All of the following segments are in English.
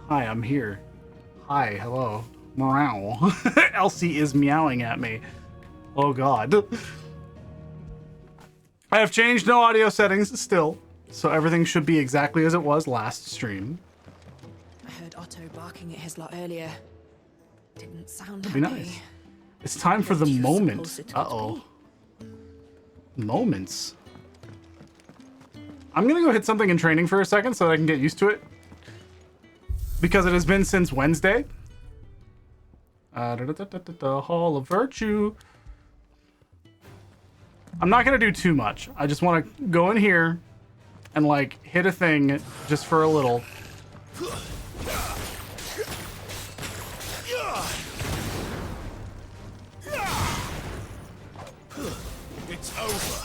Hi, I'm here. Hi, hello. Meow. Elsie is meowing at me. Oh god. I have changed no audio settings still, so everything should be exactly as it was last stream. I heard Otto barking at his lot earlier. Didn't sound That'd happy. be nice. It's time for the What do you moment. suppose it could Uh-oh. be? Moments. I'm gonna go hit something in training for a second so that I can get used to it. Because it has been since Wednesday. Hall of Virtue. I'm not gonna do too much. I just want to go in here and like hit a thing just for a little. It's over.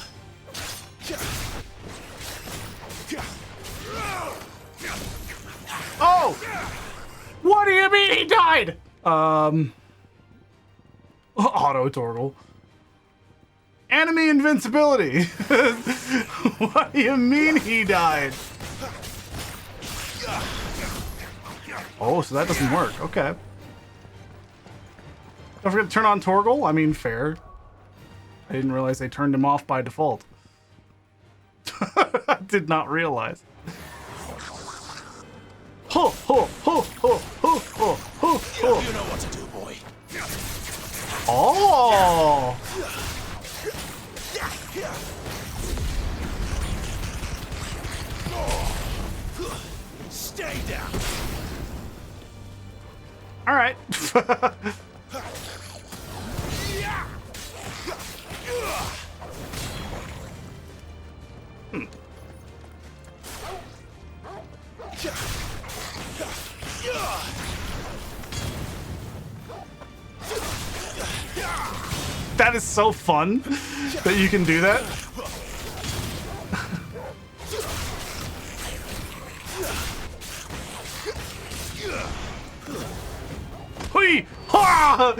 Oh! What do you mean he died? Auto Torgle. Enemy invincibility. What do you mean he died? Oh, so that doesn't work. Okay. Don't forget to turn on Torgle. I mean, fair. I didn't realize they turned him off by default. I did not realize. Ho, ho, ho, ho, ho, ho, ho, ho. You know what to do, boy. Oh! Stay down. All right. That is so fun that you can do that. Hui! Ha!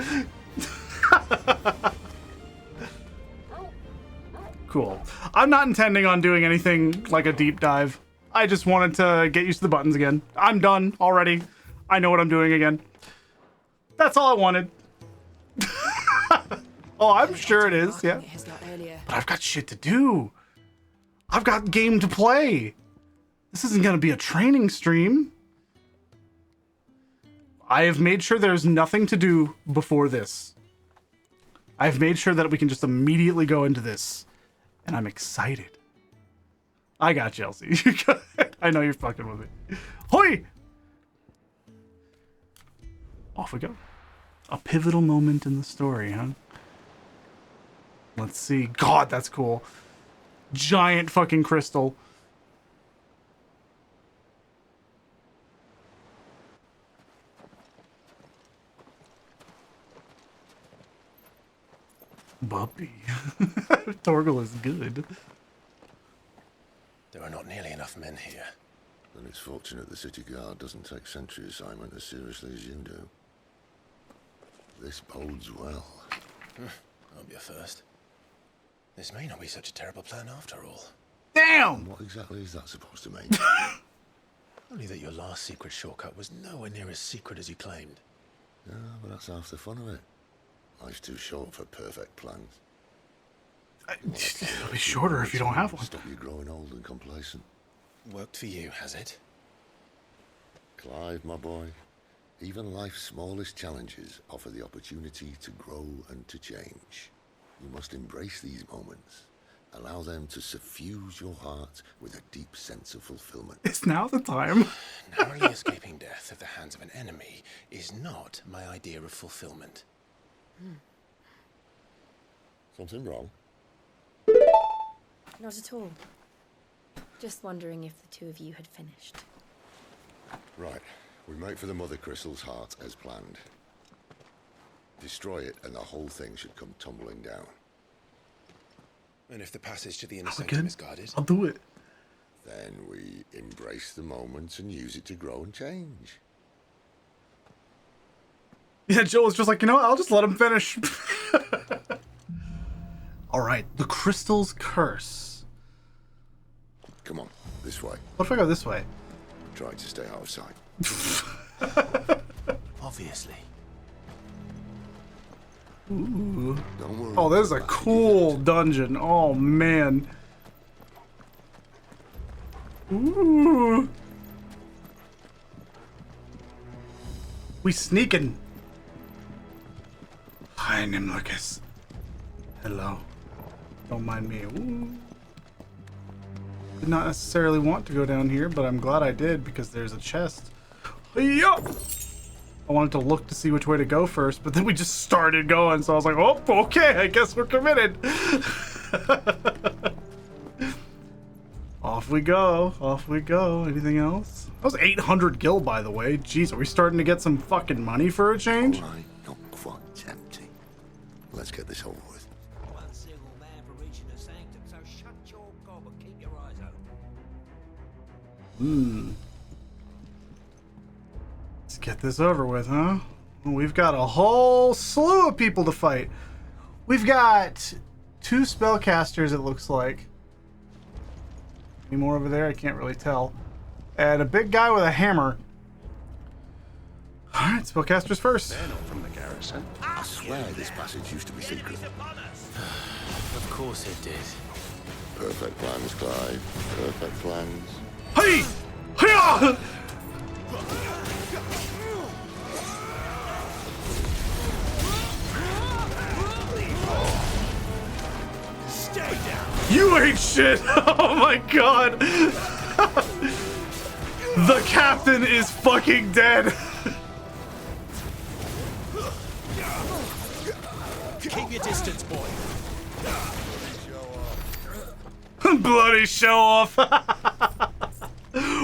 Cool. I'm not intending on doing anything like a deep dive. I just wanted to get used to the buttons again. I'm done already. I know what I'm doing again. That's all I wanted. Oh, I'm sure it is, yeah. But I've got shit to do. I've got game to play. This isn't going to be a training stream. I have made sure there's nothing to do before this. I've made sure that we can just immediately go into this. And I'm excited. I got you, Elsie. I know you're fucking with me. Hoi! Off we go. A pivotal moment in the story, huh? Let's see. God, that's cool. Giant fucking crystal. Bumpy. Torgle is good. There are not nearly enough men here. Then it's fortunate the city guard doesn't take sentry assignment as seriously as you do. This bodes well. I'll be a first. This may not be such a terrible plan after all. Damn! What exactly is that supposed to mean? Only that your last secret shortcut was nowhere near as secret as you claimed. Yeah, but that's half the fun of it. Life's too short for perfect plans. It'll be shorter if you don't have one. Stop you growing old and complacent. Worked for you, has it? Clive, my boy, even life's smallest challenges offer the opportunity to grow and to change. You must embrace these moments. Allow them to suffuse your heart with a deep sense of fulfillment. It's now the time. Narrowly escaping death at the hands of an enemy is not my idea of fulfillment. Something wrong? Not at all. Just wondering if the two of you had finished. Right. We make for the Mother Crystal's heart as planned. Destroy it and the whole thing should come tumbling down. And if the passage to the inner Are we sanctum good? is guarded? I'll do it. Then we embrace the moment and use it to grow and change. Yeah, Joel was just like, you know what? I'll just let him finish. All right, the Crystal's Curse. Come on, this way. What if I go this way? Try to stay out of sight. Obviously. Ooh. Don't worry. Oh, this is a about it. cool dungeon. Oh, man. Ooh. We sneaking. Hi, Nimlocus. Hello. Don't mind me. Ooh. Did not necessarily want to go down here, but I'm glad I did because there's a chest. Hi-ya! I wanted to look to see which way to go first, but then we just started going, so I was like, oh, okay, I guess we're committed. Off we go. Off we go. Anything else? That was 800 gil, by the way. Jeez, are we starting to get some fucking money for a change? All right, not quite tempting. Let's get this over with. One single man for reaching the sanctum, so shut your gob and keep your eyes open. Let's get this over with, huh? Well, we've got a whole slew of people to fight. We've got 2 spellcasters, it looks like. Any more over there? I can't really tell. And a big guy with a hammer. Alright, spellcasters first. They're not from the garrison. I swear this passage used to be secret. Of course it did. Perfect plans, Clive. Perfect plans. Hey! Hiya! Stay down! You ain't shit! Oh my god! The captain is fucking dead! Keep your distance, boy. Bloody show off!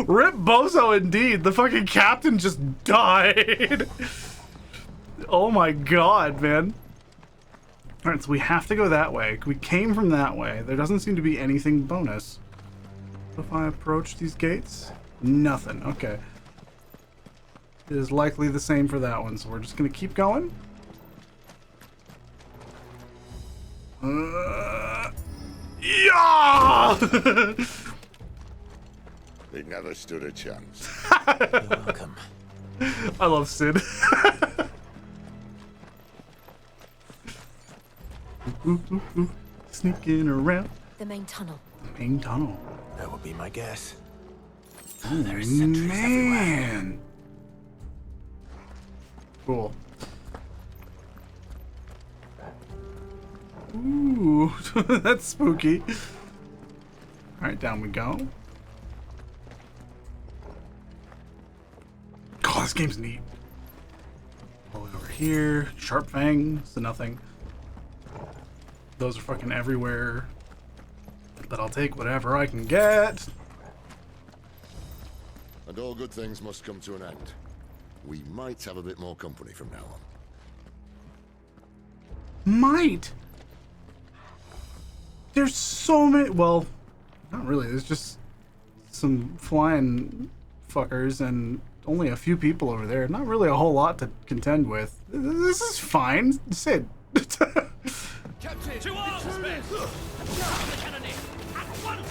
Rip Bozo indeed. The fucking captain just died. Oh my god, man. Alright, so we have to go that way. We came from that way. There doesn't seem to be anything bonus. If I approach these gates? Nothing. Okay. It is likely the same for that one, so we're just gonna keep going. Yeah! They never stood a chance. You're welcome. I love Sid. Sneaking around The main tunnel. the main tunnel. That would be my guess. There is man. Cool. Ooh, that's spooky. All right, down we go. Oh, this game's neat. All the way over here. Sharp Fang, so nothing. Those are fucking everywhere. But I'll take whatever I can get. And all good things must come to an end. We might have a bit more company from now on. Might. There's so many. Well, not really. There's just some flying fuckers and only a few people over there. Not really a whole lot to contend with. This is fine. Sid. Captain! To arms, men! The cannoneer! At once!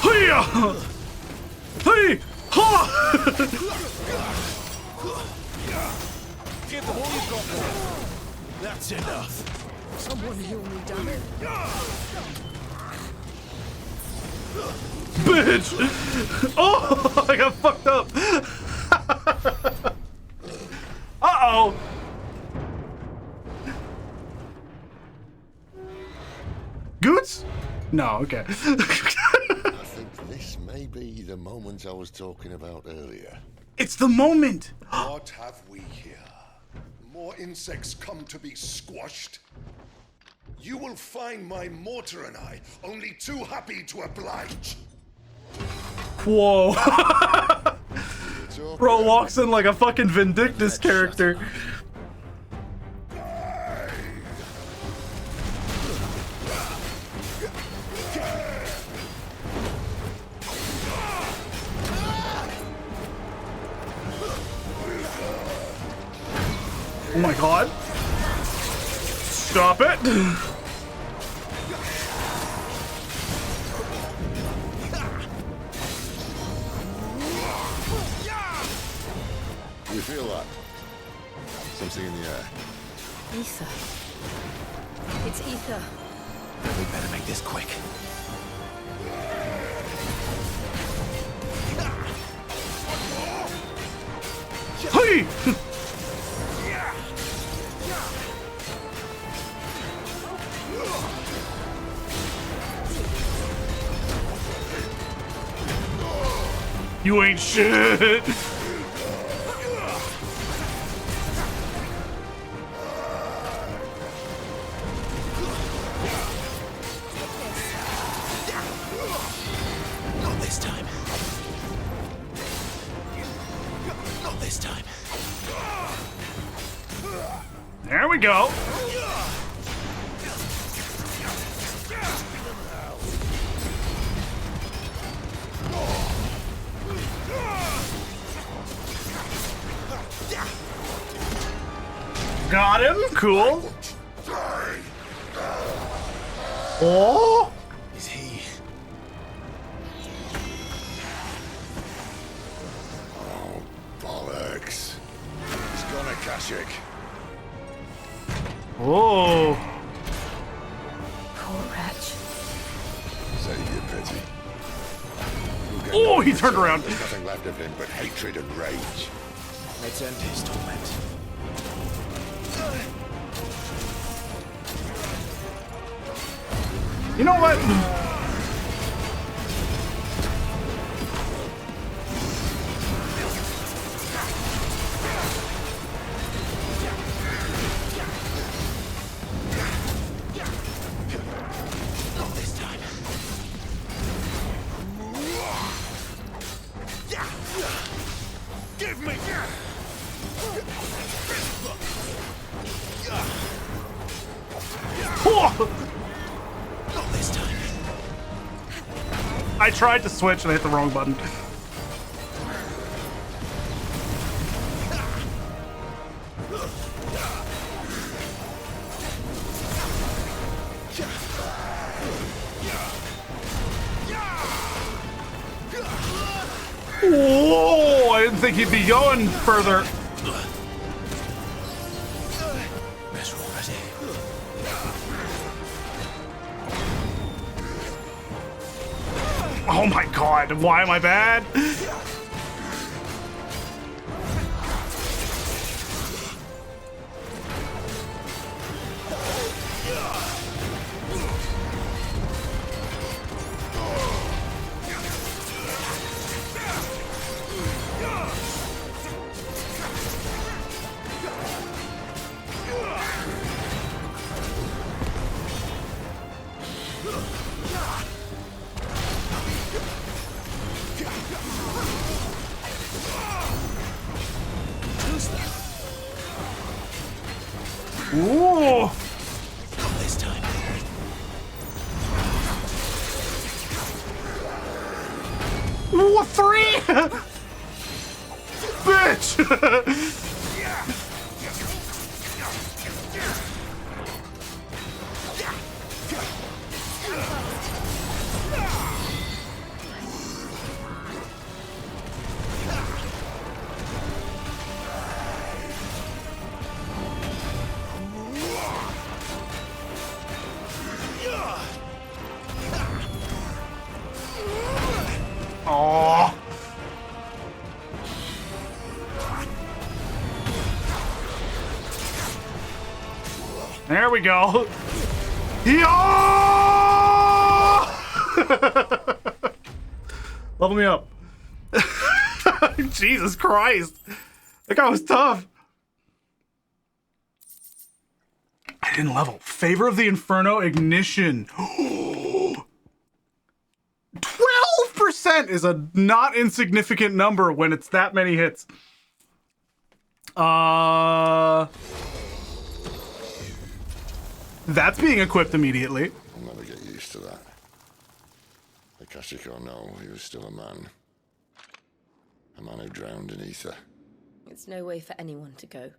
Hiya! Hey! Ha! Give them all you've got, boy. That's enough. Someone heal me, damn it. Bitch! Oh! I got fucked up! Uh-oh! Goots? No, okay. I think this may be the moment I was talking about earlier. It's the moment! What have we here? More insects come to be squashed? You will find my mortar and I only too happy to oblige. Whoa. It's okay. Bro walks in like a fucking Vindictus character. Oh my god. Stop it. You feel that? Something in the air. Ether. It's ether. We better make this quick. Hey! You ain't shit! Not this time. Not this time. There we go. Got him. Cool. Oh. Is he? Oh, bollocks. He's gone, Akashic. Oh. Poor wretch. Save your pity. You'll get Oh, no he turned mercy. around. There's nothing left of him but hatred and rage. Let's end his torment. You know what? Not this time. Give me! Oh! Not this time. I tried to switch and I hit the wrong button. Whoa! I didn't think he'd be going further. Better already. Oh my god, why am I bad? Ooh! Not this time. Ooh, 3! Bitch! Oh! There we go. Yeah! Level me up. Jesus Christ. That guy was tough. I didn't level. Favor of the Inferno Ignition. 12% is a not insignificant number when it's that many hits. That's being equipped immediately. I'll never get used to that. Akashic or no, he was still a man. A man who drowned in ether. It's no way for anyone to go.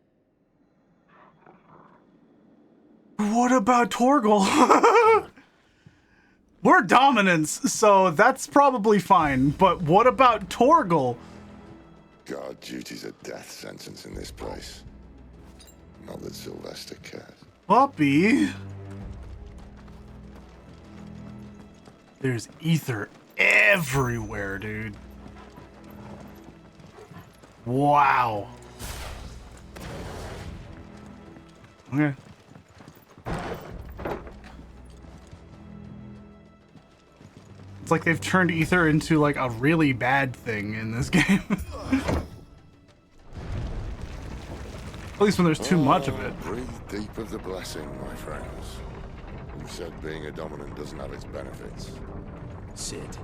What about Torgal? We're dominance, so that's probably fine. But what about Torgal? Guard duty's a death sentence in this place. Not that Sylvester cares. Puppy. There's ether everywhere, dude. Wow. Okay. It's like they've turned ether into like a really bad thing in this game. At least when there's too much of it. Breathe deep of the blessing, my friends. You said being a dominant doesn't have its benefits. Sid,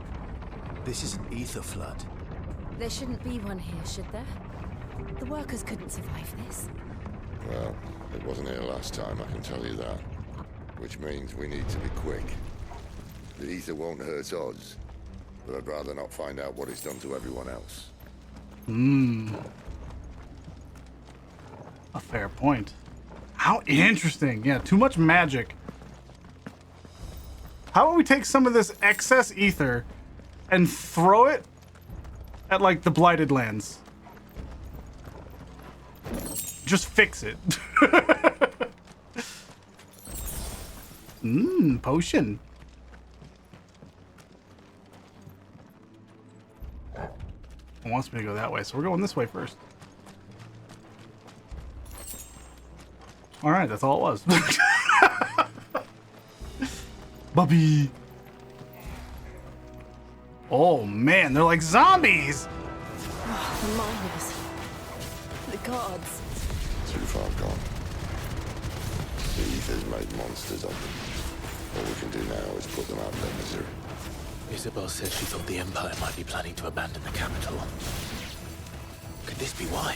this is an ether flood. There shouldn't be one here, should there? The workers couldn't survive this. Well, it wasn't here last time, I can tell you that. Which means we need to be quick. The ether won't hurt us, but I'd rather not find out what it's done to everyone else. A fair point. How interesting. Yeah, too much magic. How about we take some of this excess ether and throw it at, like, the Blighted Lands? Just fix it. Potion. It wants me to go that way, so we're going this way first. All right, that's all it was. Bubby. Oh man, they're like zombies. The miners. The guards. Too far gone. The ether's made monsters of them. All we can do now is put them out of their misery. Isabel said she thought the Empire might be planning to abandon the capital. Could this be why?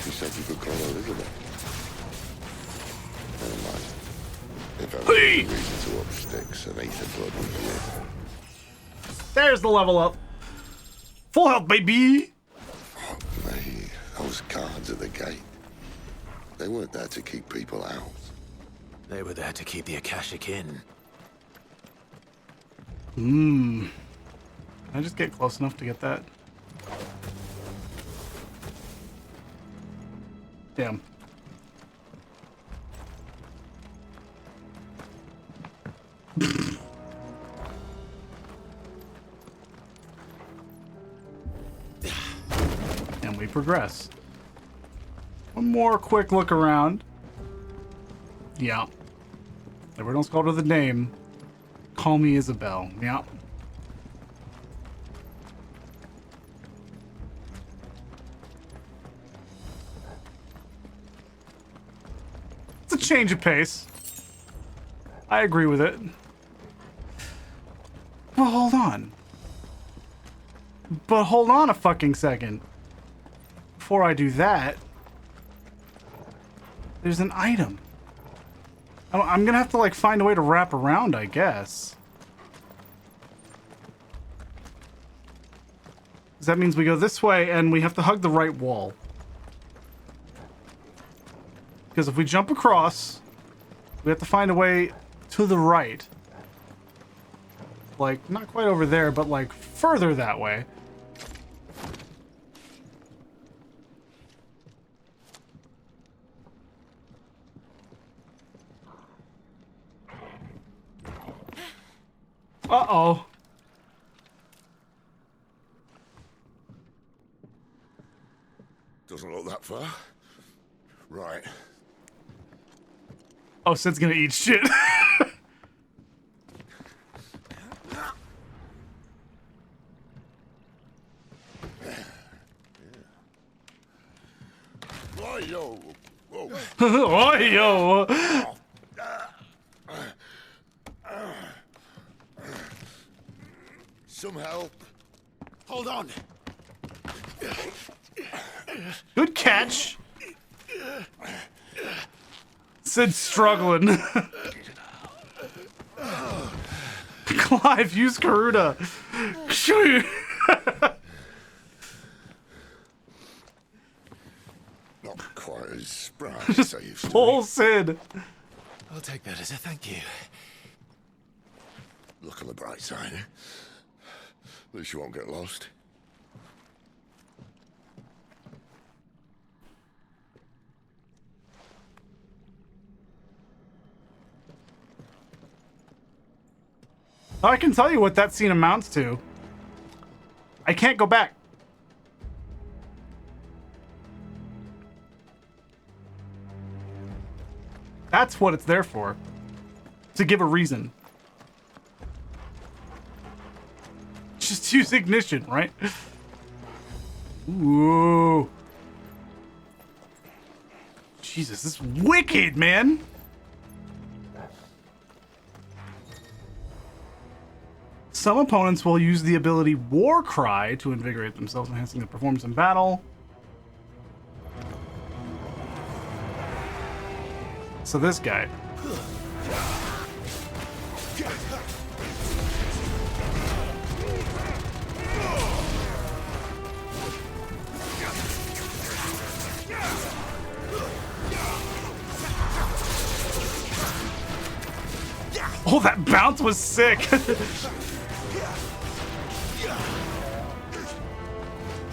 She said you could call her Elizabeth. Never mind. If ever Hey! there's a reason to up sticks, an ether flood would be it. There's the level up. Full health, baby. Those guards at the gate. They weren't there to keep people out. They were there to keep the Akashic in. Can I just get close enough to get that? Damn. And we progress. One more quick look around. Yeah. Everyone else called her the name. Call me Isabel. Yeah. It's a change of pace. I agree with it. Well, hold on. But hold on a fucking second. Before I do that, there's an item. I'm gonna have to, like, find a way to wrap around, I guess. 'Cause that means we go this way and we have to hug the right wall. Because if we jump across, we have to find a way to the right. Like, not quite over there, but, like, further that way. Uh-oh. Doesn't look that far. Right. Oh, Sid's gonna eat shit. Why, yo. Whoa. Oh, yo. Some help. Hold on! Good catch. Sid's struggling. Clive, use Karuda. Not quite as spry. Just I used to Full be. Sid. I'll take that as a thank you. Look on the bright side. At least you won't get lost. I can tell you what that scene amounts to. I can't go back. That's what it's there for. To give a reason. Just use ignition, right? Ooh. Jesus, this is wicked, man. Some opponents will use the ability War Cry to invigorate themselves, enhancing their performance in battle. So this guy. Oh, that bounce was sick.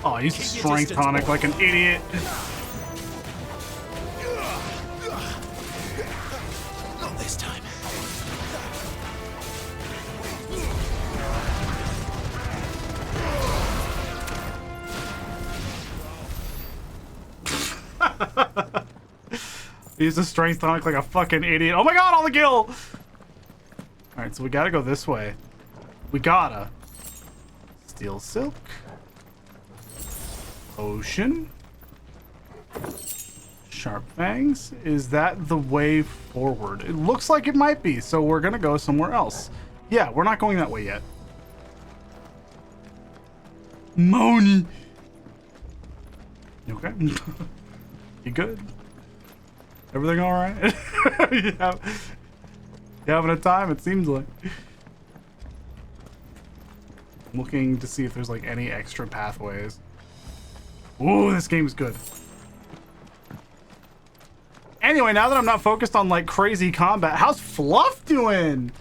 Oh, I used a strength tonic like an idiot. Not this time. I used a strength tonic like a fucking idiot. Oh my god, all the gil! Alright, so we gotta go this way. We gotta. Steel silk. Ocean. Sharp fangs. Is that the way forward? It looks like it might be, so we're gonna go somewhere else. Yeah, we're not going that way yet. Moni. You okay? You good? Everything alright? Yeah. You having a time? It seems like. I'm looking to see if there's like any extra pathways. Ooh, this game is good. Anyway, now that I'm not focused on like crazy combat, how's Fluff doing?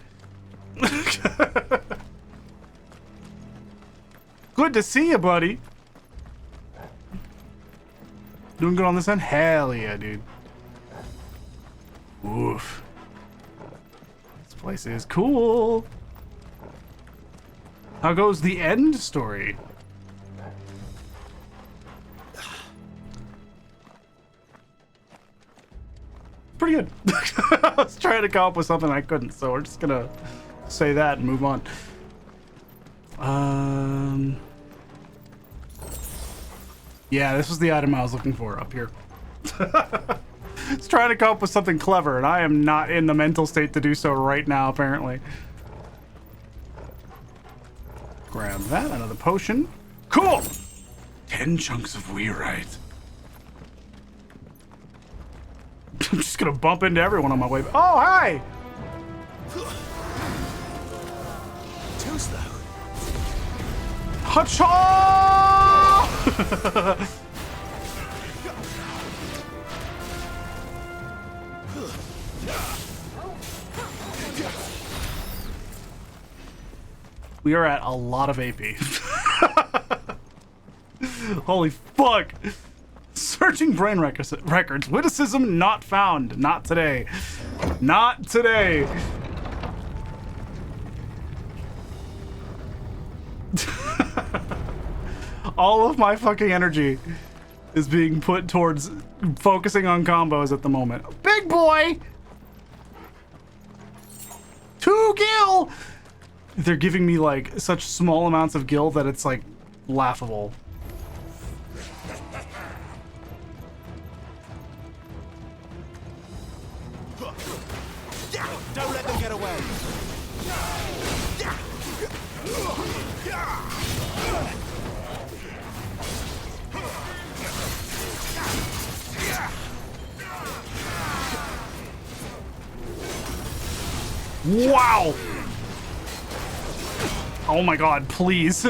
Good to see you, buddy. Doing good on this end? Hell yeah, dude. Oof. This place is cool. How goes the end story? Pretty good. I was trying to come up with something I couldn't, so we're just gonna say that and move on. Yeah, this was the item I was looking for up here. It's trying to come up with something clever, and I am not in the mental state to do so right now, apparently. Grab that, another potion. Cool! 10 chunks of weirite. I'm just gonna bump into everyone on my way. Oh, hi! Too slow. Hacha! We are at a lot of AP. Holy fuck! Searching brain records. Witticism not found. Not today. Not today. All of my fucking energy is being put towards focusing on combos at the moment. Big boy! 2 gil! They're giving me like such small amounts of gil that it's like laughable. Don't let them get away. Wow! Oh my god, please.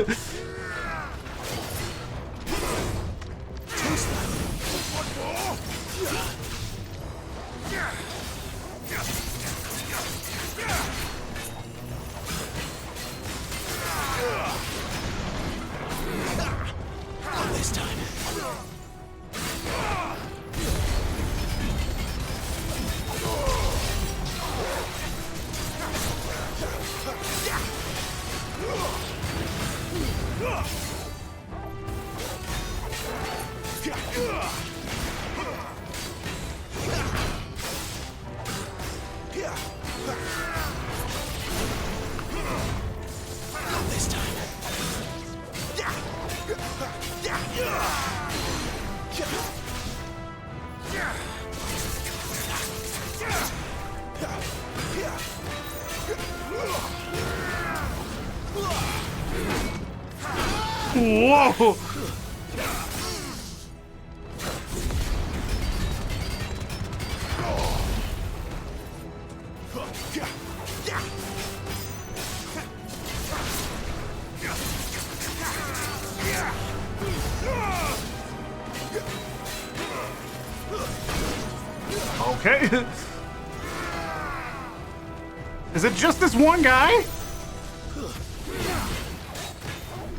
Not this time. Whoa! Okay. Is it just this one guy?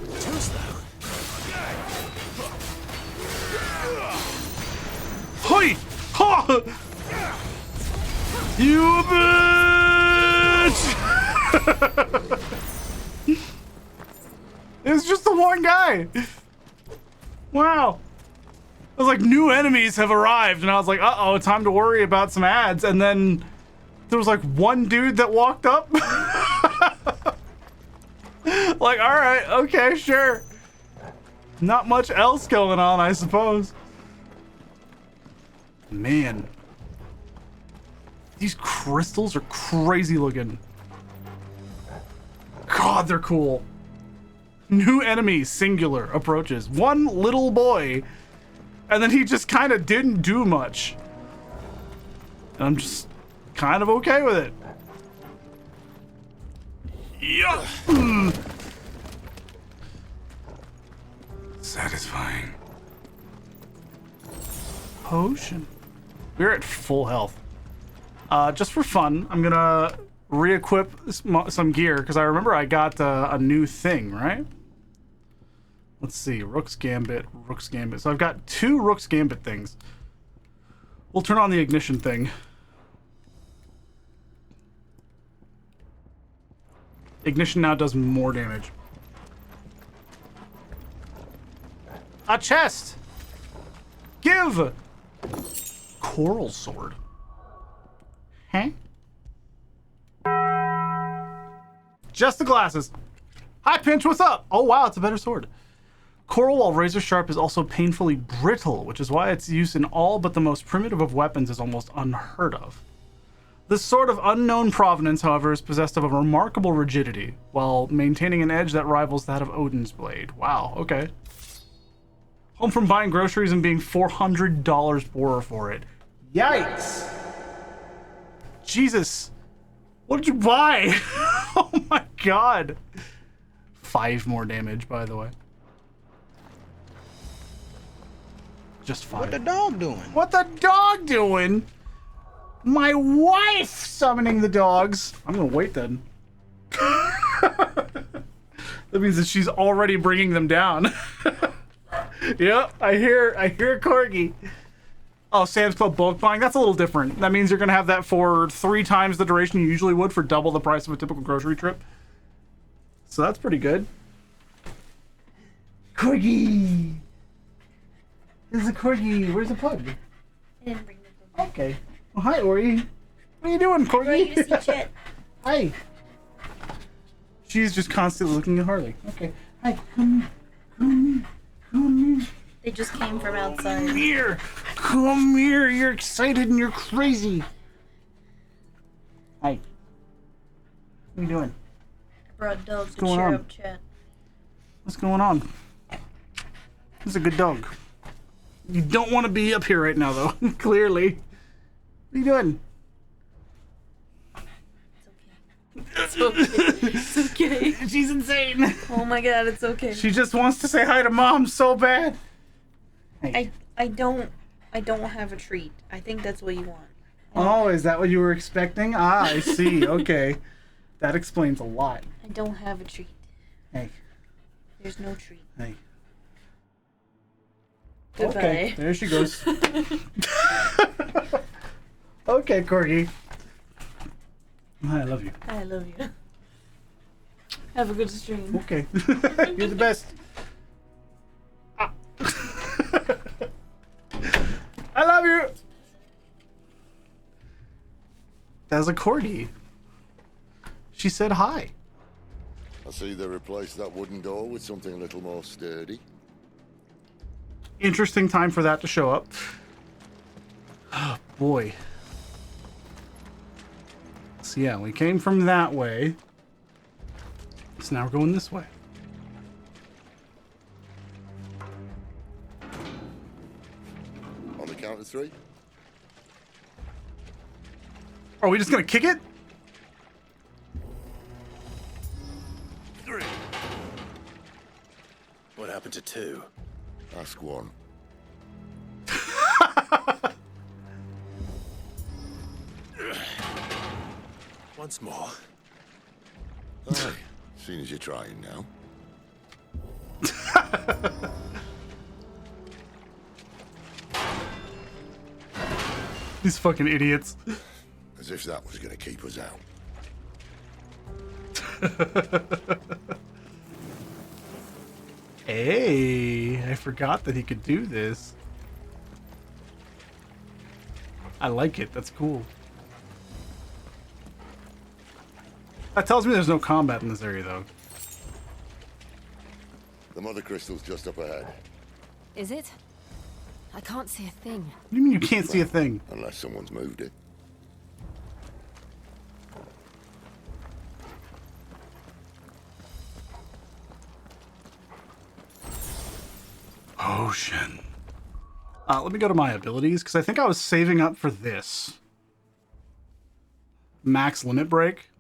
Too slow. Hoi! Ha! You bitch! It's just the one guy. Wow. I was like, new enemies have arrived, and I was like, uh-oh, time to worry about some ads. And then there was like one dude that walked up. Like, all right, okay, sure. Not much else going on, I suppose. Man. These crystals are crazy looking. God, they're cool. New enemy, singular, approaches. One little boy. And then he just kind of didn't do much. And I'm just kind of okay with it. Yeah. Satisfying. Potion. We're at full health. Just for fun, I'm gonna re-equip some gear because I remember I got a new thing, right? Let's see, Rook's Gambit, Rook's Gambit. So I've got 2 Rook's Gambit things. We'll turn on the ignition thing. Ignition now does more damage. A chest! Give! Coral sword. Huh? Just the glasses. Hi, Pinch, what's up? Oh, wow, it's a better sword. Coral, while razor sharp, is also painfully brittle, which is why its use in all but the most primitive of weapons is almost unheard of. This sword of unknown provenance, however, is possessed of a remarkable rigidity, while maintaining an edge that rivals that of Odin's blade. Wow, okay. Home from buying groceries and being $400 poorer for it. Yikes! Jesus! What did you buy? Oh my god! 5 more damage, by the way. Just 5. What the dog doing? What the dog doing? My wife summoning the dogs. I'm gonna wait then. That means that she's already bringing them down. Yep, I hear Corgi. Oh, Sam's Club bulk buying. That's a little different. That means you're gonna have that for 3 times the duration you usually would for double the price of a typical grocery trip. So that's pretty good. Corgi. This is a corgi. Where's the pug? I didn't bring the book. Okay. Well, hi, Ori. What are you doing, corgi? Ready to see Chet. Hi. She's just constantly looking at Harley. Okay. Hi. Come here. They just came from outside. Come here. Come here. You're excited and you're crazy. Hi. What are you doing? I brought dogs to going cheer on? up Chet. What's going on? This is a good dog. You don't want to be up here right now, though. Clearly. What are you doing? It's okay. It's okay. She's insane. Oh my god, it's okay. She just wants to say hi to Mom so bad. Hey. I don't have a treat. I think that's what you want. Oh, is that what you were expecting? Ah, I see. Okay. That explains a lot. I don't have a treat. Hey. There's no treat. Hey. Goodbye. Okay, there she goes. Okay, Corgi. I love you. I love you. Have a good stream. Okay. You're the best. Ah. I love you. That's a corgi. She said hi. I see they replaced that wooden door with something a little more sturdy. Interesting time for that to show up. Oh, boy. So yeah, we came from that way. So now we're going this way. On the count of 3. Are we just gonna kick it? 3. What happened to 2? Ask 1. Once more. Aye, seeing as you're trying now. These fucking idiots. As if that was going to keep us out. Hey, I forgot that he could do this. I like it. That's cool. That tells me there's no combat in this area, though. The mother crystal's just up ahead. Is it? I can't see a thing. What do you mean you can't see a thing? Unless someone's moved it. Potion. Let me go to my abilities, because I think I was saving up for this. Max limit break.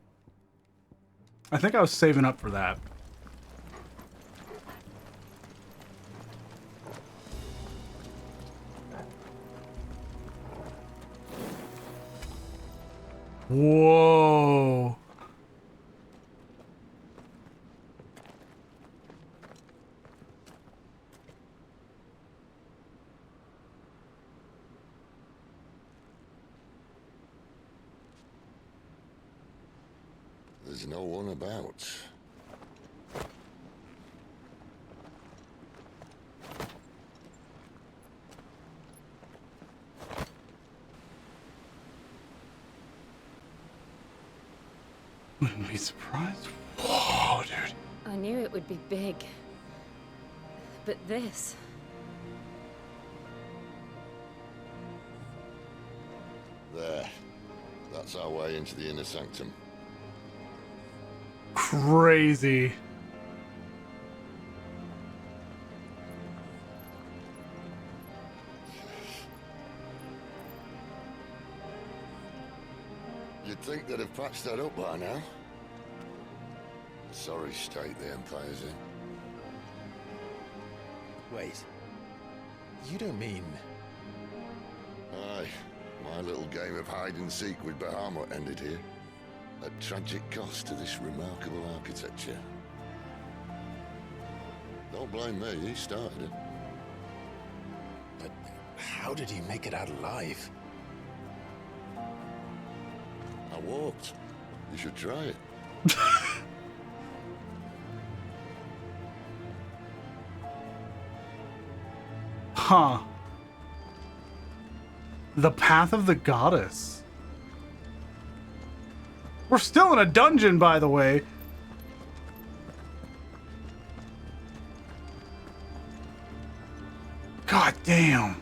I think I was saving up for that. Whoa. There's no one about. Wouldn't be surprised. Whoa, dude. I knew it would be big. But this... There. That's our way into the inner sanctum. Crazy. You'd think they'd have patched that up by now. Sorry state the Empire's in. Wait. You don't mean... Aye. My little game of hide-and-seek with Bahamut ended here. At tragic cost to this remarkable architecture. Don't blame me, he started it. But how did he make it out alive? I walked. You should try it. Huh. The Path of the Goddess. We're still in a dungeon, by the way. God damn.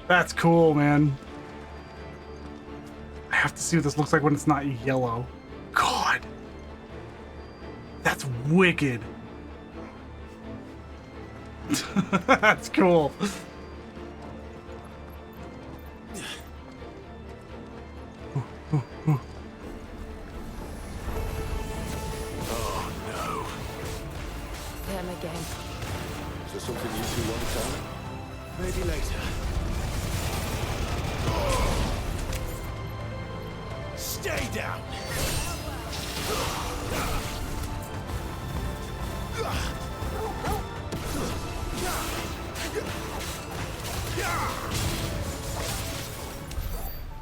That's cool, man. I have to see what this looks like when it's not yellow. God. That's wicked. That's cool. Oh no. Them again. Is there something you two want to tell me? Maybe later. Stay down!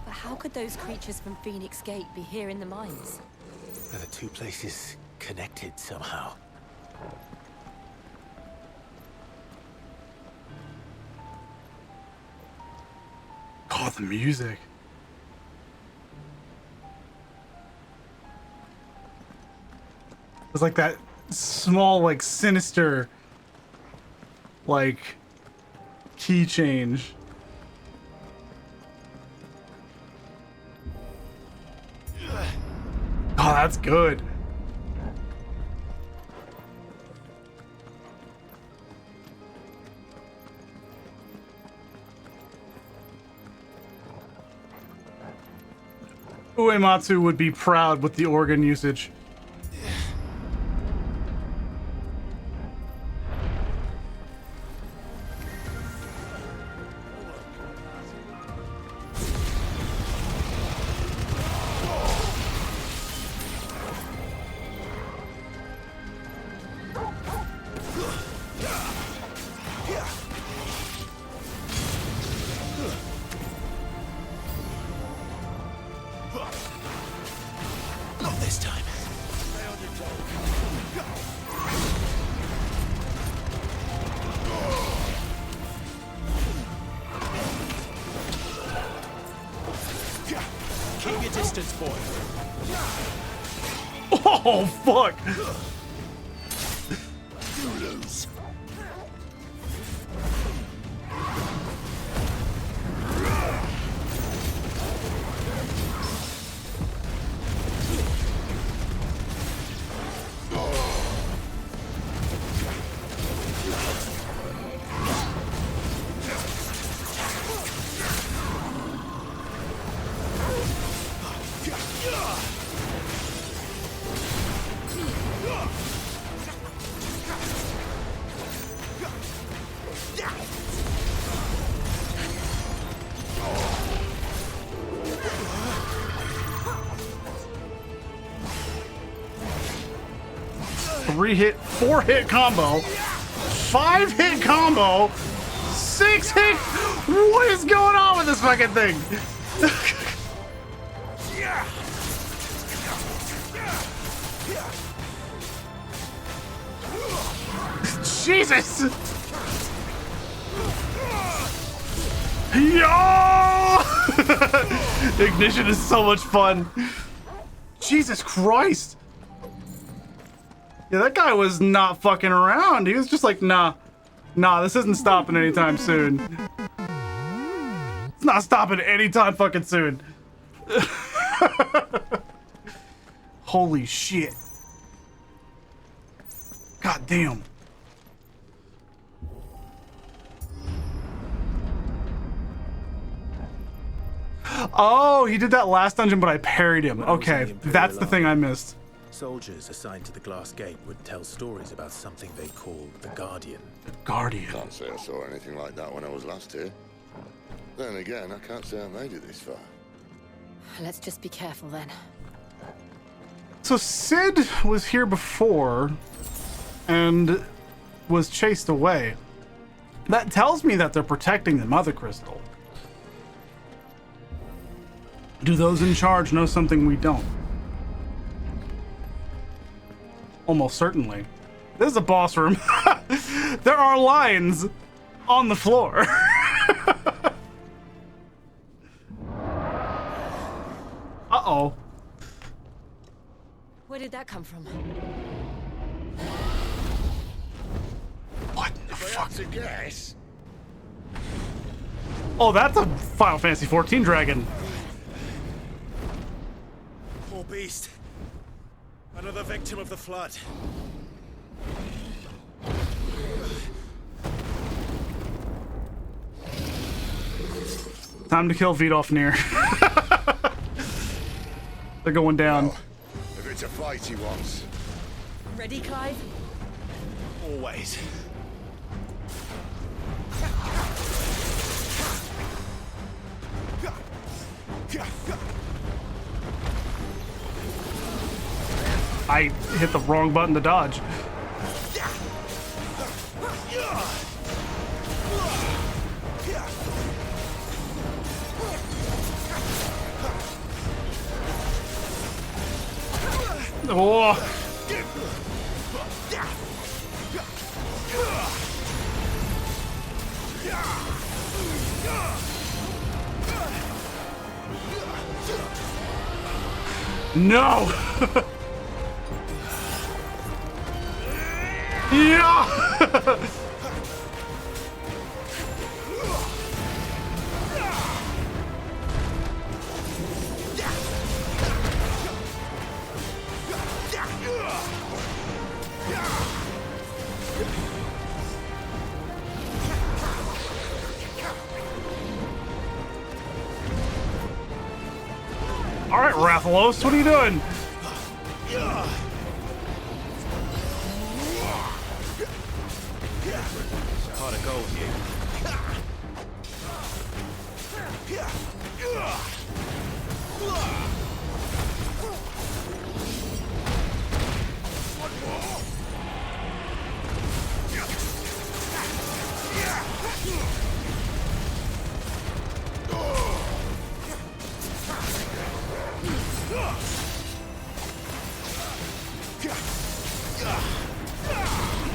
But How could those creatures from Phoenix Gate be here in the mines? Are the two places connected somehow? Oh, the music. It's like that small, like, sinister, like, key change. Oh, that's good. Uematsu would be proud with the organ usage. Not this time. Keep your distance, boy. Oh, fuck! You lose. Three-hit, 4-hit combo, 5-hit combo, 6-hit. What is going on with this fucking thing? Jesus! Yo! Ignition is so much fun. Jesus Christ. Yeah, that guy was not fucking around. He was just like, nah, this isn't stopping anytime soon. It's not stopping anytime fucking soon. Holy shit. God damn. Oh, he did that last dungeon, but I parried him. Okay, that's the thing I missed. Soldiers assigned to the glass gate would tell stories about something they called the Guardian. Guardian. Can't say I saw anything like that when I was last here. Then again, I can't say I made it this far. Let's just be careful then. So Sid was here before and was chased away. That tells me that they're protecting the Mother Crystal. Do those in charge know something we don't? Almost certainly. This is a boss room. There are lines on the floor. Uh-oh. Where did that come from? What the fuck? To guess. Oh, that's a Final Fantasy XIV dragon. Poor beast. Another victim of the flood. Time to kill Vidofnir. They're going down. Oh, if it's a fight he wants. Ready, Clive? Always. I hit the wrong button to dodge. Oh. No. Yeah. All right, Rathalos, what are you doing? Hard to go with you.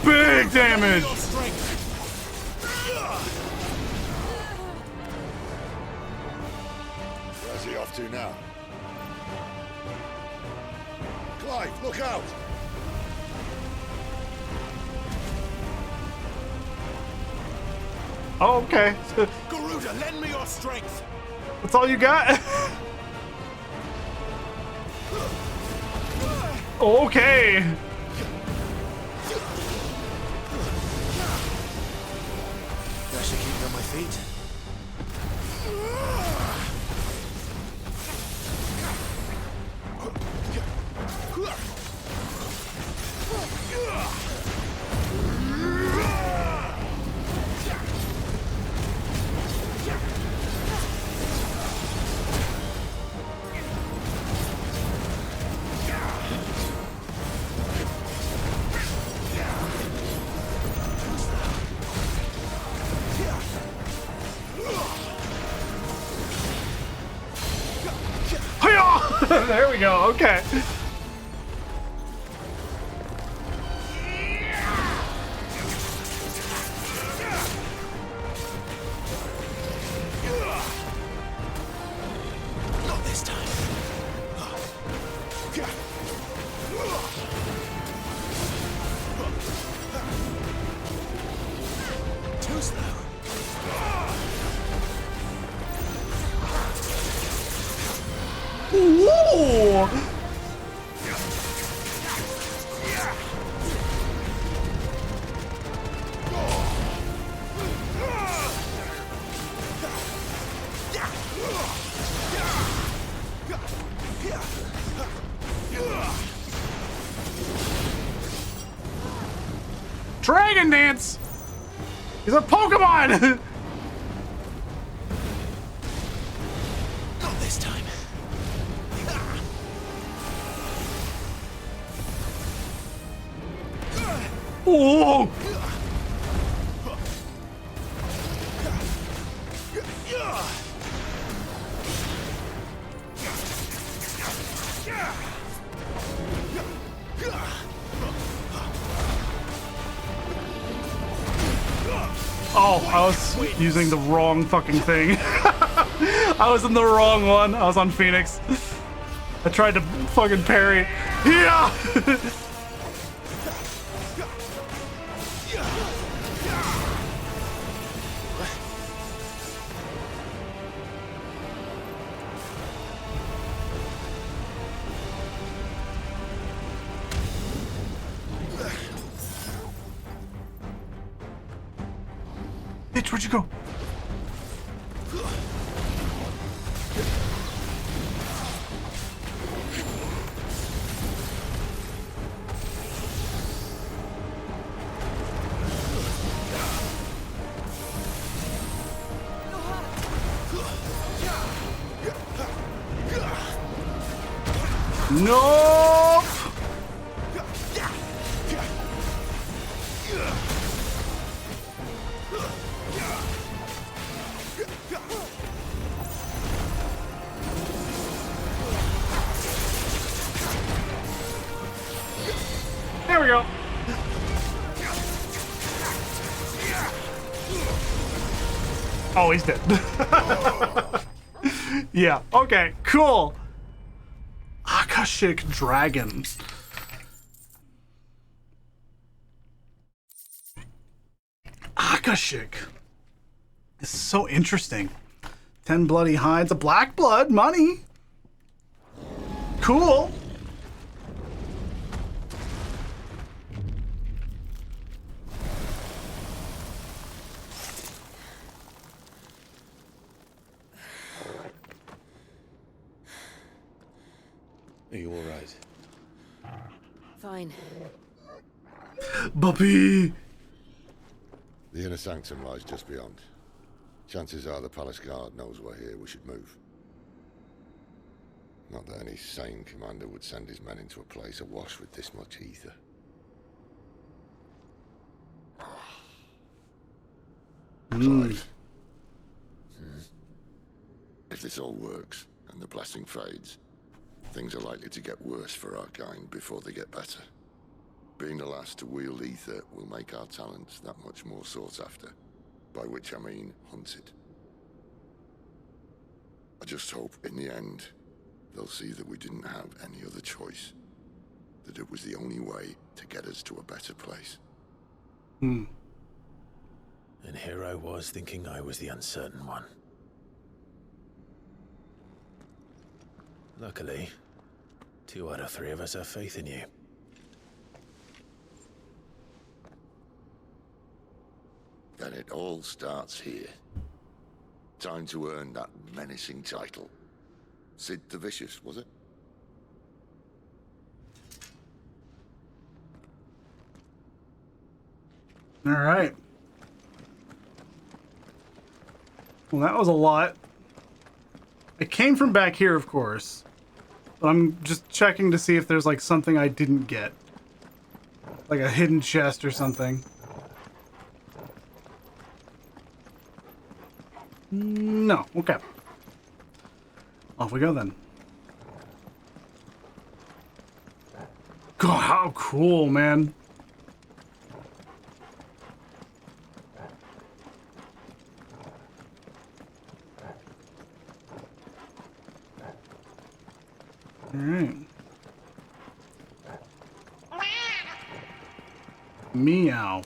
Big damage. Where's he off to now? Clive, look out! Oh, okay. Garuda, lend me your strength. That's all you got? Okay. I should keep on my feet. Hiya! There we go. Okay. Not this time. Too slow. Ooh. Dragon Dance! He's a Pokemon! Not this time. Ooh! Oh, I was using the wrong fucking thing. I was in the wrong one. I was on Phoenix. I tried to fucking parry. Yeah! Bitch, where'd you go? Nope! go. Oh, he's dead. Yeah, okay, cool. Akashic dragons. Akashic. This is so interesting. 10 bloody hides, a black blood, money. Cool. Are you all right? Fine. Bubby. The inner sanctum lies just beyond. Chances are the palace guard knows we're here. We should move. Not that any sane commander would send his men into a place awash with this much ether. Clive. If this all works, and the blessing fades, things are likely to get worse for our kind before they get better. Being the last to wield ether will make our talents that much more sought after, by which I mean hunted. I just hope, in the end, they'll see that we didn't have any other choice. That it was the only way to get us to a better place. And here I was thinking I was the uncertain one. Luckily, 2 out of 3 of us have faith in you. Then it all starts here. Time to earn that menacing title. Sid the Vicious, was it? All right. Well, that was a lot. It came from back here, of course. But I'm just checking to see if there's like something I didn't get. Like a hidden chest or something. No, okay. Off we go then. God, how cool, man. Alright. Meow.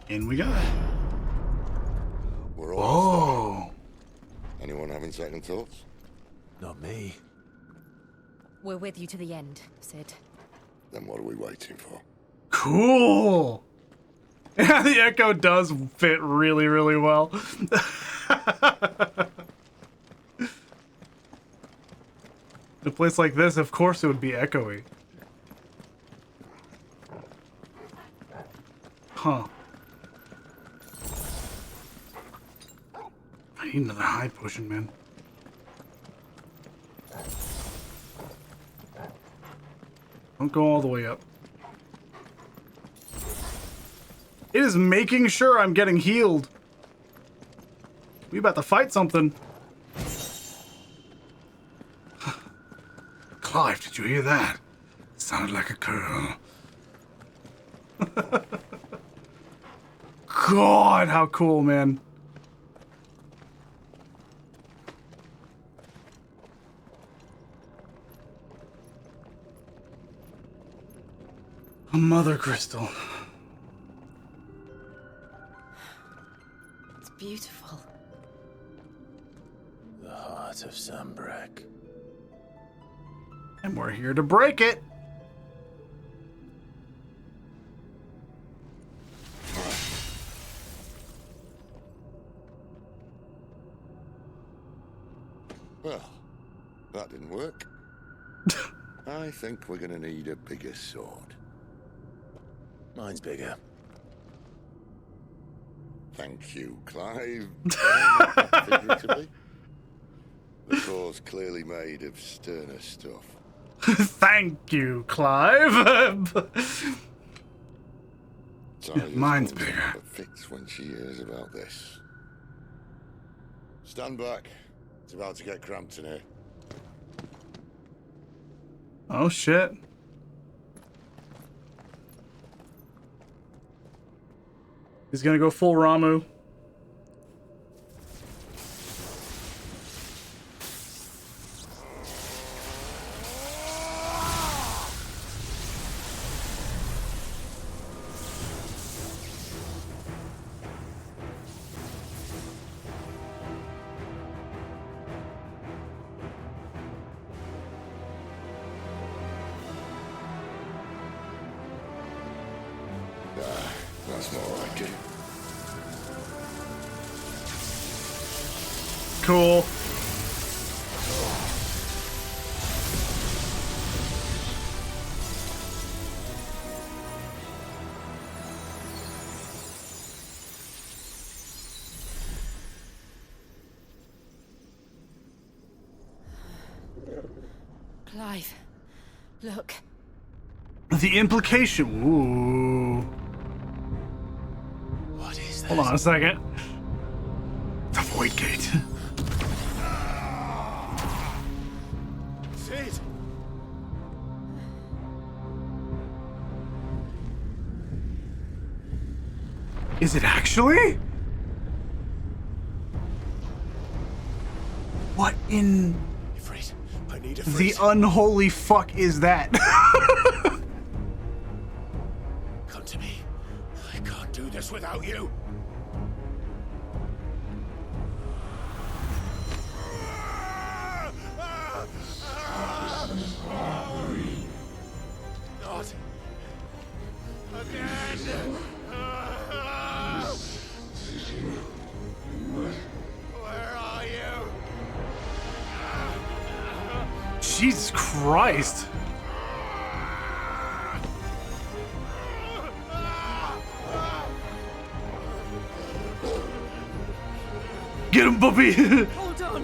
In we go. We're all Oh. Anyone having second thoughts? Not me. We're with you to the end, Sid. Then what are we waiting for? Cool. Yeah, the echo does fit really, really well. In a place like this, of course it would be echoey. Huh. I need another hide potion, man. Don't go all the way up. It is making sure I'm getting healed. We about to fight something. Clive, did you hear that? It sounded like a girl. God, how cool, man. A mother crystal. It's beautiful. The heart of Sambrek. And we're here to break it. Well, that didn't work. I think we're gonna need a bigger sword. Mine's bigger. Thank you, Clive. Figuratively. The core's clearly made of sterner stuff. Thank you, Clive. Talia's Mine's always bigger. but fits when she hears about this. Stand back. It's about to get cramped in here. Oh, shit. He's gonna go full Ramu. That's more like it. Cool. Clive, look. The implication. Ooh. What is that? Hold on a second. The Void Gate. Sid! Is it actually? What in Ifrit, I need a the freeze. unholy fuck is that? Come to me. I can't do this without you. Not again. Where are you? Jesus Christ. Get him, puppy! Hold on.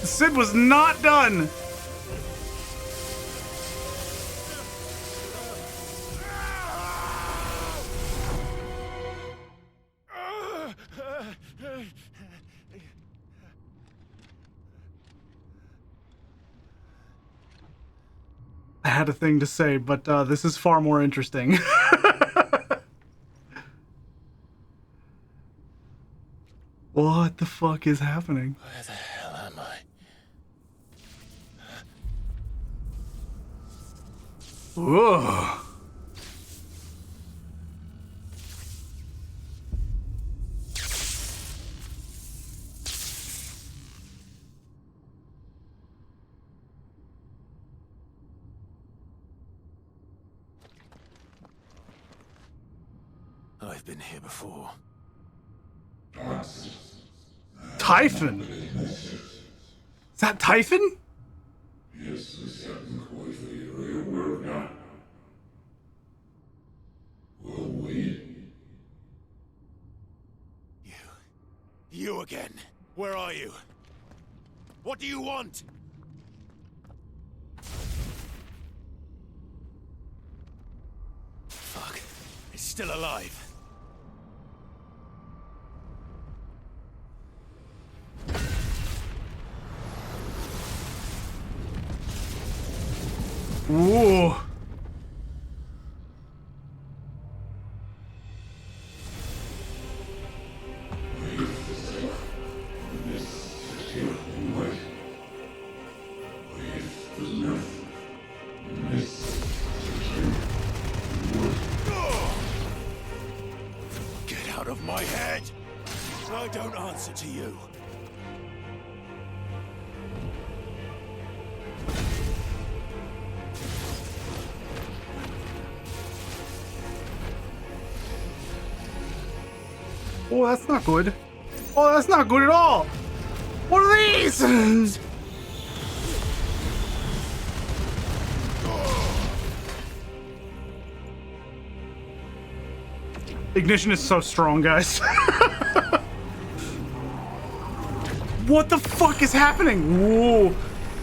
Sid was not done! I had a thing to say, but this is far more interesting. What the fuck is happening? Where the hell am I? Whoa. I've been here before. Typhon? Is that Typhon? You again. Where are you? What do you want? Fuck. It's still alive. Ooh. Get out of my head! I don't answer to you. Oh, that's not good. Oh, that's not good at all. What are these? Ignition is so strong, guys. What the fuck is happening? Whoa,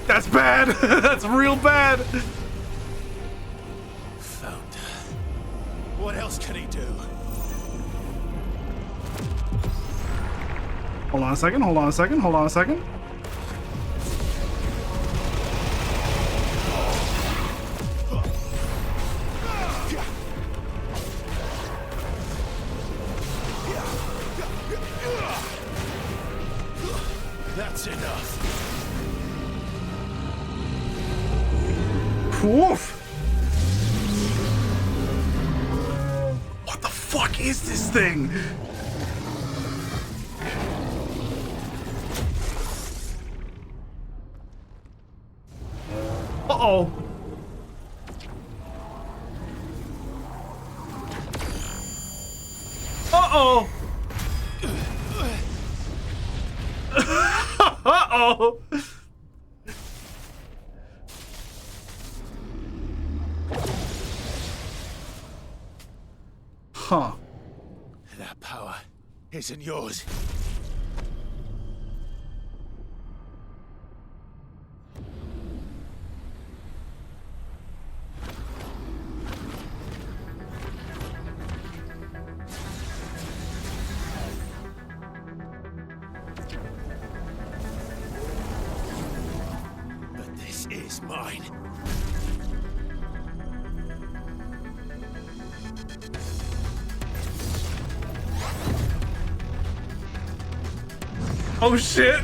that's bad. That's real bad. Found her. What else can he do? Hold on a second, hold on a second, hold on a second. That's enough. Woof! What the fuck is this thing? Uh-oh. Uh-oh. Uh-oh. Huh. That power isn't yours. But this is mine. Oh shit!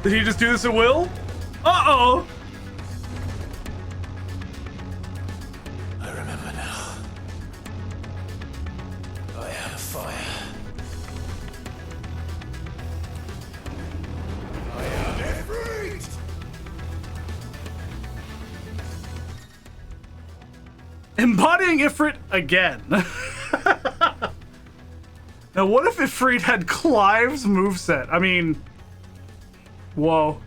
Did he just do this at will? Uh-oh! I remember now. I had a fire. Embodying Ifrit again. Now, what if Ifrit had Clive's moveset? I mean, whoa.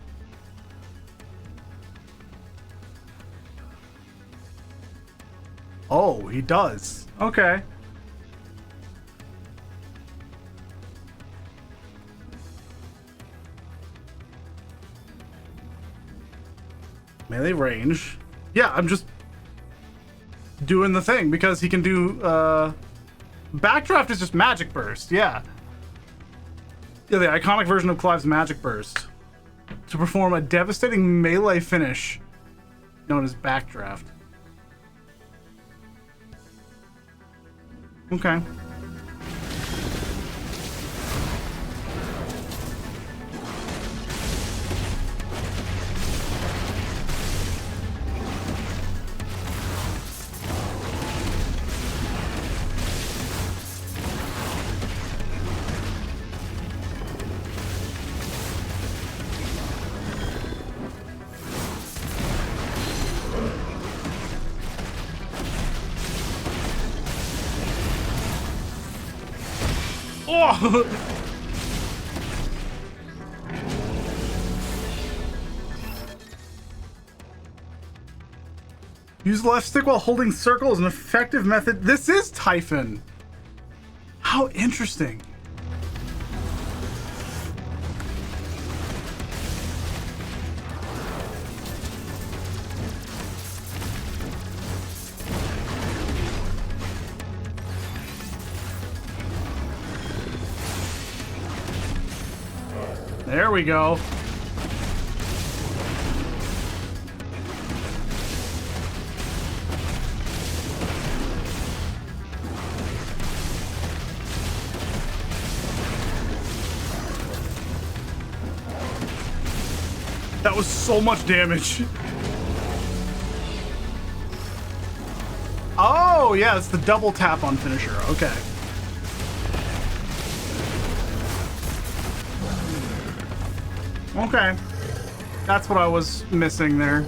Oh, he does. Okay. Melee range. Yeah, I'm just doing the thing because he can do backdraft is just magic burst. Yeah, the iconic version of Clive's magic burst to perform a devastating melee finish known as backdraft. Okay. Oh! Use the left stick while holding circle is an effective method. This is Typhon. How interesting. There we go. That was so much damage. Oh, yeah, it's the double tap on finisher. Okay. Okay. That's what I was missing there.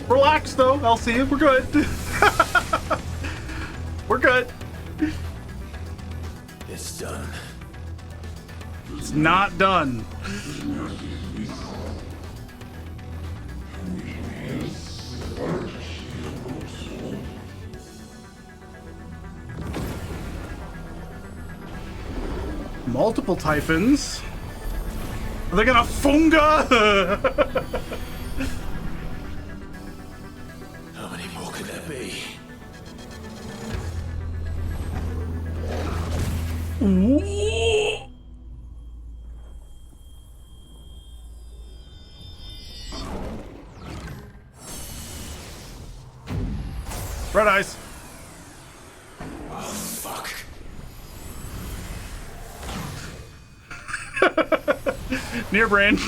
Relax, though, Elsie. We're good. We're good. It's done. It's not done. Multiple Typhons. Are they gonna funga? How many more could there be? Ooh. Red eyes. Fuck. Near brain.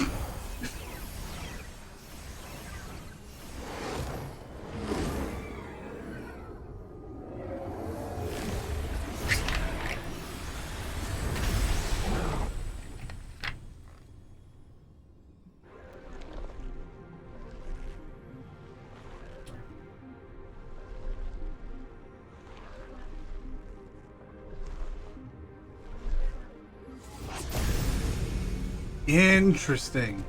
Interesting.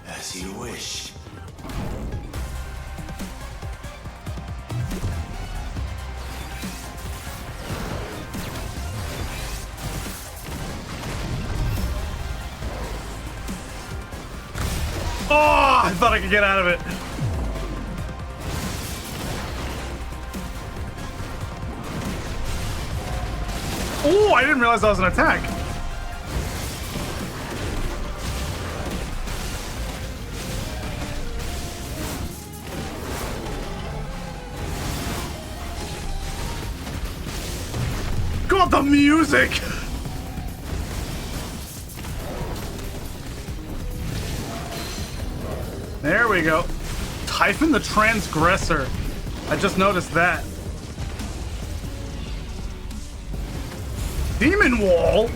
As you wish. Oh, I thought I could get out of it. Oh, I didn't realize that was an attack. God, the music! There we go. Typhon the Transgressor. I just noticed that. Demon Wall?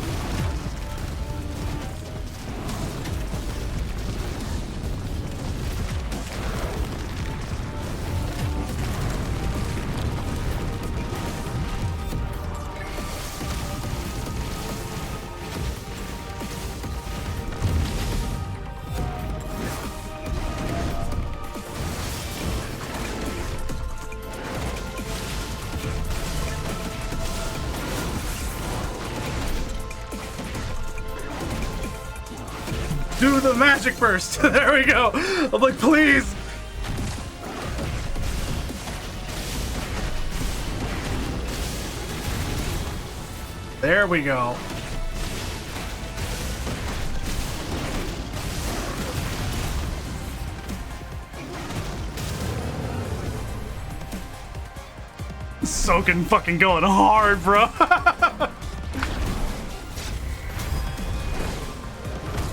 Do the magic burst. There we go. I'm like, please. There we go. Soaking fucking going hard, bro.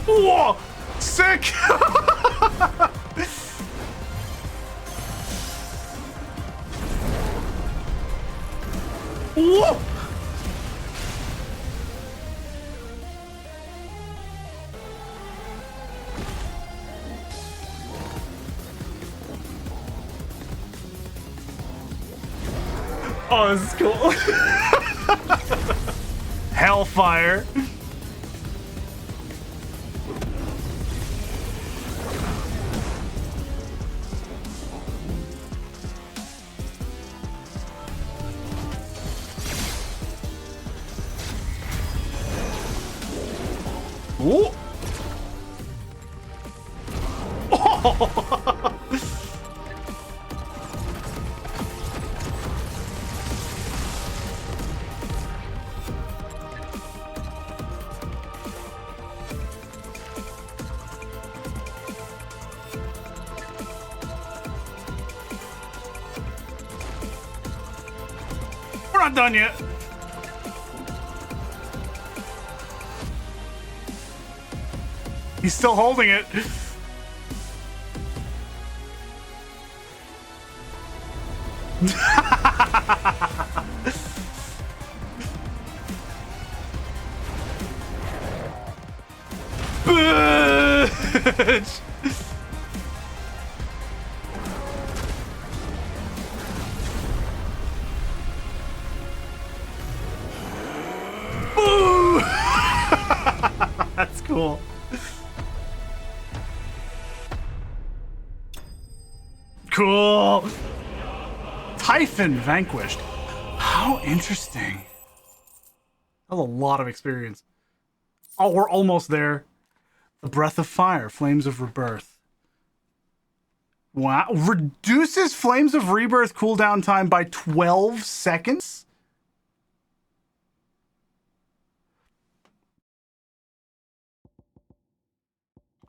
Whoa! Sick! Whoa! Oh, this is cool. Hellfire. Ooh. Oh. We're not done yet. He's still holding it. Bitch. Boo! That's cool. Cool. Typhon vanquished. How interesting. That's a lot of experience. Oh, we're almost there. The Breath of Fire, Flames of Rebirth. Wow. Reduces Flames of Rebirth cooldown time by 12 seconds?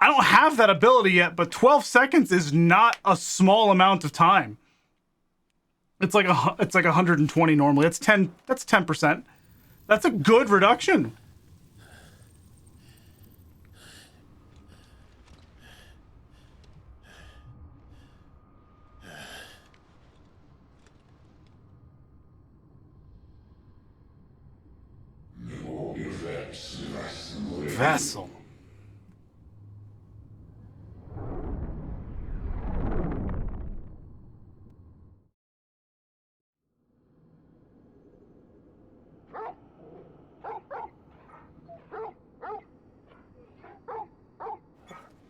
I don't have that ability yet, but 12 seconds is not a small amount of time. It's like 120 normally. That's 10. That's 10%. That's a good reduction. Vessel.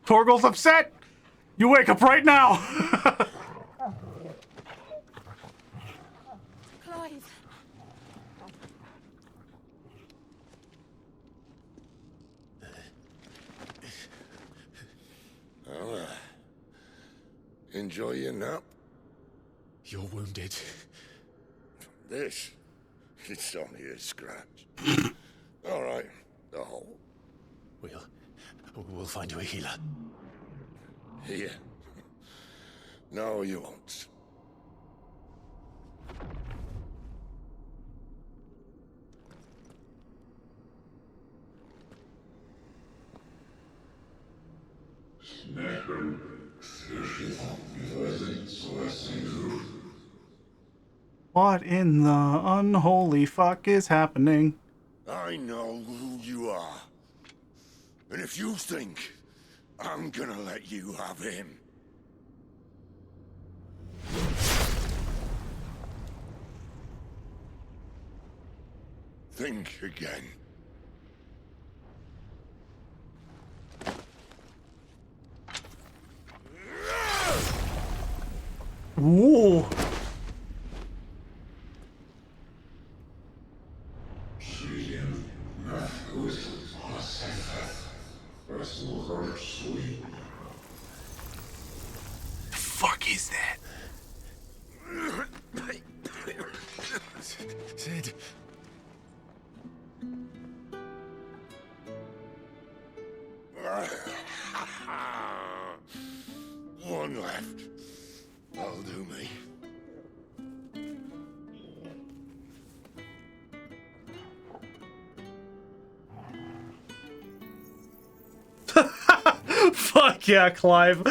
Torgal's upset. You wake up right now. Clive. Well, enjoy your nap. You're wounded. This, it's only a scratch. All right, the hole. We'll find you a healer. Here. No, you won't. What in the unholy fuck is happening? I know who you are. And if you think I'm gonna let you have him... think again. Ooh. Fuck is that? Sid. One left. That'll do me. Fuck yeah, Clive.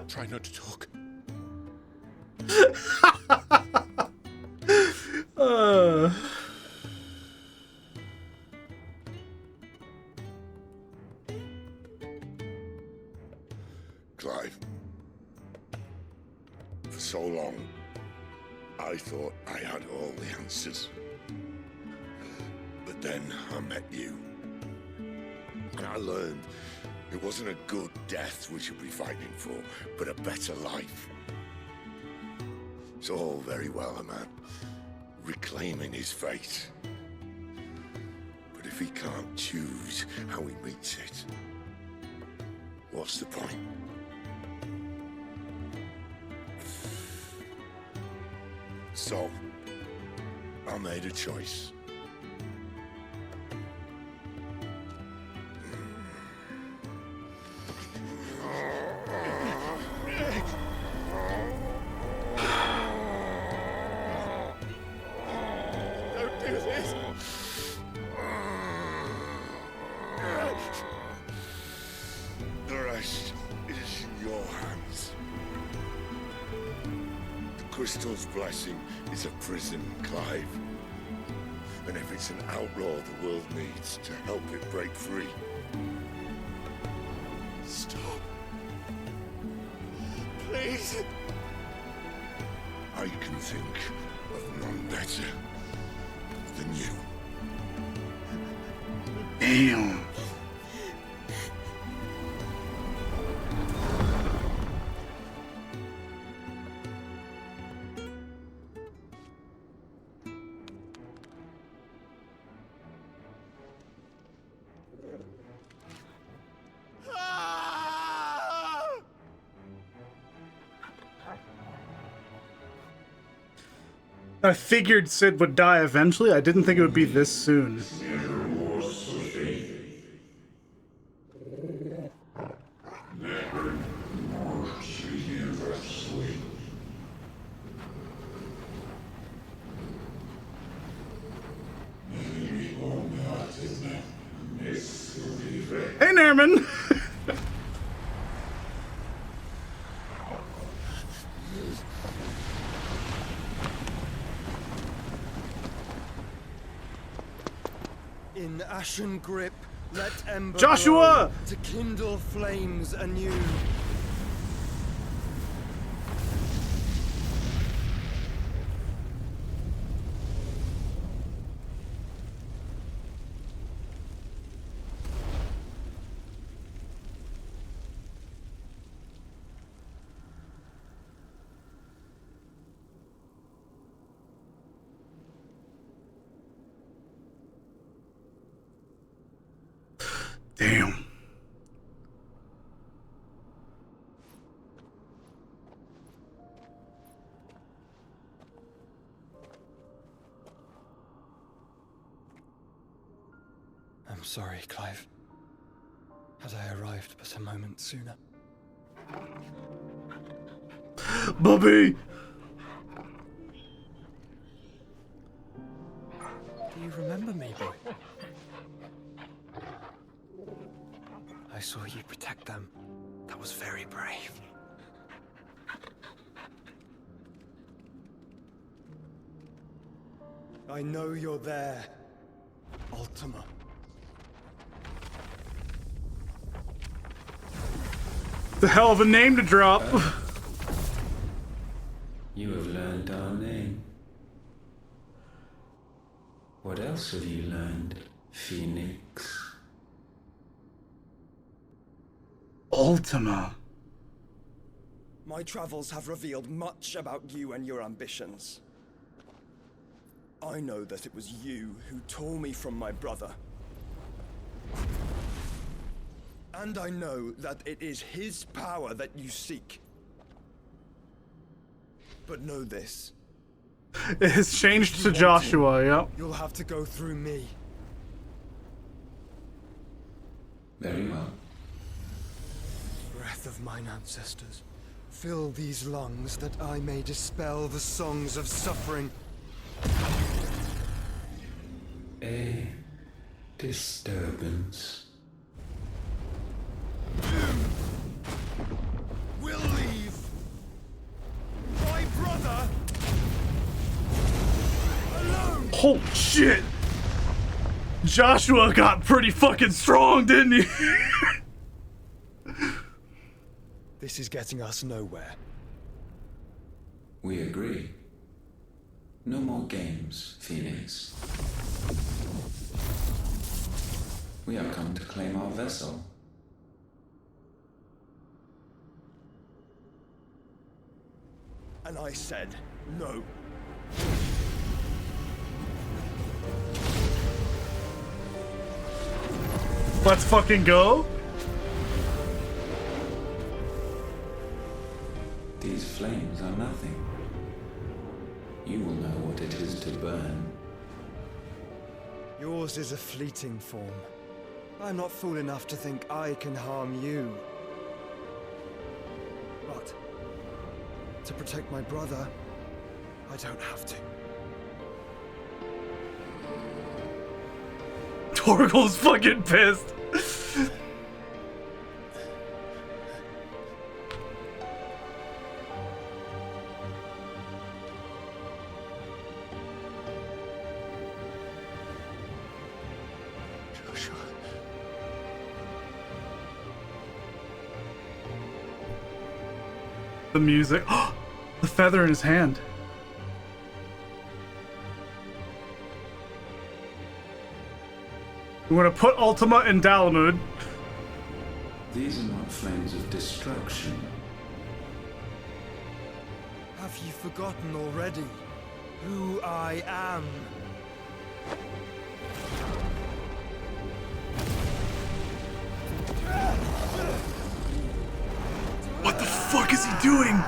Try not to talk. Clive. For so long, I thought I had all the answers. But then I met you. And I learned it wasn't a good death we should be fighting for, but a better life. It's all very well, a man reclaiming his fate. But if he can't choose how he meets it, what's the point? So, I made a choice. Don't do this. The rest is in your hands. The Crystal's blessing is a prison, Clive. And if it's an outlaw the world needs to help it break free... Stop. Please. I can think of none better than you. Damn. I figured Sid would die eventually. I didn't think it would be this soon. Hey, Nerman! In ashen grip, let ember Joshua! glow to kindle flames anew. Damn. I'm sorry, Clive. Had I arrived but a moment sooner. Bubby! Do you remember me, boy? I saw you protect them. That was very brave. I know you're there, Ultima. The hell of a name to drop. You have learned our name. What else have you learned, Phoenix? Ultima. My travels have revealed much about you and your ambitions. I know that it was you who tore me from my brother. And I know that it is his power that you seek. But know this. It has changed to Joshua, yep. You'll have to go through me. Very well. Breath of mine ancestors, fill these lungs that I may dispel the songs of suffering. A disturbance. We'll leave. My brother alone. Holy shit! Joshua got pretty fucking strong, didn't he? This is getting us nowhere. We agree. No more games, Phoenix. We have come to claim our vessel. And I said no. Let's fucking go. These flames are nothing. You will know what it is to burn. Yours is a fleeting form. I'm not fool enough to think I can harm you. But to protect my brother, I don't have to. Torgal's fucking pissed. Joshua. The music. The feather in his hand. We want to put Ultima in Dalamud. These are not flames of destruction. Have you forgotten already who I am? What the fuck is he doing?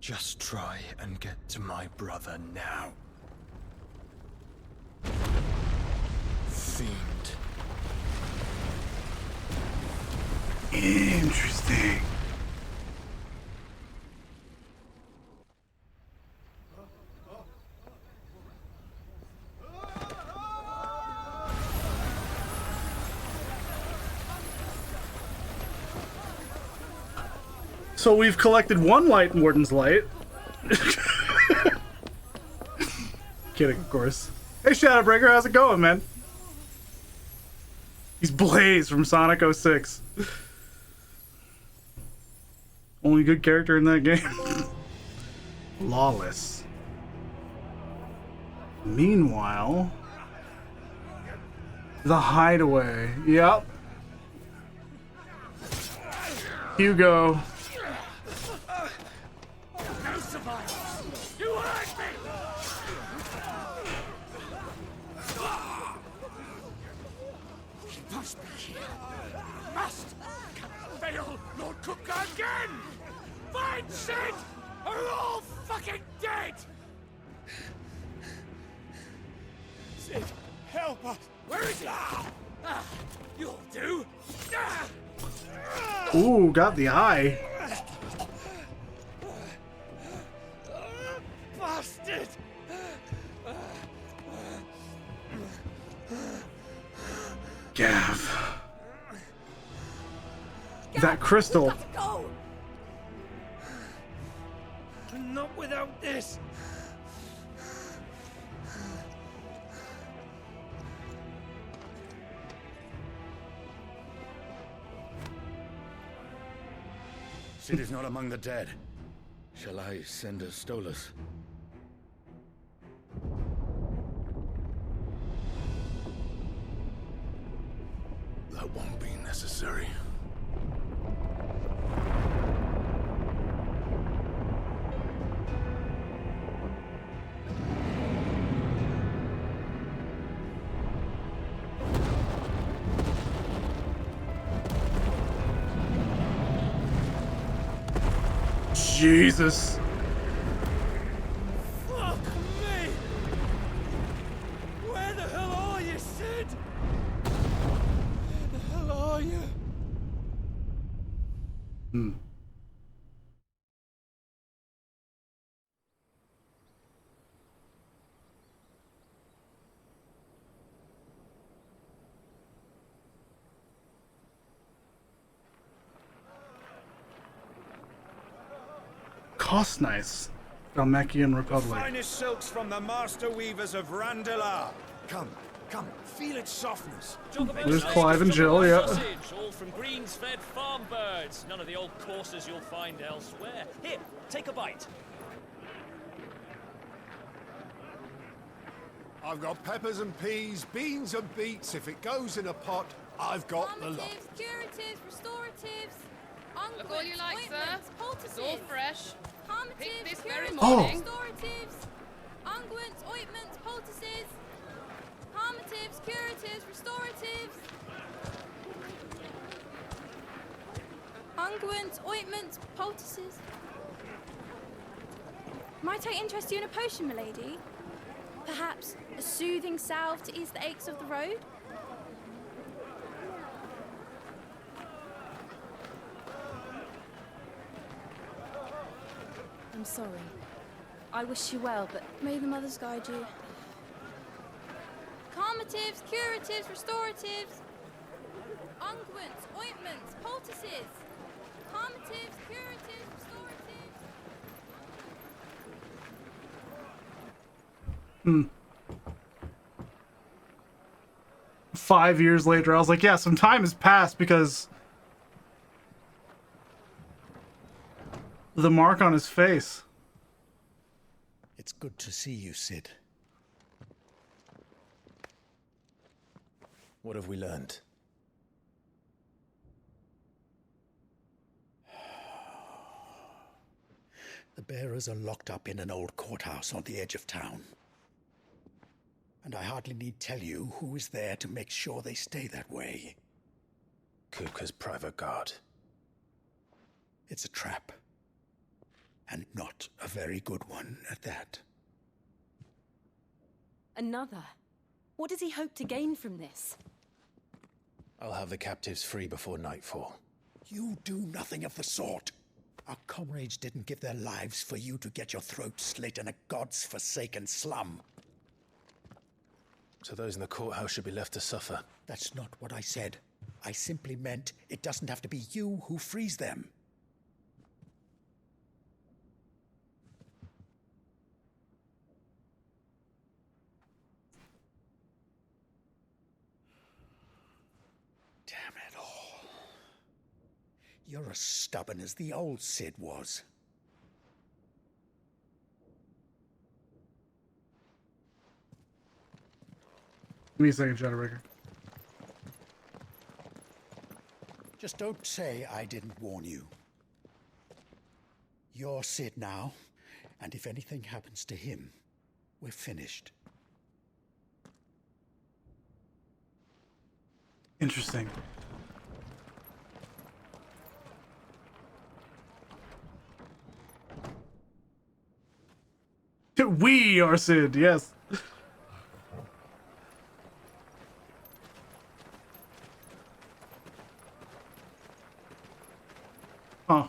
Just try and get to my brother now. Fiend. Interesting. So we've collected one light Warden's light. Kidding, of course. Hey Shadowbreaker, how's it going, man? He's Blaze from Sonic 06. Only good character in that game. Lawless. Meanwhile, the hideaway. Yep. Hugo. No survivors! You hurt me! He must be here. Must! Can't fail Lord Cook again! Find Sid! Or we're all fucking dead! Sid, help us! Where is he? You'll do! Ooh, got the eye. Bastard! Gav. That crystal. Go! Not without this! Sid is not among the dead. Shall I send a Stolas? That won't be necessary. Jesus. Fuck me! Where the hell are you, Sid? Where the hell are you? Cost nice. Dalmakian Republic. Finest silks from the master weavers of Randalar. Come, come, feel its softness. There's Clive and Jill, yeah. Sausage, all from greens-fed farm birds. None of the old courses you'll find elsewhere. Here, take a bite. I've got peppers and peas, beans and beets. If it goes in a pot, I've got the lot. Curatives, restoratives, Look all you like, sir. It's all fresh. Pick this very Oh. morning. restoratives, unguents, ointments, poultices, palmatives, curatives, restoratives, unguents, ointments, poultices. Might I interest you in a potion, milady? Perhaps a soothing salve to ease the aches of the road? I'm sorry. I wish you well, but may the mothers guide you. Calmatives, curatives, restoratives, unguents, ointments, poultices. Calmatives, curatives, restoratives. 5 years later, I was like, yeah, some time has passed because the mark on his face. It's good to see you, Sid. What have we learned? The bearers are locked up in an old courthouse on the edge of town. And I hardly need tell you who is there to make sure they stay that way. Kuka's private guard. It's a trap. And not a very good one at that. Another? What does he hope to gain from this? I'll have the captives free before nightfall. You do nothing of the sort. Our comrades didn't give their lives for you to get your throat slit in a god's forsaken slum. So those in the courthouse should be left to suffer. That's not what I said. I simply meant it doesn't have to be you who frees them. Damn it all. You're as stubborn as the old Sid was. Give me a second, Shadowbreaker. Just don't say I didn't warn you. You're Sid now, and if anything happens to him, we're finished. Interesting. We are Sid, yes. Huh.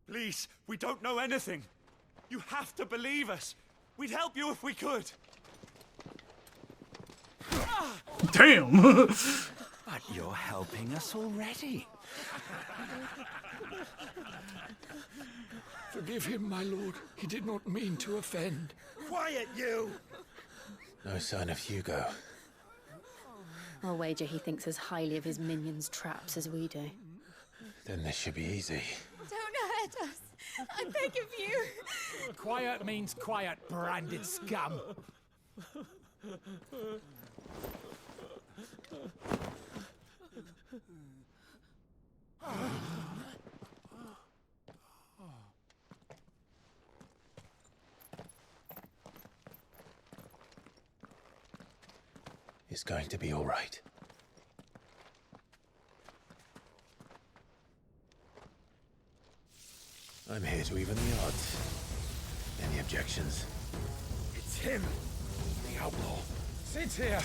Please, we don't know anything. You have to believe us. We'd help you if we could. Damn! But you're helping us already. Forgive him, my lord. He did not mean to offend. Quiet, you! No sign of Hugo. I'll wager he thinks as highly of his minions' traps as we do. Then this should be easy. Don't hurt us. I beg of you. Quiet means quiet, branded scum. It's going to be all right. I'm here to even the odds. Any objections? It's him, the outlaw. Sid's here.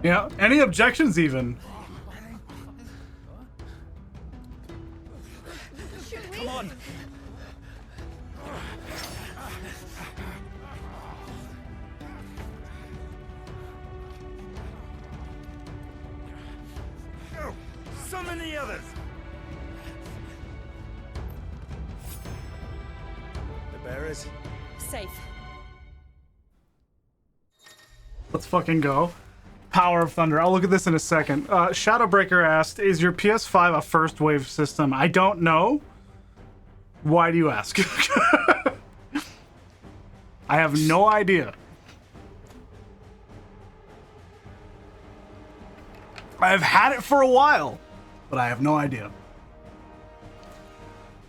Yeah, any objections even? Come on. Go! Summon the others! The bearers? Safe. Let's fucking go. Power of Thunder. I'll look at this in a second. Shadowbreaker asked, is your PS5 a first wave system? I don't know. Why do you ask? I have no idea. I've had it for a while, but I have no idea.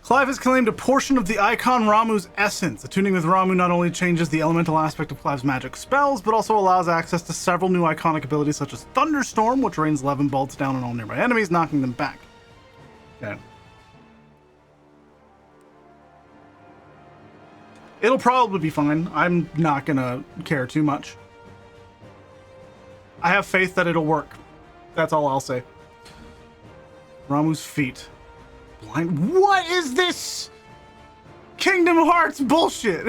Clive has claimed a portion of the icon Ramuh's essence. Attuning with Ramuh not only changes the elemental aspect of Clive's magic spells, but also allows access to several new iconic abilities such as Thunderstorm, which rains 11 bolts down on all nearby enemies, knocking them back. Okay. It'll probably be fine. I'm not gonna care too much. I have faith that it'll work. That's all I'll say. Ramuh's feet. Blind. What is this? Kingdom Hearts bullshit.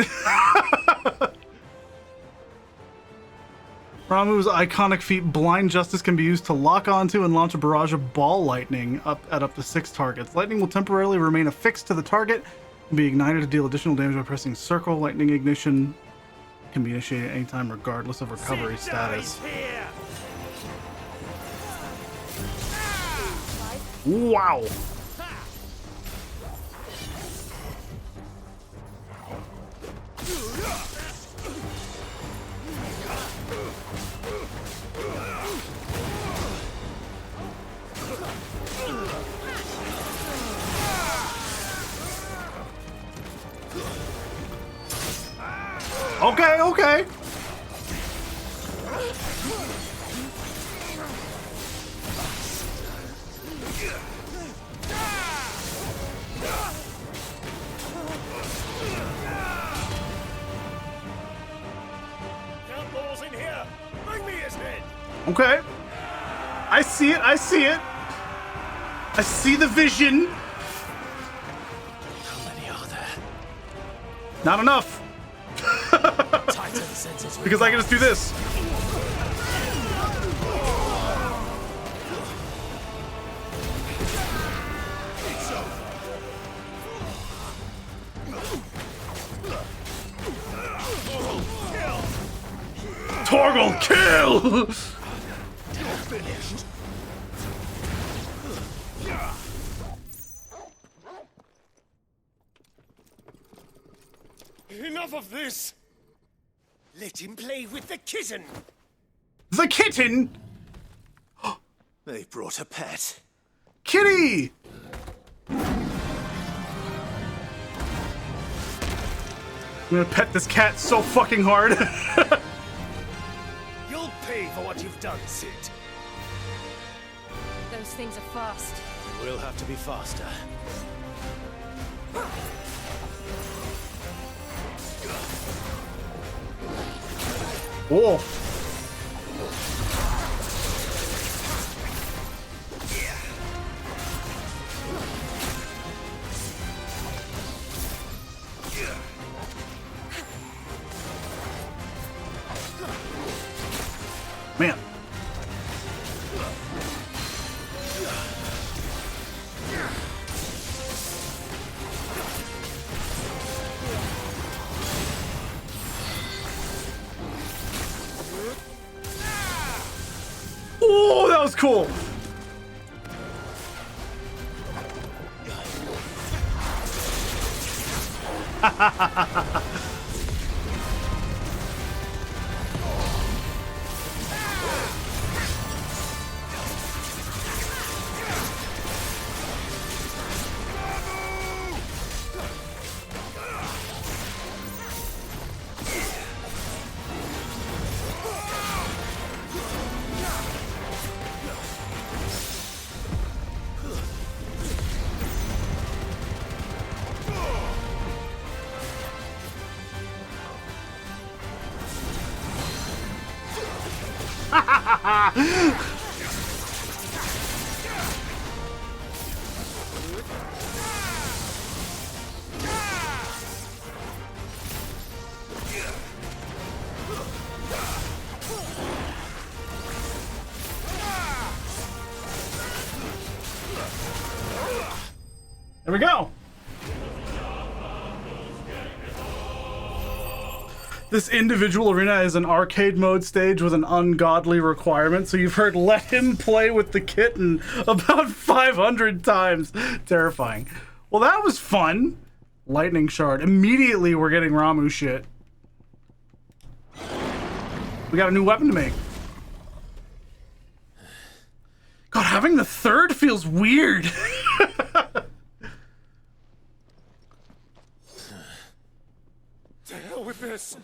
Ramuh's iconic feat, Blind Justice, can be used to lock onto and launch a barrage of ball lightning up to 6 targets. Lightning will temporarily remain affixed to the target and be ignited to deal additional damage by pressing circle. Lightning ignition can be initiated at any time regardless of recovery status. Wow. Okay, okay. Outlaws in here! Bring me his head! Okay. I see it. I see it. I see the vision. How many are there? Not enough. Because I can just do this. Torgal, kill! Finished. Enough of this! Let him play with the kitten! The kitten? They brought a pet. Kitty! I'm gonna pet this cat so fucking hard. You'll pay for what you've done, Sid. Those things are fast. We'll have to be faster. Whoa. Man. Oh, that was cool. There we go. This individual arena is an arcade mode stage with an ungodly requirement, so you've heard let him play with the kitten about 500 times. Terrifying. Well, that was fun. Lightning shard. Immediately we're getting Ramu shit. We got a new weapon to make. God, having the third feels weird. To hell with this!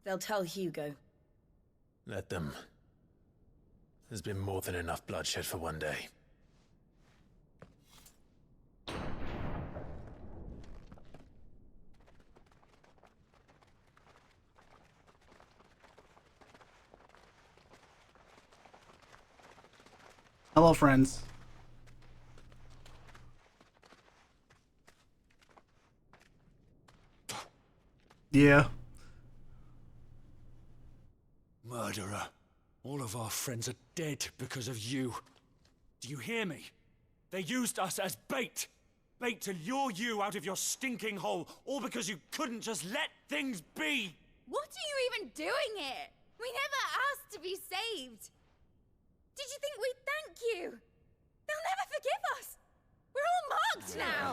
They'll tell Hugo. Let them. There's been more than enough bloodshed for one day. Hello, friends. Yeah. Murderer. All of our friends are dead because of you. Do you hear me? They used us as bait. Bait to lure you out of your stinking hole, all because you couldn't just let things be. What are you even doing here? We never asked to be saved. Did you think we'd thank you? They'll never forgive us. We're all marked now.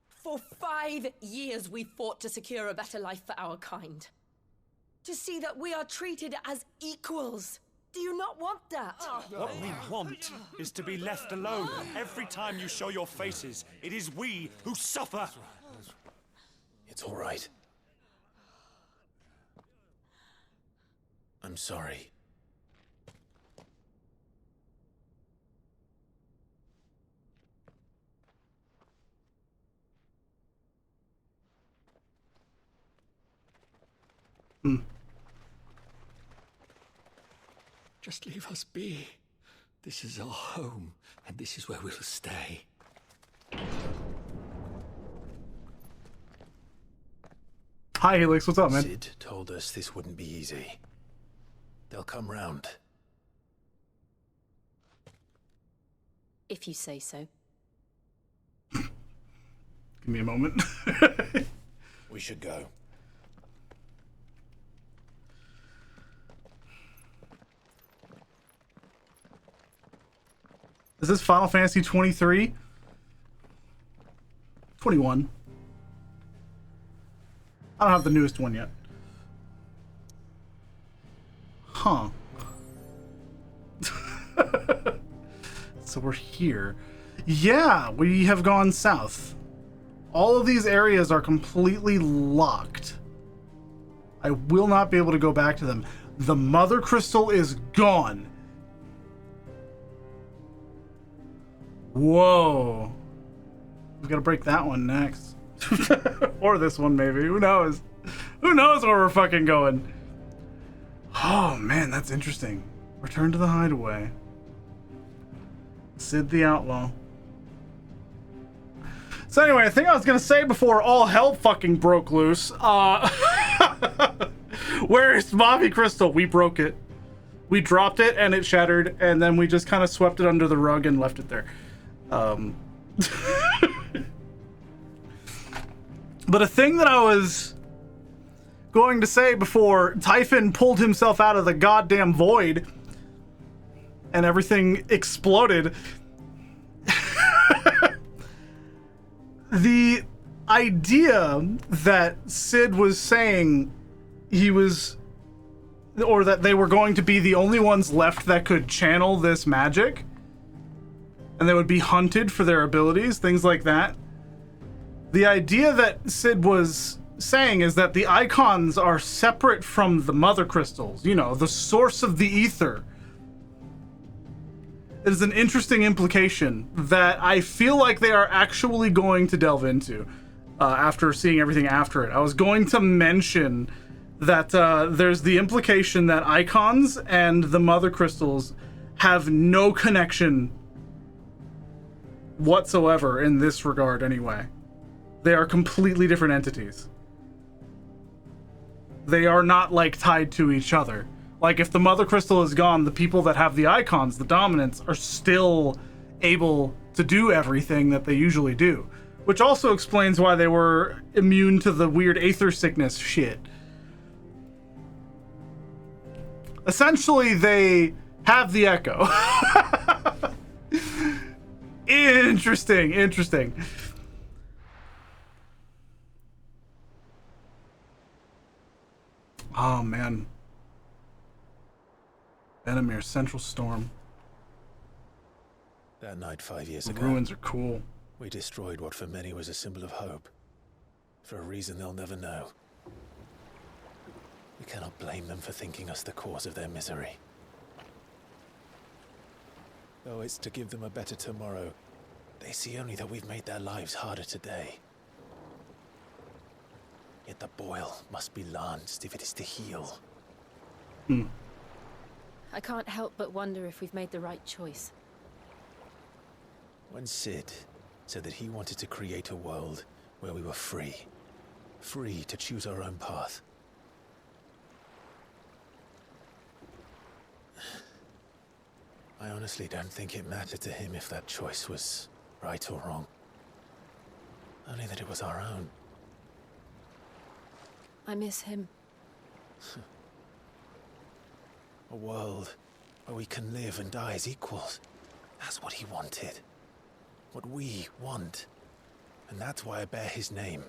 For 5 years we fought to secure a better life for our kind. To see that we are treated as equals. Do you not want that? What we want is to be left alone. Every time you show your faces, it is we who suffer. It's all right. I'm sorry. Just leave us be. This is our home, and this is where we'll stay. Hi, Helix. What's up, man? Sid told us this wouldn't be easy. They'll come round. If you say so. Give me a moment. We should go. Is this Final Fantasy 23? 21. I don't have the newest one yet. Huh. So we're here. Yeah, we have gone south. All of these areas are completely locked. I will not be able to go back to them. The Mother Crystal is gone. Whoa. We've got to break that one next. Or this one, maybe. Who knows? Who knows where we're fucking going? Oh, man, that's interesting. Return to the hideaway. Sid the Outlaw. So anyway, I think I was going to say before all hell fucking broke loose, where is Bobby Crystal? We broke it. We dropped it and it shattered, and then we just kind of swept it under the rug and left it there. But a thing that I was going to say before Typhon pulled himself out of the goddamn void and everything exploded. The idea that Sid was saying he was, or that they were going to be the only ones left that could channel this magic, and they would be hunted for their abilities, things like that. The idea that Sid was saying is that the icons are separate from the mother crystals, you know, the source of the ether. It is an interesting implication that I feel like they are actually going to delve into after seeing everything after it. I was going to mention that there's the implication that icons and the mother crystals have no connection whatsoever in this regard anyway. They are completely different entities. They are not like tied to each other. Like if the mother crystal is gone, the people that have the icons, the dominants, are still able to do everything that they usually do. Which also explains why they were immune to the weird aether sickness shit. Essentially, they have the echo. Interesting. Oh, man. Venomir, Central Storm. That night 5 years The ago, ruins are cool. we destroyed what for many was a symbol of hope. For a reason they'll never know. We cannot blame them for thinking us the cause of their misery. Though it's to give them a better tomorrow, they see only that we've made their lives harder today. Yet the boil must be lanced if it is to heal. I can't help but wonder if we've made the right choice. When Sid said that he wanted to create a world where we were free to choose our own path, I honestly don't think it mattered to him if that choice was right or wrong. Only that it was our own. I miss him. A world where we can live and die as equals. That's what he wanted. What we want. And that's why I bear his name.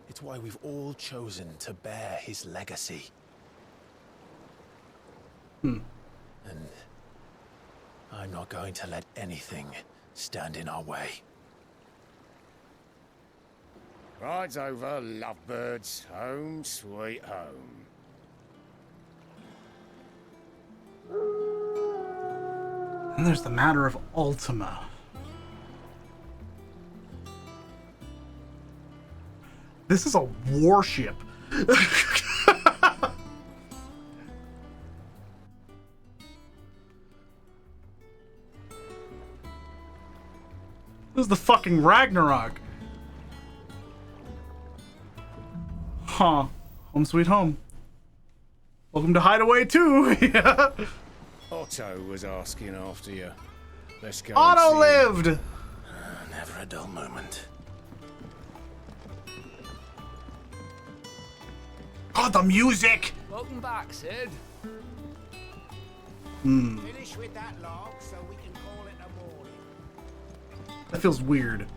It's why we've all chosen to bear his legacy. And I'm not going to let anything stand in our way. Ride's over, lovebirds. Home sweet home. And there's the matter of Ultima. This is a warship. This is the fucking Ragnarok. Huh. Home sweet home. Welcome to Hideaway 2. Yeah. Otto was asking after you. Let's go. Otto lived! Never a dull moment. God, the music! Welcome back, Sid. Finish with that log so we can call it a morning. That feels weird.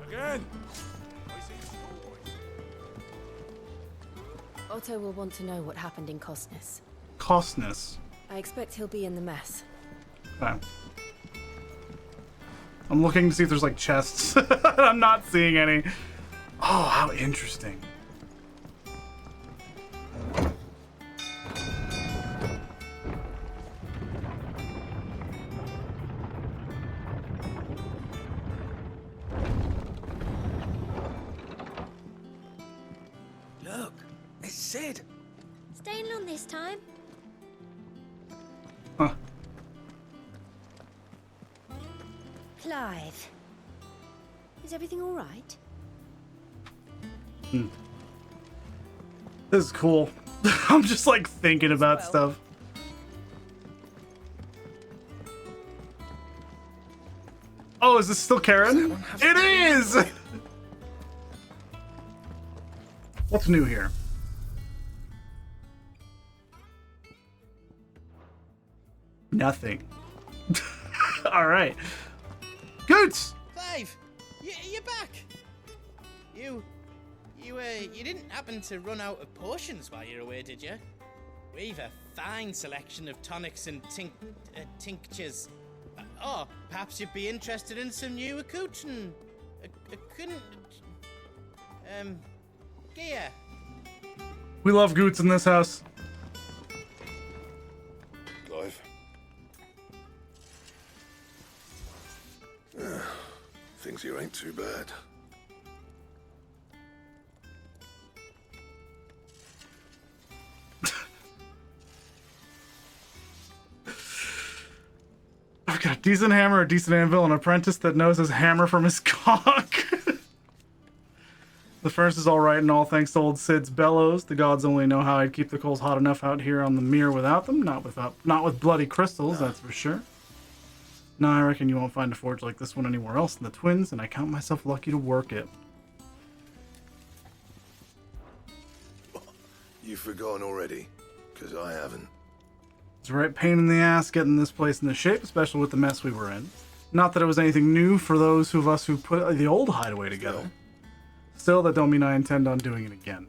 Again! Otto will want to know what happened in Costness. Costness. I expect he'll be in the mess. Okay. I'm looking to see if there's like chests. I'm not seeing any. Oh, how interesting. Look, it's Sid. Staying long this time? Huh. Clive. Is everything all right? This is cool. I'm just like thinking about stuff. Oh, is this still Karen? It is! What's new here? Nothing. All right. Goots! Clive, you're back. You didn't happen to run out of potions while you're away, did you? We've a fine selection of tonics and tinctures. Or perhaps you'd be interested in some new accoutrement. Gear. We love Goots in this house. Clive. Things here ain't too bad. I've got a decent hammer, a decent anvil, an apprentice that knows his hammer from his cock. The furnace is all right and all thanks to old Sid's bellows. The gods only know how I'd keep the coals hot enough out here on the mere without them. Not with bloody crystals, that's for sure. No, I reckon you won't find a forge like this one anywhere else in the Twins, and I count myself lucky to work it. You've forgotten already? Because I haven't. It's a right pain in the ass getting this place into shape, especially with the mess we were in. Not that it was anything new for those of us who put the old hideaway together. Still, that don't mean I intend on doing it again.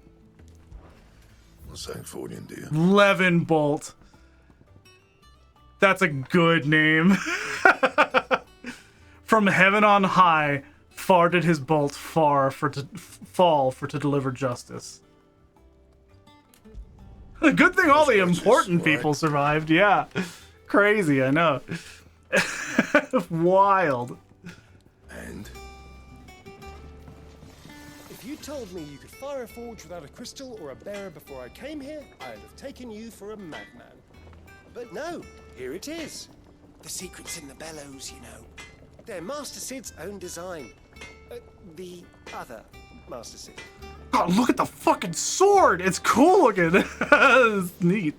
What's that fortune, dear? Levin Bolt. That's a good name. From heaven on high, far did his bolt fall for to deliver justice. Good thing all the important people survived. Yeah, crazy. I know. Wild. And if you told me you could fire a forge without a crystal or a bearer before I came here, I'd have taken you for a madman. But no, here it is. The secret's in the bellows, you know. They're Master Sid's own design. The other Master Sid. God, look at the fucking sword! It's cool looking. It's neat.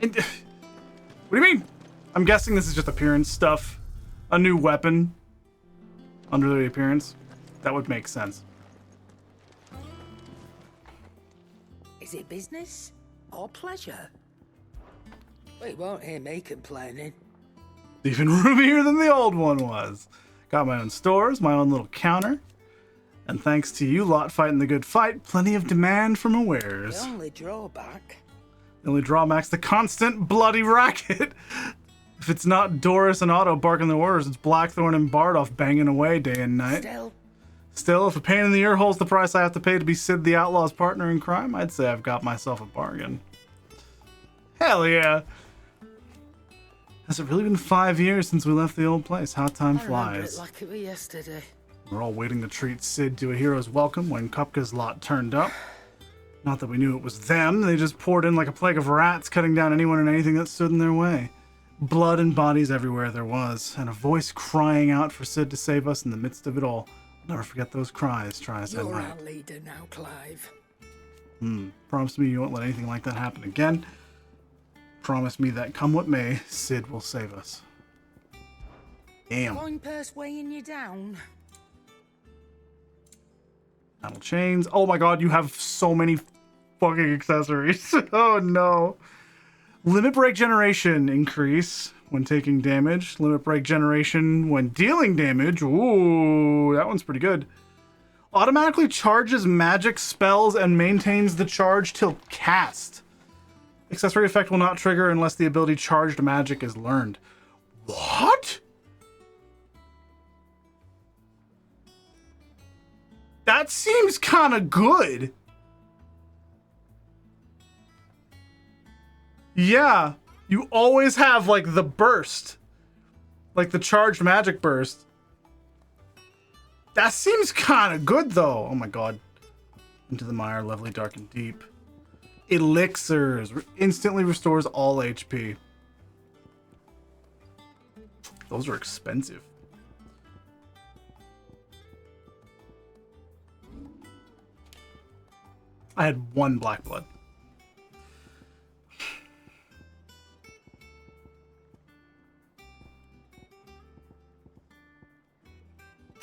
And, what do you mean? I'm guessing this is just appearance stuff. A new weapon under the appearance. That would make sense. Is it business or pleasure? We won't hear me complaining. Even roomier than the old one was. Got my own stores, my own little counter. And thanks to you lot fighting the good fight, plenty of demand for my wares. The only drawback. The only drawback's the constant bloody racket. If it's not Doris and Otto barking their orders, it's Blackthorn and Bardolph banging away day and night. Still, if a pain in the ear hole's the price I have to pay to be Sid the Outlaw's partner in crime, I'd say I've got myself a bargain. Hell yeah! Has it really been 5 years since we left the old place? How time I remember flies. it like it was yesterday. We're all waiting to treat Sid to a hero's welcome when Kupka's lot turned up. Not that we knew it was them, they just poured in like a plague of rats, cutting down anyone and anything that stood in their way. Blood and bodies everywhere there was, and a voice crying out for Sid to save us in the midst of it all. I'll never forget those cries, try as I You're might. our leader now, Clive. Promise me you won't let anything like that happen again. Promise me that come what may, Sid will save us. Damn. Coin purse weighing you down. Metal chains. Oh my god, you have so many fucking accessories. Oh no. Limit break generation increase when taking damage. Limit break generation when dealing damage. Ooh, that one's pretty good. Automatically charges magic spells and maintains the charge till cast. Accessory effect will not trigger unless the ability charged magic is learned. What? That seems kind of good. Yeah, you always have like the burst. Like the charged magic burst. That seems kind of good though. Oh my god. Into the mire, lovely, dark and deep. Elixirs. Instantly restores all HP. Those are expensive. I had 1 black blood.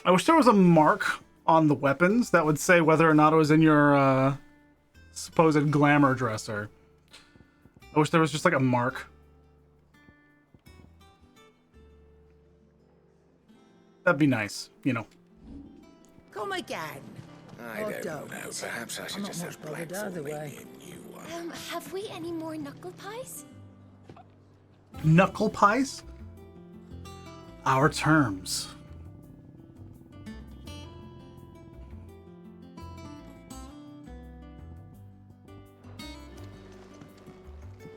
I wish there was a mark on the weapons that would say whether or not it was in your supposed glamour dresser. I wish there was just like a mark. That'd be nice, you know. Come again. I don't know. Perhaps I should just have black either way. Have we any more knuckle pies? Knuckle pies? Our terms.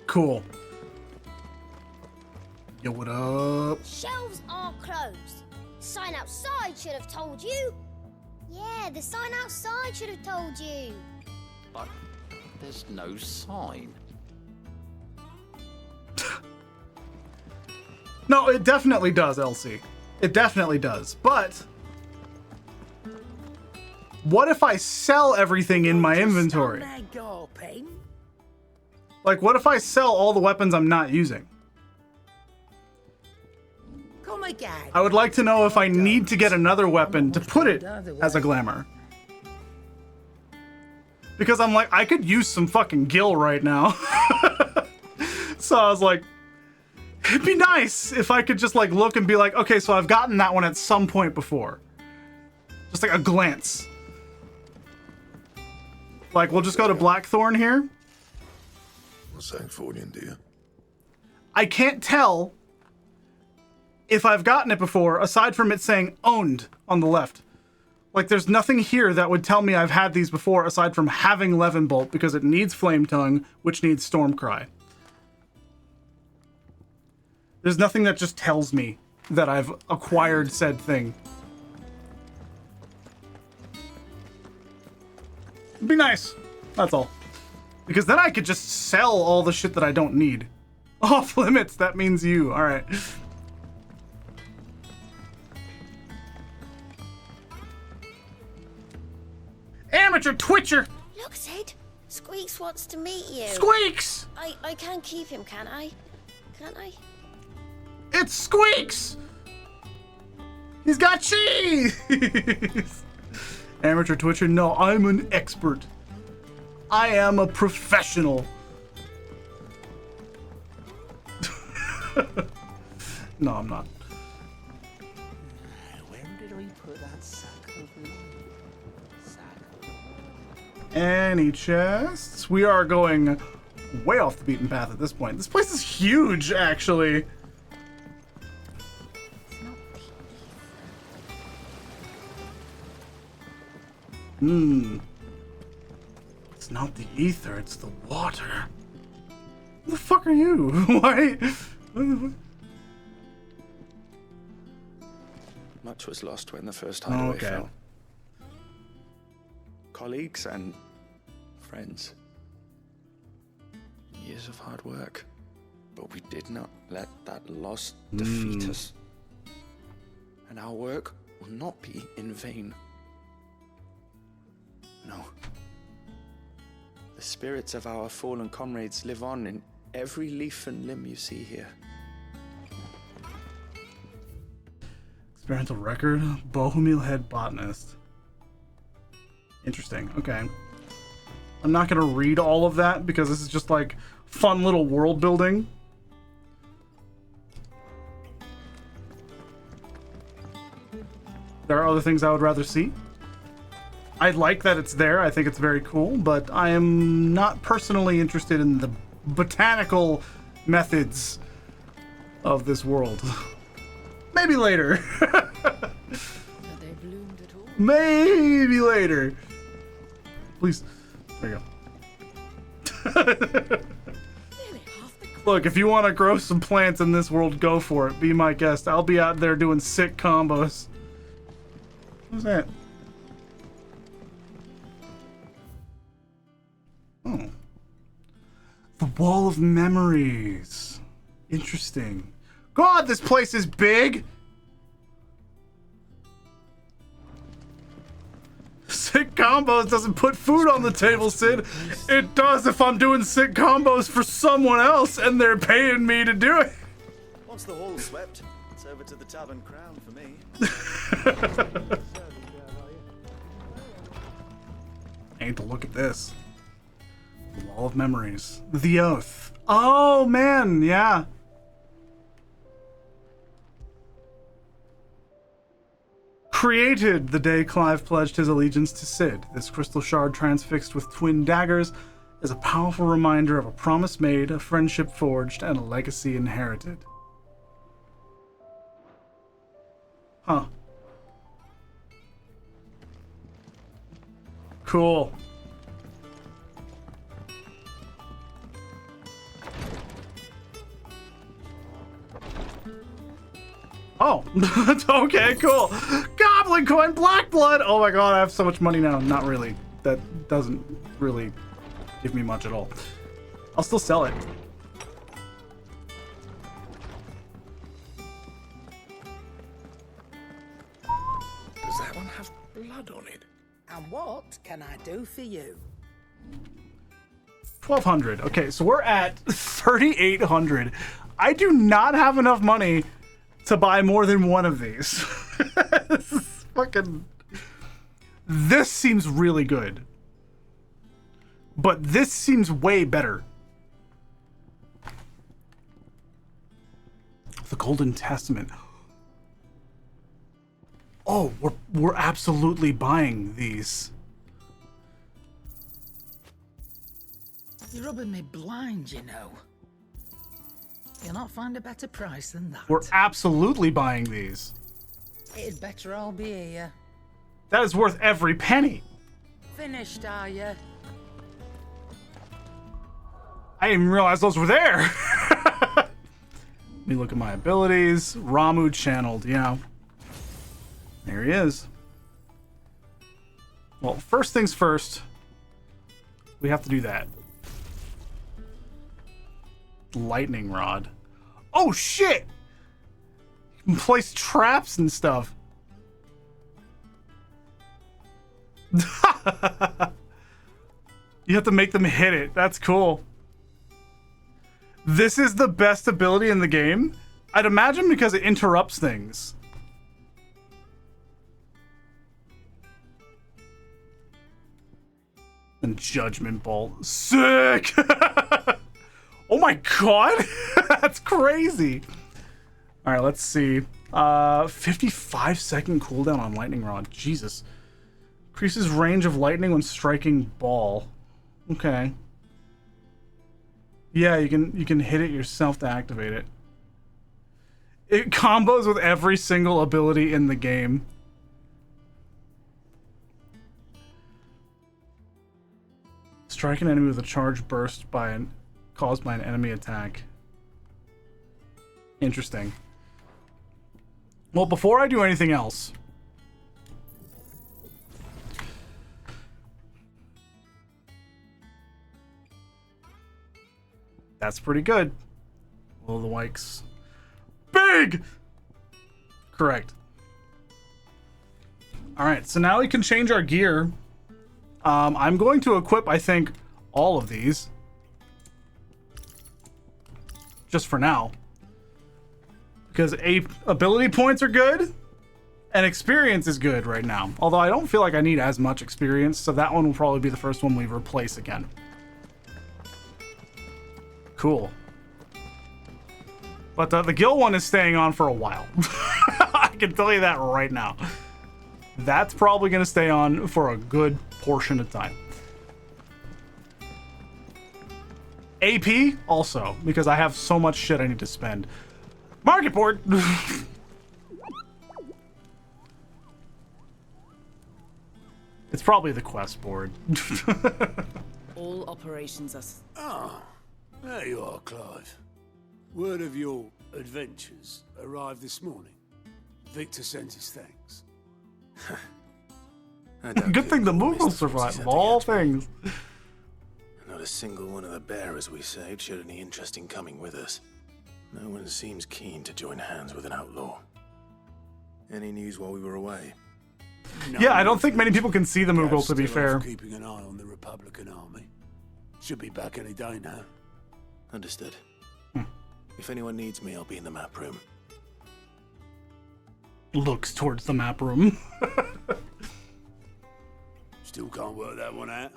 Cool. Yo, what up? Shelves are closed. Sign outside should have told you. Yeah, the sign outside should have told you. But there's no sign. No, it definitely does, Elsie. It definitely does. But what if I sell everything in my inventory? Like, what if I sell all the weapons I'm not using? Come again. I would like to know if I need to get another weapon to put it as a glamour. Because I'm like, I could use some fucking gil right now. So I was like, it'd be nice if I could just like look and be like, okay, so I've gotten that one at some point before. Just like a glance. Like, we'll just go to Blackthorn here. What's that for you, dear? I can't tell if I've gotten it before, aside from it saying owned on the left. Like, there's nothing here that would tell me I've had these before, aside from having Levenbolt, because it needs Flame Tongue, which needs Stormcry. There's nothing that just tells me that I've acquired said thing. It'd be nice. That's all. Because then I could just sell all the shit that I don't need. Off limits, that means you. Alright. Amateur Twitcher! Look, Sid. Squeaks wants to meet you. Squeaks! I can keep him, can't I? Can't I? It's Squeaks! He's got cheese! Amateur Twitcher? No, I'm an expert. I am a professional. No, I'm not. Where did we put that sack of Any chests? We are going way off the beaten path at this point. This place is huge, actually. It's not the ether, it's the water. Who the fuck are you? Why? Much was lost when the first hideaway Okay. fell. Colleagues and friends. Years of hard work. But we did not let that loss defeat us. And our work will not be in vain. No. The spirits of our fallen comrades live on in every leaf and limb you see here. Experimental record, Bohemian head botanist. Interesting. Okay. I'm not gonna read all of that because this is just like fun little world building. There are other things I would rather see. I like that it's there. I think it's very cool, but I am not personally interested in the botanical methods of this world. Maybe later. Maybe later. Please. There you go. Look, if you want to grow some plants in this world, go for it. Be my guest. I'll be out there doing sick combos. What's that? Oh. The Wall of Memories. Interesting. God, this place is big! Sick combos doesn't put food on the table, Sid. It does if I'm doing sick combos for someone else and they're paying me to do it. Once the hall's swept, it's over to the Tavern Crown for me. I need to look at this. The Wall of Memories. The Oath. Oh, man, yeah. Created the day Clive pledged his allegiance to Cid, this crystal shard transfixed with twin daggers is a powerful reminder of a promise made, a friendship forged, and a legacy inherited. Huh. Cool. Oh, okay, cool. Goblin coin, black blood. Oh my god, I have so much money now. Not really. That doesn't really give me much at all. I'll still sell it. Does that one have blood on it? And what can I do for you? 1,200. Okay, so we're at 3,800. I do not have enough money to buy more than one of these. This is fucking... This seems really good. But this seems way better. The Golden Testament. Oh, we're absolutely buying these. You're rubbing me blind, you know. You'll not find a better price than that. We're absolutely buying these. It'd better all be here. That is worth every penny. Finished, are you? I didn't even realize those were there. Let me look at my abilities. Ramu channeled, yeah. There he is. Well, first things first. We have to do that. Lightning rod. Oh shit! You can place traps and stuff. You have to make them hit it. That's cool. This is the best ability in the game. I'd imagine because it interrupts things. And Judgment Bolt. Sick! Oh my god! That's crazy! Alright, let's see. 55-second cooldown on Lightning Rod. Jesus. Increases range of lightning when striking ball. Okay. Yeah, you can hit it yourself to activate it. It combos with every single ability in the game. Strike an enemy with a charge burst caused by an enemy attack. Interesting. Well, before I do anything else, that's pretty good. Will the Wykes big? Correct. All right, so now we can change our gear. I'm going to equip, I think, all of these. Just for now. Because ability points are good, and experience is good right now. Although I don't feel like I need as much experience, so that one will probably be the first one we replace again. Cool. But the Gil one is staying on for a while. I can tell you that right now. That's probably going to stay on for a good portion of time. AP also, because I have so much shit I need to spend. Market board! It's probably the quest board. All operations are... Ah, there you are, Clive. Word of your adventures arrived this morning. Victor sends his thanks. Good thing the Moogles survived, of all things. Not a single one of the bearers we saved showed any interest in coming with us. No one seems keen to join hands with an outlaw. Any news while we were away? Yeah, I don't think many people can see the Moogles, to be fair. Keeping an eye on the Republican army. Should be back any day now. Understood. If anyone needs me, I'll be in the map room. Looks towards the map room. Still can't work that one out.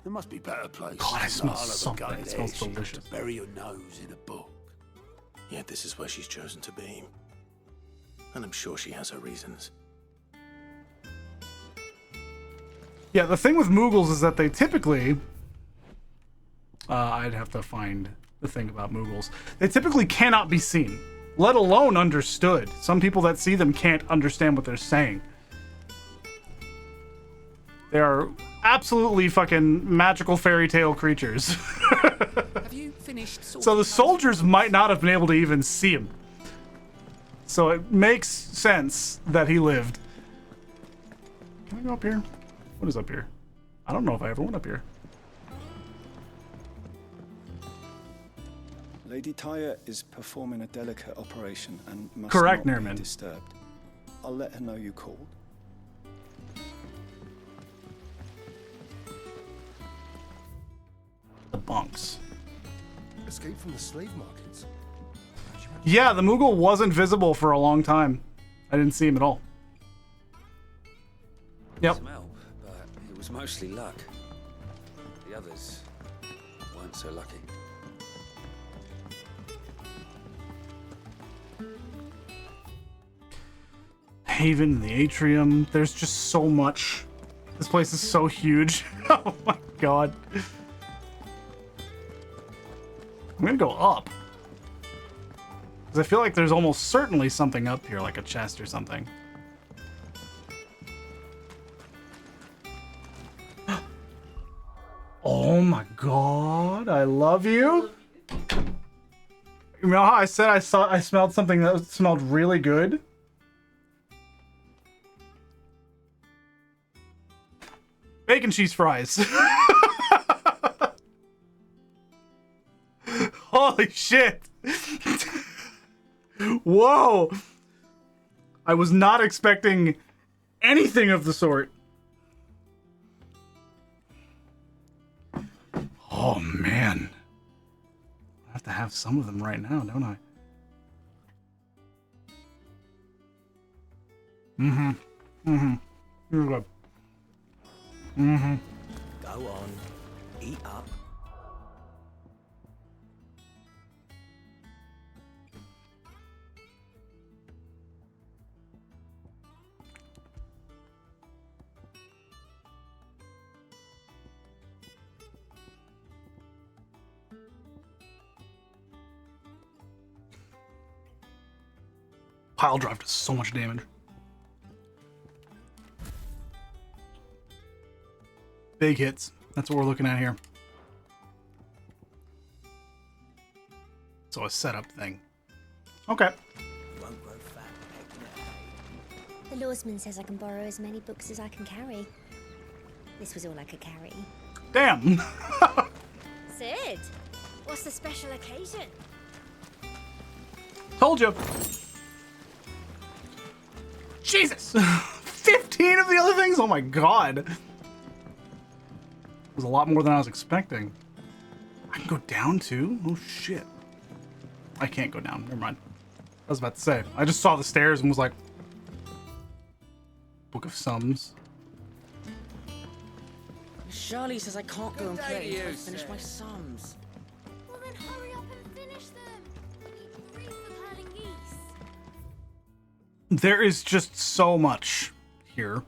There must be better places. God, I smell than the something. Isle of It smells Gutted Edge delicious. To bury your nose in a book. Yet this is where she's chosen to be. And I'm sure she has her reasons. Yeah, the thing with Moogles is that they typically... I'd have to find the thing about Moogles. They typically cannot be seen, let alone understood. Some people that see them can't understand what they're saying. They are absolutely fucking magical fairy tale creatures. Have you finished? So the soldiers might not have been able to even see him. So it makes sense that he lived. Can I go up here? What is up here? I don't know if I ever went up here. Lady Tyre is performing a delicate operation and must Correct, not Nerman. be disturbed. I'll let her know you called. The bunks. Escape from the slave markets. Yeah, the Moogle wasn't visible for a long time. I didn't see him at all. Yep. Smell, but it was mostly luck. The others weren't so lucky. Haven, the atrium. There's just so much. This place is so huge. Oh my god. I'm gonna go up. Because I feel like there's almost certainly something up here, like a chest or something. Oh my god, I love you. You know how I said I smelled something that smelled really good? Bacon cheese fries. Holy shit. Whoa. I was not expecting anything of the sort. Oh man. I have to have some of them right now, don't I? Mm-hmm. Mm-hmm. You're good. Mm-hmm. Go on, eat up. Pile drive does so much damage. Big hits. That's what we're looking at here. So a setup thing. Okay. The lawsman says I can borrow as many books as I can carry. This was all I could carry. Damn. Sid, what's the special occasion? Told you. Jesus. 15 of the other things? Oh my god. It was a lot more than I was expecting. I can go down too? Oh shit. I can't go down. Never mind. I was about to say. I just saw the stairs and was like, Book of Sums. Shirley says I can't go and play until I finish my sums. Well then hurry up and finish them. We grieve with hurling geese. There is just so much here.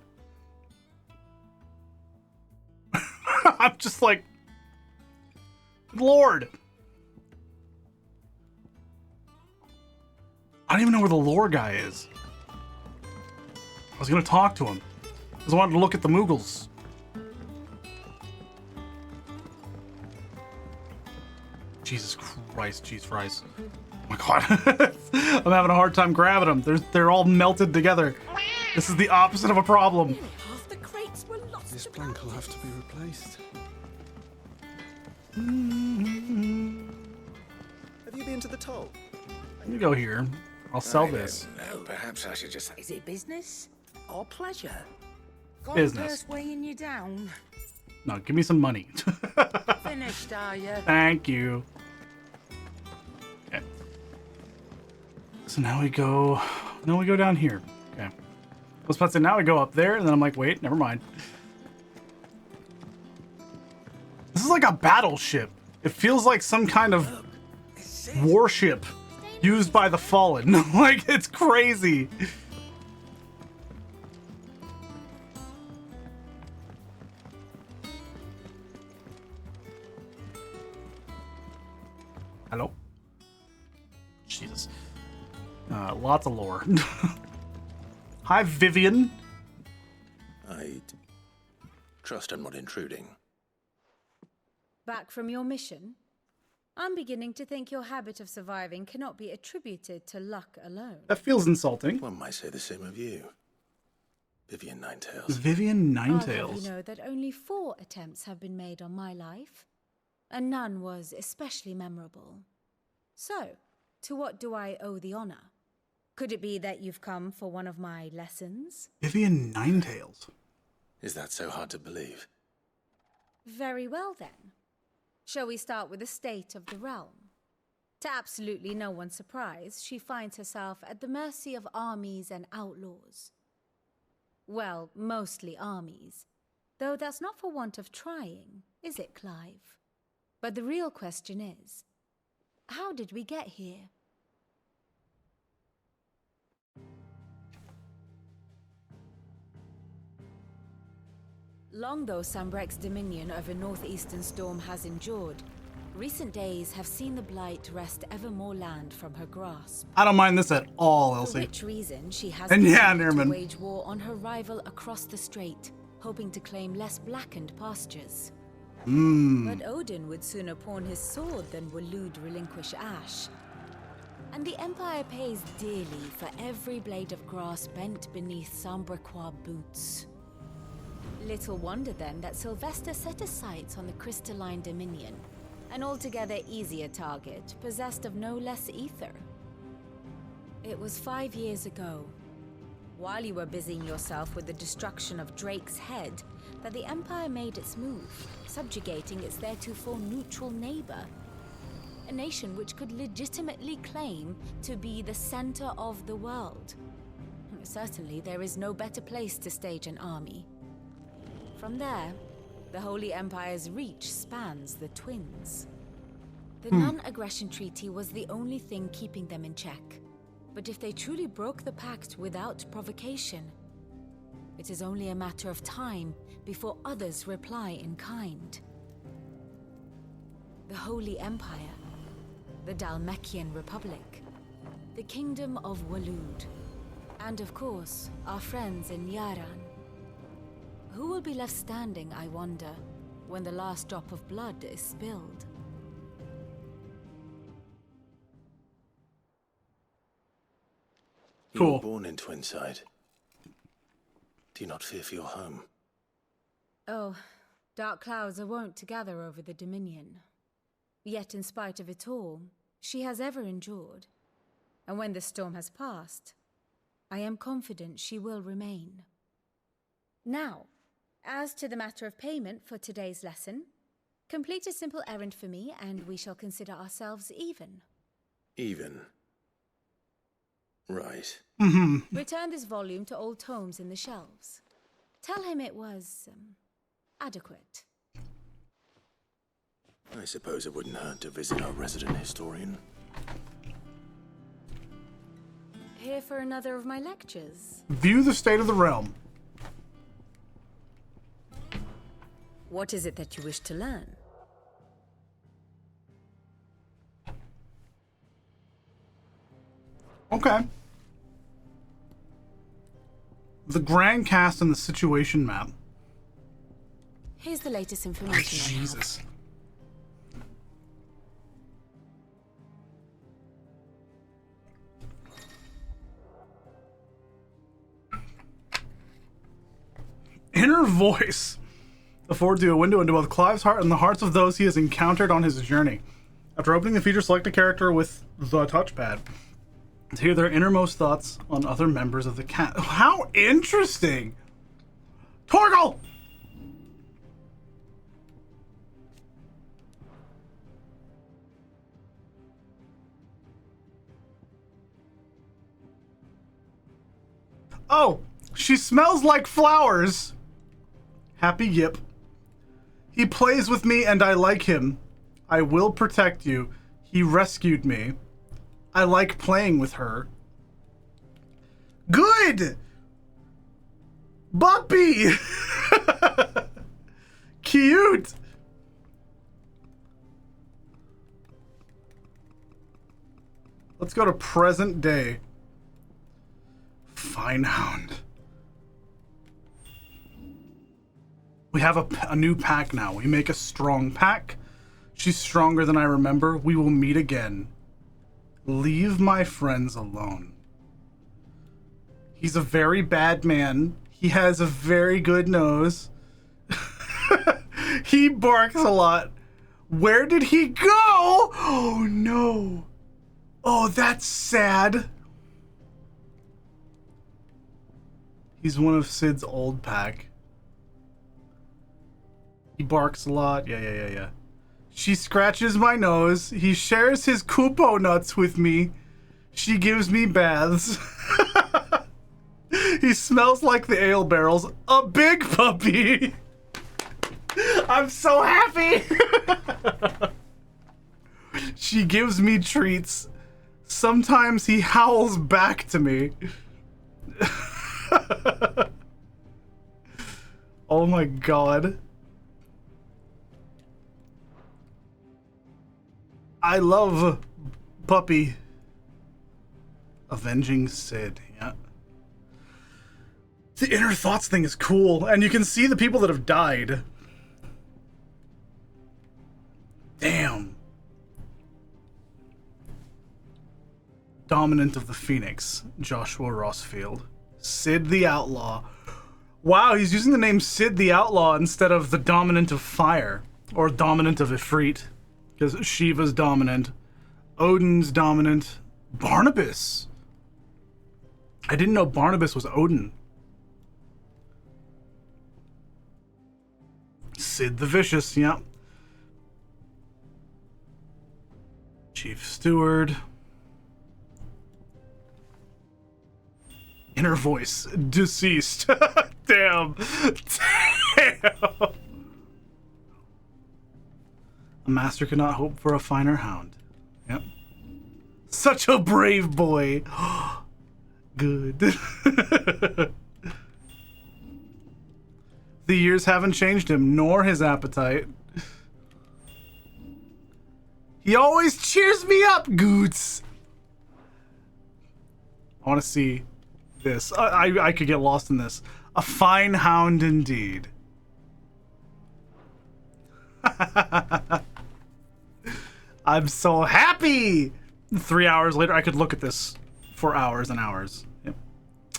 I'm just like, Lord. I don't even know where the lore guy is. I was gonna talk to him because I wanted to look at the Moogles. Jesus Christ, cheese fries. Oh my god. I'm having a hard time grabbing them. They're all melted together. This is the opposite of a problem. Half the crates were lost. This plank will have to be replaced. Have you been to the toll? Let me go here. I'll sell this. No, perhaps I should just... Is it business or pleasure? Got Business. a purse weighing you down? No, give me some money. Finished, are you? Thank you. Okay. So now we go down here. Okay. I was about to say, now we go up there, and then I'm like, wait, never mind. This is like a battleship. It feels like some kind of warship used by the Fallen. Like, it's crazy. Hello? Jesus. Lots of lore. Hi, Vivian. I'd trust I'm not intruding. Back from your mission? I'm beginning to think your habit of surviving cannot be attributed to luck alone. That feels insulting. One might say the same of you, Vivian Ninetails. Vivian I'll have Ninetails. you know that only 4 attempts have been made on my life, and none was especially memorable. So, to what do I owe the honor? Could it be that you've come for one of my lessons? Vivian Ninetails. Is that so hard to believe? Very well then. Shall we start with the state of the realm? To absolutely no one's surprise, she finds herself at the mercy of armies and outlaws. Well, mostly armies. Though that's not for want of trying, is it, Clive? But the real question is, how did we get here? Long though Sambrek's dominion over northeastern Storm has endured, recent days have seen the Blight wrest ever more land from her grasp. I don't mind this at all, Elsie. For which reason she has And yeah, decided Nerman. to wage war on her rival across the strait, hoping to claim less blackened pastures. But Odin would sooner pawn his sword than Waloed relinquish Ash. And the Empire pays dearly for every blade of grass bent beneath Sambrequois boots. Little wonder then that Sylvester set his sights on the crystalline dominion, an altogether easier target, possessed of no less ether. It was 5 years ago, while you were busying yourself with the destruction of Drake's head, that the Empire made its move, subjugating its theretofore neutral neighbor. A nation which could legitimately claim to be the center of the world. Certainly, there is no better place to stage an army. From there, the Holy Empire's reach spans the Twins. The non-aggression treaty was the only thing keeping them in check. But if they truly broke the pact without provocation, it is only a matter of time before others reply in kind. The Holy Empire, the Dhalmekian Republic, the Kingdom of Waloed, and of course, our friends in Yaran. Who will be left standing, I wonder, when the last drop of blood is spilled? You were born in Twinside. Do you not fear for your home? Oh, dark clouds are wont to gather over the Dominion. Yet in spite of it all, she has ever endured. And when the storm has passed, I am confident she will remain. Now, as to the matter of payment for today's lesson, complete a simple errand for me and we shall consider ourselves even. Even. Right. Return this volume to old tomes in the shelves. Tell him it was, adequate. I suppose it wouldn't hurt to visit our resident historian. Here for another of my lectures. View the state of the realm. What is it that you wish to learn? Okay. The grand cast and the situation map. Here's the latest information. Jesus. Inner voice affords you a window into both Clive's heart and the hearts of those he has encountered on his journey. After opening the feature, select a character with the touchpad to hear their innermost thoughts on other members of the cast. How interesting! Torgal! Oh, she smells like flowers. Happy Yip. He plays with me and I like him. I will protect you. He rescued me. I like playing with her. Good! Buppy! Cute! Let's go to present day. Fine Hound. We have a new pack now. We make a strong pack. She's stronger than I remember. We will meet again. Leave my friends alone. He's a very bad man. He has a very good nose. He barks a lot. Where did he go? Oh no. Oh, that's sad. He's one of Sid's old pack. He barks a lot. Yeah. She scratches my nose. He shares his Kupo nuts with me. She gives me baths. He smells like the ale barrels. A big puppy. I'm so happy. She gives me treats. Sometimes he howls back to me. Oh my god. I love Puppy. Avenging Sid, yeah. The inner thoughts thing is cool, and you can see the people that have died. Damn. Dominant of the Phoenix, Joshua Rossfield. Sid the Outlaw. Wow, he's using the name Sid the Outlaw instead of the Dominant of Fire, or Dominant of Ifrit. Because Shiva's dominant. Odin's dominant. Barnabas. I didn't know Barnabas was Odin. Sid the Vicious, yeah. Chief Steward. Inner voice. Deceased. Damn. Damn. A master could not hope for a finer hound. Yep. Such a brave boy. Good. The years haven't changed him, nor his appetite. He always cheers me up, Goots. I want to see this. I could get lost in this. A fine hound indeed. I'm so happy! 3 hours later, I could look at this for hours and hours. Yep.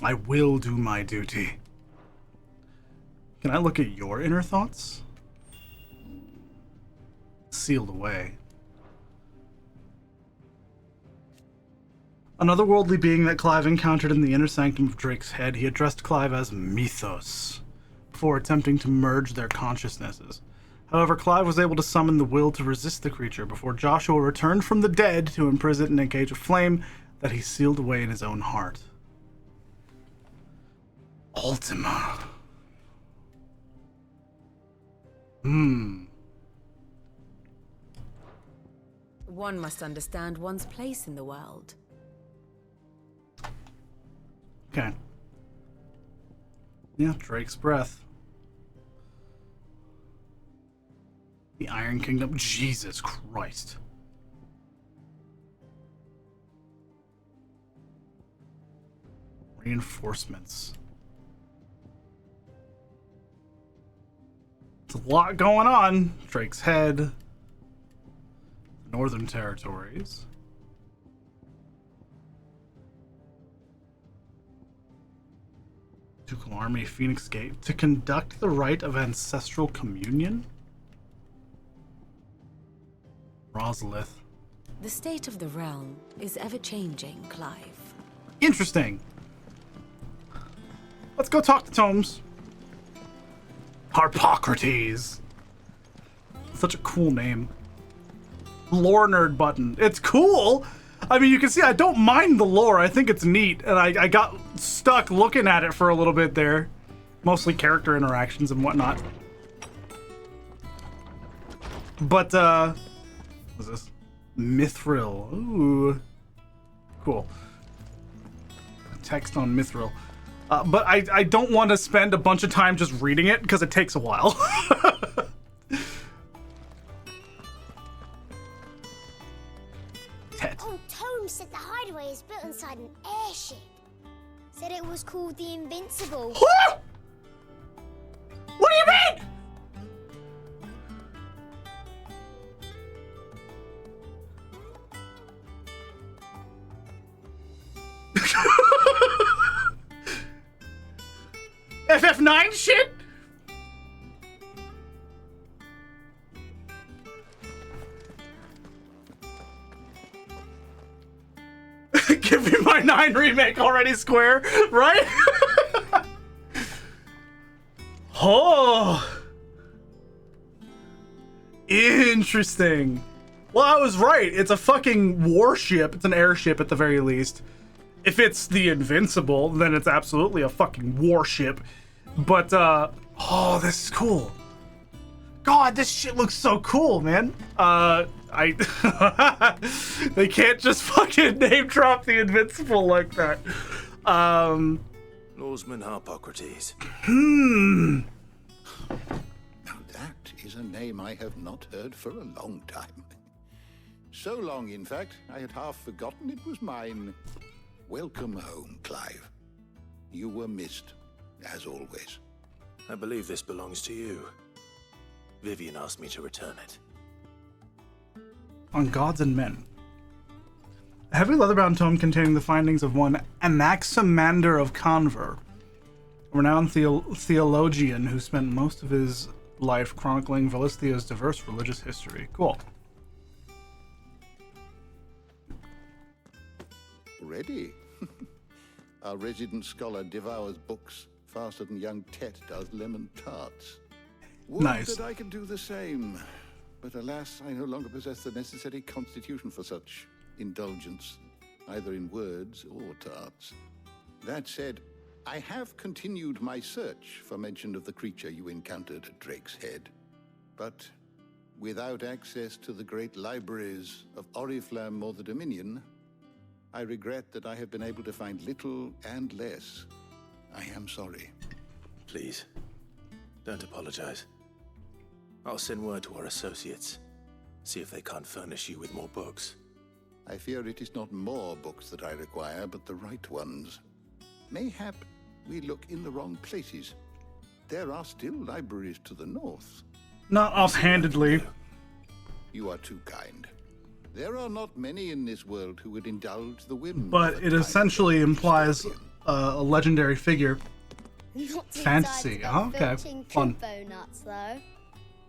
I will do my duty. Can I look at your inner thoughts? Sealed away. Another worldly being that Clive encountered in the inner sanctum of Drake's head, he addressed Clive as Mythos, before attempting to merge their consciousnesses. However, Clive was able to summon the will to resist the creature before Joshua returned from the dead to imprison it in a cage of flame that he sealed away in his own heart. Ultima. One must understand one's place in the world. Okay. Yeah, Drake's breath. The Iron Kingdom. Jesus Christ. Reinforcements. There's a lot going on. Drake's Head. Northern Territories. Ducal Army, Phoenix Gate. To conduct the rite of ancestral communion? Rosalith. The state of the realm is ever-changing, Clive. Interesting. Let's go talk to Tomes. Harpocrates. Such a cool name. Lore nerd button. It's cool. I mean, you can see I don't mind the lore. I think it's neat. And I got stuck looking at it for a little bit there. Mostly character interactions and whatnot. But, what's this? Mithril. Ooh. Cool. Text on Mithril. But I don't want to spend a bunch of time just reading it because it takes a while. Oh, Tome said the hideaway is built inside an airship. Said it was called the Invincible. What do you mean? FF9 shit? Give me my 9 remake already, Square, right? Oh. Interesting. Well, I was right. It's a fucking warship. It's an airship at the very least. If it's the Invincible, then it's absolutely a fucking warship. But, oh, this is cool. God, this shit looks so cool, man. They can't just fucking name drop the Invincible like that. Lawsman Harpocrates. Now that is a name I have not heard for a long time. So long, in fact, I had half forgotten it was mine. Welcome home, Clive. You were missed, as always. I believe this belongs to you. Vivian asked me to return it. On Gods and Men. A heavy leather-bound tome containing the findings of one Anaximander of Conver, a renowned theologian who spent most of his life chronicling Valisthia's diverse religious history. Cool. Ready? Our resident scholar devours books faster than young Tet does lemon tarts. Would Nice. that I could do the same. But alas, I no longer possess the necessary constitution for such indulgence, either in words or tarts. That said, I have continued my search for mention of the creature you encountered at Drake's Head. But without access to the great libraries of Oriflamme or the Dominion, I regret that I have been able to find little and less. I am sorry. Please, don't apologize. I'll send word to our associates. See if they can't furnish you with more books. I fear it is not more books that I require, but the right ones. Mayhap we look in the wrong places. There are still libraries to the north. Not offhandedly. You are too kind. There are not many in this world who would indulge the whim. But it essentially implies a legendary figure. Not too Fantasy. tired to go Okay. filching Fun. Trumbo nuts, though.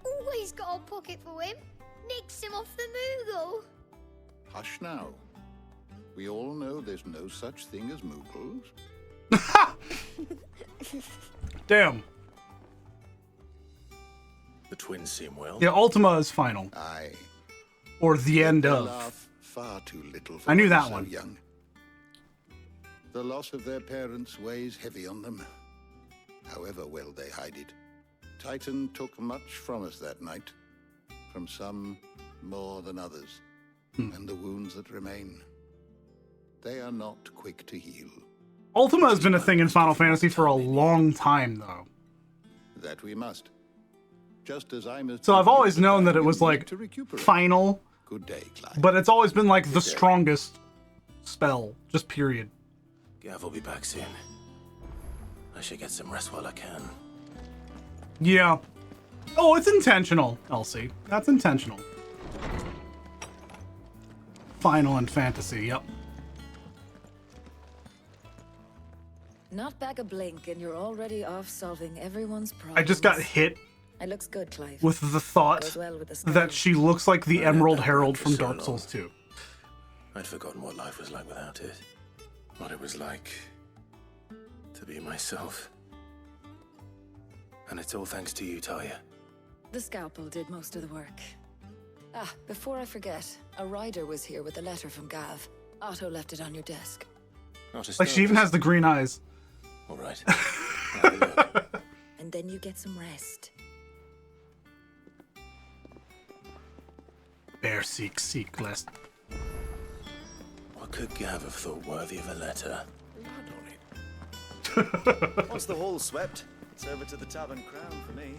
Always got a pocket for him. Nicks him off the Moogle. Hush now. We all know there's no such thing as Moogles. Damn. The twins seem well. Yeah, Ultima is final. Aye. Or the end They of. laugh far too little for I knew one that so one. young. The loss of their parents weighs heavy on them, however well they hide it. Titan took much from us that night, from some more than others, and the wounds that remain, they are not quick to heal. Ultima has been a thing in Final Fantasy for a long time, though. That we must. Just as I must. So I've always known that it was like final, Good day, Clive. but it's always been like the strongest spell, just period. Gav will be back soon. I should get some rest while I can. Yeah. Oh, it's intentional, Elsie. That's intentional. Final and fantasy, yep. Not back a blink, and you're already off solving everyone's problems. I just got hit It looks good, Clive. with the thought Goes well with the that she looks like the Emerald Herald from Dark Souls 2. I'd forgotten what life was like without it. What it was like to be myself. And it's all thanks to you, Talia. The scalpel did most of the work. Ah, before I forget, a rider was here with a letter from Gav. Otto left it on your desk. Like she even has the green eyes. All right. And then you get some rest. Bear seek lest. What could Gav have thought worthy of a letter? Once the hall's swept, it's over to the Tavern Crown for me.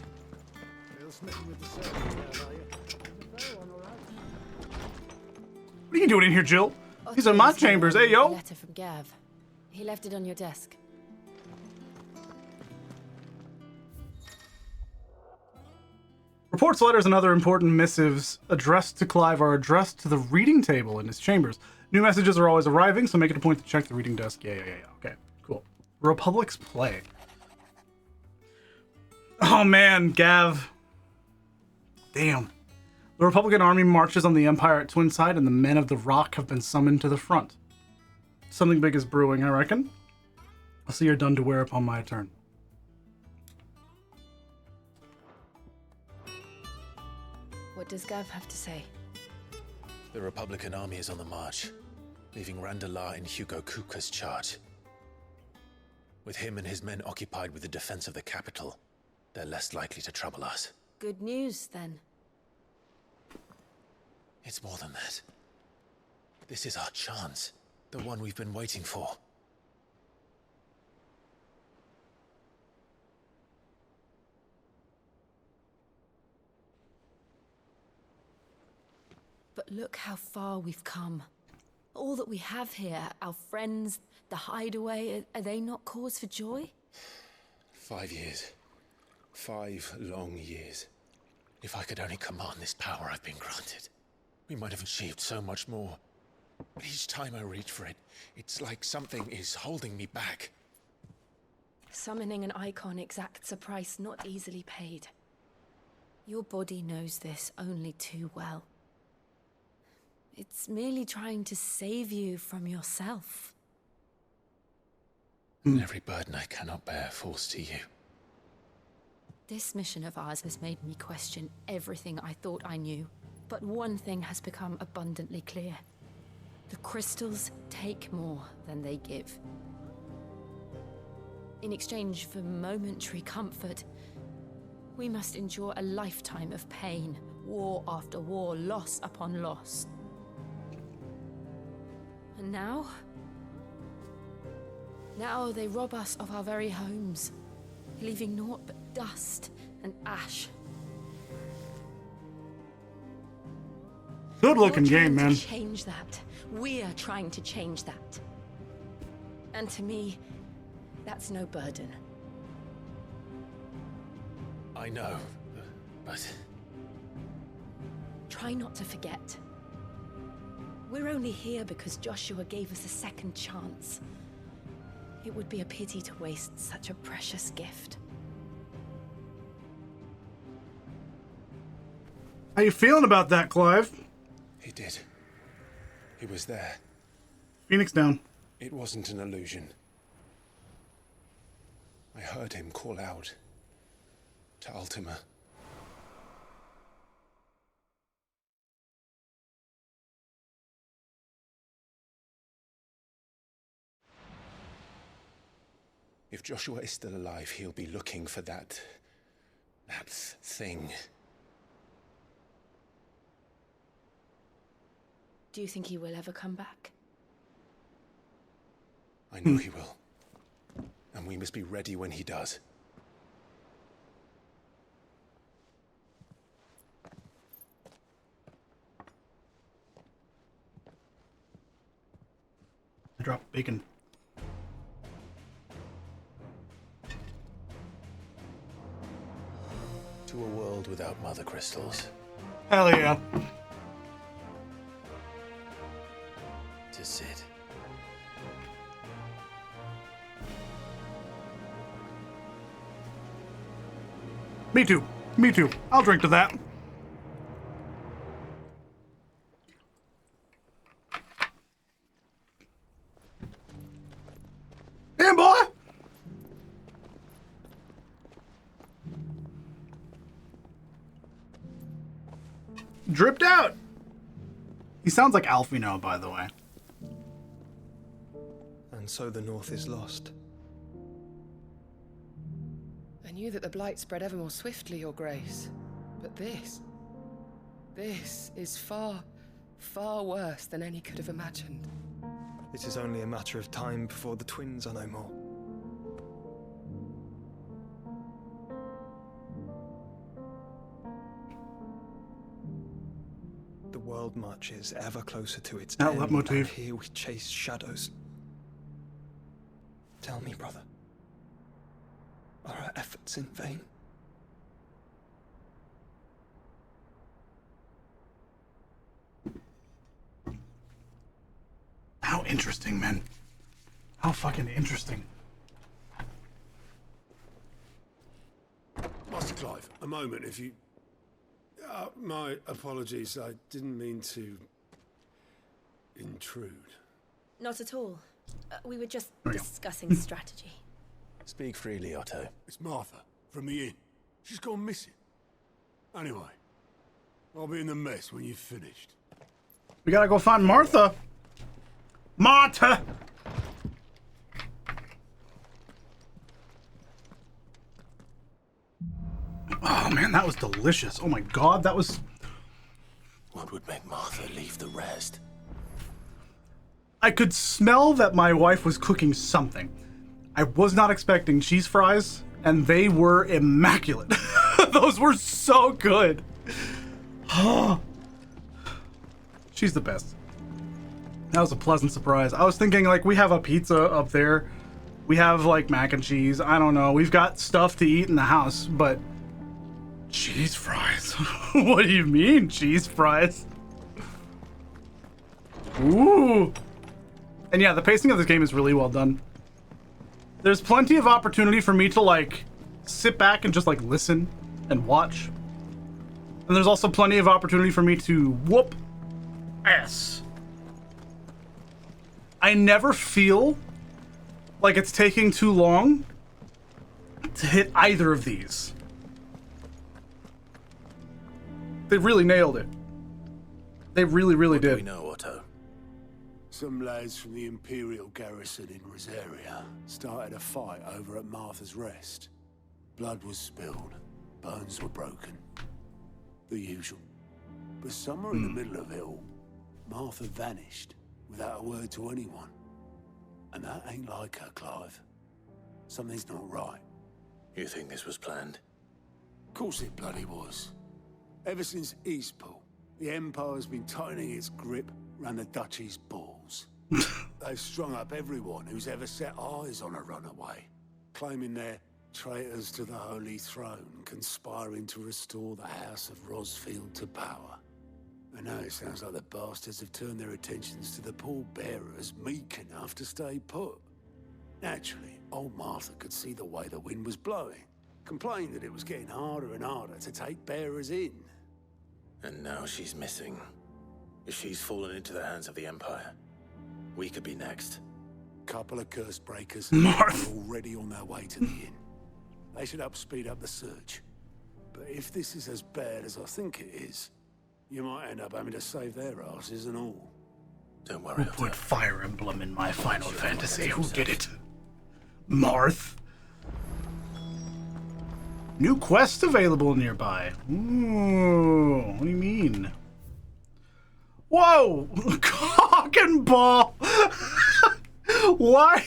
What are you doing in here, Jill? These are my chambers, hey A yo! letter from Gav. He left it on your desk. Reports, letters, and other important missives addressed to Clive are addressed to the reading table in his chambers. New messages are always arriving, so make it a point to check the reading desk. Yeah. Okay, cool. Republic's Play. Oh man, Gav. Damn. The Republican army marches on the Empire at Twinside, and the men of the Rock have been summoned to the front. Something big is brewing, I reckon. I'll see you're done to wear upon my turn. What does Gav have to say? The Republican army is on the march, leaving Randalar in Hugo Kuka's charge. With him and his men occupied with the defense of the capital, they're less likely to trouble us. Good news, then. It's more than that. This is our chance, the one we've been waiting for. But look how far we've come. All that we have here, our friends, the hideaway, are they not cause for joy? 5 years. 5 long years. If I could only command this power I've been granted, we might have achieved so much more. But each time I reach for it, it's like something is holding me back. Summoning an icon exacts a price not easily paid. Your body knows this only too well. It's merely trying to save you from yourself. And every burden I cannot bear falls to you. This mission of ours has made me question everything I thought I knew. But one thing has become abundantly clear. The crystals take more than they give. In exchange for momentary comfort, we must endure a lifetime of pain, war after war, loss upon loss. And now they rob us of our very homes, leaving naught but dust and ash. Good looking You're game, trying man. to change that. We're trying to change that. And to me, That's no burden. I know, but... Try not to forget. We're only here because Joshua gave us a second chance. It would be a pity to waste such a precious gift. How you feeling about that, Clive? He did. He was there. Phoenix down. It wasn't an illusion. I heard him call out to Ultima. If Joshua is still alive, he'll be looking for that thing. Do you think he will ever come back? I know he will. And we must be ready when he does. I dropped bacon. To a world without mother crystals. Hell yeah. To Sid. Me too. Me too. I'll drink to that. Damn, boy! Dripped out. He sounds like Alfino, by the way. And so the North is lost. I knew that the Blight spread ever more swiftly, Your Grace. But this is far, far worse than any could have imagined. It is only a matter of time before the twins are no more. The world marches ever closer to its end, and here we chase shadows. Tell me, brother, are our efforts in vain? How interesting, man. How fucking interesting. Master Clive, a moment, if you... my apologies, I didn't mean to... intrude. Not at all. We were just discussing strategy. Speak freely, Otto. It's Martha, from the inn. She's gone missing. Anyway, I'll be in the mess when you've finished. We gotta go find Martha. Martha! Oh man, that was delicious. Oh my god, that was... What would make Martha leave the rest? I could smell that my wife was cooking something. I was not expecting cheese fries, and they were immaculate. Those were so good. She's the best. That was a pleasant surprise. I was thinking, like, we have a pizza up there. We have, like, mac and cheese. I don't know. We've got stuff to eat in the house, but... cheese fries? What do you mean, cheese fries? Ooh. And yeah, the pacing of this game is really well done. There's plenty of opportunity for me to, like, sit back and just, like, listen and watch. And there's also plenty of opportunity for me to whoop ass. I never feel like it's taking too long to hit either of these. They really nailed it. They really, really did. We know, Otto. Some lads from the Imperial garrison in Rosaria started a fight over at Martha's Rest. Blood was spilled, bones were broken. The usual. But somewhere in the middle of it all, Martha vanished without a word to anyone. And that ain't like her, Clive. Something's not right. You think this was planned? Of course it bloody was. Ever since Eastpool, the Empire's been tightening its grip around the Duchy's balls. They've strung up everyone who's ever set eyes on a runaway. claiming they're traitors to the Holy Throne, conspiring to restore the House of Rosfield to power. And now it sounds like the bastards have turned their attentions to the pallbearers meek enough to stay put. Naturally, old Martha could see the way the wind was blowing, complained that it was getting harder and harder to take bearers in. And now she's missing. If she's fallen into the hands of the Empire, we could be next. Couple of curse breakers are already on their way to the inn. They should help speed up the search. But if this is as bad as I think it is, you might end up having to save their asses and all. Don't worry. Who put Fire Emblem in my Final Fantasy? Who did it? Marth. New quest available nearby. Ooh, what do you mean? Whoa! Cock and ball! Why?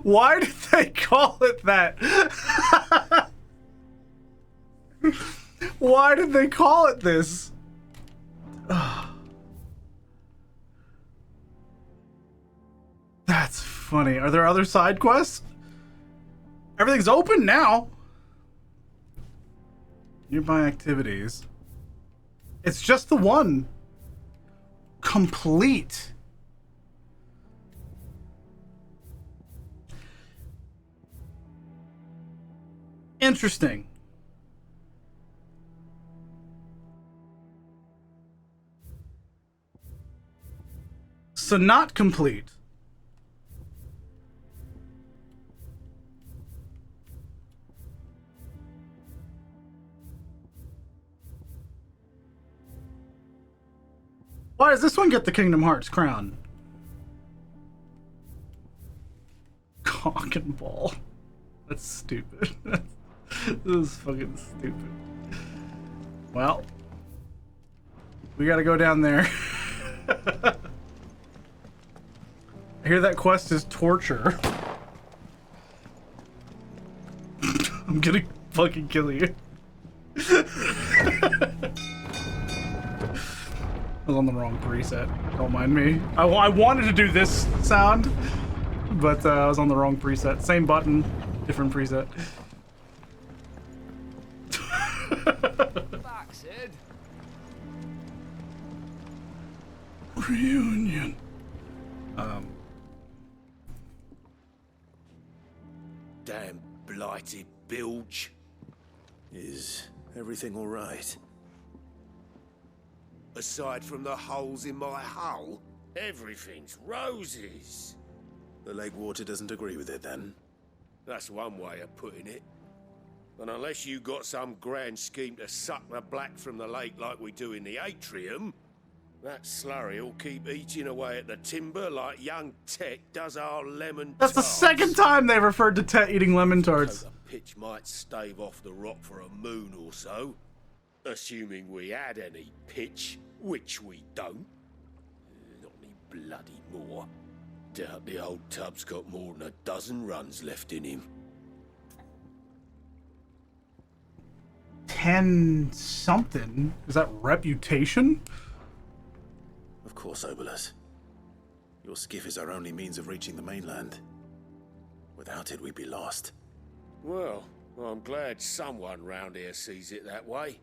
Why did they call it that? Why did they call it this? That's funny. Are there other side quests? Everything's open now. Nearby activities. It's just the one. Complete. Interesting. So not complete. Why does this one get the Kingdom Hearts crown? Cock and ball. That's stupid. This is fucking stupid. Well, we gotta go down there. I hear that quest is torture. I'm gonna fucking kill you. I was on the wrong preset. Don't mind me. I wanted to do this sound, but I was on the wrong preset. Same button, different preset. Back, Sid. Reunion. Damn blighted bilge. Is everything all right? Aside from the holes in my hull, everything's roses. The lake water doesn't agree with it, then? That's one way of putting it. And unless you got some grand scheme to suck the black from the lake like we do in the atrium, that slurry will keep eating away at the timber like young Tet does our lemon That's the second time they referred to Tet eating lemon tarts. The pitch might stave off the rock for a moon or so, assuming we had any pitch, which we don't. Not any bloody more. Doubt the old tub's got more than a dozen runs left in him. 10 something? Is that reputation? Of course, Obolus. Your skiff is our only means of reaching the mainland. Without it, we'd be lost. Well, I'm glad someone round here sees it that way.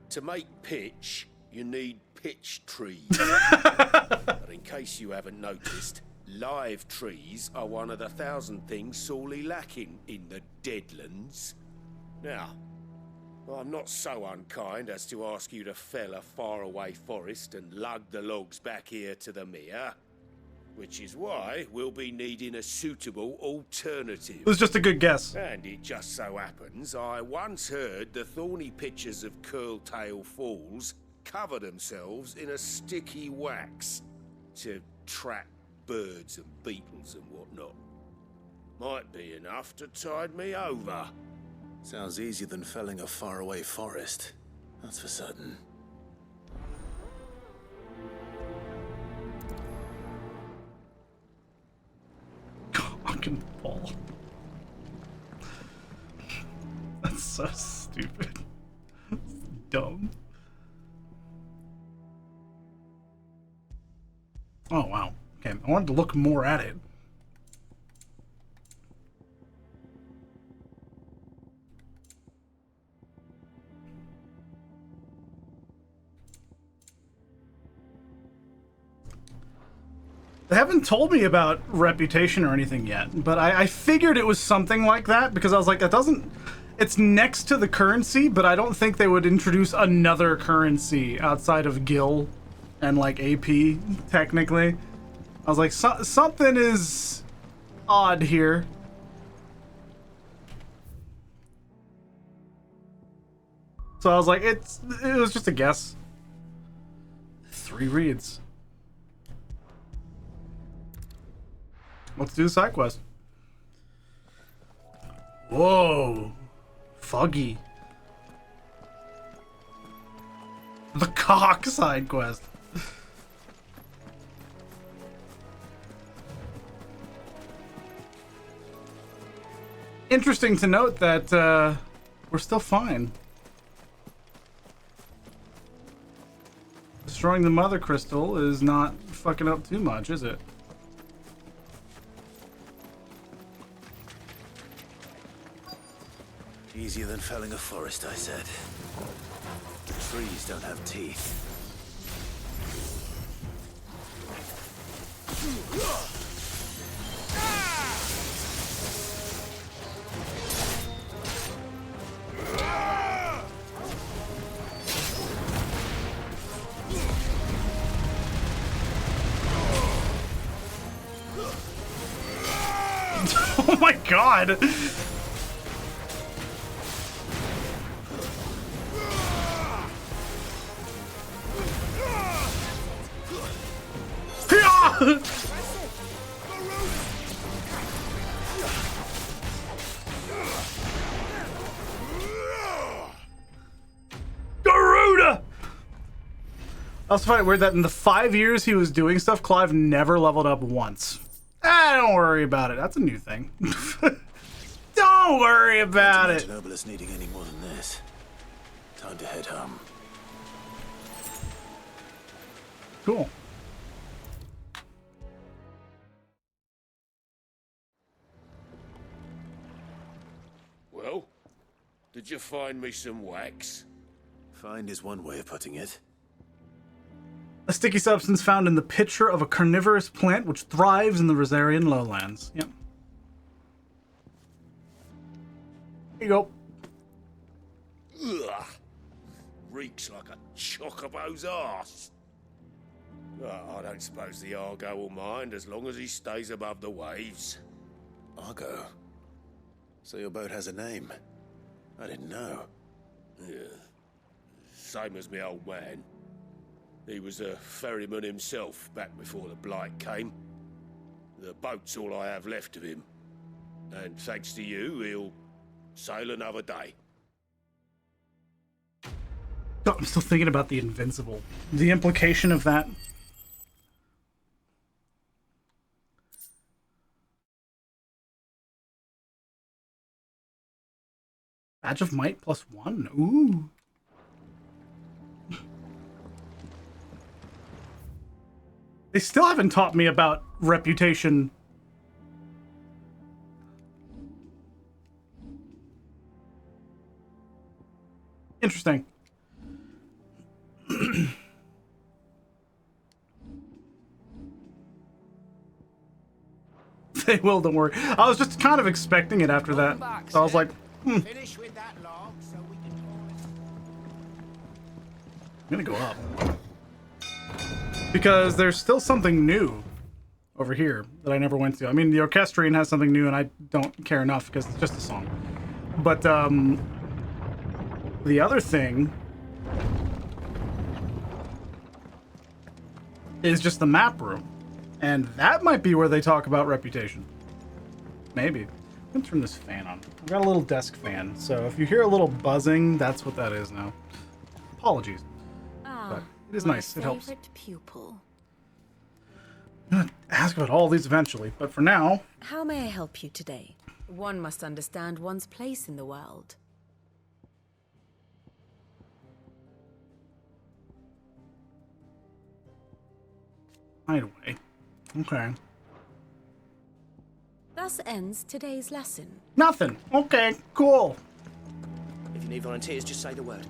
To make pitch, you need pitch trees. But in case you haven't noticed, live trees are one of the 1,000 things sorely lacking in the Deadlands. Now, I'm not so unkind as to ask you to fell a faraway forest and lug the logs back here to the mere, which is why we'll be needing a suitable alternative. It was just a good guess. And it just so happens I once heard the thorny pitchers of Curltail Falls cover themselves in a sticky wax to trap birds and beetles and whatnot. Might be enough to tide me over. Sounds easier than felling a faraway forest. That's for certain. Fucking ball. That's so stupid. That's dumb. Oh wow. Okay, I wanted to look more at it. They haven't told me about reputation or anything yet, but I figured it was something like that because I was like, that doesn't... It's next to the currency, but I don't think they would introduce another currency outside of gil and like AP, technically. I was like, something is odd here. So I was like, it was just a guess. 3 reads. Let's do the side quest. Whoa. Foggy. The cock side quest. Interesting to note that we're still fine. Destroying the mother crystal is not fucking up too much, is it? Easier than felling a forest, I said. The trees don't have teeth. Oh my god! Garuda! I also find it weird that in the 5 years he was doing stuff, Clive never leveled up once. Don't worry about it. That's a new thing. Don't worry about it. Nobilis needing any more than this. Time to head home. Cool. Well, did you find me some wax? Find is one way of putting it. A sticky substance found in the pitcher of a carnivorous plant which thrives in the Rosarian lowlands. Yep. Here you go. Ugh. Reeks like a chocobo's arse. Oh, I don't suppose the Argo will mind as long as he stays above the waves. Argo? So your boat has a name? I didn't know. Yeah. Same as me old man. He was a ferryman himself back before the Blight came. The boat's all I have left of him. And thanks to you, he'll sail another day. Oh, I'm still thinking about the Invincible. The implication of that. Badge of Might +1? Ooh. They still haven't taught me about reputation. Interesting. They will, don't worry. I was just kind of expecting it after that. So I was like, Finish with that log so we can I'm gonna go up. Because there's still something new over here that I never went to. I mean, the Orchestrion has something new and I don't care enough because it's just a song. But the other thing is just the map room. And that might be where they talk about reputation. Maybe. I'm gonna turn this fan on. I've got a little desk fan, so if you hear a little buzzing, that's what that is now. Apologies. But it is nice. It helps. Pupil. I'm gonna ask about all these eventually, but for now... How may I help you today? One must understand one's place in the world. Hideaway. Okay. Thus ends today's lesson. Nothing. Okay, cool. If you need volunteers, just say the word.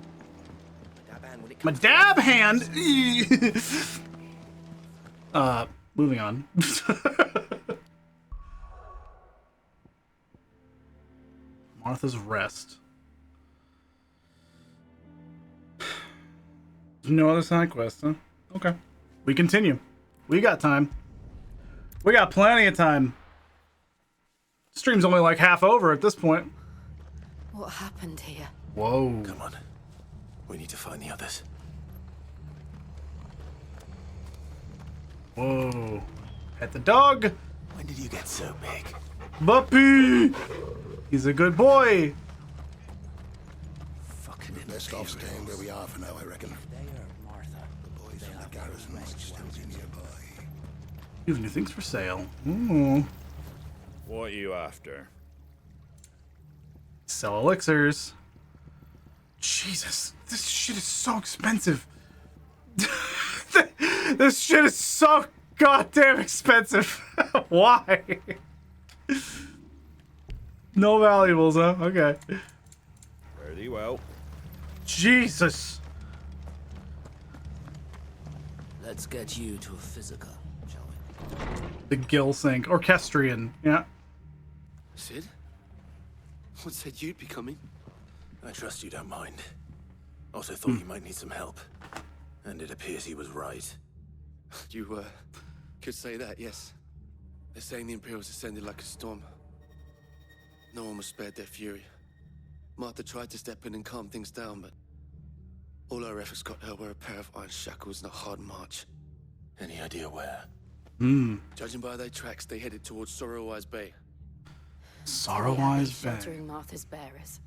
My dab hand when it My comes dab hand! moving on. Martha's Rest. No other side quest, huh? Okay. We continue. We got time. We got plenty of time. Stream's only like half over at this point. What happened here? Whoa. Come on. We need to find the others. Whoa. Pet the dog. When did you get so big? Buppy! He's a good boy. Fucking best off staying where we are for now, I reckon. The boys from the garrison must still be nearby. You have new things for sale. Ooh. What are you after? Sell elixirs. Jesus, this shit is so expensive. This shit is so goddamn expensive. Why? No valuables, huh? Okay. Very well. Jesus. Let's get you to a physical, shall we? The gill sync. Orchestrion. Yeah. Sid? What said you'd be coming? I trust you don't mind. Also thought you might need some help. And it appears he was right. You, could say that, yes. They're saying the Imperials ascended like a storm. No one was spared their fury. Martha tried to step in and calm things down, but all our efforts got her were a pair of iron shackles and a hard march. Any idea where? Judging by their tracks, they headed towards Sorrowwise Bay. Sorrowwise Bay. Sheltering Martha's bearers.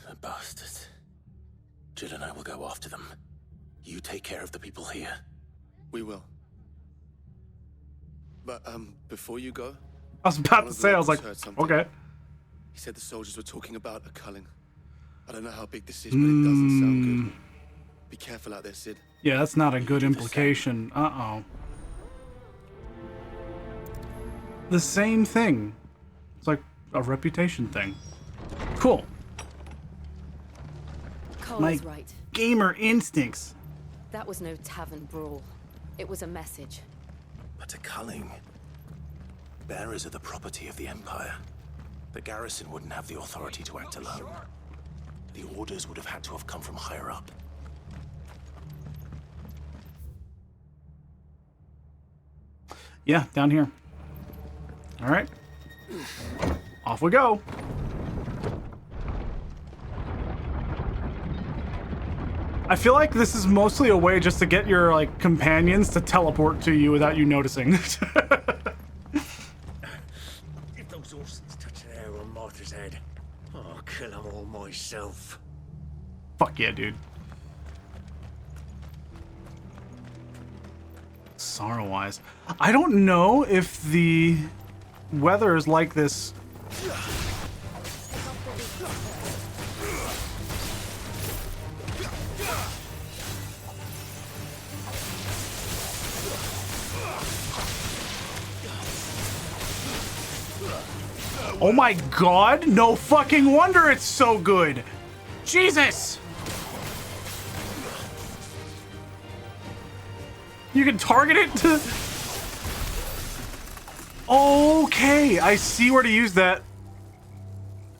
The bastards. Jill and I will go after them. You take care of the people here. We will. But, before you go... I was about to say, I was like, okay. He said the soldiers were talking about a culling. I don't know how big this is, but it doesn't sound good. Be careful out there, Sid. Yeah, that's not a good implication. Uh-oh. The same thing. It's like a reputation thing. Cool. Cole's right. Gamer instincts. That was no tavern brawl. It was a message. But a culling. Bearers are the property of the Empire. The garrison wouldn't have the authority to act alone. The orders would have had to have come from higher up. Yeah, down here. All right. Off we go. I feel like this is mostly a way just to get your like companions to teleport to you without you noticing. If those Orsons touch an arrow on Martha's head, I'll kill them all myself. Fuck yeah, dude. Sorrowwise. I don't know if the weather is like this. Oh my god, no fucking wonder it's so good. Jesus! You can target it to... Okay, I see where to use that.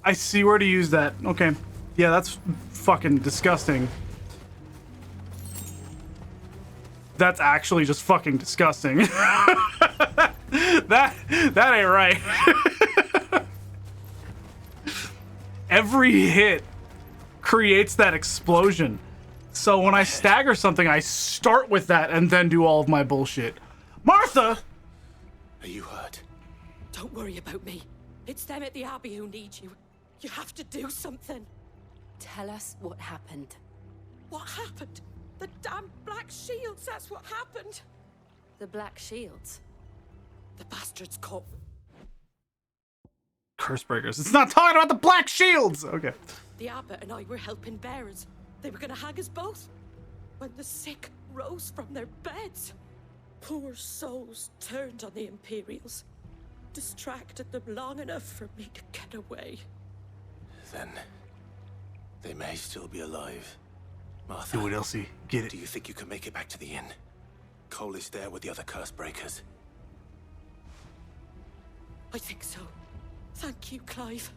I see where to use that. Okay. Yeah, that's fucking disgusting. That's actually just fucking disgusting. That ain't right. Every hit creates that explosion. So when I stagger something, I start with that and then do all of my bullshit. Martha! Are you hurt? Don't worry about me. It's them at the Abbey who need you. You have to do something. Tell us what happened. What happened? The damn Black Shields, that's what happened. The Black Shields? The bastards caught... Cursebreakers. It's not talking about the Black Shields! Okay. The Abbot and I were helping bearers. They were gonna hang us both. When the sick rose from their beds. Poor souls turned on the Imperials. Distracted them long enough for me to get away. Then... they may still be alive. Martha. Do it, Elsie. Get it. Do you think you can make it back to the inn? Cole is there with the other Cursebreakers. I think so. Thank you, Clive.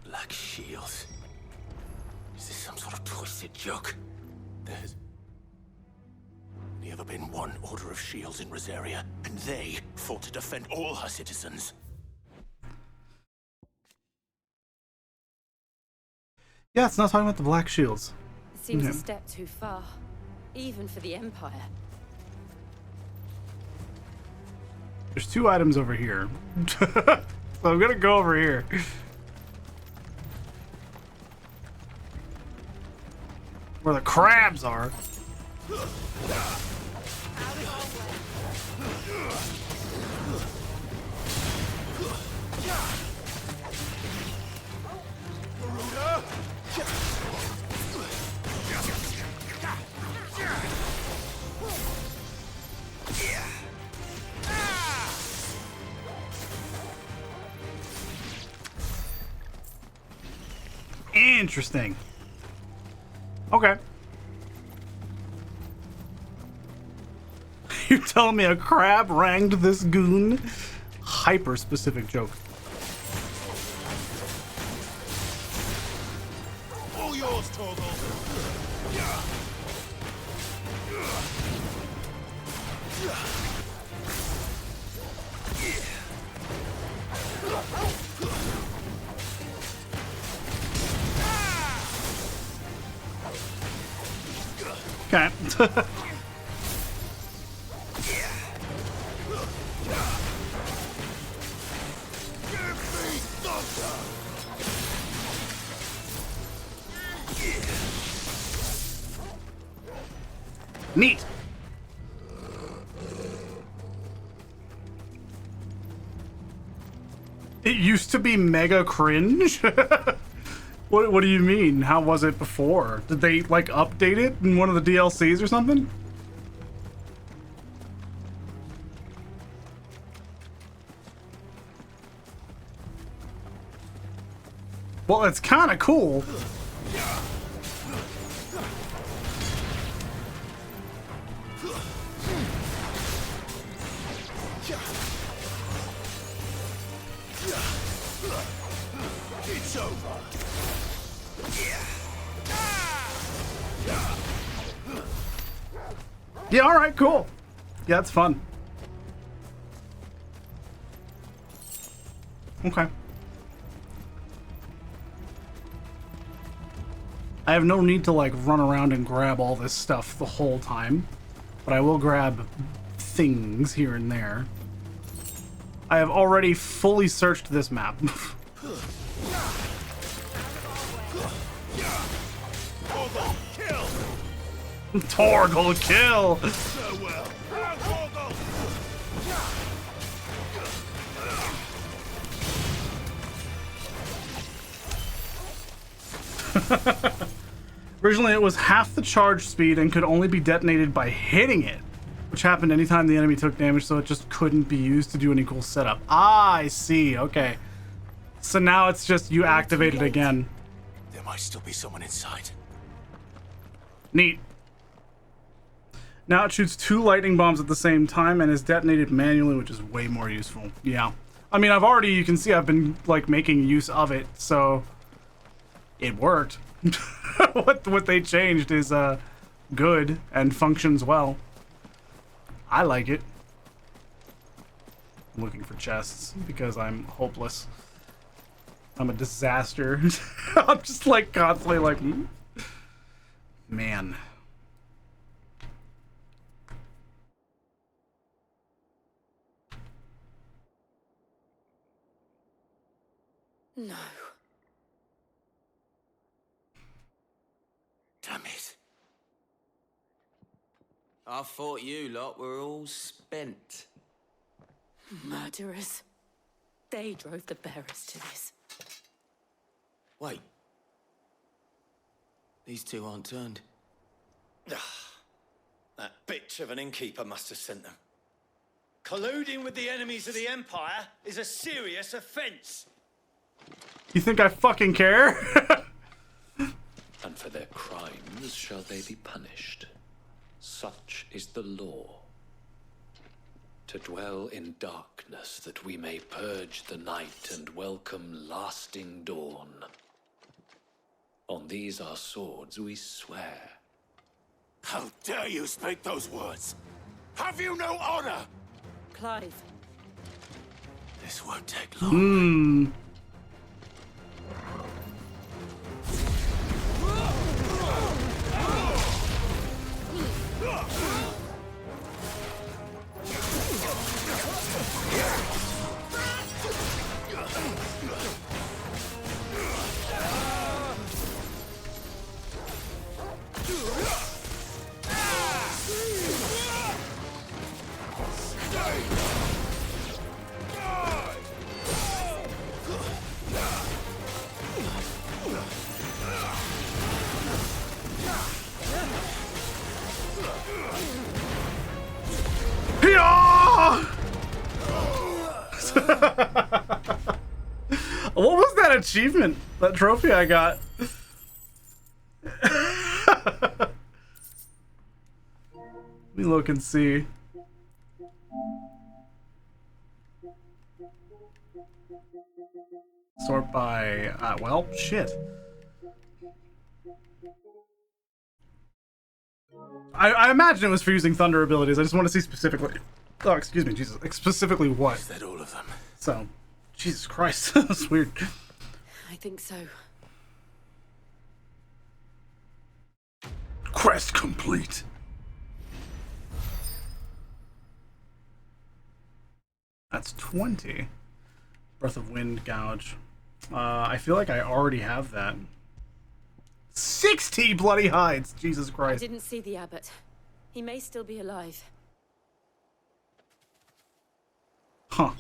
Black Shields. Is this some sort of twisted joke? There's only ever been one Order of Shields in Rosaria, and they fought to defend all her citizens. Yeah, it's not talking about the Black Shields. It seems Yeah. a step too far, even for the Empire. There's 2 items over here. So I'm gonna go over here. Where the crabs are. Interesting. Okay. You telling me a crab ranged this goon? Hyper specific joke. All yours, Torgal. Okay. Neat. It used to be mega cringe. What do you mean? How was it before? Did they like update it in one of the DLCs or something? Well, it's kind of cool. It's over. Yeah, all right, cool. Yeah, it's fun. Okay. I have no need to like run around and grab all this stuff the whole time, but I will grab things here and there. I have already fully searched this map. Torgal kill! Originally it was half the charge speed and could only be detonated by hitting it, which happened anytime the enemy took damage, so it just couldn't be used to do any cool setup. Ah, I see, okay. So now it's just you activate it again. There might still be someone inside. Neat. Now it shoots 2 lightning bombs at the same time and is detonated manually, which is way more useful. Yeah. I mean, you can see I've been, like, making use of it, so it worked. What they changed is, good and functions well. I like it. I'm looking for chests because I'm hopeless. I'm a disaster. I'm just, like, constantly like, Man. No. Damn it. I thought you lot were all spent. Murderers. They drove the bearers to this. Wait. These 2 aren't turned. That bitch of an innkeeper must have sent them. Colluding with the enemies of the Empire is a serious offense. You think I fucking care? And for their sins shall they be punished. Such is the law. To dwell in darkness that we may purge the night and welcome lasting dawn. On these our swords we swear. How dare you speak those words? Have you no honor? Clive. This won't take long. What was that achievement? That trophy I got? Let me look and see. Sort by, well, shit. I imagine it was for using thunder abilities. I just want to see specifically. Oh, excuse me, Jesus. Specifically what? Is that all of them? So, Jesus Christ. That's weird. I think so. Quest complete. That's 20. Breath of Wind Gouge. I feel like I already have that. 60 bloody hides! Jesus I Christ. didn't see the abbot. He may still be alive. Huh.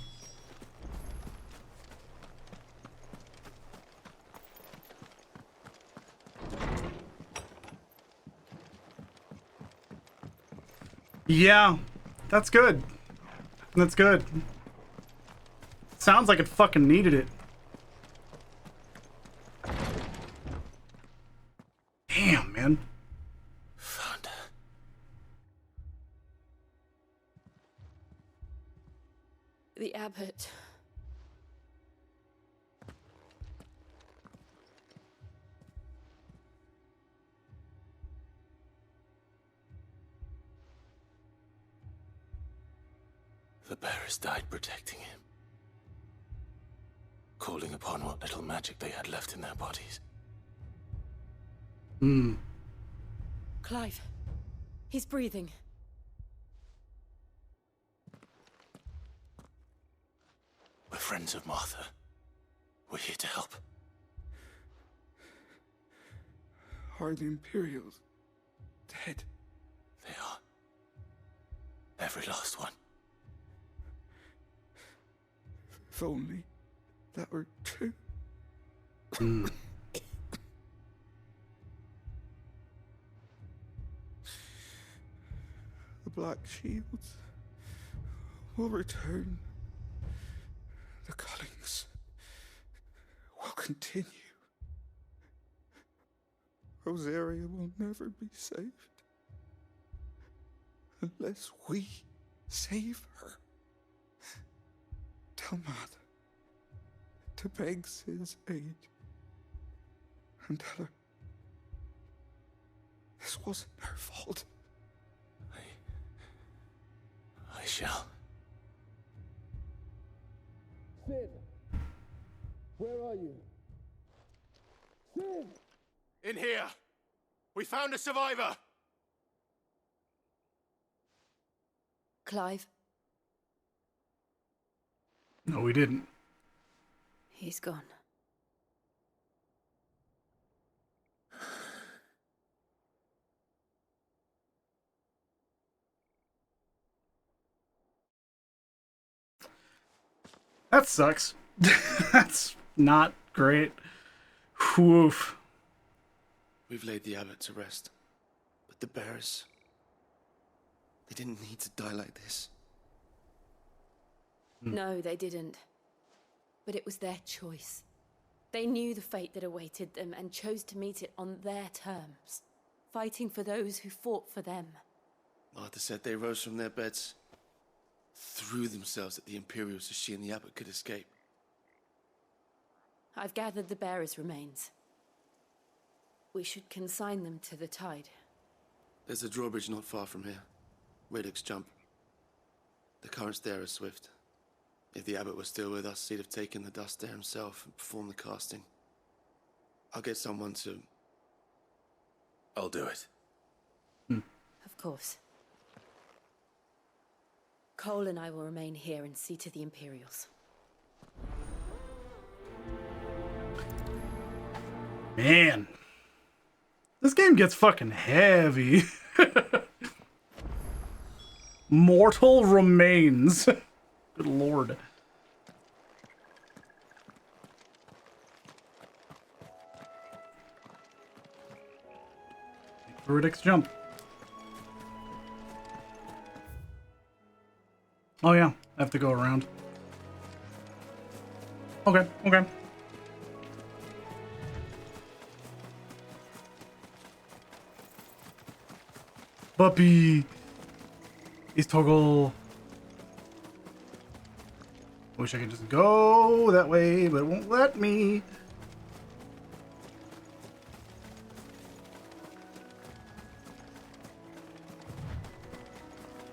Yeah, that's good. That's good. Sounds like it fucking needed it. Damn, man. Found her. The abbot. The bearers died protecting him. Calling upon what little magic they had left in their bodies. Clive. He's breathing. We're friends of Martha. We're here to help. Are the Imperials dead? They are. Every last one. If only that were true. The Black Shields will return. The cullings will continue. Rosaria will never be saved unless we save her. Tell Matt to beg Sid's aid and tell her this wasn't her fault. I shall. Sid! Where are you? Sid! In here! We found a survivor! Clive. No, we didn't. He's gone. That sucks. That's not great. Woof. We've laid the abbot to rest. But the bearers... they didn't need to die like this. No, they didn't. But it was their choice. They knew the fate that awaited them and chose to meet it on their terms. fighting for those who fought for them. Martha said they rose from their beds, threw themselves at the Imperials so she and the abbot could escape. I've gathered the bearers' remains. We should consign them to the tide. There's a drawbridge not far from here. Radix jump. The currents there are swift. If the abbot was still with us, he'd have taken the dust there himself and performed the casting. I'll get someone to... I'll do it. Of course. Cole and I will remain here and see to the Imperials. Man. This game gets fucking heavy. Mortal remains. Good lord. Verdict jump. Oh yeah, I have to go around. Okay, okay. Puppy is toggle. Wish I could just go that way, but it won't let me.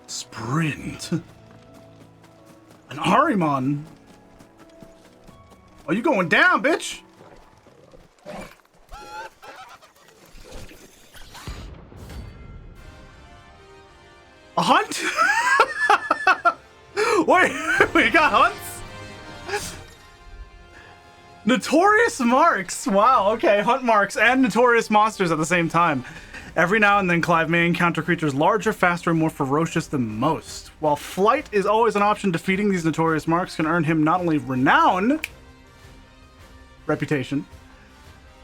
Sprint. An Ahriman. Oh, you going down, bitch? A hunt? Wait, we got hunts? Notorious marks. Wow, okay, hunt marks and notorious monsters at the same time. Every now and then, Clive may encounter creatures larger, faster, and more ferocious than most. While flight is always an option, defeating these notorious marks can earn him not only renown, reputation,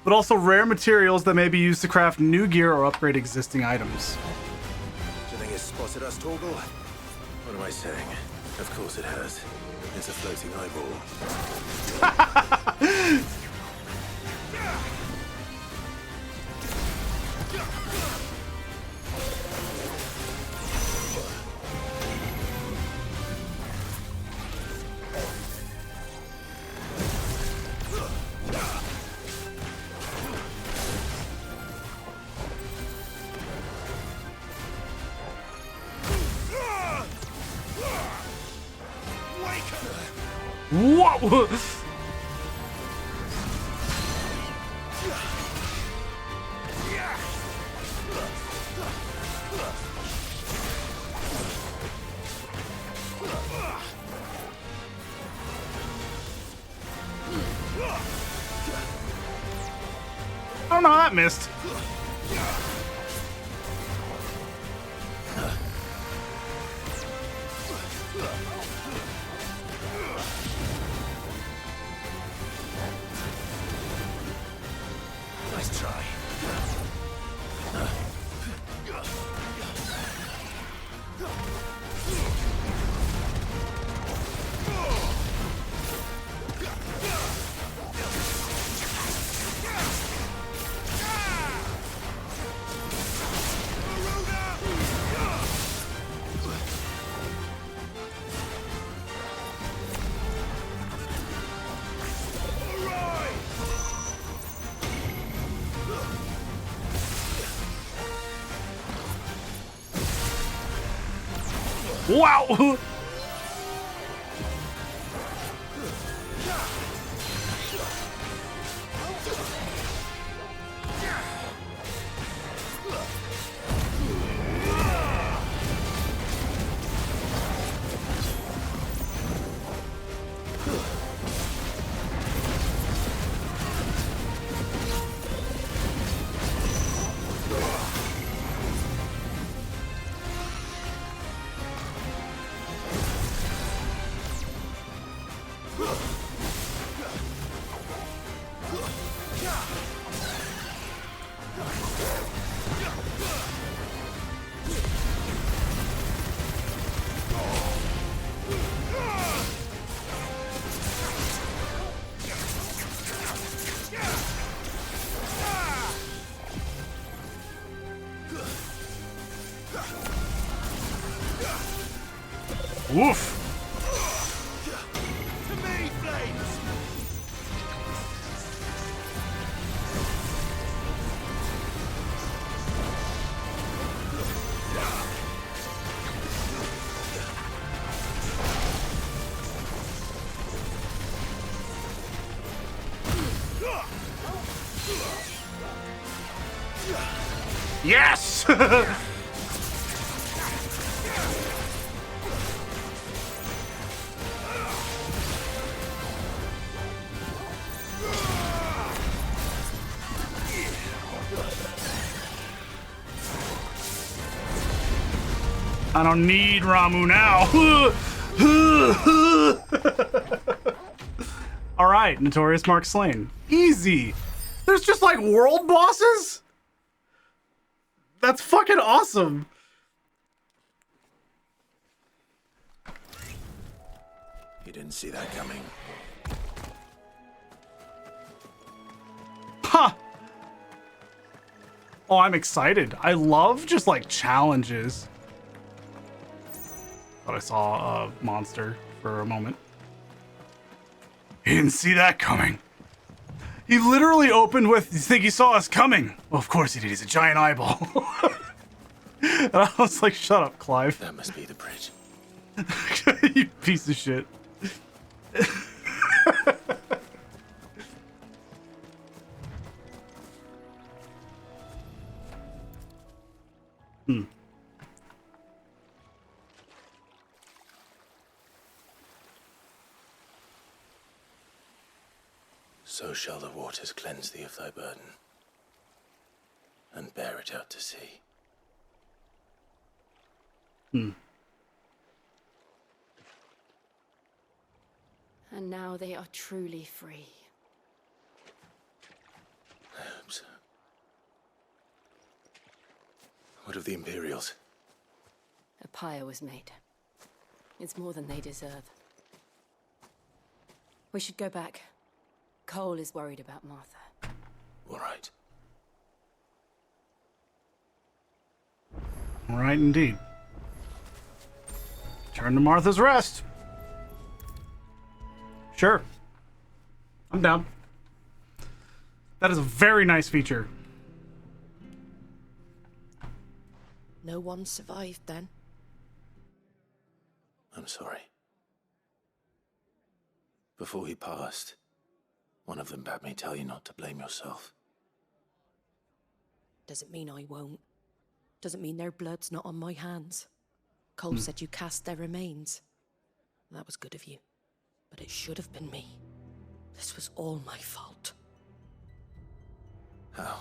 but also rare materials that may be used to craft new gear or upgrade existing items. Do you think it's spotted us, Torgal? What am I saying? Of course it has. It's a floating eyeball. Whoa! I don't know how that missed. Nice try. Wow! Oof. To me, flames! Yes! I don't need Ramu now. All right, Notorious Mark slain. Easy. There's just like world bosses? That's fucking awesome. You didn't see that coming. Huh. Oh, I'm excited. I love just like challenges. Thought I saw a monster for a moment. He didn't see that coming. He literally opened with, "You think he saw us coming?" Well, of course he did. He's a giant eyeball. And I was like, shut up, Clive. That must be the bridge. You piece of shit. Hmm. So shall the waters cleanse thee of thy burden, and bear it out to sea. Hmm. And now they are truly free. I hope so. What of the Imperials? A pyre was made. It's more than they deserve. We should go back. Cole is worried about Martha. All right. All right, indeed. Turn to Martha's Rest. Sure. I'm down. That is a very nice feature. No one survived then? I'm sorry. Before he passed, one of them bade me tell you not to blame yourself. Doesn't mean I won't. Doesn't mean their blood's not on my hands. Cole said you cast their remains. That was good of you. But it should have been me. This was all my fault. How?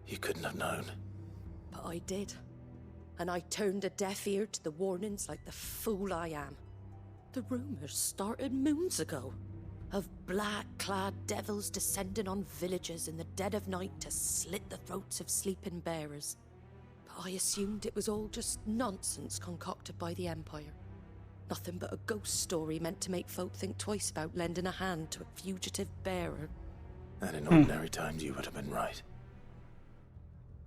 You couldn't have known. But I did. And I turned a deaf ear to the warnings like the fool I am. The rumors started moons ago. Of black-clad devils descending on villages in the dead of night to slit the throats of sleeping bearers. But I assumed it was all just nonsense concocted by the Empire. Nothing but a ghost story meant to make folk think twice about lending a hand to a fugitive bearer. And in ordinary times you would have been right.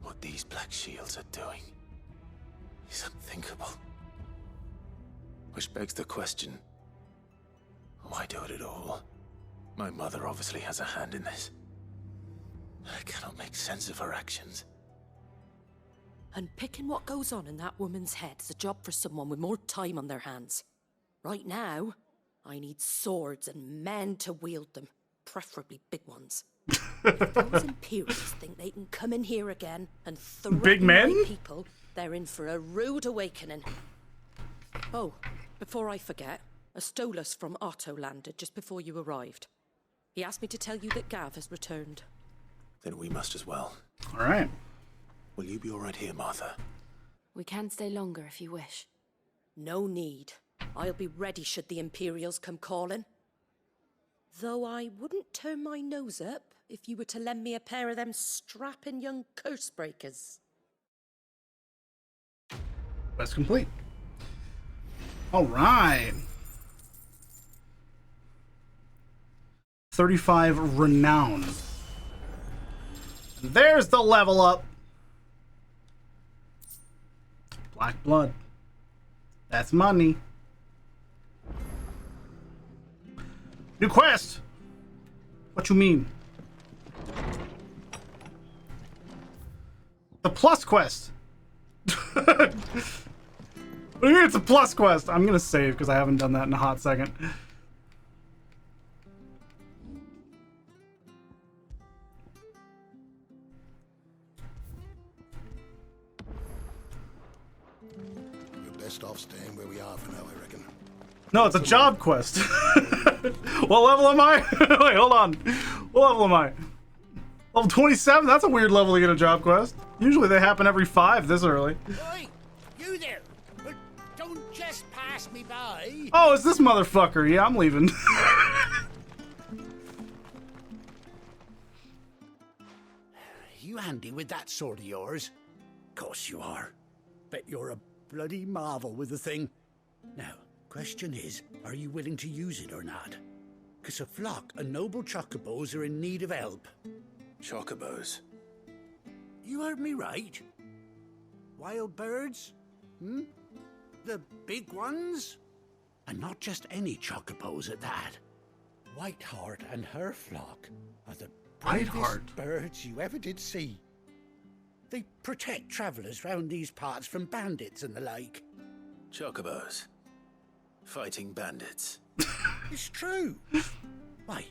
What these Black Shields are doing is unthinkable. Which begs the question, why do it at all? My mother obviously has a hand in this. I cannot make sense of her actions. And picking what goes on in that woman's head is a job for someone with more time on their hands. Right now, I need swords and men to wield them, preferably big ones. If those Imperials think they can come in here again and threaten Big men? my people, they're in for a rude awakening. Oh, before I forget, a Stolas from Otto landed just before you arrived. He asked me to tell you that Gav has returned. Then we must as well. All right. Will you be all right here, Martha? We can stay longer if you wish. No need. I'll be ready should the Imperials come calling. Though I wouldn't turn my nose up if you were to lend me a pair of them strapping young curse breakers. Quest complete. All right. 35 renown. And there's the level up. Black blood. That's money. New quest. What you mean? The plus quest. What do you mean it's a plus quest? I'm gonna save because I haven't done that in a hot second. We're best off staying where we are for now, I reckon. No, it's a job quest. What level am I? Wait, hold on. What level am I? Level 27? That's a weird level to get a job quest. Usually they happen every 5 this early. Oi, you there! Don't just pass me by. Oh, it's this motherfucker. Yeah, I'm leaving. You handy with that sword of yours? Course you are. Bet you're a bloody marvel with the thing. Now, question is, are you willing to use it or not? 'Cause a flock of noble chocobos are in need of help. Chocobos? You heard me right. Wild birds? Hmm? The big ones? And not just any chocobos at that. Whiteheart and her flock are the bravest birds you ever did see. They protect travellers round these parts from bandits and the like. Chocobos? Fighting bandits? It's true. Why,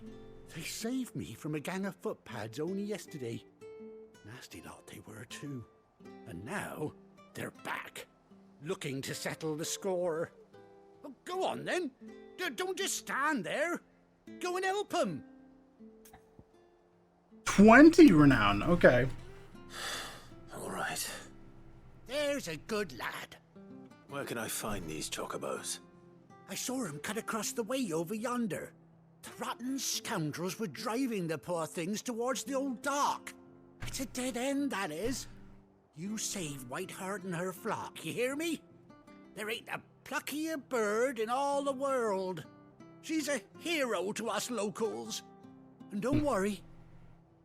they saved me from a gang of footpads only yesterday. Nasty lot they were too. And now they're back, looking to settle the score. Well, go on then. Don't just stand there. Go and help them. 20 renown. Okay. All right. There's a good lad. Where can I find these chocobos? I saw him cut across the way over yonder. The rotten scoundrels were driving the poor things towards the old dock. It's a dead end, that is. You save Whiteheart and her flock, you hear me? There ain't a pluckier bird in all the world. She's a hero to us locals. And don't worry,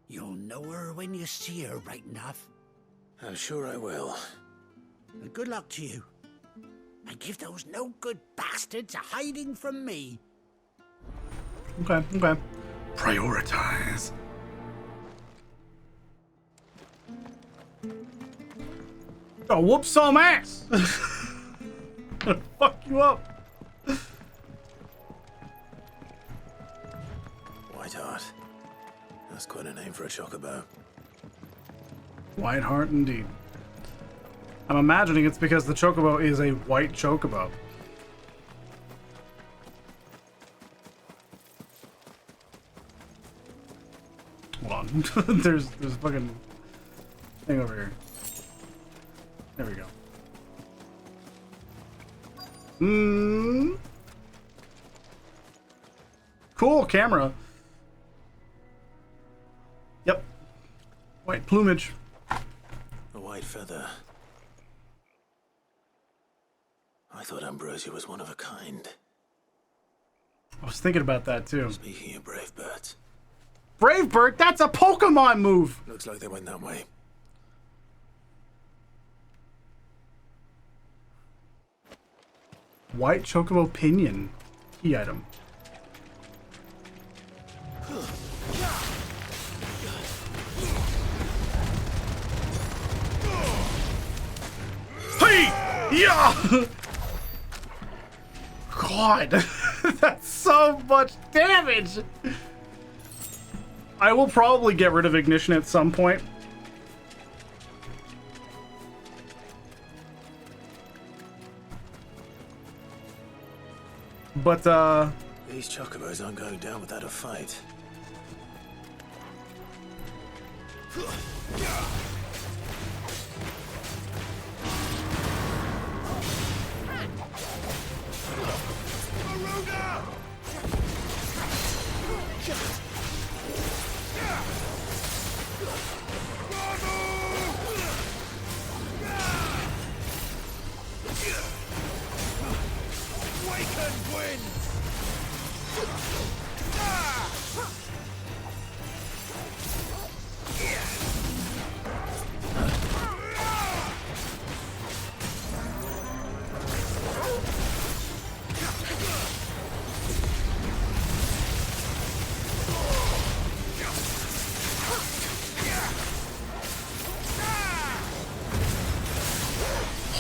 you'll know her when you see her right enough. I'm sure I will. And good luck to you. And give those no-good bastards a hiding from me. Okay, okay. Prioritize. Oh, whoop some ass! Fuck you up. Whiteheart. That's quite a name for a chocobo. Whiteheart indeed. I'm imagining it's because the chocobo is a white chocobo. Hold on. there's a fucking thing over here. There we go. Cool camera. Yep. White plumage. A white feather. I thought Ambrosia was one of a kind. I was thinking about that too. Speaking of brave birds. Brave bird? That's a Pokemon move! Looks like they went that way. White chocobo pinion. Key item. Hey! Yeah! God, that's so much damage! I will probably get rid of ignition at some point. But, These chocobos aren't going down without a fight.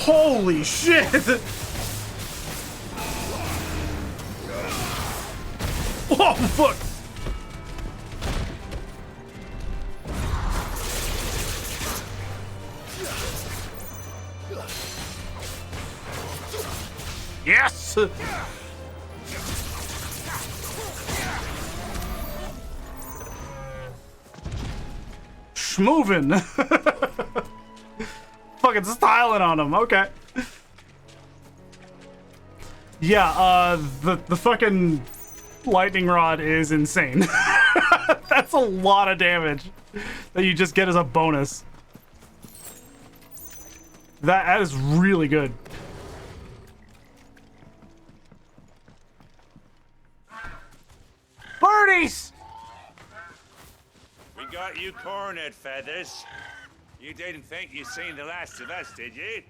Holy shit! Oh, fuck! Yes! Schmovin'! Fucking styling on him, okay. Yeah, the fucking lightning rod is insane. That's a lot of damage that you just get as a bonus. That is really good. Birdies! We got you cornered, Feathers. You didn't think you'd seen the last of us, did you?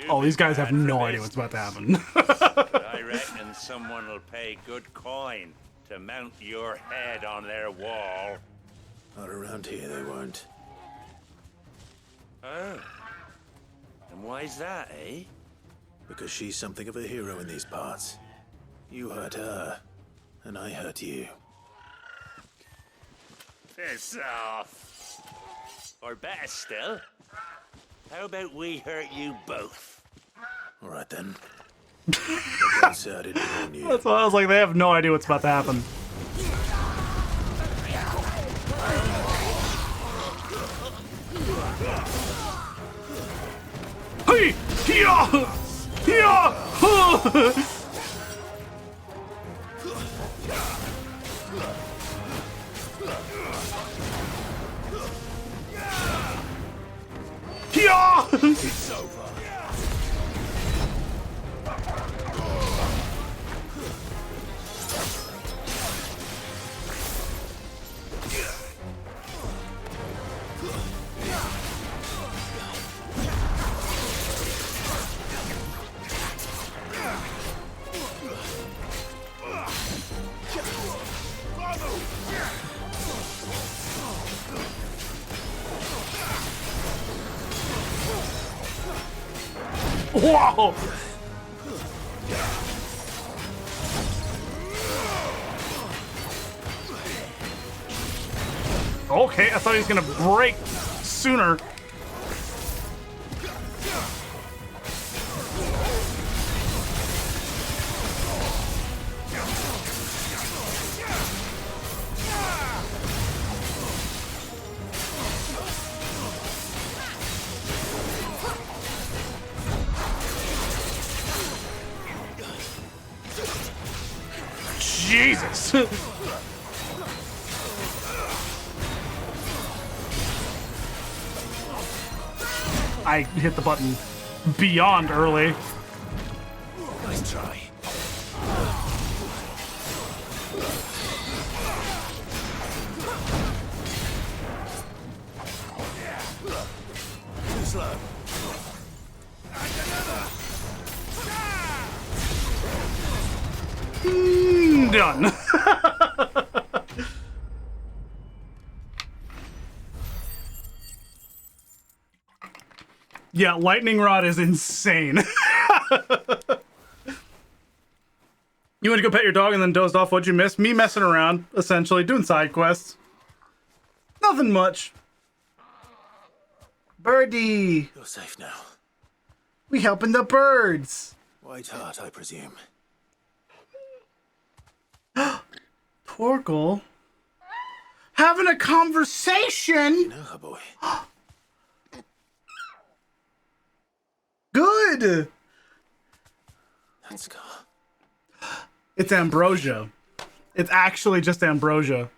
Oh, these guys have no idea what's about to happen. I reckon someone will pay good coin to mount your head on their wall. Not around here, they won't. Oh. And why's that, eh? Because she's something of a hero in these parts. You hurt her, and I hurt you. Piss off. Or better still, how about we hurt you both? All right then. That's why I was like, they have no idea what's about to happen. Hey! Here! Here! It's over. Whoa! Okay, I thought he was gonna break sooner. Jesus! I hit the button beyond early. Nice try. Too slow. Done. Yeah, lightning rod is insane. You went to go pet your dog and then dozed off. What'd you miss? Me messing around, essentially, doing side quests. Nothing much. Birdie. You're safe now. We helping the birds. White Heart, I presume. Torgal. Having a conversation. You know her, boy. Good. That scar. It's ambrosia. It's actually just ambrosia.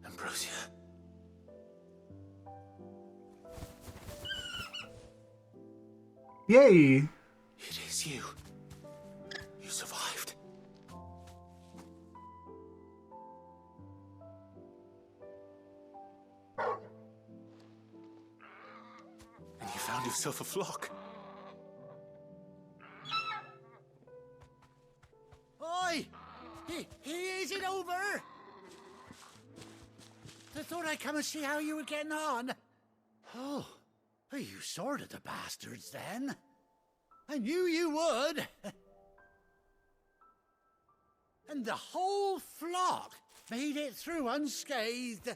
Ambrosia. Yay. It is you. You survived. And you found yourself a flock. Oi! Is it over? thought I'd come and see how you were getting on. Oh, are you sorted the bastards then? I knew you would. And the whole flock made it through unscathed.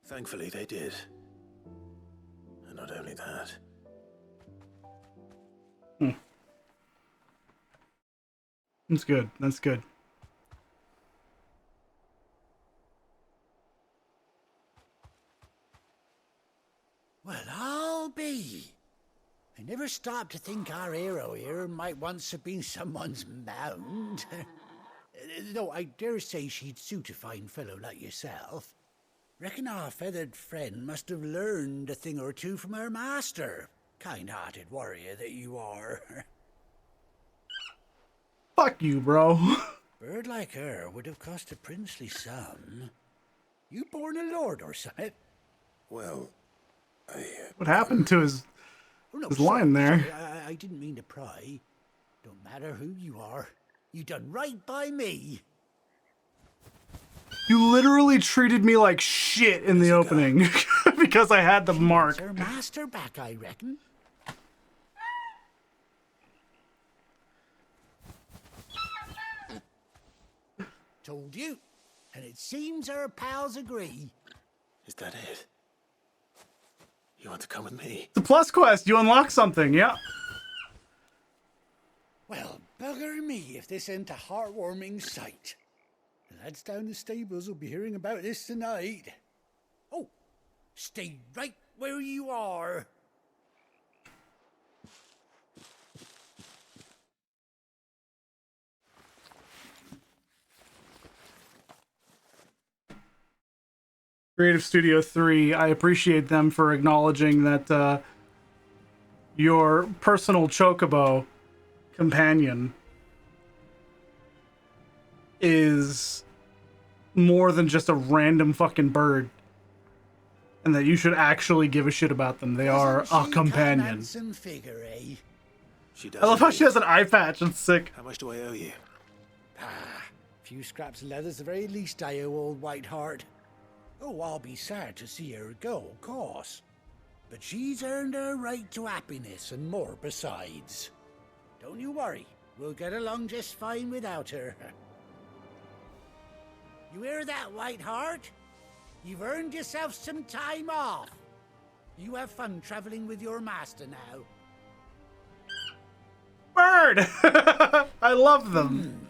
Thankfully, they did. And not only that. That's good. That's good. Well, I'll be. I never stopped to think our hero here might once have been someone's mount. Though I dare say she'd suit a fine fellow like yourself. Reckon our feathered friend must have learned a thing or two from her master. Kind-hearted warrior that you are. Fuck you, bro. Bird like her would have cost a princely sum. You born a lord or something? Well, What happened to his line there? Sorry, I didn't mean to pry. Don't matter who you are. You done right by me. You literally treated me like shit in the opening because I had the mark. Her master back, I reckon. Told you. And it seems our pals agree. Is that it? You want to come with me? It's a plus quest. You unlock something, yeah. Well, bugger me if this ain't a heartwarming sight. The lads down the stables will be hearing about this tonight. Oh, stay right where you are. Creative Studio 3, I appreciate them for acknowledging that your personal chocobo companion is more than just a random fucking bird. And that you should actually give a shit about them. They are a companion. Figure, eh? She does. I love how she has an eye patch. It's sick. How much do I owe you? Few scraps of leather's the very least I owe old Whiteheart. Oh, I'll be sad to see her go, of course. But she's earned her right to happiness and more besides. Don't you worry. We'll get along just fine without her. You hear that, Whiteheart? You've earned yourself some time off. You have fun traveling with your master now. Bird! I love them.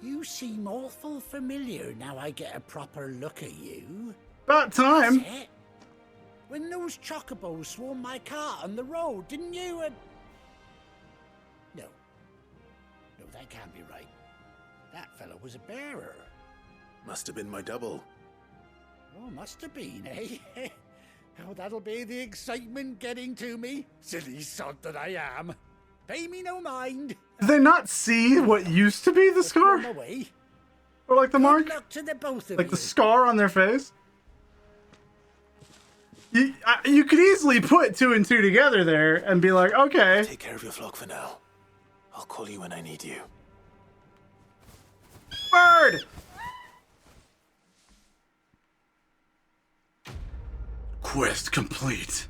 You seem awful familiar now I get a proper look at you. About time. That's it. When those chocobos swarmed my cart on the road, didn't you? No. No, that can't be right. That fellow was a bearer. Must have been my double. Oh, must have been, eh? Oh, that'll be the excitement getting to me. Silly sod that I am. Pay me no mind. Did they not see what used to be the scar? Or like the mark? Good luck to the both of Like you. the scar on their face? You could easily put 2 and 2 together there and be like, okay. Take care of your flock for now. I'll call you when I need you. Bird! Quest complete.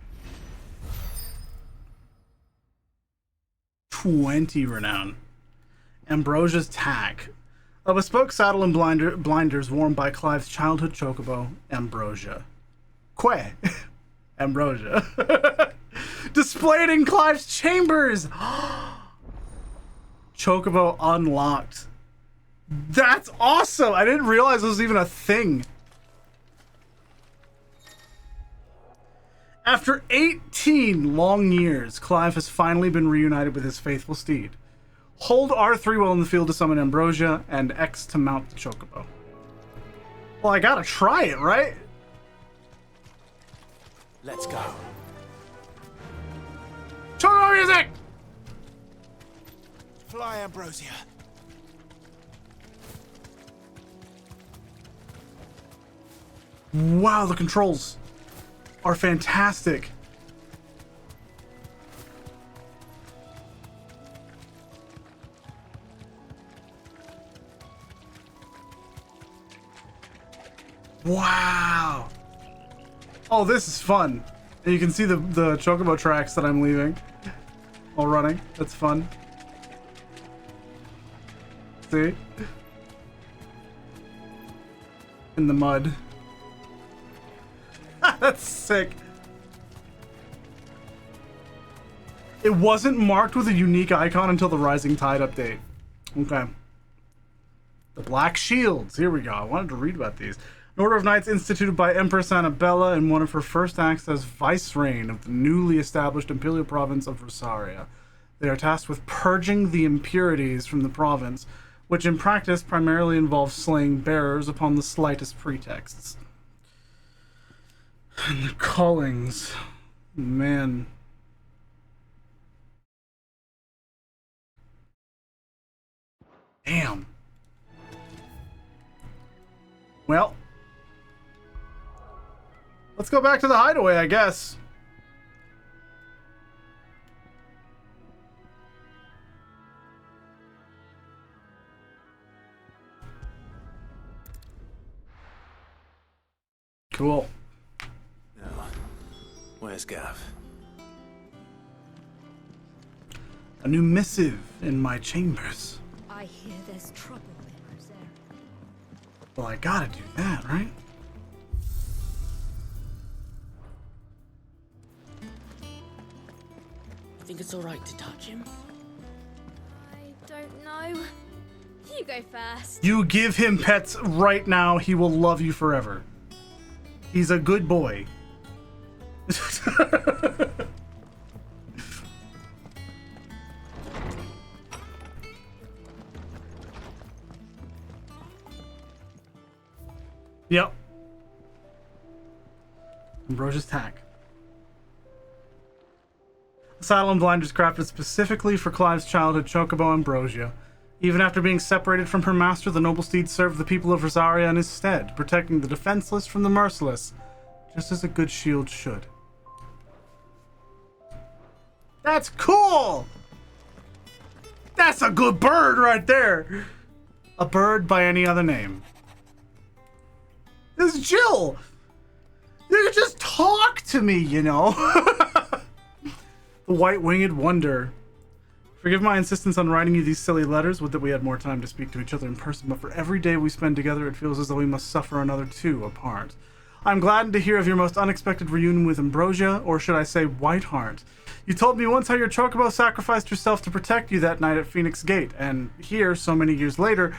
20 renown. Ambrosia's Tag. A bespoke saddle and blinders worn by Clive's childhood chocobo, Ambrosia. Ambrosia. Displayed in Clive's chambers! Chocobo unlocked. That's awesome! I didn't realize it was even a thing. After 18 long years, Clive has finally been reunited with his faithful steed. Hold R3 while in the field to summon Ambrosia, and X to mount the chocobo. Well, I gotta try it, right? Let's go. Chocobo music! Fly, Ambrosia. Wow, the controls are fantastic. Wow. Oh, this is fun. And you can see the chocobo tracks that I'm leaving while running. That's fun. See? In the mud. That's sick. It wasn't marked with a unique icon until the Rising Tide update. Okay. The Black Shields. Here we go. I wanted to read about these. An order of knights instituted by Empress Annabella in one of her first acts as vicereign of the newly established imperial province of Rosaria. They are tasked with purging the impurities from the province, which in practice primarily involves slaying bearers upon the slightest pretexts. And the callings. Man. Damn. Well. Let's go back to the hideaway, I guess. Cool. Now, where's Gav? A new missive in my chambers. I hear there's trouble in Rosaria. Well, I gotta do that, right? I think it's alright to touch him. I don't know. You go first. You give him pets right now, he will love you forever. He's a good boy. Yep. Ambrosia's tack. The saddle and blinders crafted specifically for Clive's childhood chocobo Ambrosia. Even after being separated from her master, the noble steed served the people of Rosaria in his stead, protecting the defenseless from the merciless, just as a good shield should. That's cool! That's a good bird right there! A bird by any other name. This is Jill! You can just talk to me, you know? The white-winged wonder. Forgive my insistence on writing you these silly letters. Would that we had more time to speak to each other in person, but for every day we spend together, it feels as though we must suffer another two apart. I'm glad to hear of your most unexpected reunion with Ambrosia, or should I say Whiteheart. You told me once how your chocobo sacrificed herself to protect you that night at Phoenix Gate, and here, so many years later,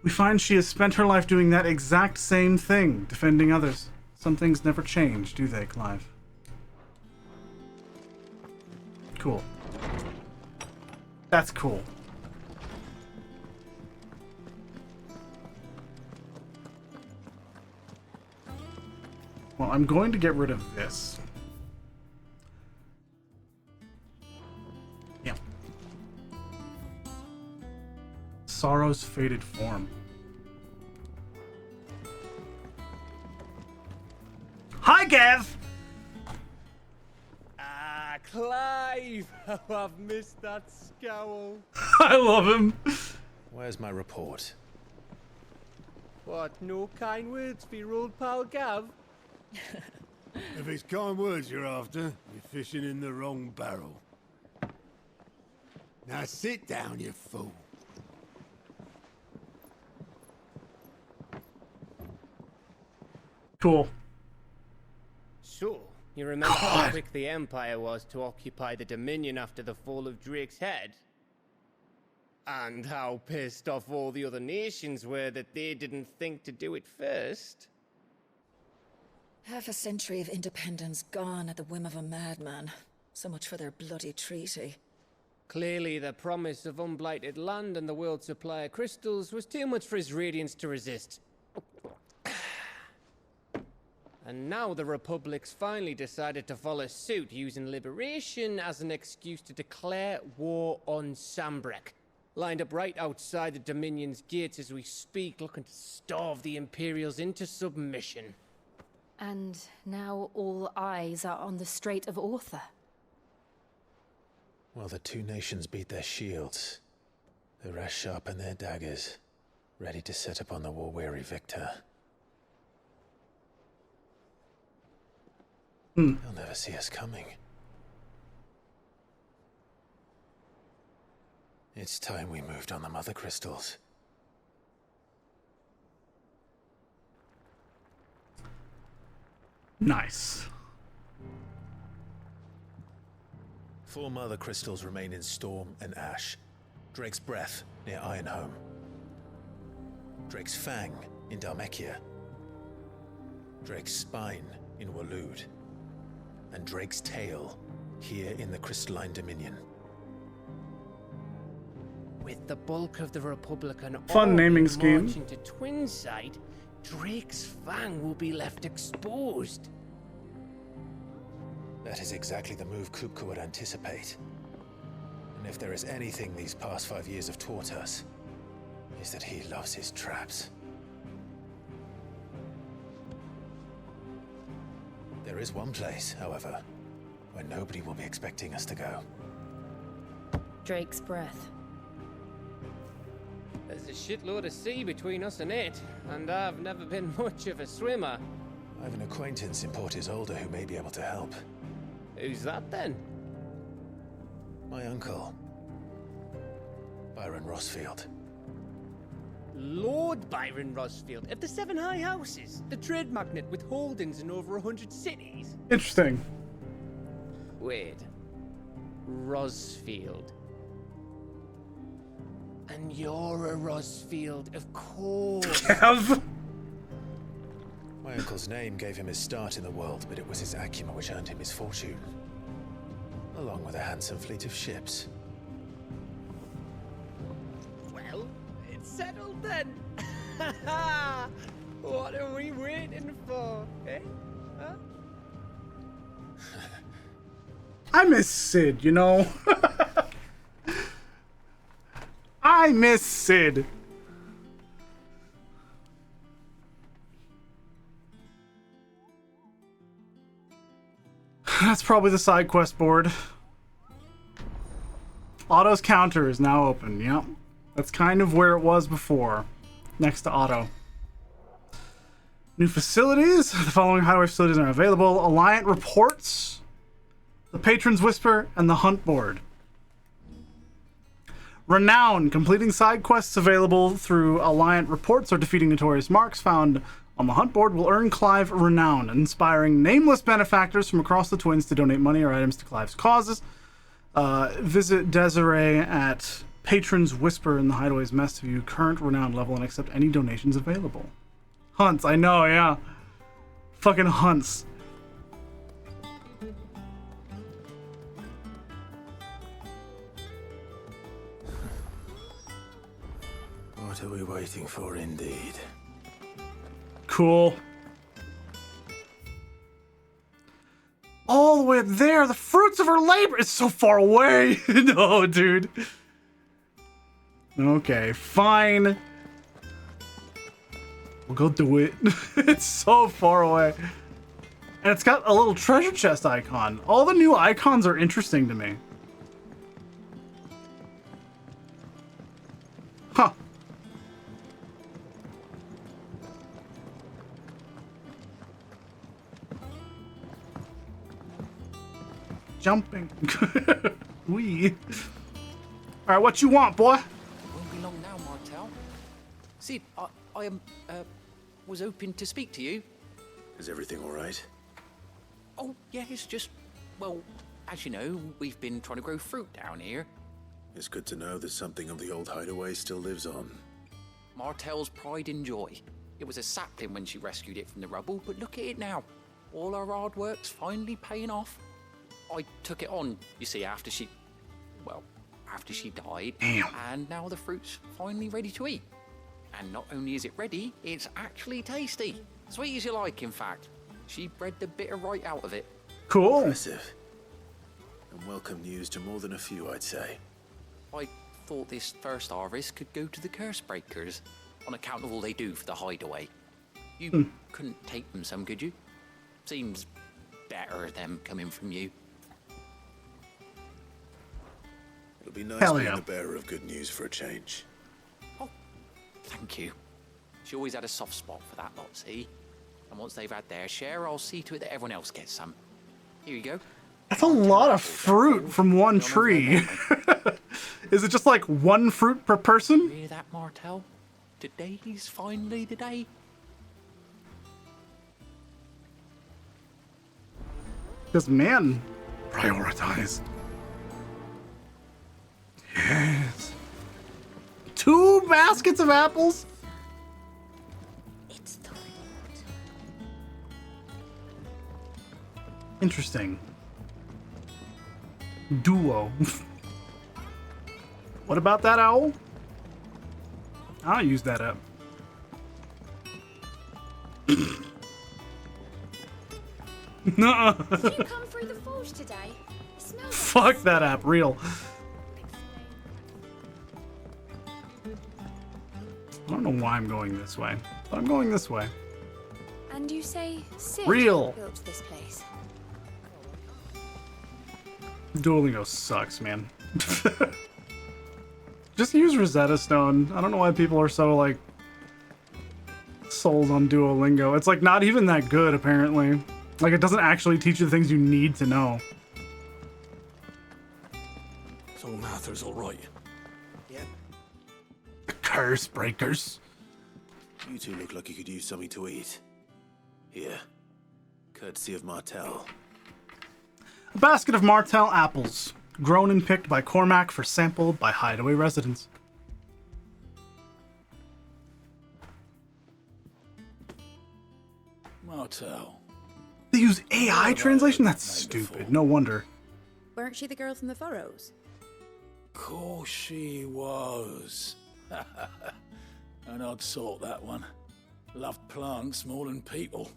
we find she has spent her life doing that exact same thing, defending others. Some things never change, do they, Clive? Cool. That's cool. Well, I'm going to get rid of this. Yeah. Sorrow's faded form. Hi, Gav! Ah, Clive! How I've missed that scowl. I love him. Where's my report? What, no kind words for your old pal Gav? If it's kind words you're after, you're fishing in the wrong barrel. Now sit down, you fool. Cool. So, you remember how quick the Empire was to occupy the Dominion after the fall of Drake's Head? And how pissed off all the other nations were that they didn't think to do it first? Half a century of independence gone at the whim of a madman. So much for their bloody treaty. Clearly, the promise of unblighted land and the world's supply of crystals was too much for his radiance to resist. And now the Republic's finally decided to follow suit, using liberation as an excuse to declare war on Sambrek. Lined up right outside the Dominion's gates as we speak, looking to starve the Imperials into submission. And now all eyes are on the Strait of Author. Well, the two nations beat their shields. The rest sharpen their daggers, ready to set upon the war-weary victor. They'll never see us coming. It's time we moved on the mother crystals. Nice. 4 mother crystals remain in Storm and Ash. Drake's Breath near Ironhome. Drake's Fang in Dhalmekia. Drake's Spine in Waloed. And Drake's Tail here in the Crystalline Dominion. With the bulk of the Republican Fun naming army scheme. marching to Twinside, Drake's Fang will be left exposed. That is exactly the move Kupka would anticipate. And if there is anything these past 5 years have taught us, is that he loves his traps. There is one place, however, where nobody will be expecting us to go. Drake's Breath. There's a shitload of sea between us and it, and I've never been much of a swimmer. I have an acquaintance in Port Isolde who may be able to help. Who's that then? My uncle, Byron Rossfield. Lord Byron Rossfield of the 7 High Houses, the trade magnate with holdings in over 100 cities. Interesting. Wait, Rossfield. And you're a Rossfield, of course. Kev. My uncle's name gave him his start in the world, but it was his acumen which earned him his fortune. Along with a handsome fleet of ships. Well, it's settled then. What are we waiting for, eh? Huh? I miss Sid, you know? I miss Sid. That's probably the side quest board. Otto's counter is now open. Yep. That's kind of where it was before. Next to Otto. New facilities. The following highway facilities are available. Alliant reports. The Patron's Whisper and the Hunt board. Renown. Completing side quests available through Alliant reports or defeating notorious marks found on the Hunt board will earn Clive Renown, inspiring nameless benefactors from across the Twins to donate money or items to Clive's causes. Visit Desiree at Patron's Whisper in the Hideaway's Mess to view current Renown level and accept any donations available. Hunts, I know, yeah. Fucking hunts. What are we waiting for, indeed? Cool. All the way up there, the fruits of her labor. It's so far away. No, dude. Okay, fine. We'll go do it. It's so far away. And it's got a little treasure chest icon. All the new icons are interesting to me. Huh. Jumping. Wee. Alright, what you want, boy? Won't be long now, Martel. Sid, I was hoping to speak to you. Is everything all right? Oh, yeah, it's just, well, as you know, we've been trying to grow fruit down here. It's good to know that something of the old hideaway still lives on. Martel's pride and joy. It was a sapling when she rescued it from the rubble, but look at it now. All our hard work's finally paying off. I took it on, you see, after she died. Damn. And now the fruit's finally ready to eat. And not only is it ready, it's actually tasty. Sweet as you like, in fact. She bred the bitter right out of it. Cool. Impressive. And welcome news to more than a few, I'd say. I thought this first harvest could go to the curse breakers, on account of all they do for the hideaway. You couldn't take them some, could you? Seems better them coming from you. It'll be nice Hell being yeah. the bearer of good news for a change. Oh, thank you. She always had a soft spot for that lot, see? And once they've had their share, I'll see to it that everyone else gets some. Here you go. That's a lot of fruit from one tree. Is it just like one fruit per person? Hear that, Martel? Today's finally the day. Because, man, prioritize. Yes. 2 baskets of apples? It's the Interesting. Duo. What about that owl? I'll use that up. Nuh-uh. Did you come through the forge today? It smells Fuck that app, real. I don't know why I'm going this way, but I'm going this way. And you say Sid Real. built this place? Duolingo sucks, man. Just use Rosetta Stone. I don't know why people are so, like, sold on Duolingo. It's, like, not even that good, apparently. Like, it doesn't actually teach you the things you need to know. So Martha's all right. Yep. The curse breakers. You two look like you could use something to eat. Here. Courtesy of Martel. A basket of Martel apples, grown and picked by Cormac for sample by hideaway residents. Martel. They use AI translation? That's stupid. No wonder. Weren't she the girl from the Furrows? Course she was. An odd sort, that one. Loved plants more than people.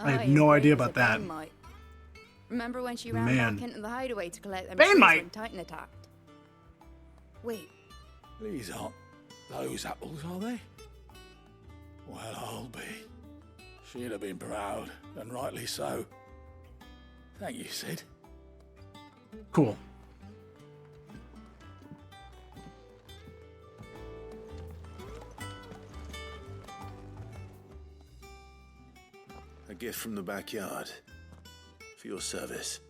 I had no idea about that. Remember when she ran Man. back into the hideaway to collect them Bane trees might. when Titan attacked? Wait, These aren't those apples, are they? Well, I'll be. She'd have been proud, and rightly so. Thank you, Sid. Cool. A gift from the backyard. For your service.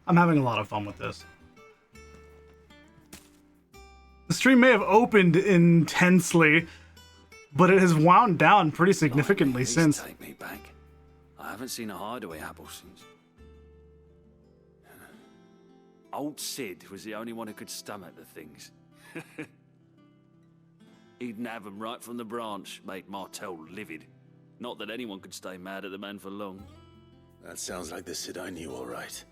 I'm having a lot of fun with this. The stream may have opened intensely, but it has wound down pretty significantly Please since. take me back. I haven't seen a hideaway apple since. Old Sid was the only one who could stomach the things. He'd nab them right from the branch, made Martel livid. Not that anyone could stay mad at the man for long. That sounds like the Sid I knew, all right.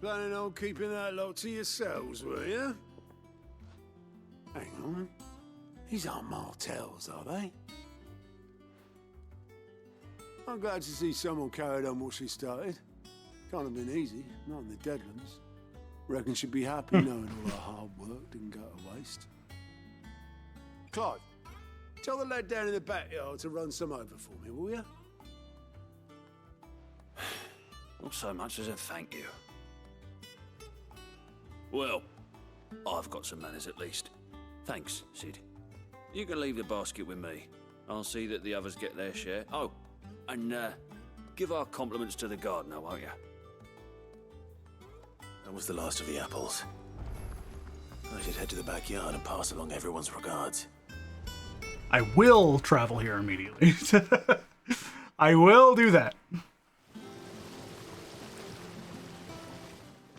Planning on keeping that lot to yourselves, were you? Hang on. These aren't Martels, are they? I'm glad to see someone carried on what she started. Can't have been easy, not in the Deadlands. Reckon she'd be happy knowing all her hard work didn't go to waste. Clive, tell the lad down in the backyard to run some over for me, will you? Not so much as a thank you. Well, I've got some manners at least. Thanks, Sid. You can leave the basket with me. I'll see that the others get their share. Oh, and give our compliments to the gardener, won't you? That was the last of the apples. I should head to the backyard and pass along everyone's regards. I will travel here immediately. I will do that.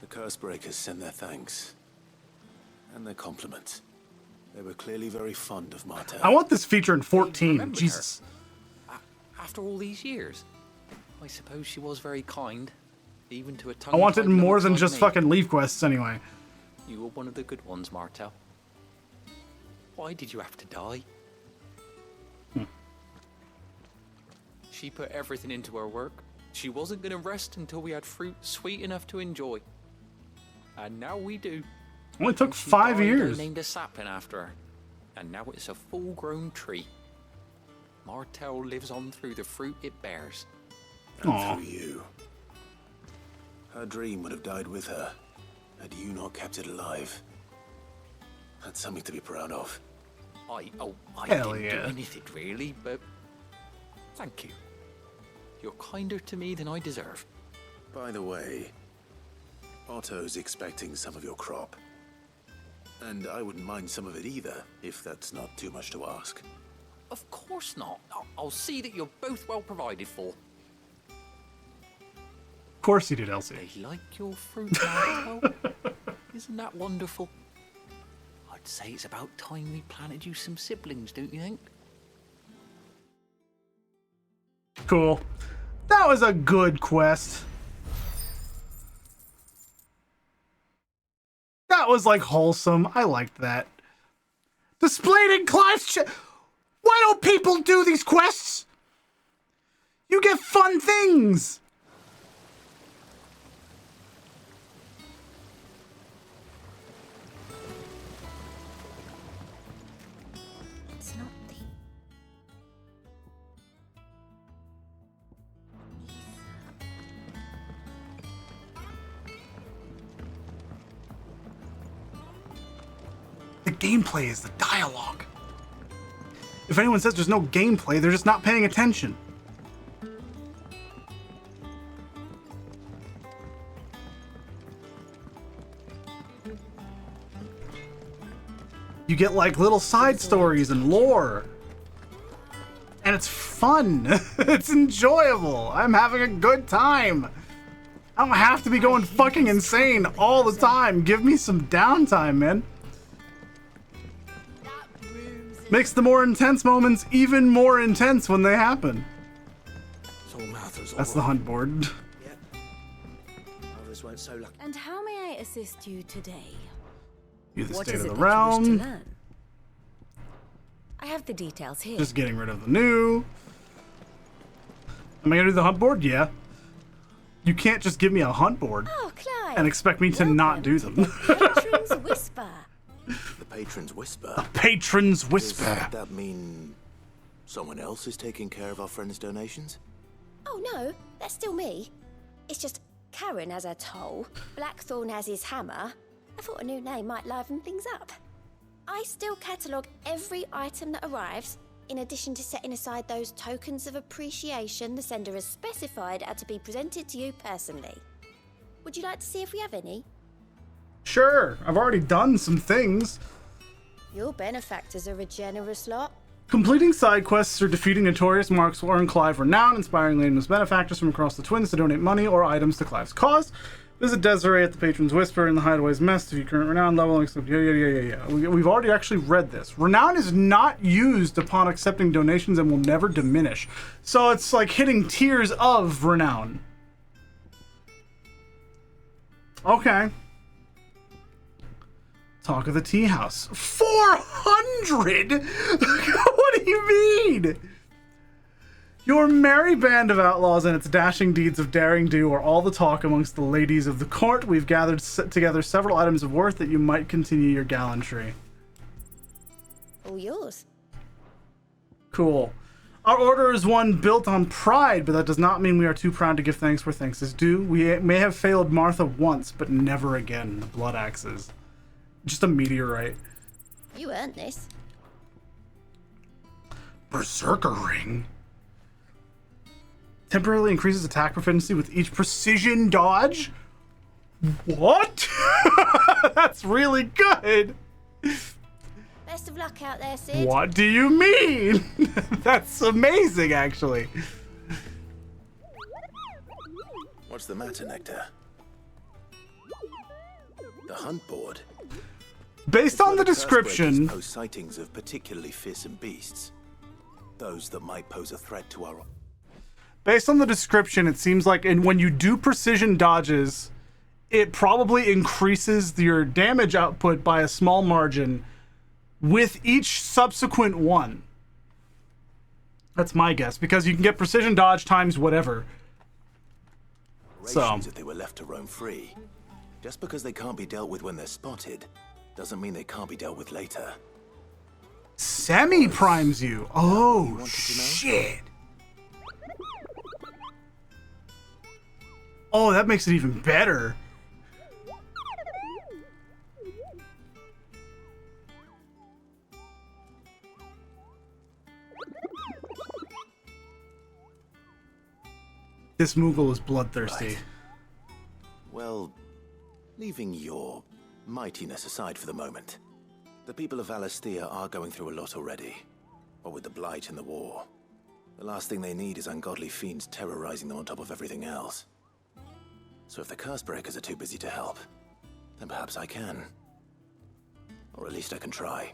The Cursebreakers send their thanks. And their compliments. They were clearly very fond of Martel. I want this feature in 14. Jesus. After all these years, I suppose she was very kind, even to a I tongue. wanted more than just fucking leave quests anyway. You were one of the good ones, Martel. Why did you have to die? She put everything into her work. She wasn't going to rest until we had fruit sweet enough to enjoy. And now we do. Only took And she 5 died, years. I named a sapling after her. And now it's a full-grown tree. Martel lives on through the fruit it bears. And through you. Her dream would have died with her, had you not kept it alive. That's something to be proud of. I Hell didn't yeah. do anything really, but thank you. You're kinder to me than I deserve. By the way, Otto's expecting some of your crop. And I wouldn't mind some of it either, if that's not too much to ask. Of course not. I'll see that you're both well provided for. Of course he did, Elsie. They like your fruit, Marco. Isn't that wonderful? I'd say it's about time we planted you some siblings, don't you think? Cool. That was a good quest. That was like wholesome. I liked that. Displayed in Clive's Why don't people do these quests? You get fun things. It's not the... The gameplay is the dialogue. If anyone says there's no gameplay, they're just not paying attention. You get like little side stories and lore. And it's fun. It's enjoyable. I'm having a good time. I don't have to be going fucking insane all the time. Give me some downtime, man. Makes the more intense moments even more intense when they happen. That's the hunt board. And how may I assist you today? You're the What state is of it the that you wish realm. to learn? I have the details here. Just getting rid of the new. Am I gonna do the hunt board? Yeah. You can't just give me a hunt board Oh, Clive. and expect me to not do them. Patron's Whisper. The Patron's Whisper? The Patron's Whisper. Does that mean someone else is taking care of our friend's donations? Oh, no. That's still me. It's just Karen has her toll, Blackthorn has his hammer. I thought a new name might liven things up. I still catalogue every item that arrives, in addition to setting aside those tokens of appreciation the sender has specified are to be presented to you personally. Would you like to see if we have any? Sure, I've already done some things. Your benefactors are a generous lot. Completing side quests or defeating notorious marks will earn Clive renown, inspiring nameless benefactors from across the Twins to donate money or items to Clive's cause. Visit Desiree at the Patron's Whisper in the Hideaway's Mess to view current renown level. Yeah. We've already actually read this. Renown is not used upon accepting donations and will never diminish. So it's like hitting tiers of renown. Okay. Talk of the Tea House. 400? What do you mean? Your merry band of outlaws and its dashing deeds of daring do are all the talk amongst the ladies of the court. We've gathered together several items of worth that you might continue your gallantry. All yours. Cool. Our order is one built on pride, but that does not mean we are too proud to give thanks where thanks is due. We may have failed Martha once, but never again. The blood axes. Just a meteorite. You earned this. Berserker ring. Temporarily increases attack proficiency with each precision dodge? What? That's really good. Best of luck out there, Sid. What do you mean? That's amazing, actually. What's the matter, Nectar? The hunt board. Based on the description, post sightings of particularly fearsome beasts, those that might pose a threat to our. Based on the description, it seems like, and when you do precision dodges, it probably increases your damage output by a small margin with each subsequent one. That's my guess, because you can get precision dodge times whatever. So, If they were left to roam free, just because they can't be dealt with when they're spotted, doesn't mean they can't be dealt with later. semi-primes you. Oh, shit. Oh, that makes it even better. This Moogle is bloodthirsty. Right. Well, leaving your mightiness aside for the moment, the people of Valisthea are going through a lot already. What with the Blight and the war. The last thing they need is ungodly fiends terrorizing them on top of everything else. So if the Cursebreakers are too busy to help, then perhaps I can. Or at least I can try.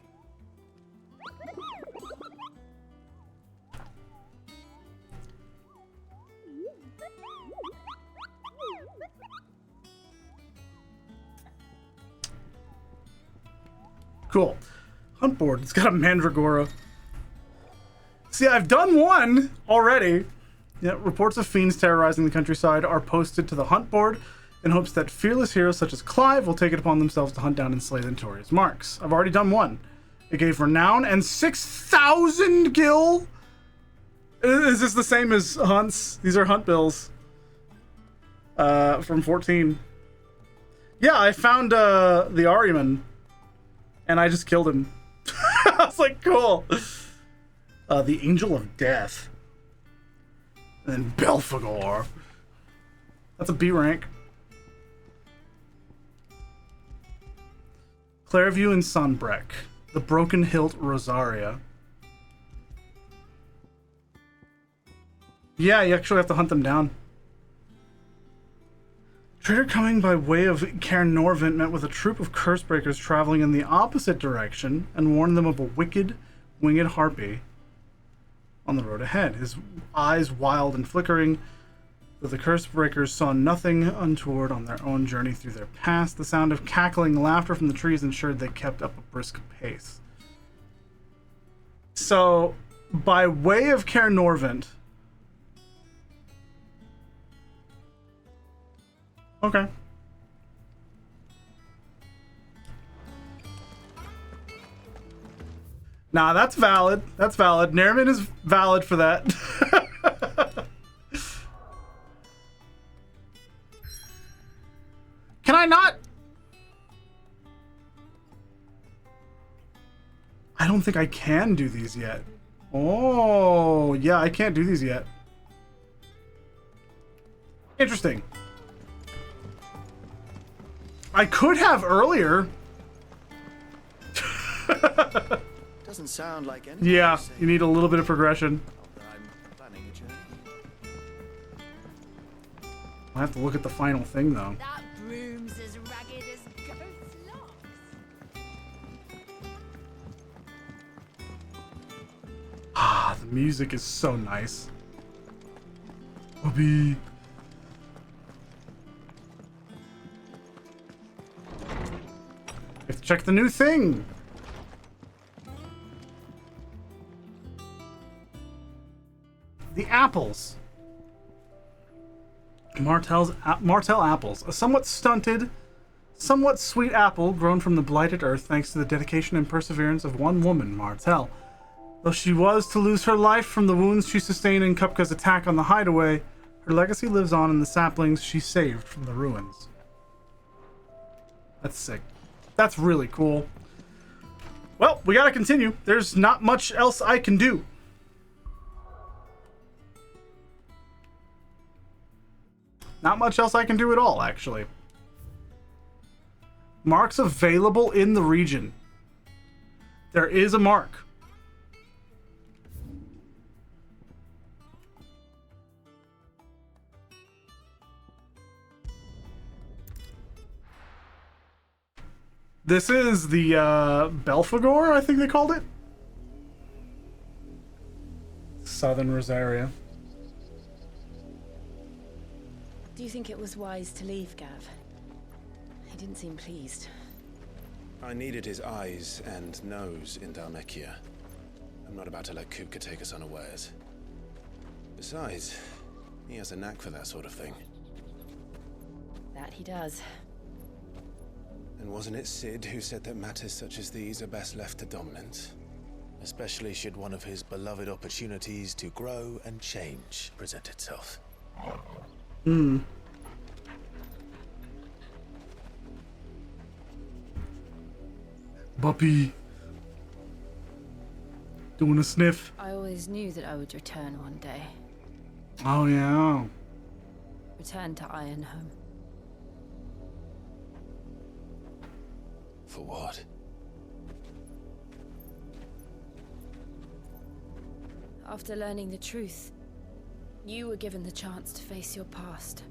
Cool. Hunt board. It's got a Mandragora. See, I've done one already. Yeah, reports of fiends terrorizing the countryside are posted to the hunt board in hopes that fearless heroes such as Clive will take it upon themselves to hunt down and slay the notorious marks. I've already done one. It gave renown and 6,000 gil. Is this the same as hunts? These are hunt bills. From 14. Yeah, I found the Ahriman. And I just killed him. I was like, cool. The Angel of Death. And then Belphegor. That's a B rank. Clairview and Sunbreck. The Broken Hilt Rosaria. Yeah, you actually have to hunt them down. Trader coming by way of Cairn Norvent met with a troop of Cursebreakers traveling in the opposite direction and warned them of a wicked, winged harpy on the road ahead. His eyes wild and flickering, though the Cursebreakers saw nothing untoward on their own journey through their pass. The sound of cackling laughter from the trees ensured they kept up a brisk pace. So, by way of Cairn Norvent... Okay. Nah, that's valid. That's valid. Nairman is valid for that. Can I not? I don't think I can do these yet. Oh, yeah, I can't do these yet. Interesting. I could have earlier. Doesn't sound like anything. Yeah, you need a little bit of progression. I'm planning a journey. I'll have to look at the final thing, though. That broom's as ragged as goat's locks. Ah, the music is so nice. Bobby. We have to check the new thing. The apples. Martell apples. A somewhat stunted, somewhat sweet apple grown from the blighted earth thanks to the dedication and perseverance of one woman, Martell. Though she was to lose her life from the wounds she sustained in Kupka's attack on the hideaway, her legacy lives on in the saplings she saved from the ruins. That's sick. That's really cool. Well, we gotta continue. There's not much else I can do. Not much else I can do at all, actually. Marks available in the region. There is a mark. This is the Belphegor, I think they called it. Southern Rosaria. Do you think it was wise to leave, Gav? He didn't seem pleased. I needed his eyes and nose in Dhalmekia. I'm not about to let Kupka take us unawares. Besides, he has a knack for that sort of thing. That he does. And wasn't it Sid who said that matters such as these are best left to dominance? Especially should one of his beloved opportunities to grow and change present itself. Hmm. Buppy. Doing a sniff. I always knew that I would return one day. Oh, yeah. Return to Ironhome. For what? After learning the truth, you were given the chance to face your past.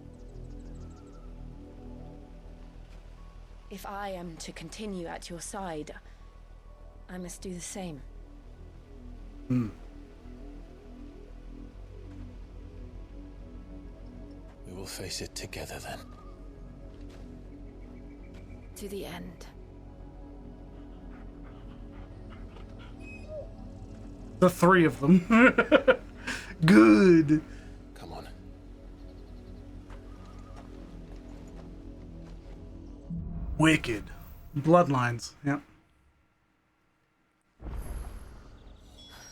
If I am to continue at your side, I must do the same. We will face it together then. To the end. The three of them. Good. Come on. Wicked. Bloodlines. Yep.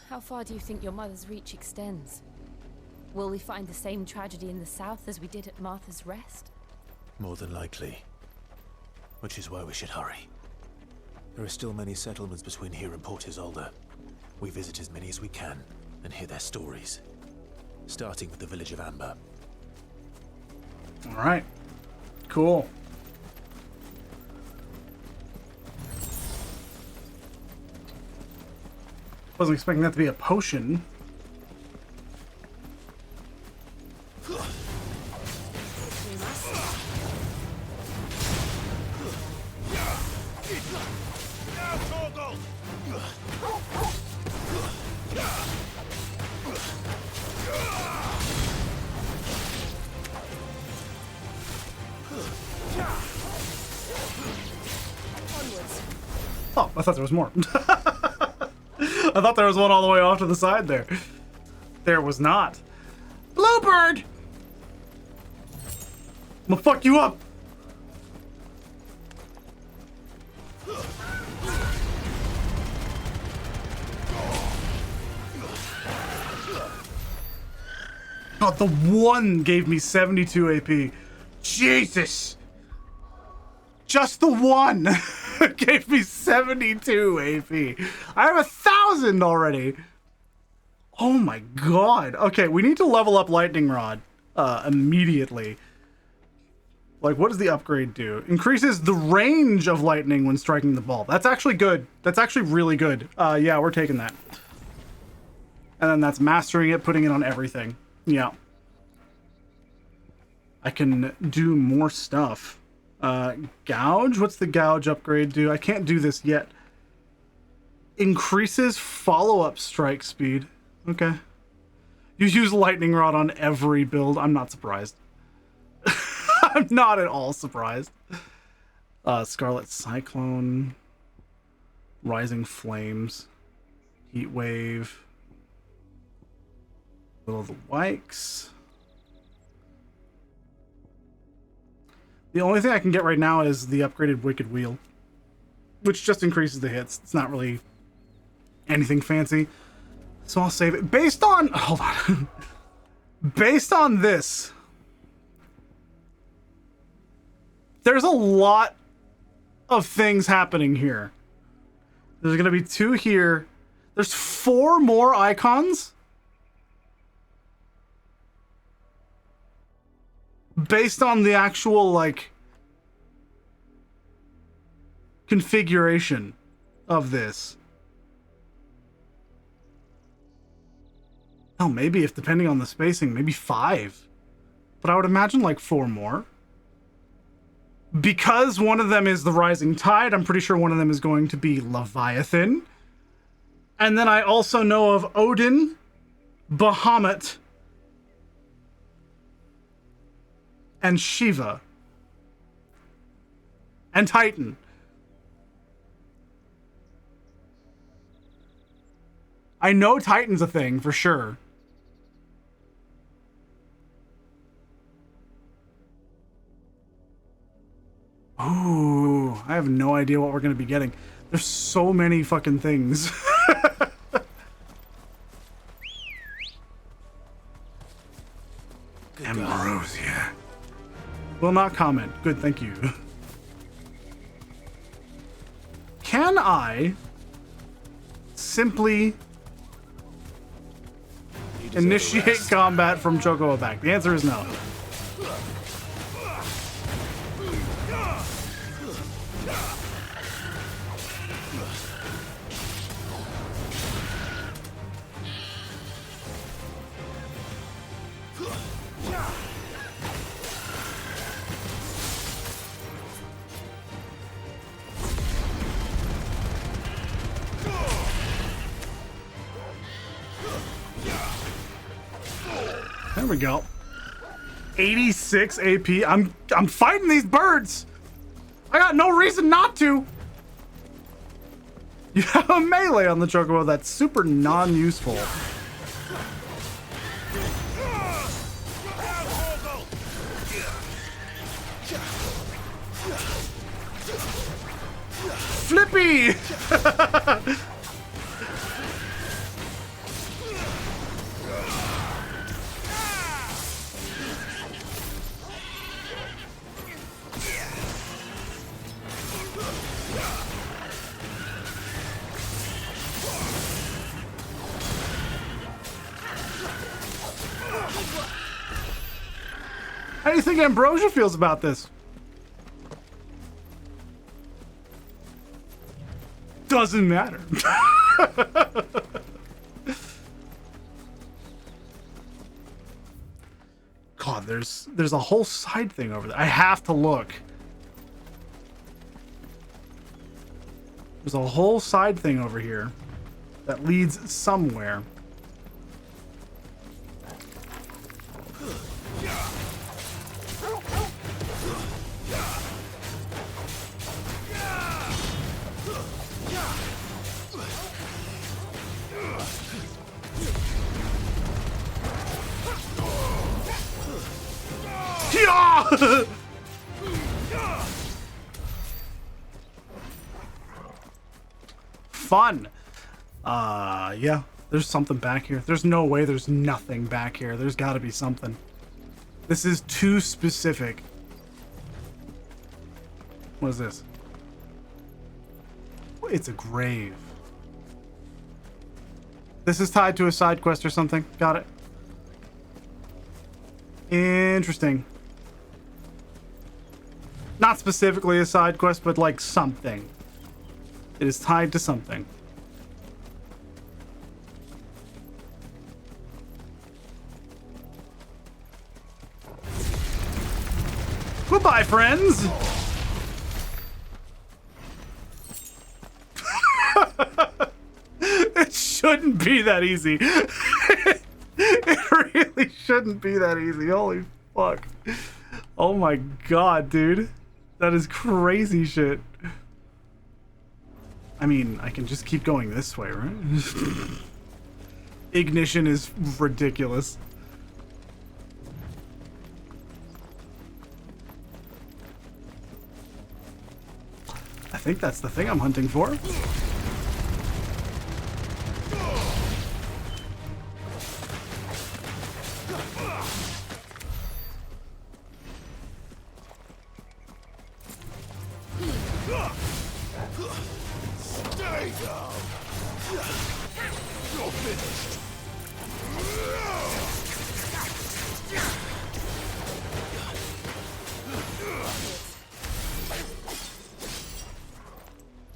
How far do you think your mother's reach extends? Will we find the same tragedy in the south as we did at Martha's Rest? More than likely. Which is why we should hurry. There are still many settlements between here and Port Isolde. We visit as many as we can and hear their stories. Starting with the village of Amber. All right. Cool. Wasn't expecting that to be a potion. Oh, I thought there was more. I thought there was one all the way off to the side there. There was not. Bluebird! I'm gonna fuck you up! God, the one gave me 72 AP. Jesus! Just the one gave me 72 AP. I have 1,000 already. Oh my god. Okay, we need to level up Lightning Rod immediately. Like, what does the upgrade do? Increases the range of lightning when striking the ball. That's actually good. That's actually really good. Yeah, we're taking that. And then that's mastering it, putting it on everything. Yeah. I can do more stuff. Gouge? What's the gouge upgrade do? I can't do this yet. Increases follow-up strike speed. Okay. You use lightning rod on every build. I'm not surprised. I'm not at all surprised. Scarlet Cyclone. Rising Flames. Heat Wave. Will of the Wikes. The only thing I can get right now is the upgraded Wicked Wheel, which just increases the hits. It's not really anything fancy. So I'll save it. Based on... Hold on. Based on this, there's a lot of things happening here. There's going to be 2 here. There's 4 more icons. Based on the actual, like, configuration of this. Oh, maybe if depending on the spacing, maybe 5. But I would imagine like 4 more. Because one of them is the Rising Tide, I'm pretty sure one of them is going to be Leviathan. And then I also know of Odin, Bahamut, and Shiva. And Titan. I know Titan's a thing, for sure. Ooh, I have no idea what we're going to be getting. There's so many fucking things. Ambrosia. Will not comment. Good, thank you. Can I simply initiate combat from Chocobo back? The answer is no. There we go. 86 AP. I'm fighting these birds. I got no reason not to. You have a melee on the chocobo that's super non-useful. Flippy! How do you think Ambrosia feels about this? Doesn't matter. God, there's a whole side thing over there. I have to look. There's a whole side thing over here that leads somewhere. Fun. Yeah, there's something back here. There's no way there's nothing back here. There's got to be something. This is too specific. What is this? It's a grave. This is tied to a side quest or something. Got it. Interesting. Not specifically a side quest, but like something. It is tied to something. Goodbye, friends! It shouldn't be that easy. It really shouldn't be that easy. Holy fuck. Oh my god, dude. That is crazy shit. I mean, I can just keep going this way, right? Ignition is ridiculous. I think that's the thing I'm hunting for. Stay down. You're finished.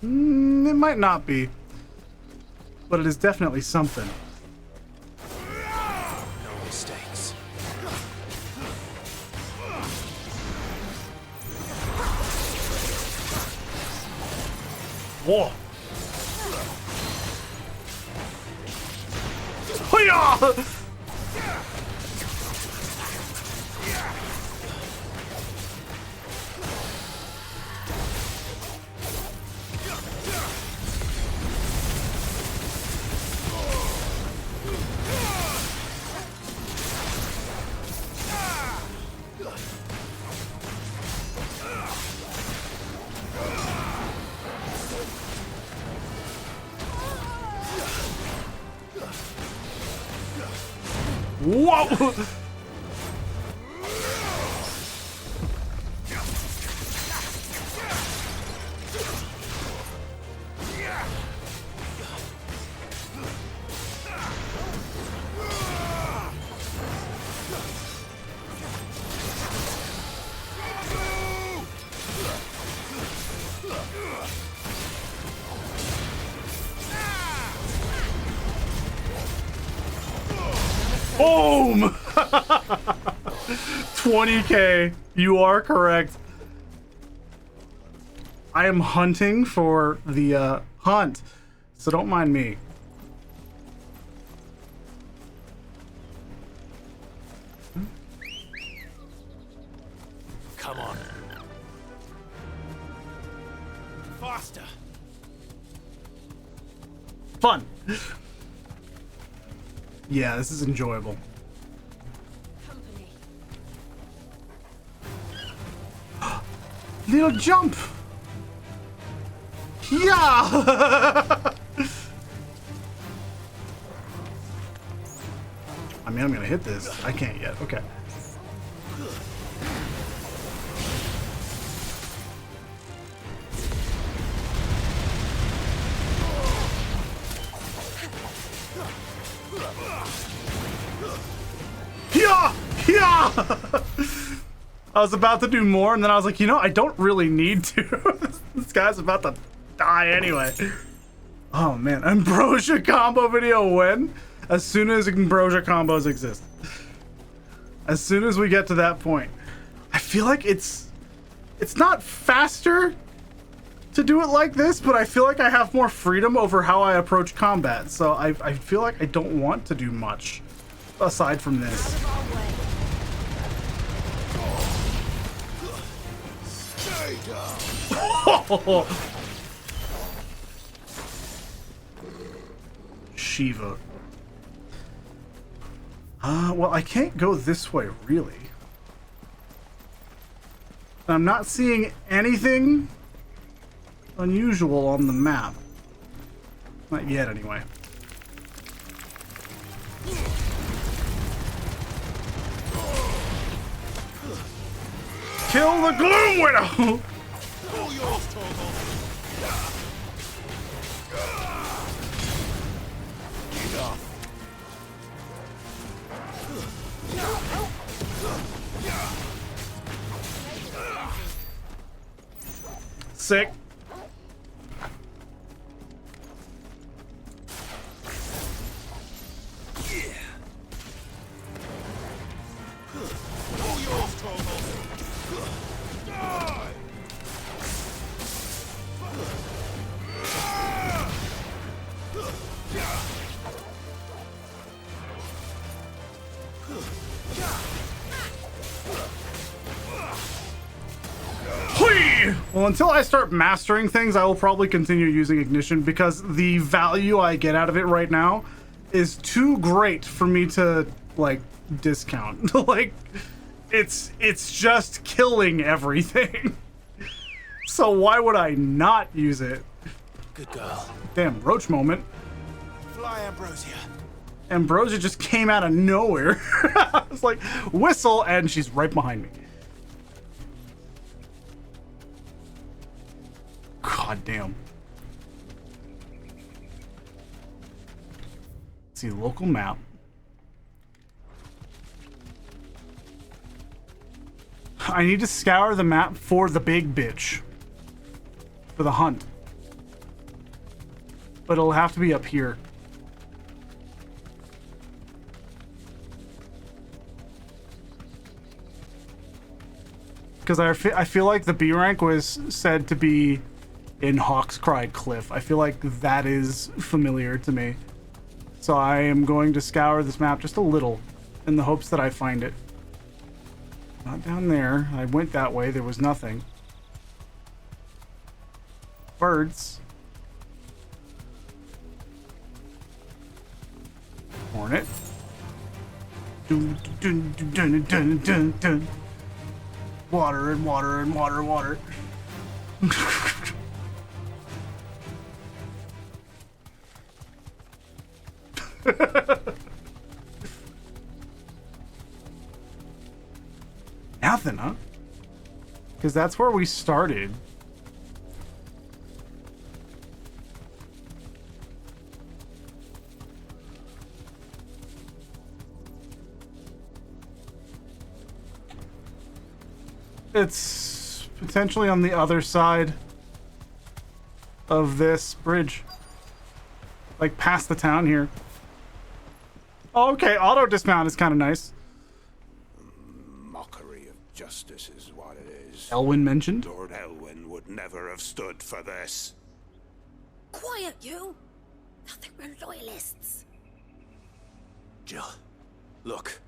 It might not be, but it is definitely something. No mistakes. Whoa! Hiya! Whoa! Boom! 20k. You are correct. I am hunting for the hunt, so don't mind me. Come on. Faster. Fun. Yeah, this is enjoyable. Little jump. Yeah. I mean, I'm gonna hit this. I can't yet. Okay. Yeah! Yeah! I was about to do more, and then I was like, you know, I don't really need to. This guy's about to die anyway. Oh man, Ambrosia combo video when? As soon as Ambrosia combos exist. As soon as we get to that point. I feel like it's not faster to do it like this, but I feel like I have more freedom over how I approach combat. So I feel like I don't want to do much aside from this. Shiva. Well, I can't go this way, really. I'm not seeing anything unusual on the map. Not yet, anyway. Kill the Gloom Widow! Sick. Well, until I start mastering things, I will probably continue using Ignition because the value I get out of it right now is too great for me to, like, discount. Like, it's just killing everything. So why would I not use it? Good girl. Damn, roach moment. Fly, Ambrosia. Ambrosia just came out of nowhere. I was like, whistle, and she's right behind me. God damn. Let's see, local map. I need to scour the map for the big bitch. For the hunt. But it'll have to be up here. Because I feel like the B rank was said to be in Hawkscry Cliff. I feel like that is familiar to me. So I am going to scour this map just a little in the hopes that I find it. Not down there. I went that way. There was nothing. Birds. Hornet. Dun, dun, dun, dun, dun, dun, dun. Water and water and water, water. Nothing, huh? Because that's where we started. It's potentially on the other side of this bridge. Like past the town here. Oh, okay, auto dismount is kind of nice. Mockery of justice is what it is. Elwyn mentioned. Lord Elwyn would never have stood for this. Quiet, you! I think we're loyalists. Jill, look.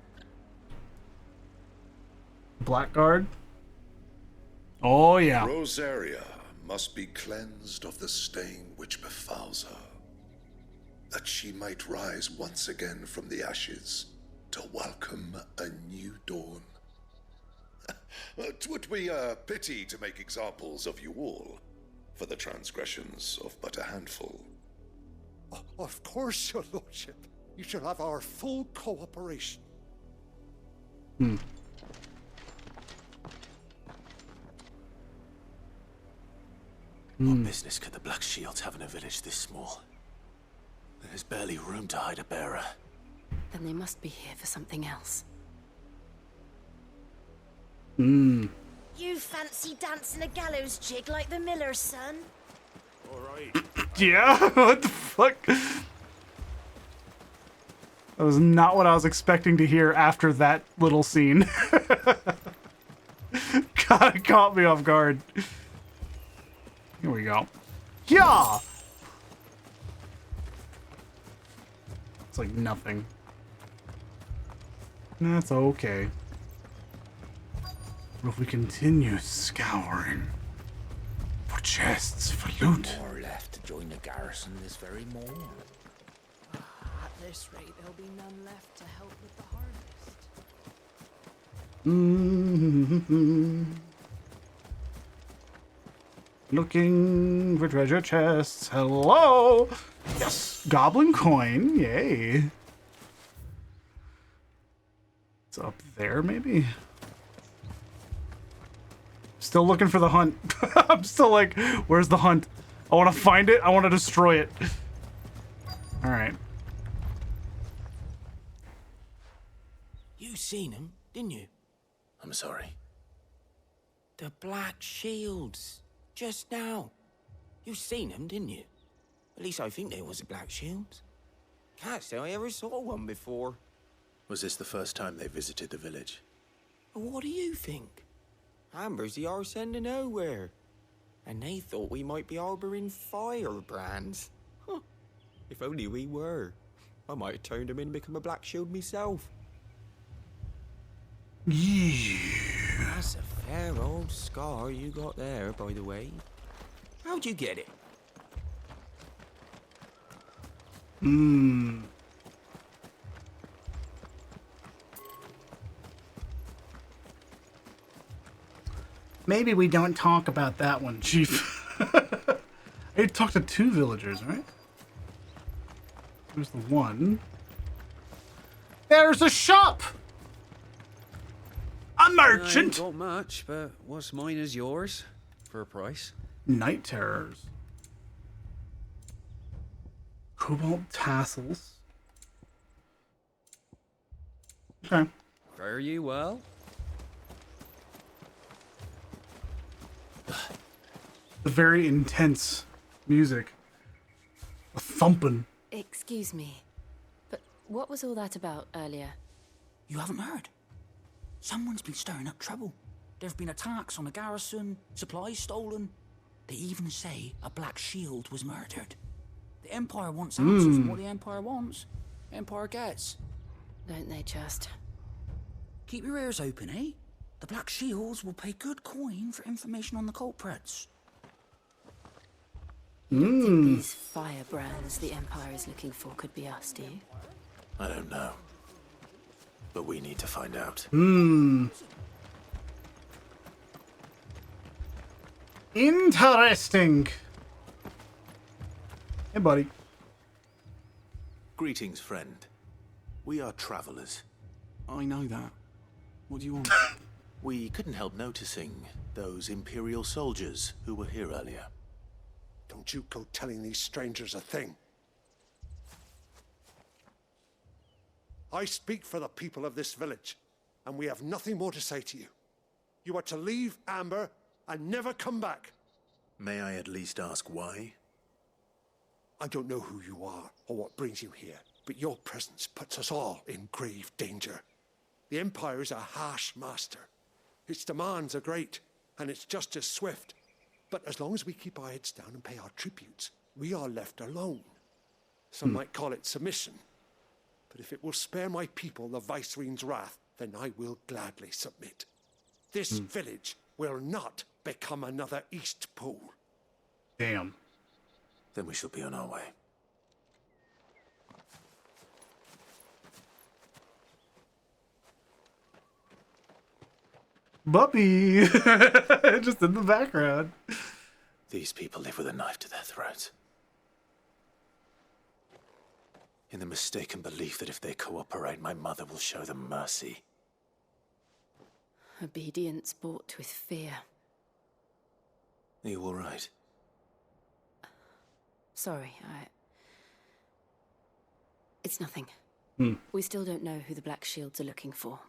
Blackguard. Oh, yeah. Rosaria must be cleansed of the stain which befouls her, that she might rise once again from the ashes to welcome a new dawn. 'Twould be a pity to make examples of you all, for the transgressions of but a handful. Of course, your lordship. You shall have our full cooperation. What business could the Black Shields have in a village this small? There's barely room to hide a bearer. Then they must be here for something else. You fancy dancing a gallows jig like the miller's son? All right. Yeah? What the fuck? That was not what I was expecting to hear after that little scene. God, it caught me off guard. Here we go. Yeah! It's like nothing. That's okay. But if we continue scouring for chests, for loot. More left to join the garrison this very morning. At this rate, there'll be none left to help with the harvest. Looking for treasure chests. Hello! Yes! Goblin coin. Yay. It's up there, maybe? Still looking for the hunt. I'm still like, where's the hunt? I want to find it. I want to destroy it. Alright. You seen him, didn't you? I'm sorry. The Black Shields. Just now. You seen him, didn't you? At least I think there was a Black Shields. Can't say I ever saw one before. Was this the first time they visited the village? What do you think? Amber's the arse end of nowhere. And they thought we might be harboring firebrands. Huh. If only we were. I might have turned him in and become a Black Shield myself. Yeah. That's a fair old scar you got there, by the way. How'd you get it? Maybe we don't talk about that one, Chief. I talked to 2 villagers, right? There's the one. There's a shop! A merchant! I ain't got much, but what's mine is yours for a price. Night terrors. Cobalt tassels. Okay. Fare you well. The very intense music. A thumping. Excuse me, but what was all that about earlier? You haven't heard? Someone's been stirring up trouble. There have been attacks on the garrison, supplies stolen. They even say a Black Shield was murdered. The Empire wants answers, and what the Empire wants, Empire gets. Don't they just? Keep your ears open, eh? The Black Shields will pay good coin for information on the culprits. You don't think these firebrands the Empire is looking for could be us, do you? I don't know. But we need to find out. Interesting. Hey, buddy. Greetings, friend. We are travelers. I know that. What do you want? We couldn't help noticing those Imperial soldiers who were here earlier. Don't you go telling these strangers a thing. I speak for the people of this village, and we have nothing more to say to you. You are to leave Amber and never come back. May I at least ask why? I don't know who you are or what brings you here, but your presence puts us all in grave danger. The Empire is a harsh master. Its demands are great, and its justice swift. But as long as we keep our heads down and pay our tributes, we are left alone. Some might call it submission. But if it will spare my people the Viceroy's wrath, then I will gladly submit. This village will not become another Eastpool. Damn. Then we shall be on our way. Bubby! Just in the background. These people live with a knife to their throats. In the mistaken belief that if they cooperate, my mother will show them mercy. Obedience bought with fear. Are you all right? Sorry, It's nothing. Hmm. We still don't know who the Black Shields are looking for.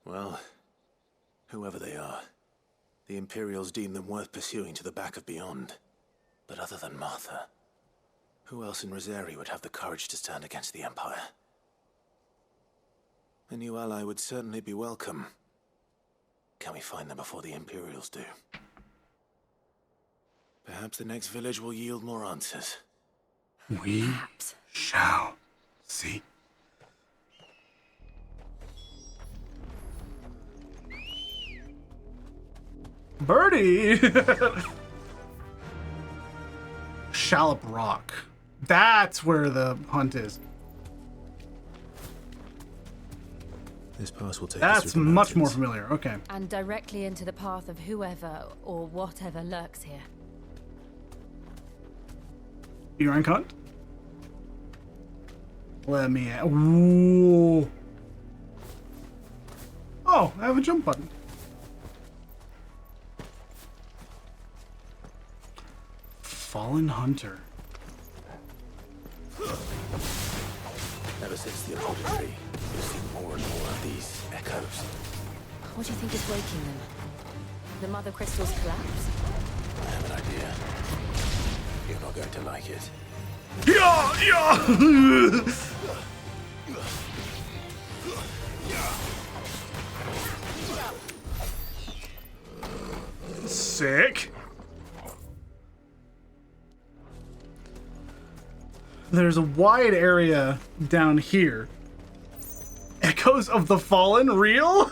Well, whoever they are, the Imperials deem them worth pursuing to the back of beyond. But other than Martha, who else in Rosari would have the courage to stand against the Empire? A new ally would certainly be welcome. Can we find them before the Imperials do? Perhaps the next village will yield more answers. We shall see. Birdie! Shallop Rock. That's where the hunt is. This pass will take us That's through the much more mountains. familiar. Okay. And directly into the path of whoever or whatever lurks here. You rank hunt? Let me. Ooh. Oh, I have a jump button. Fallen Hunter. Ever since the appointed tree, we've seen more and more of these echoes. What do you think is waking them? The Mother Crystal's collapse? I have an idea. You're not going to like it. Yeah, yeah. Sick. There's a wide area down here. Echoes of the Fallen? Real?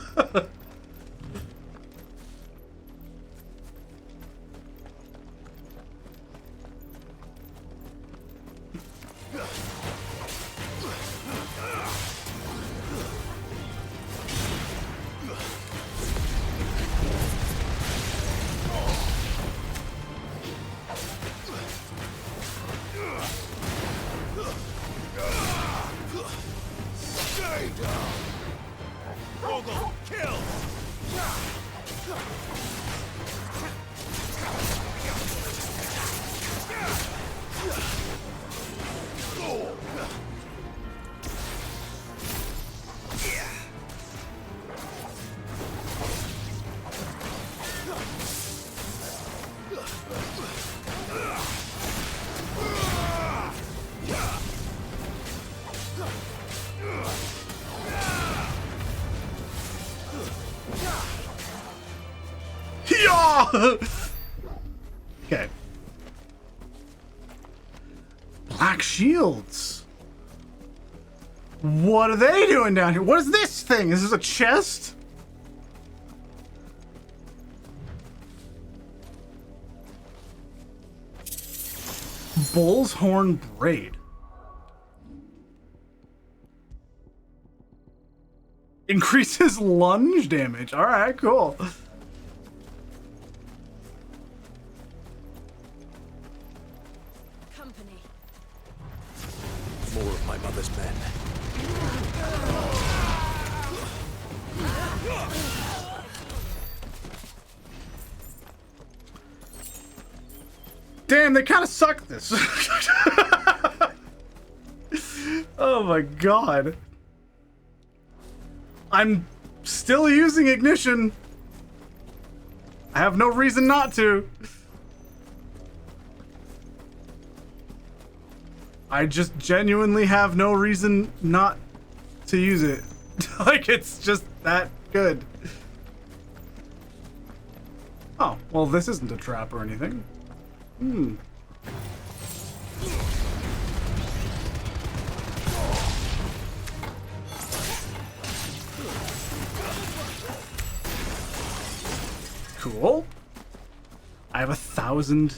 Okay. Black shields. What are they doing down here? What is this thing? Is this a chest? Bull's horn braid. Increases lunge damage. All right, cool. Company. More of my mother's men. Damn, they kind of suck this. Oh my god. I'm still using ignition. I have no reason not to. I just genuinely have no reason not to use it. Like, it's just that good. Oh, well, this isn't a trap or anything. Hmm. Cool. I have 1,000.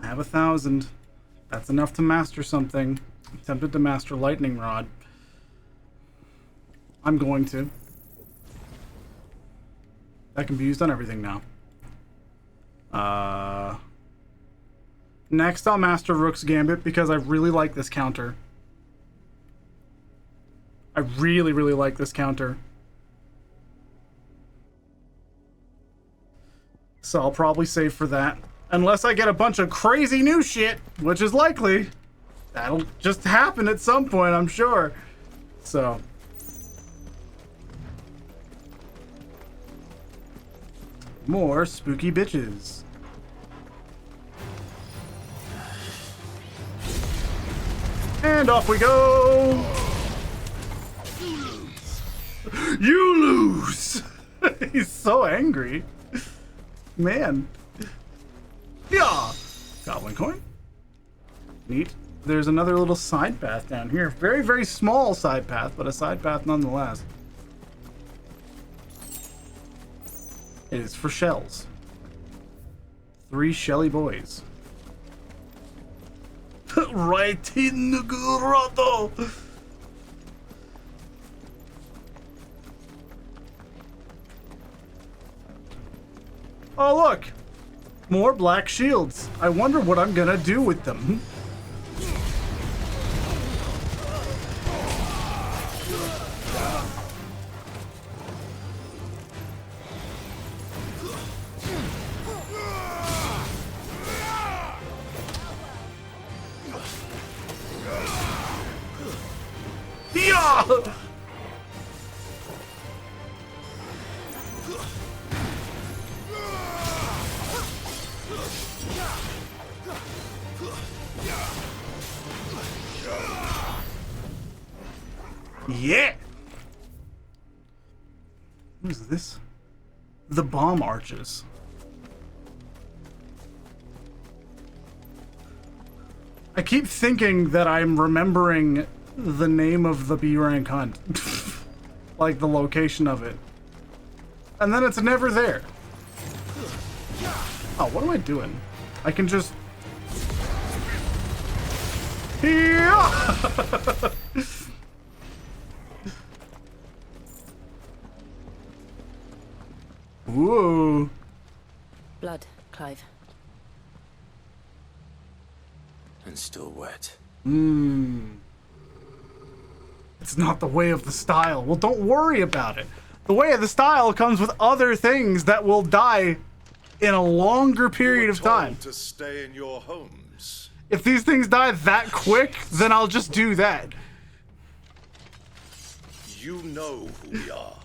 I have 1,000. That's enough to master something. I'm tempted to master lightning rod. I'm going to. That can be used on everything now. Next, I'll master Rook's Gambit because I really like this counter. I really, really like this counter. So I'll probably save for that. Unless I get a bunch of crazy new shit, which is likely. That'll just happen at some point, I'm sure. So. More spooky bitches. And off we go! You lose! He's so angry. Man. Yeah! Goblin coin. Neat. There's another little side path down here. Very, very small side path, but a side path nonetheless. It is for shells. 3 shelly boys. Right in the grotto! Oh, look! More black shields. I wonder what I'm gonna do with them. Yeah! Yeah! What is this? The bomb arches. I keep thinking that I'm remembering the name of the B rank hunt. Like the location of it. And then it's never there. Oh, what am I doing? I can just... Yeah! Whoa. Blood, Clive. And still wet. It's not the way of the style. Well, don't worry about it. The way of the style comes with other things that will die in a longer period of time. To stay in your homes. If these things die that quick, then I'll just do that. You know who we are.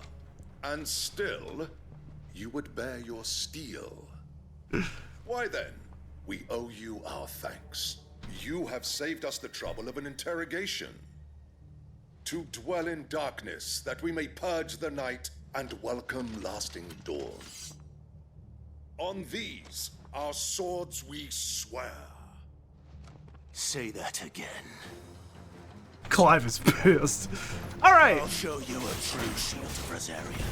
And still, you would bear your steel. Why then, we owe you our thanks. You have saved us the trouble of an interrogation. To dwell in darkness, that we may purge the night and welcome lasting dawn. On these, our swords we swear. Say that again. Clive is pissed. All right. I'll show you a true shield of Rosaria.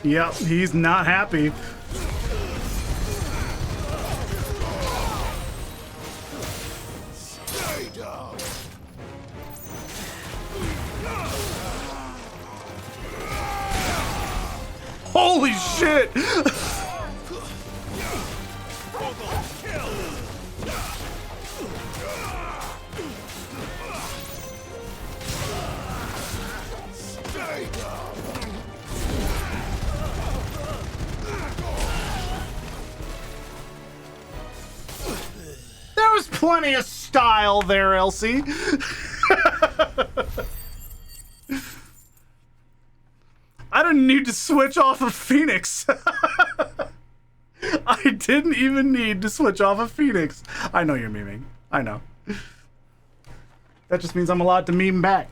Yep, he's not happy. Stay down. Holy shit! There was plenty of style there, Elsie. I didn't need to switch off of Phoenix. I didn't even need to switch off of Phoenix. I know you're memeing. I know. That just means I'm allowed to meme back.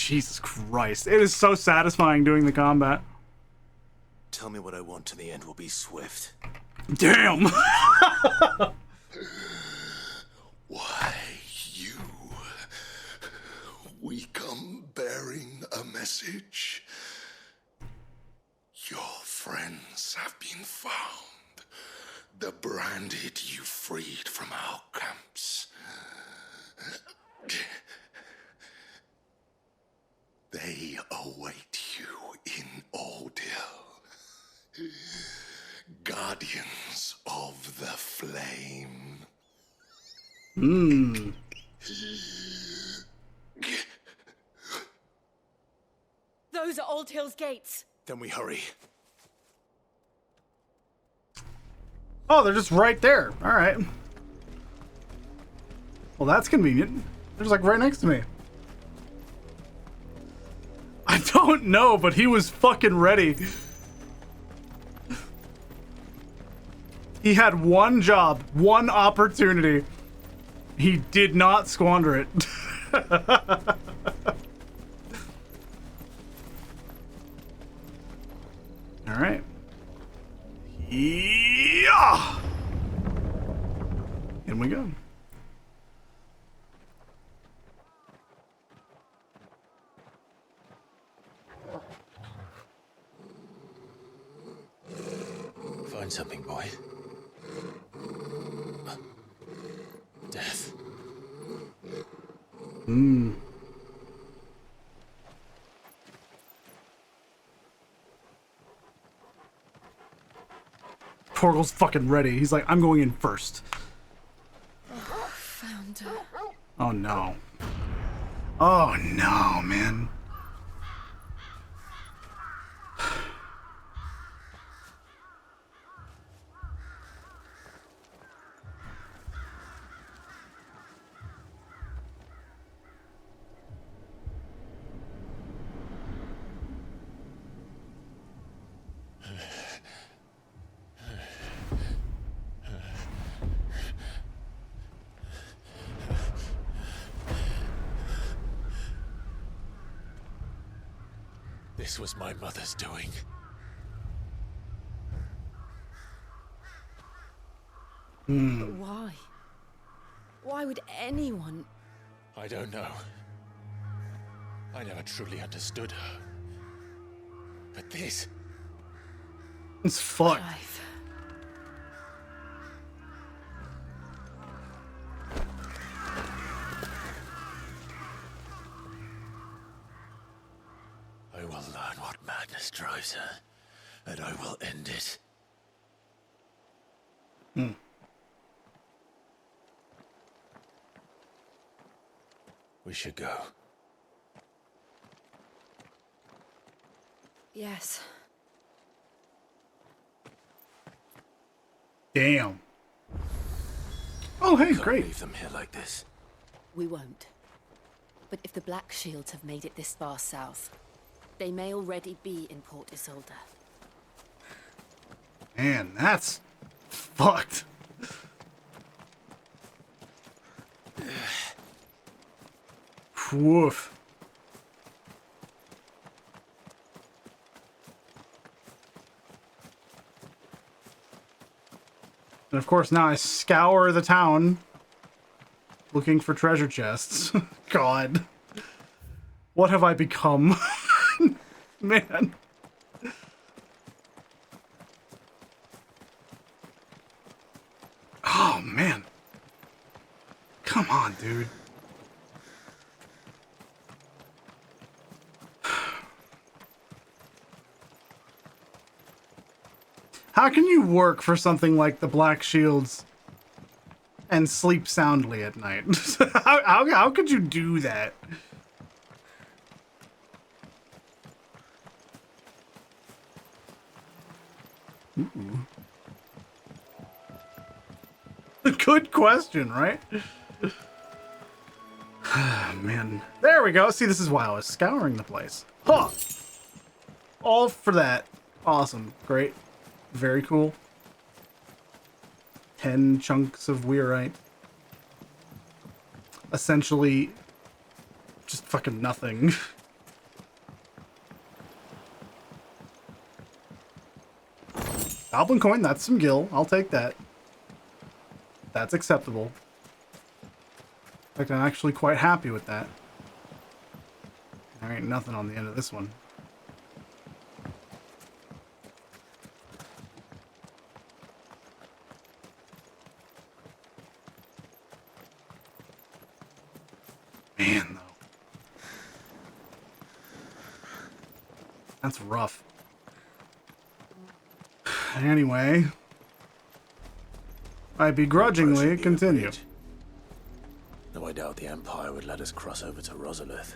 Jesus Christ. It is so satisfying doing the combat. Tell me what I want and the end will be swift. Damn! Why, you? We come bearing a message. Your friends have been found. The branded you freed from our camps. They await you in Ordeal. Guardians of the Flame. Hmm. Those are Old Hill's gates. Then we hurry. Oh, they're just right there. All right. Well, that's convenient. They're just like right next to me. I don't know, but he was fucking ready. He had one job, one opportunity. He did not squander it. All right. Yeah. In we go. Find something, boy. Death. Hmm. Torgal's fucking ready. He's like, I'm going in first. Found her. Oh no. Oh no, man. This was my mother's doing. But why? Why would anyone? I don't know. I never truly understood her. But this... It's fucked. I will learn what madness drives her, and I will end it. Hmm. We should go. Yes. Damn. Oh, hey, Can't great. leave them here like this. We won't. But if the Black Shields have made it this far south, they may already be in Port Isolde. Man, that's fucked. Woof. And of course, now I scour the town looking for treasure chests. God. What have I become? Man. Oh, man. Come on, dude. How can you work for something like the Black Shields and sleep soundly at night? how could you do that? Ooh. Good question, right? Man. There we go. See, this is why I was scouring the place. Huh. All for that. Awesome. Great. Very cool. 10 chunks of weirite. Essentially, just fucking nothing. Goblin coin, that's some gil. I'll take that. That's acceptable. In fact, I'm actually quite happy with that. There ain't nothing on the end of this one. Man, though. That's rough. Anyway, I begrudgingly continue. Though I doubt the Empire would let us cross over to Rosalith.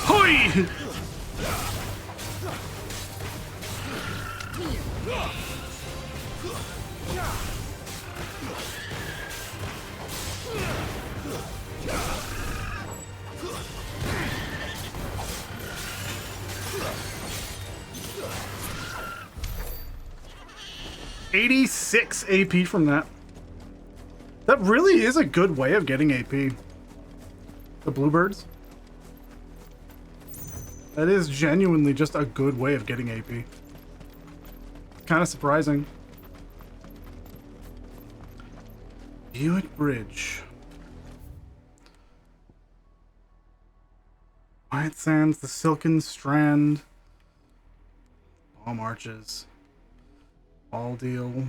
Hoi! $86 AP from that. That really is a good way of getting AP. The bluebirds. That is genuinely just a good way of getting AP. Kind of surprising. Hewitt Bridge. White Sands, the Silken Strand. Bomb Arches. All deal.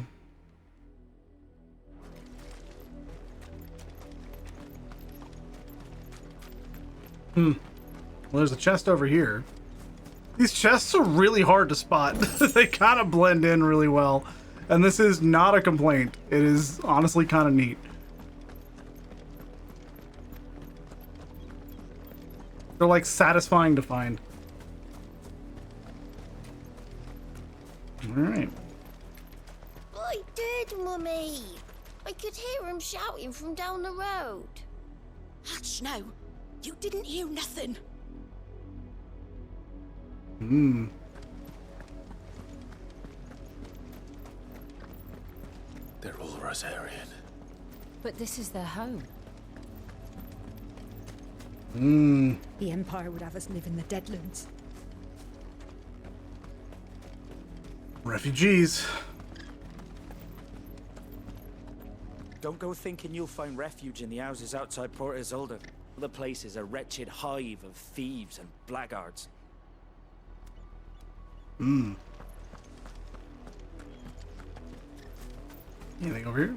Well, there's a chest over here. These chests are really hard to spot. They kind of blend in really well. And this is not a complaint. It is honestly kind of neat. They're like satisfying to find. Alright. I did, Mummy. I could hear him shouting from down the road. Hush now. You didn't hear nothing. They're all Rosarian. But this is their home. The Empire would have us live in the Deadlands. Refugees. Don't go thinking you'll find refuge in the houses outside Port Isolde. The place is a wretched hive of thieves and blackguards. Anything over here?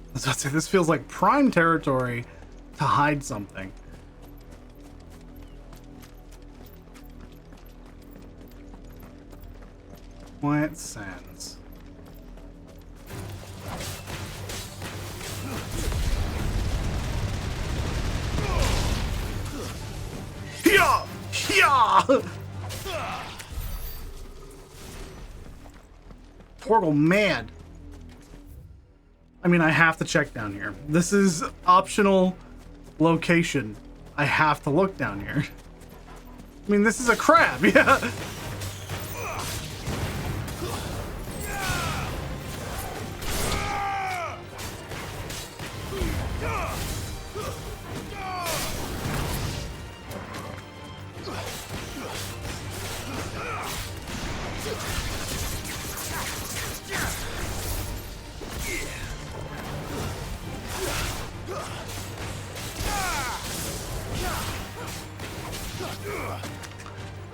I was about to say, this feels like prime territory to hide something. White Sands. Yeah! Yeah! Portal mad. I mean, I have to check down here. This is optional location. I have to look down here. I mean, this is a crab, yeah.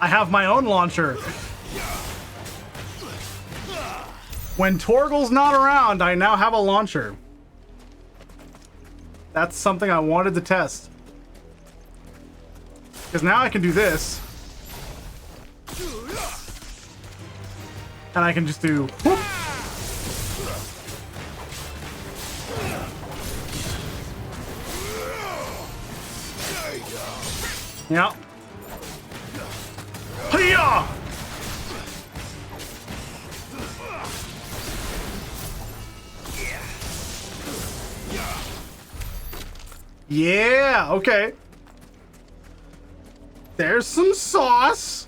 I have my own launcher. When Torgal's not around, I now have a launcher. That's something I wanted to test. Because now I can do this. And I can just do... whoop. Yep. Hiya! Yeah, okay. There's some sauce.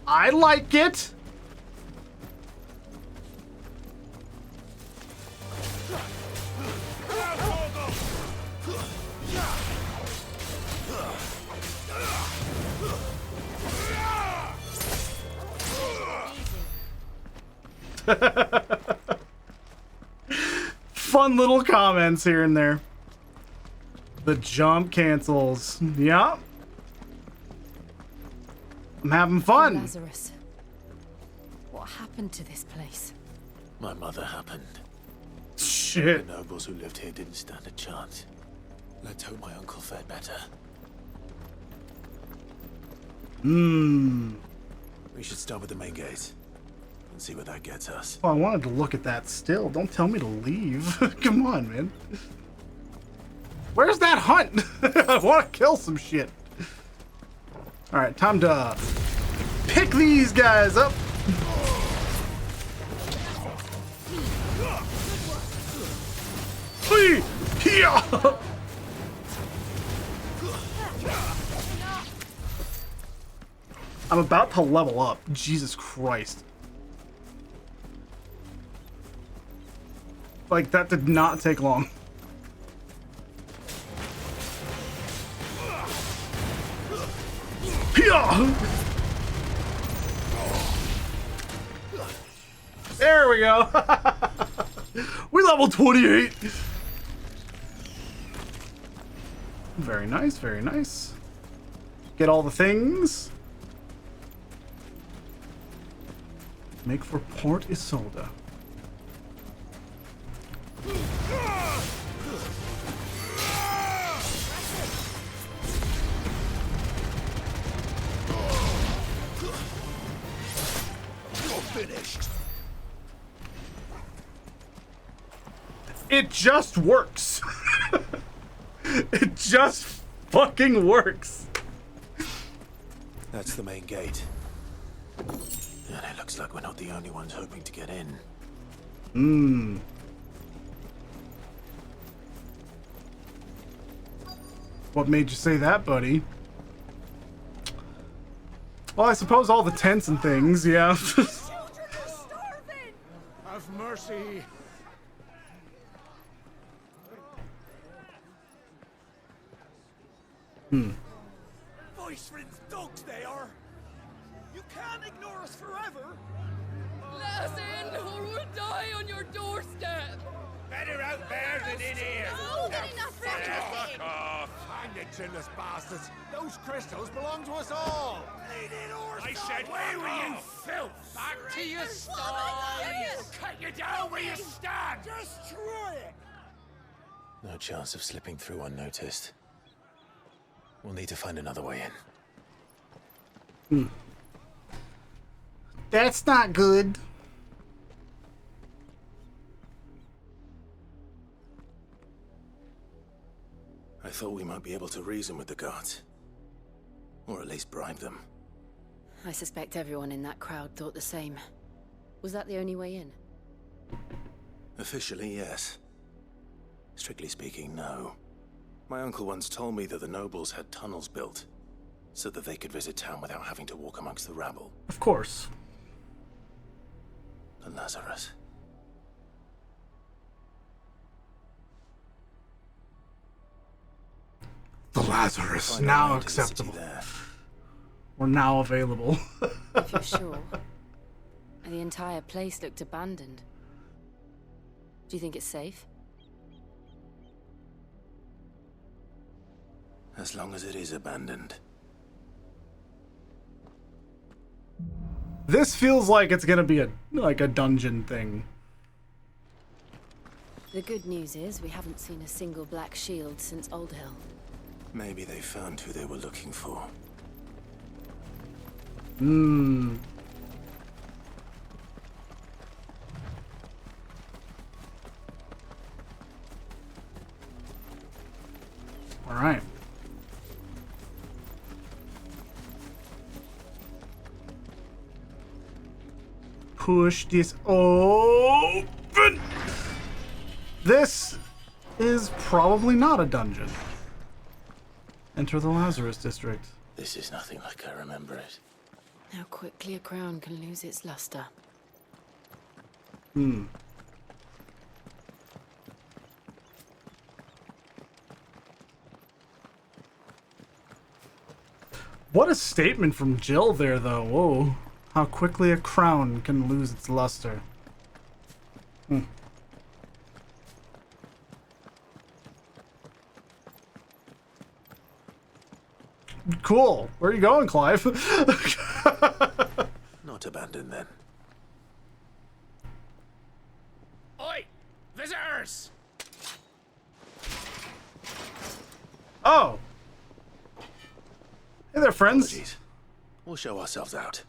I like it. Fun little comments here and there. The jump cancels. Yeah. I'm having fun. Lazarus. What happened to this place? My mother happened. Shit. The nobles who lived here didn't stand a chance. Let's hope my uncle fared better. Hmm. We should start with the main gate and see where that gets us. Oh, I wanted to look at that still. Don't tell me to leave. Come on, man. Where's that hunt? I want to kill some shit. All right, time to pick these guys up. I'm about to level up. Jesus Christ. Like, that did not take long. There we go. We level 28. Very nice, very nice. Get all the things. Make for Port Isolde. Finished. It just works. It just fucking works. That's the main gate. And it looks like we're not the only ones hoping to get in. Hmm. What made you say that, buddy? Well, I suppose all the tents and things, yeah. Have mercy. Hmm. Voice friends dogs they are. You can't ignore us forever. Let us in or we'll die on your doorstep. Better out there than in here. Old enough for Fuck off. Hang the chinless bastards. Those crystals belong to us all. I said, where were you, filth? Back to your sties. Cut you down where you stand. Destroy it. No chance of slipping through unnoticed. We'll need to find another way in. Hmm. That's not good. I thought we might be able to reason with the guards. Or at least bribe them. I suspect everyone in that crowd thought the same. Was that the only way in? Officially, yes. Strictly speaking, no. My uncle once told me that the nobles had tunnels built, so that they could visit town without having to walk amongst the rabble. Of course. The Lazarus. The Lazarus, now acceptable. We're now available. If you're sure. The entire place looked abandoned. Do you think it's safe? As long as it is abandoned. This feels like it's gonna be a dungeon thing. The good news is we haven't seen a single black shield since Old Hill. Maybe they found who they were looking for. Hmm. All right. Push this open. This is probably not a dungeon. Enter the Lazarus district. This is nothing like I remember it. How quickly a crown can lose its luster. Hmm. What a statement from Jill there, though. Whoa. How quickly a crown can lose its luster. Cool. Where are you going, Clive? Not abandoned then. Oi! Visitors! Oh. Hey there, friends. Apologies. We'll show ourselves out.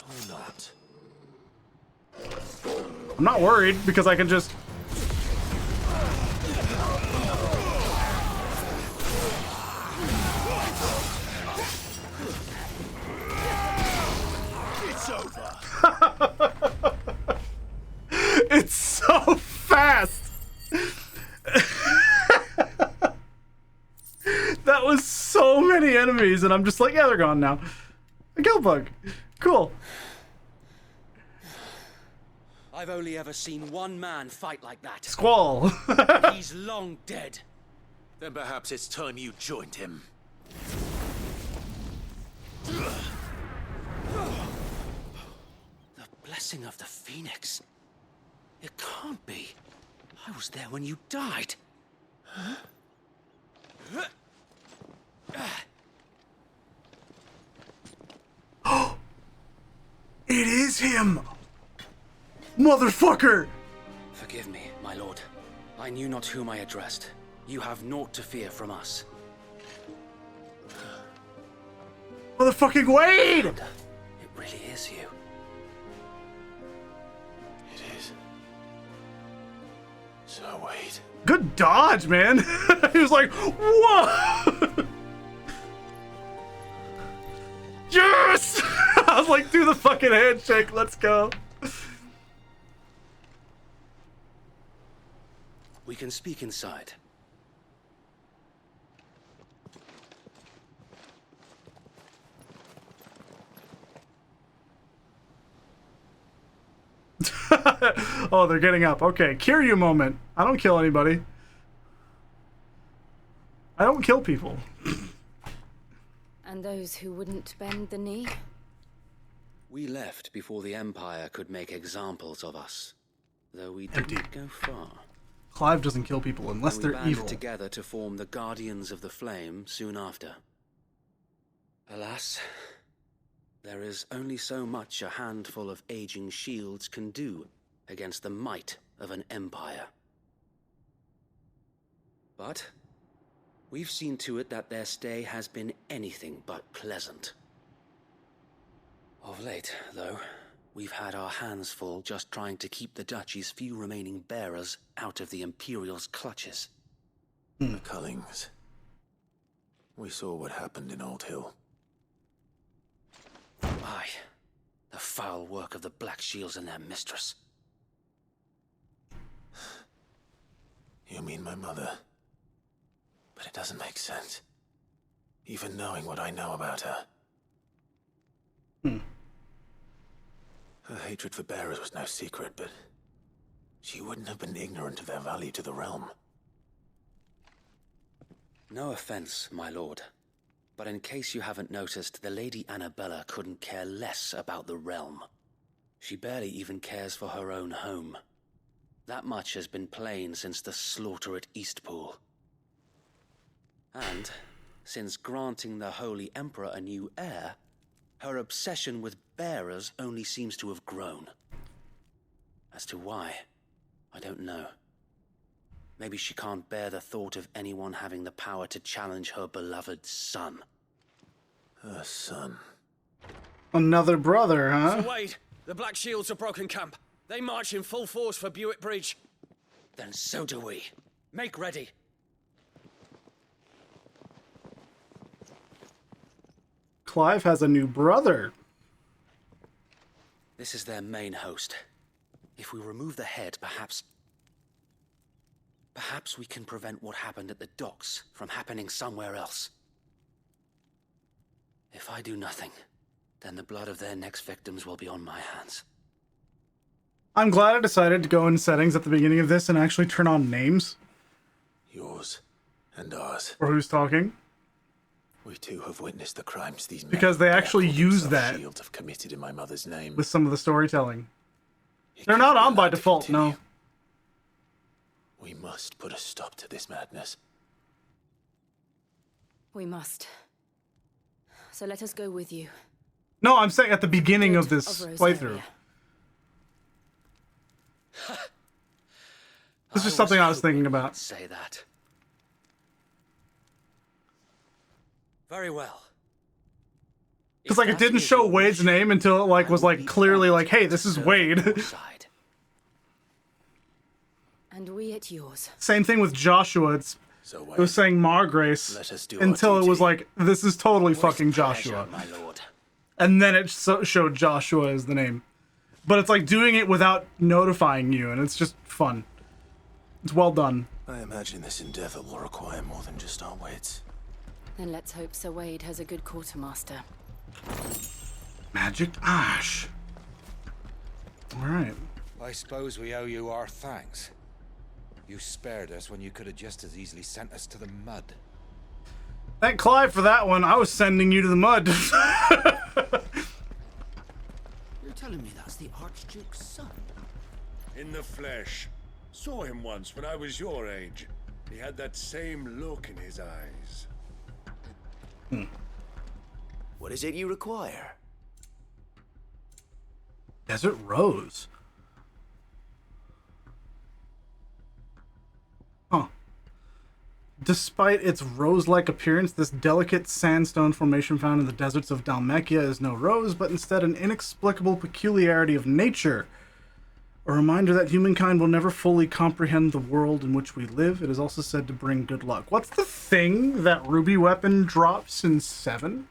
Or not. I'm not worried because I can just... It's over. It's so fast. That was so many enemies, and I'm just like, yeah, they're gone now. A kill bug. Cool. I've only ever seen one man fight like that. Squall. He's long dead. Then perhaps it's time you joined him. The blessing of the Phoenix. It can't be. I was there when you died. It is him! Motherfucker! Forgive me, my lord. I knew not whom I addressed. You have naught to fear from us. Motherfucking Wade! It really is you. It is. So wait. Good dodge, man! He was like, whoa! Yes! I was like, do the fucking handshake, let's go. We can speak inside. Oh, they're getting up. Okay, Kiryu moment. I don't kill anybody. I don't kill people. And those who wouldn't bend the knee? We left before the Empire could make examples of us. Though we didn't go far. Clive doesn't kill people unless We they're banded evil. together to form the Guardians of the Flame soon after. Alas, there is only so much a handful of aging shields can do against the might of an empire. But we've seen to it that their stay has been anything but pleasant. Of late, though, we've had our hands full just trying to keep the Duchy's few remaining bearers out of the Imperial's clutches. The Cullings. We saw what happened in Old Hill. Aye, the foul work of the Black Shields and their mistress. You mean my mother? But it doesn't make sense. Even knowing what I know about her. Her hatred for bearers was no secret, but she wouldn't have been ignorant of their value to the realm. No offense, my lord. But in case you haven't noticed, the Lady Annabella couldn't care less about the realm. She barely even cares for her own home. That much has been plain since the slaughter at Eastpool. And, since granting the Holy Emperor a new heir, her obsession with bearers only seems to have grown. As to why, I don't know. Maybe she can't bear the thought of anyone having the power to challenge her beloved son. Her son. Another brother, huh? So wait, the Black Shields have broken camp. They march in full force for Buick Bridge. Then so do we. Make ready. Clive has a new brother. This is their main host. If we remove the head, perhaps we can prevent what happened at the docks from happening somewhere else. If I do nothing, then the blood of their next victims will be on my hands. I'm glad I decided to go in settings at the beginning of this and actually turn on names. Yours and ours. Or who's talking. We too have witnessed the crimes these men Because they actually use that shield have committed in my mother's name. with some of the storytelling. They're not on by default, no. We must put a stop to this madness. We must. So let us go with you. No, I'm saying at the beginning of this of playthrough. This is something I was thinking about. Say that. Very well. Because like it didn't show Wade's name until it like was like clearly like, hey, this is Wade. And we at yours. Same thing with Joshua. It was saying Margrace do until it was like, this is totally fucking Joshua. My lord. And then it showed Joshua as the name. But it's like doing it without notifying you, and it's just fun. It's well done. I imagine this endeavor will require more than just our wits. Then let's hope Sir Wade has a good quartermaster. Magic Ash. Alright. I suppose we owe you our thanks. You spared us when you could have just as easily sent us to the mud. Thank Clive for that one. I was sending you to the mud. You're telling me that's the Archduke's son? In the flesh. Saw him once when I was your age. He had that same look in his eyes. What is it you require? Desert Rose. Huh. Despite its rose-like appearance, this delicate sandstone formation found in the deserts of Dalmacia is no rose, but instead an inexplicable peculiarity of nature. A reminder that humankind will never fully comprehend the world in which we live. It is also said to bring good luck. What's the thing that Ruby Weapon drops in 7?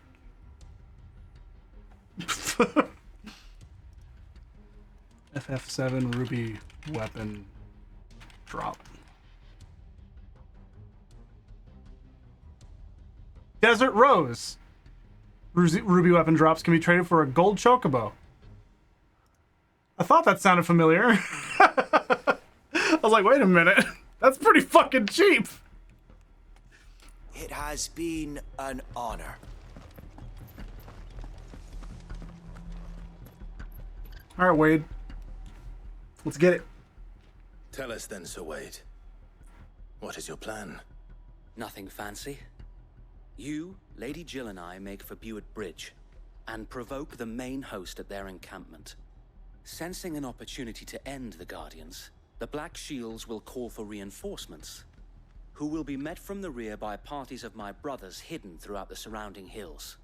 FF7 Ruby Weapon drop. Desert Rose. Ruby Weapon drops can be traded for a gold chocobo. I thought that sounded familiar. I was like, wait a minute. That's pretty fucking cheap. It has been an honor. All right, Wade. Let's get it. Tell us then, Sir Wade. What is your plan? Nothing fancy. You, Lady Jill and I make for Buett Bridge and provoke the main host at their encampment. Sensing an opportunity to end the Guardians, the Black Shields will call for reinforcements, who will be met from the rear by parties of my brothers hidden throughout the surrounding hills.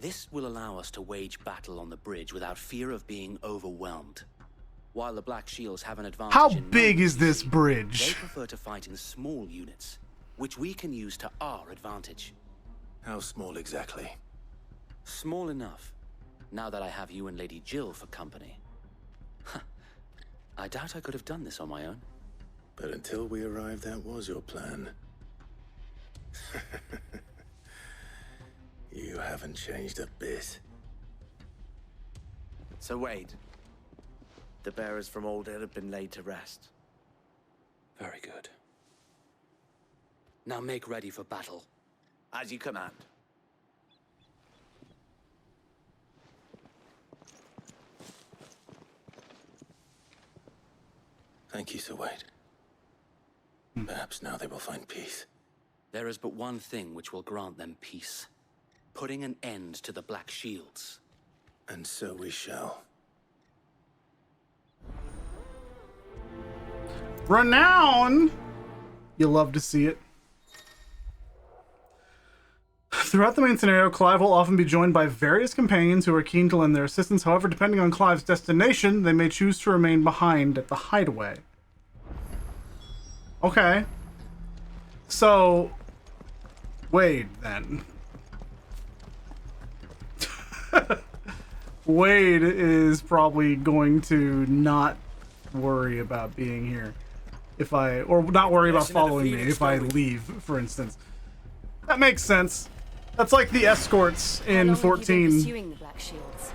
This will allow us to wage battle on the bridge without fear of being overwhelmed. While the Black Shields have an advantage How in big numbers, is this they bridge? prefer to fight in small units, which we can use to our advantage. How small exactly? Small enough, now that I have you and Lady Jill for company. I doubt I could have done this on my own. But until we arrived, that was your plan. You haven't changed a bit. So Wade, the bearers from Old Hill have been laid to rest. Very good. Now make ready for battle. As you command. Thank you, Sir Wade. Perhaps now they will find peace. There is but one thing which will grant them peace. Putting an end to the Black Shields. And so we shall. Renown! You love to see it. Throughout the main scenario, Clive will often be joined by various companions who are keen to lend their assistance. However, depending on Clive's destination, they may choose to remain behind at the hideaway. Okay. So, Wade, then. Wade is probably going to not worry about being here. Or not worry about following me if I leave, for instance. That makes sense. That's like the escorts in 14. Pursuing the Black Shields?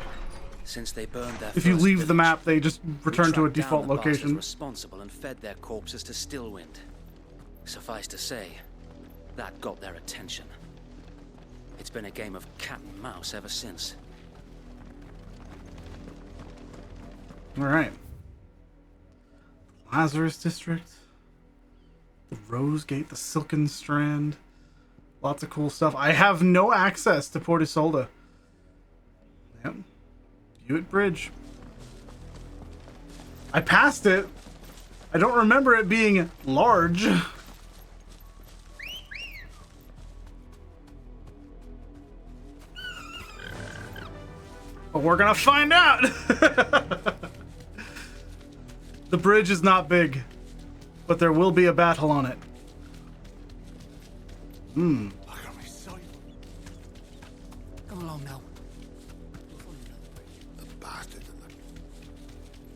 Since they burned their If you first leave the village, map, they just return to a tracked down default the bastards location. responsible and fed their corpses to Stillwind. Suffice to say, that got their attention. It's been a game of cat and mouse ever since. All right. Lazarus District. The Rose Gate, the Silken Strand. Lots of cool stuff. I have no access to Port Isolde. Yep. Hewitt Bridge. I passed it. I don't remember it being large. But we're gonna find out. The bridge is not big, but there will be a battle on it. Hmm. Come along now.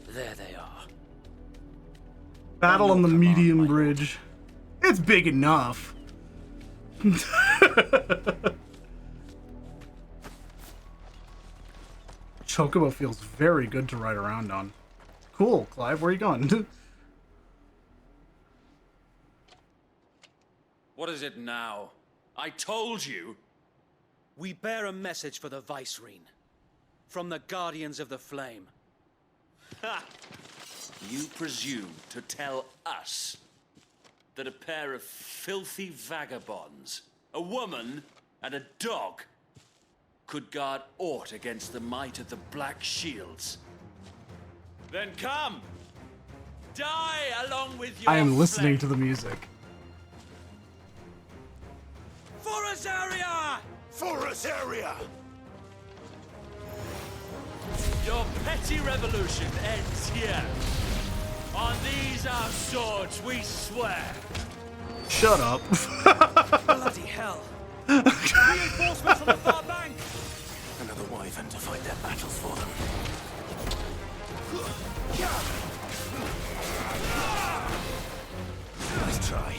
There they are. Battle on the medium bridge. It's big enough. Chocobo feels very good to ride around on. Cool, Clive, where are you going? What is it now? I told you! We bear a message for the Vicereine. From the Guardians of the Flame. Ha! You presume to tell us that a pair of filthy vagabonds, a woman and a dog, could guard aught against the might of the Black Shields? Then come! Die along with your I am listening flame. to the music. For Azaria! For Azaria! Your petty revolution ends here. On these our swords we swear. Shut up. Bloody hell. Reinforcements from the far bank. Another wyvern to fight their battles for them. Nice try.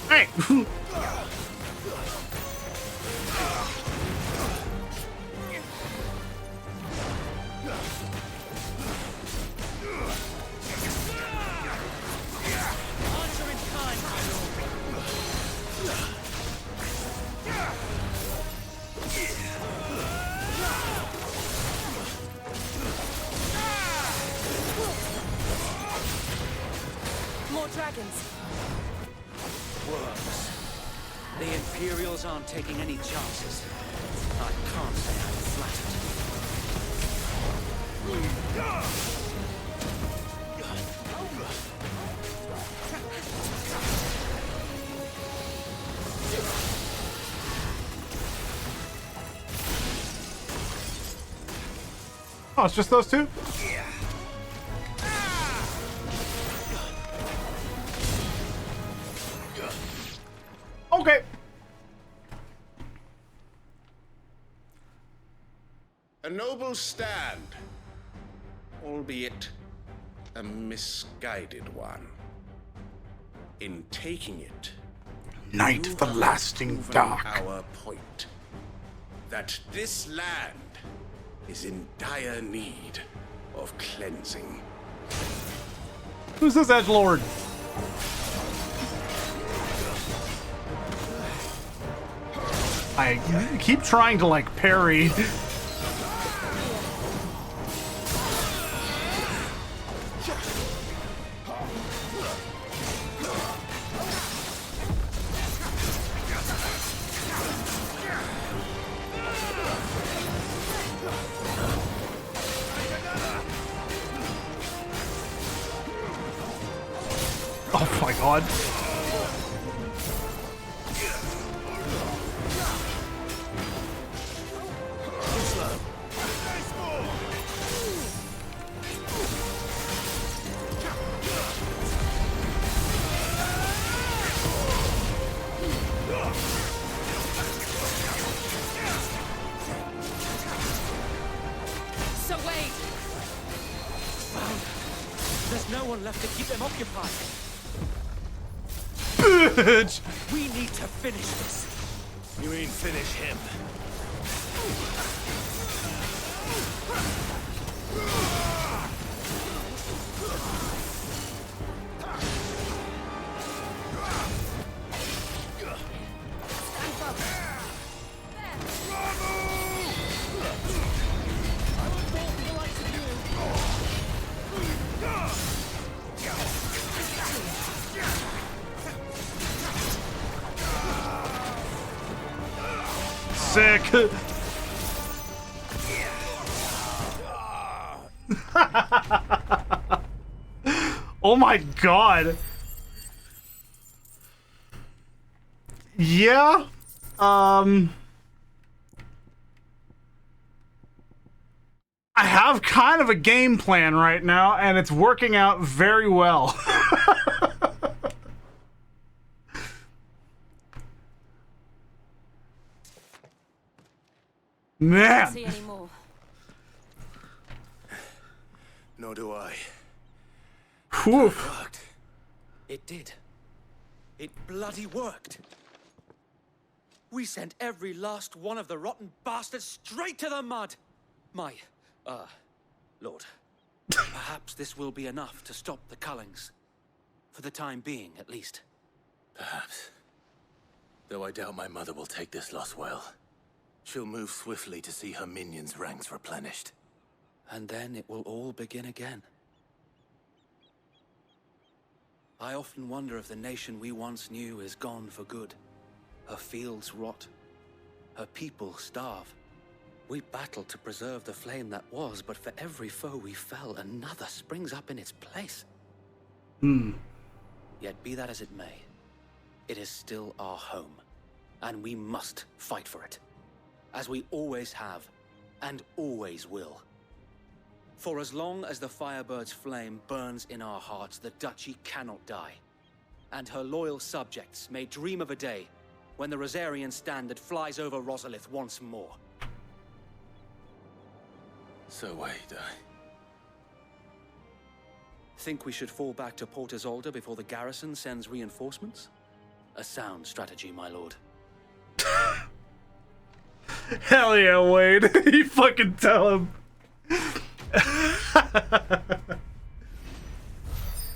Hey! Answer in kind, my lord. More dragons. Worms. The Imperials aren't taking any chances. I can't say I'm flattered. Oh, it's just those two? Okay. A noble stand, albeit a misguided one. In taking it, Night you the have lasting proven dark. our point that this land is in dire need of cleansing. Who's this edgelord? I keep trying to like parry. Oh my god. So wait. There's no one left to keep them occupied. Bitch! We need to finish this. You mean finish him? sick. Oh my god. Yeah. I have kind of a game plan right now, and it's working out very well. Man. Don't see any more. Nor do I. Whew. It worked. It did. It bloody worked. We sent every last one of the rotten bastards straight to the mud. My, Lord. Perhaps this will be enough to stop the Cullings. For the time being, at least. Perhaps. Though I doubt my mother will take this loss well. She'll move swiftly to see her minions' ranks replenished. And then it will all begin again. I often wonder if the nation we once knew is gone for good. Her fields rot. Her people starve. We battled to preserve the flame that was, but for every foe we fell, another springs up in its place. Yet be that as it may, it is still our home, and we must fight for it, as we always have, and always will. For as long as the Firebird's flame burns in our hearts, the Duchy cannot die, and her loyal subjects may dream of a day when the Rosarian standard flies over Rosalith once more. So wait, Think we should fall back to Port Isolde before the garrison sends reinforcements? A sound strategy, my lord. Hell yeah, Wade. You fucking tell him.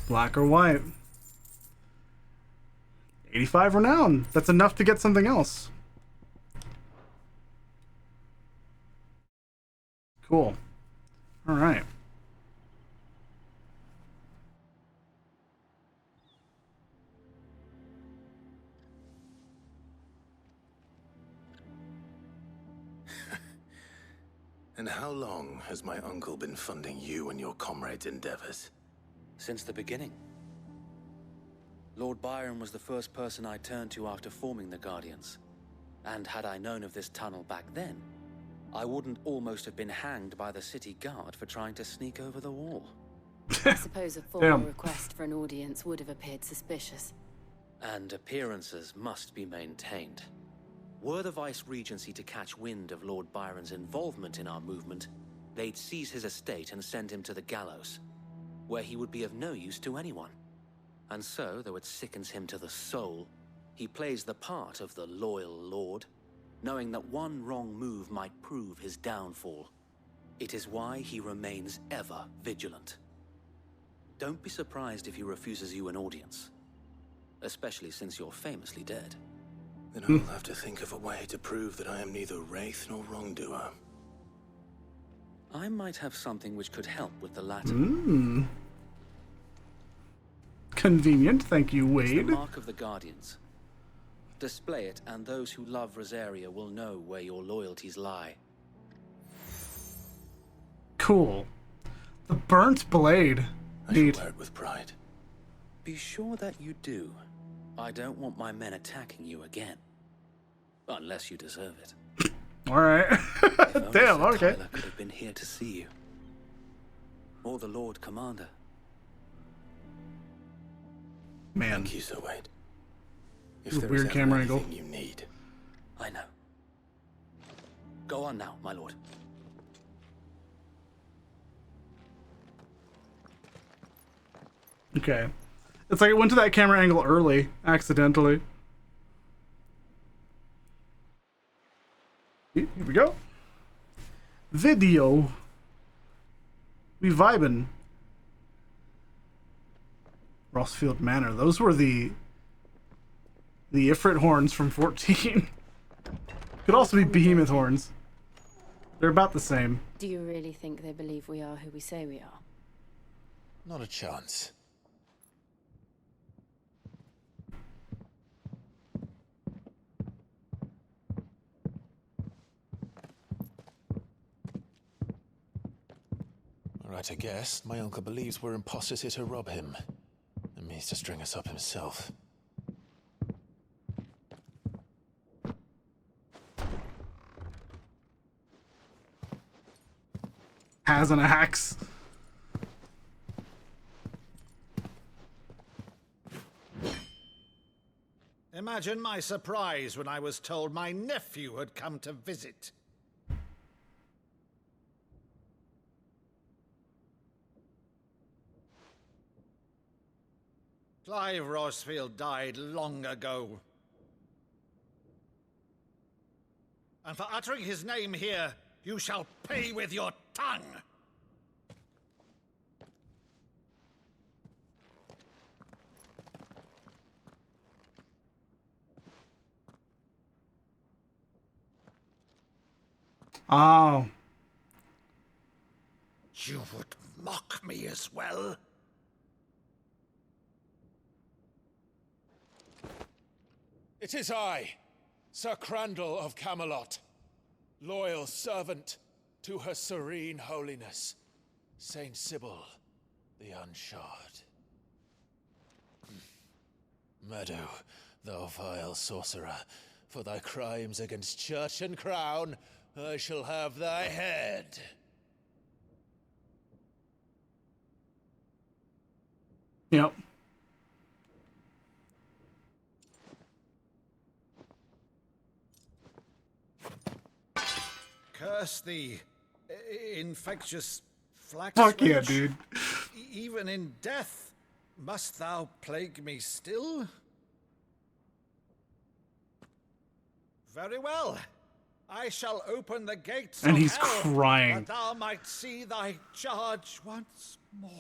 Black or white? 85 renown. That's enough to get something else. Cool. All right. And how long has my uncle been funding you and your comrades' endeavors? Since the beginning. Lord Byron was the first person I turned to after forming the Guardians. And had I known of this tunnel back then, I wouldn't almost have been hanged by the city guard for trying to sneak over the wall. I suppose a formal request for an audience would have appeared suspicious. And appearances must be maintained. Were the Vice-Regency to catch wind of Lord Byron's involvement in our movement, they'd seize his estate and send him to the gallows, where he would be of no use to anyone. And so, though it sickens him to the soul, he plays the part of the loyal lord, knowing that one wrong move might prove his downfall. It is why he remains ever vigilant. Don't be surprised if he refuses you an audience, especially since you're famously dead. Then I'll have to think of a way to prove that I am neither wraith nor wrongdoer. I might have something which could help with the latter. Convenient, thank you, Wade. It's the mark of the Guardians. Display it, and those who love Rosaria will know where your loyalties lie. Cool. The burnt blade. I shall wear it with pride. Be sure that you do. I don't want my men attacking you again. Unless you deserve it. Alright. Damn, okay. Tyler could have been here to see you. Or the Lord Commander. Man. Thank you, Sir Wade. If Ooh, there weird is camera anything angle. you need. I know. Go on now, my lord. Okay. It's like it went to that camera angle early, accidentally. Here we go. Video. We vibin'. Rossfield Manor. Those were the Ifrit horns from 14. Could also be behemoth horns. They're about the same. Do you really think they believe we are who we say we are? Not a chance. right to guess, my uncle believes we're imposters here to rob him, and means to string us up himself. Has an axe. Imagine my surprise when I was told my nephew had come to visit. Clive Rosfield died long ago. And for uttering his name here, you shall pay with your tongue! Oh. You would mock me as well? It is I, Sir Crandall of Camelot, loyal servant to her serene holiness, Saint Sybil the Unshod. Meadow, thou vile sorcerer, for thy crimes against church and crown, I shall have thy head. Yep. Curse thee, infectious flax. Fuck yeah, dude. Even in death, must thou plague me still? Very well. I shall open the gates And of he's hell, crying. that thou might see thy charge once more.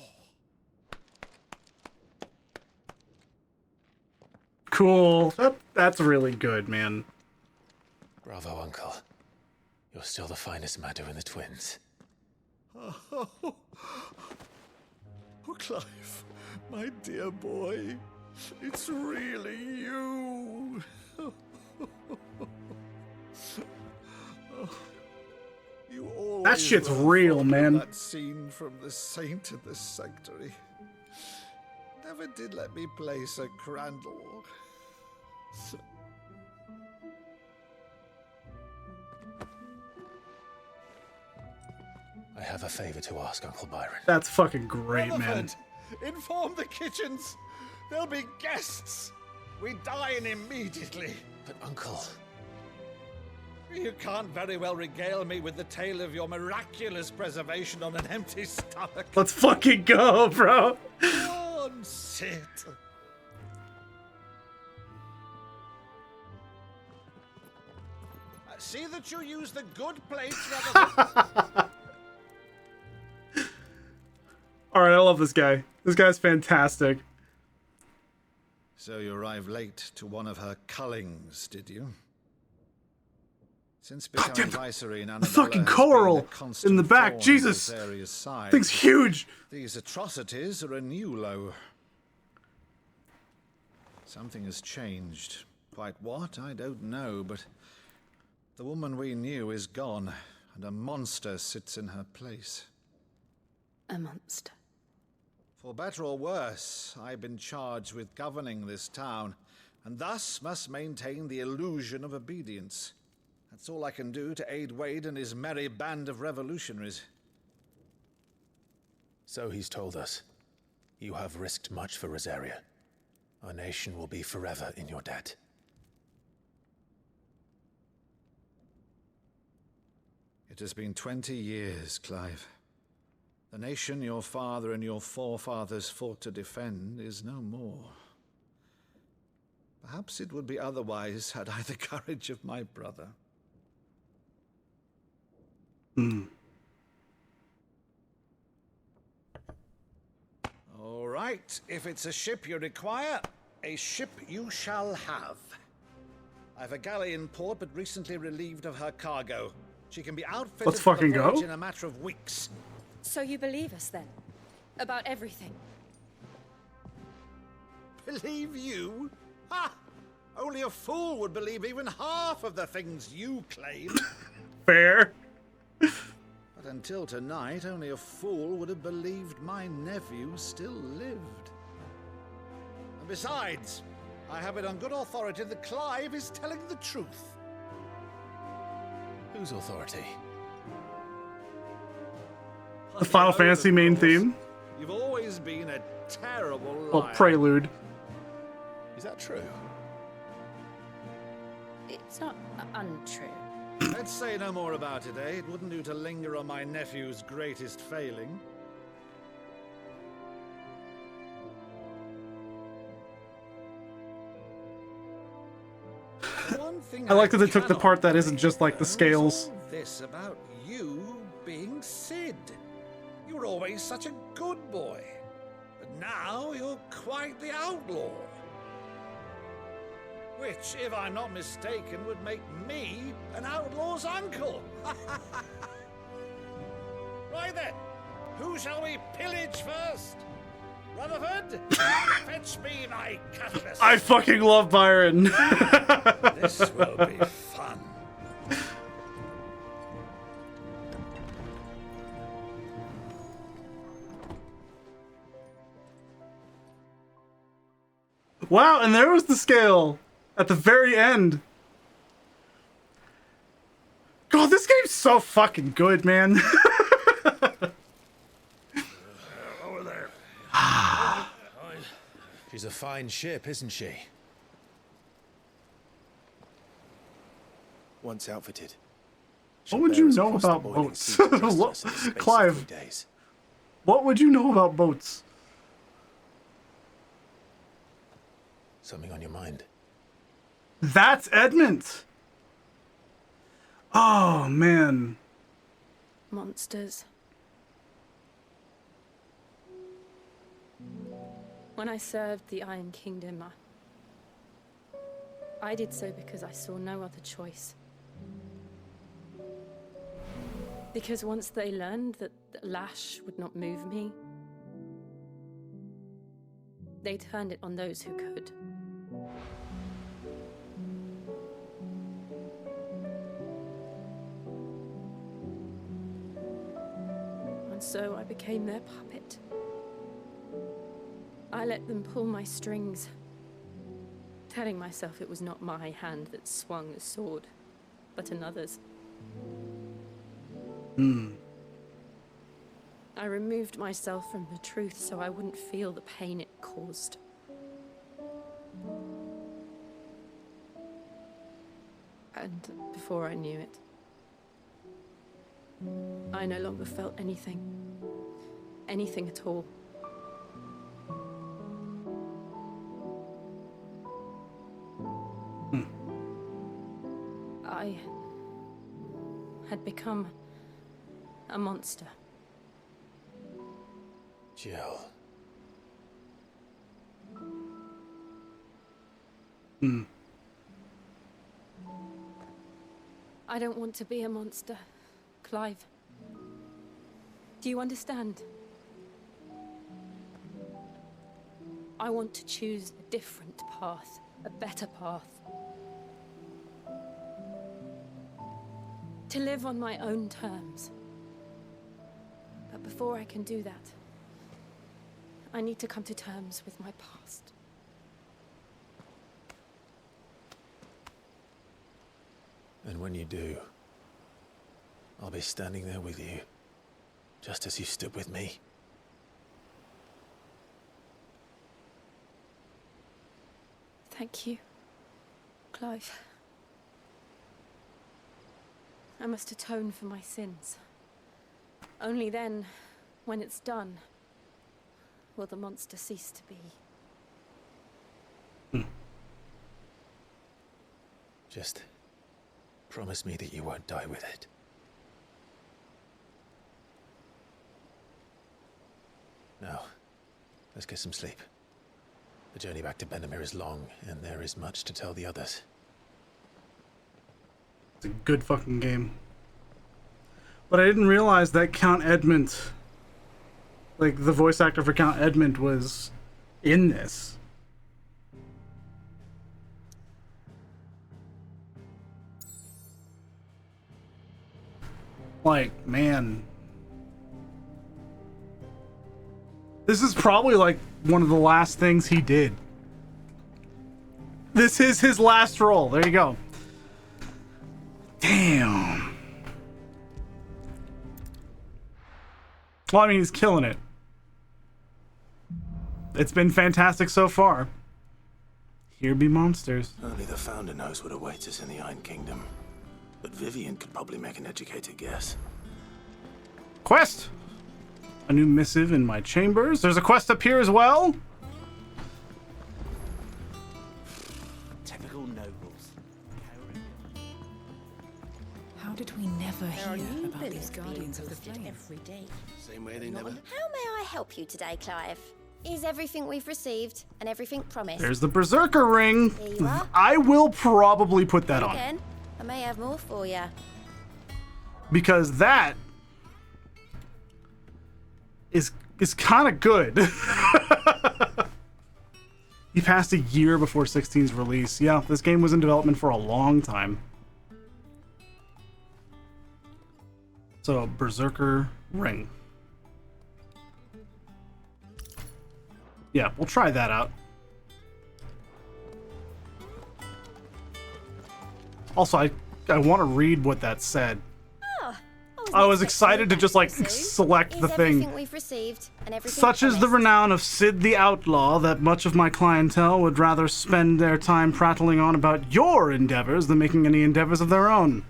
Cool. That's really good, man. Bravo, Uncle. You're still the finest Meadow in the twins. Oh, Clive, my dear boy, it's really you. You always That shit's were real, fond of man. That scene from The Saint in the Sanctuary never did let me play Sir Crandall. I have a favor to ask, Uncle Byron. That's fucking great, man. Rutherford, inform the kitchens. There'll be guests. We dine immediately. But, Uncle... You can't very well regale me with the tale of your miraculous preservation on an empty stomach. Let's fucking go, bro. Go on, sit. See that you use the good plates rather than... Alright, I love this guy. This guy's fantastic. So you arrived late to one of her cullings, did you? Since becoming viceroy in The Annabella fucking has coral been a constant in the back. thorn in Jesus. Rosaria's side. Thing's huge. These atrocities are a new low. Something has changed. Quite what, I don't know, but the woman we knew is gone, and a monster sits in her place. A monster. For better or worse, I've been charged with governing this town, and thus must maintain the illusion of obedience. That's all I can do to aid Wade and his merry band of revolutionaries. So he's told us. You have risked much for Rosaria. Our nation will be forever in your debt. It has been 20 years, Clive. The nation your father and your forefathers fought to defend is no more. Perhaps it would be otherwise had I the courage of my brother. All right, if it's a ship you require, a ship you shall have. I've a galley in port, but recently relieved of her cargo. She can be outfitted Let's for the fucking go. voyage in a matter of weeks. So you believe us then? About everything? Believe you? Ha! Only a fool would believe even half of the things you claim. Fair. But But until tonight, only a fool would have believed my nephew still lived. And besides, I have it on good authority that Clive is telling the truth. Whose authority? The Final Fantasy main theme. You've always been a terrible liar. Well, prelude. Is that true? It's not untrue. Let's say no more about it, eh? It wouldn't do to linger on my nephew's greatest failing. I like that they took the part that isn't just like the scales. This about you being Sid. You were always such a good boy, but now you're quite the outlaw. Which, if I'm not mistaken, would make me an outlaw's uncle. Right then, who shall we pillage first? Rutherford, fetch me my cutlass. I fucking love Byron. This will be fun. Wow, and there was the scale at the very end. God, this game's so fucking good, man. Over there. She's a fine ship, isn't she? Once outfitted. What would you know about boats? Clive, what would you know about boats? Something on your mind? That's Edmund. Oh, man. Monsters. When I served the Iron Kingdom, I did so because I saw no other choice. Because once they learned that the lash would not move me, they turned it on those who could. And so I became their puppet. I let them pull my strings, telling myself it was not my hand that swung the sword, but another's. I removed myself from the truth so I wouldn't feel the pain it caused. And before I knew it, I no longer felt anything. Anything at all. I had become a monster. Jill. I don't want to be a monster, Clive. Do you understand? I want to choose a different path, a better path. To live on my own terms. But before I can do that, I need to come to terms with my past. And when you do, I'll be standing there with you, just as you stood with me. Thank you, Clive. I must atone for my sins. Only then, when it's done, will the monster cease to be. Just promise me that you won't die with it. Now, let's get some sleep. The journey back to Benamir is long, and there is much to tell the others. It's a good fucking game. But I didn't realize that Count Edmund, like the voice actor for Count Edmund, was in this. Like, man, This is probably like one of the last things he did. This is his last role. There you go. Damn. Well, I mean, he's killing it. It's been fantastic so far. Here be monsters. Only the Founder knows what awaits us in the Iron Kingdom. But Vivian could probably make an educated guess. Quest! A new missive in my chambers. There's a quest up here as well. Typical nobles. How did we never hear about these Guardians of the Flame? Every day. Same way they never... How may I help you today, Clive? Is everything we've received and everything promised? There's the Berserker ring. Here you are. I will probably put that on. Again, I may have more for you. Because that is kind of good. He passed a year before 16's release. Yeah, this game was in development for a long time. So, Berserker ring. Yeah, we'll try that out. Also, I want to read what that said. I was excited to just like select the thing. We've received and everything Such is the renown of Sid the Outlaw that much of my clientele would rather spend their time prattling on about your endeavors than making any endeavors of their own.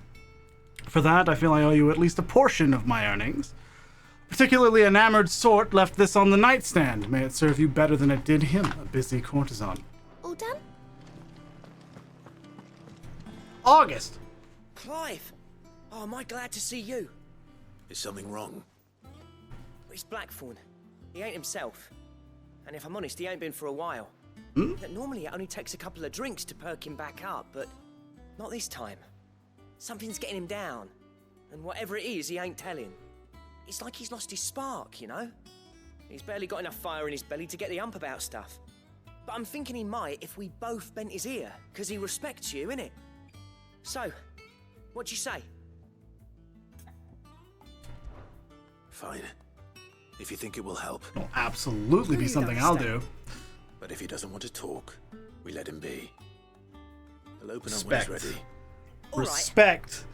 For that, I feel I owe you at least a portion of my earnings. Particularly enamored sort left this on the nightstand. May it serve you better than it did him, a busy courtesan. All done? August. Clive! Oh, am I glad to see you? Is something wrong? It's Blackthorn. He ain't himself. And if I'm honest, he ain't been for a while. Hmm? Normally it only takes a couple of drinks to perk him back up, but not this time. Something's getting him down. And whatever it is, he ain't telling. It's like he's lost his spark, you know? He's barely got enough fire in his belly to get the ump about stuff. But I'm thinking he might if we both bent his ear, because he respects you, innit? So, what do you say? Fine. If you think it will help. It'll absolutely be something I'll do. But if he doesn't want to talk, we let him be. He'll open up when he's ready. Respect.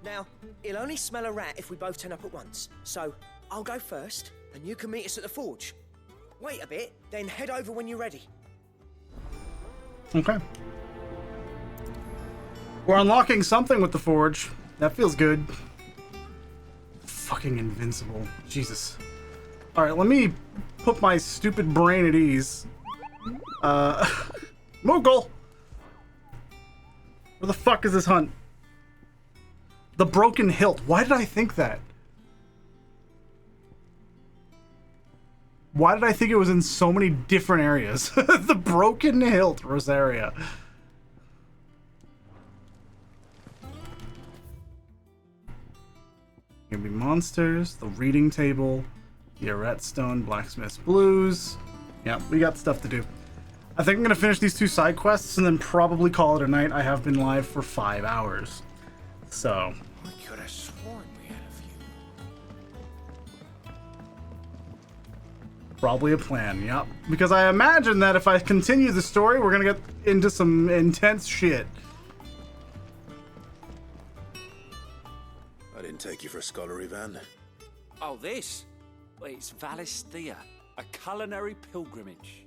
Now, he'll only smell a rat if we both turn up at once. So, I'll go first, and you can meet us at the forge. Wait a bit, then head over when you're ready. Okay. We're unlocking something with the forge. That feels good. Fucking invincible. Jesus. Alright, let me put my stupid brain at ease. Moogle! Where the fuck is this hunt? The broken hilt. Why did I think that? Why did I think it was in so many different areas? The broken hilt, Rosaria. Gonna be monsters, the reading table, the Arret Stone, Blacksmith's Blues. Yeah, we got stuff to do. I think I'm gonna finish these 2 side quests and then probably call it a night. I have been live for 5 hours. So. I could have sworn we had a few. Probably a plan, yep. Because I imagine that if I continue the story, we're gonna get into some intense shit. I didn't take you for a scholar, Ivan. Oh, this? Well, it's Valisthea, a culinary pilgrimage.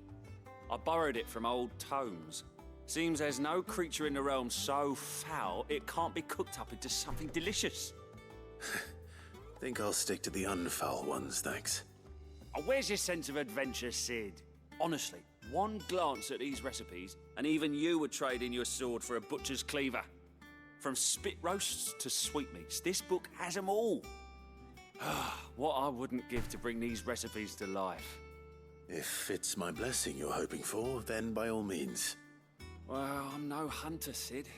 I borrowed it from old tomes. Seems there's no creature in the realm so foul it can't be cooked up into something delicious. Think I'll stick to the unfoul ones, thanks. Oh, where's your sense of adventure, Sid? Honestly, one glance at these recipes, and even you would trade in your sword for a butcher's cleaver. From spit roasts to sweetmeats, this book has them all. What I wouldn't give to bring these recipes to life. If it's my blessing you're hoping for, then by all means. Well, I'm no hunter, Sid.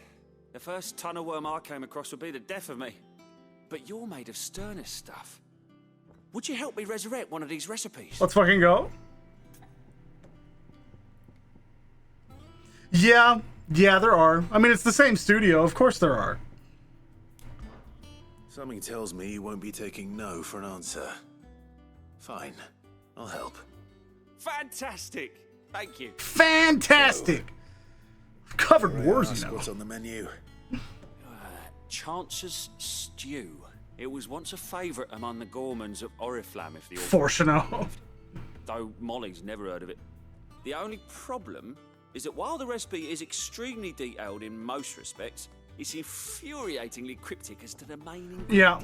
The first tunnel worm I came across would be the death of me. But you're made of sterner stuff. Would you help me resurrect one of these recipes? Let's fucking go. Yeah, there are. I mean, it's the same studio. Of course there are. Something tells me you won't be taking no for an answer. Fine. I'll help. Fantastic! Thank you. Fantastic! I've covered wars, you know. What's on the menu? Chance's Stew. It was once a favourite among the Gormans of Oriflamme, if the Fortunate. though Molly's never heard of it. The only problem is that while the recipe is extremely detailed in most respects, it's infuriatingly cryptic as to the main ingredient. Yeah.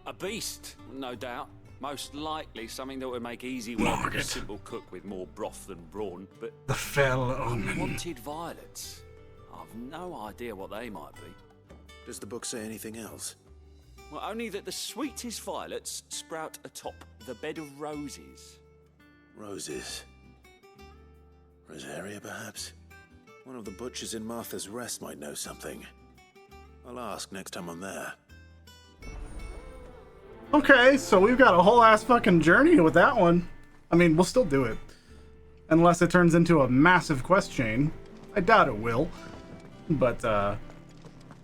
A beast, no doubt. Most likely something that would make easy work of a simple cook with more broth than brawn, but the fell omen. Unwanted violets. I've no idea what they might be. Does the book say anything else? Well, only that the sweetest violets sprout atop the bed of roses. Roses. Rosaria, perhaps? One of the butchers in Martha's Rest might know something. I'll ask next time I'm there. Okay, so we've got a whole ass fucking journey with that one. I mean, we'll still do it. Unless it turns into a massive quest chain. I doubt it will. But,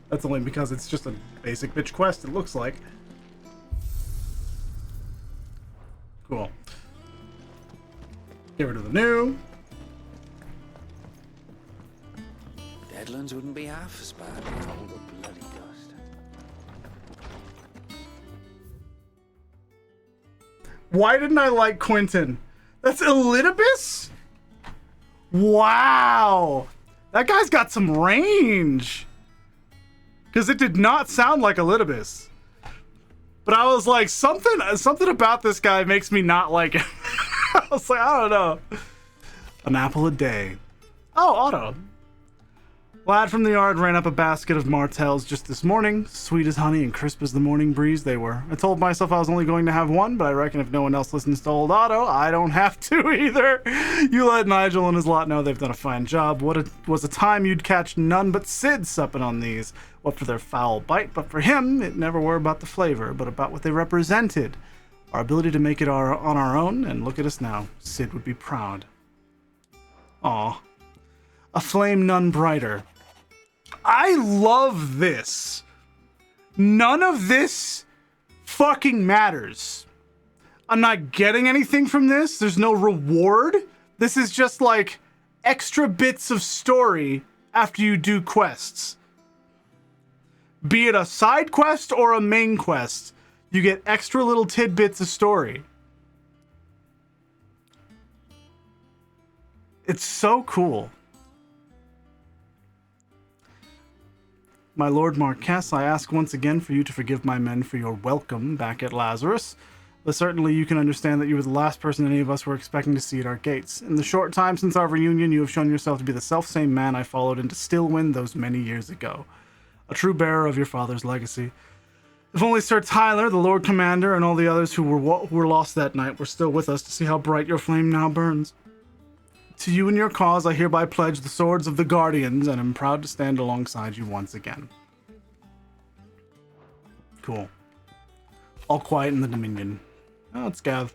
that's only because it's just a basic bitch quest, it looks like. Cool. Get rid of the new. Deadlands wouldn't be half as bad with all the bloody dust. Why didn't I like Quentin? That's Elidibus? Wow. That guy's got some range. Because it did not sound like Elidibus. But I was like, something about this guy makes me not like him. I was like, I don't know. An apple a day. Oh, Otto. Lad from the yard ran up a basket of martels just this morning. Sweet as honey and crisp as the morning breeze they were. I told myself I was only going to have one, but I reckon if no one else listens to old Otto, I don't have to either. You let Nigel and his lot know they've done a fine job. Was a time you'd catch none but Sid supping on these. What for their foul bite, but for him, it never were about the flavor, but about what they represented. Our ability to make it on our own, and look at us now. Sid would be proud. Aw. A flame none brighter. I love this. None of this fucking matters. I'm not getting anything from this. There's no reward. This is just like extra bits of story after you do quests. Be it a side quest or a main quest, you get extra little tidbits of story. It's so cool. My Lord Marquess, I ask once again for you to forgive my men for your welcome back at Lazarus. But certainly you can understand that you were the last person any of us were expecting to see at our gates. In the short time since our reunion, you have shown yourself to be the selfsame man I followed into Stillwind those many years ago. A true bearer of your father's legacy. If only Sir Tyler, the Lord Commander, and all the others who were lost that night were still with us to see how bright your flame now burns. To you and your cause, I hereby pledge the swords of the Guardians, and am proud to stand alongside you once again. Cool. All quiet in the Dominion. Oh, it's Gav.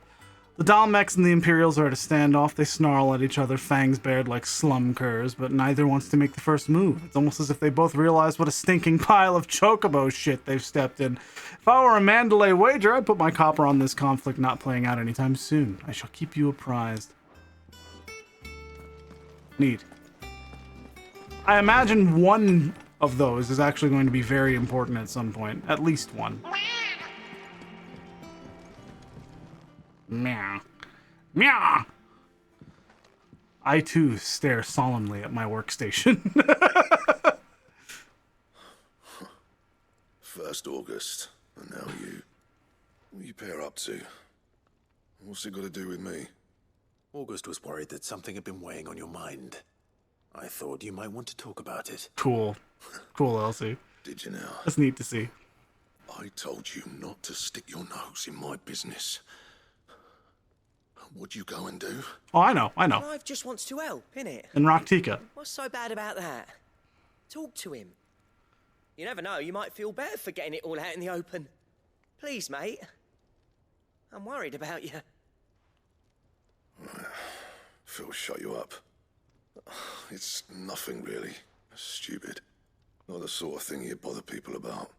The Dalmex and the Imperials are at a standoff. They snarl at each other, fangs bared like slum curs, but neither wants to make the first move. It's almost as if they both realize what a stinking pile of chocobo shit they've stepped in. If I were a Mandalay wager, I'd put my copper on this conflict not playing out anytime soon. I shall keep you apprised. Neat. I imagine one of those is actually going to be very important at some point. At least one. Meow. Meow! I too stare solemnly at my workstation. 1st August, and now you. What are you pair up to? What's it got to do with me? August was worried that something had been weighing on your mind. I thought you might want to talk about it. Cool. Cool, Elsie. Did you now? That's neat to see. I told you not to stick your nose in my business. What'd you go and do? Oh, I know. Clive just wants to help, innit? And Raktika. What's so bad about that? Talk to him. You never know, you might feel better for getting it all out in the open. Please, mate. I'm worried about you. Phil, shut you up. It's nothing really. Stupid. Not the sort of thing you bother people about.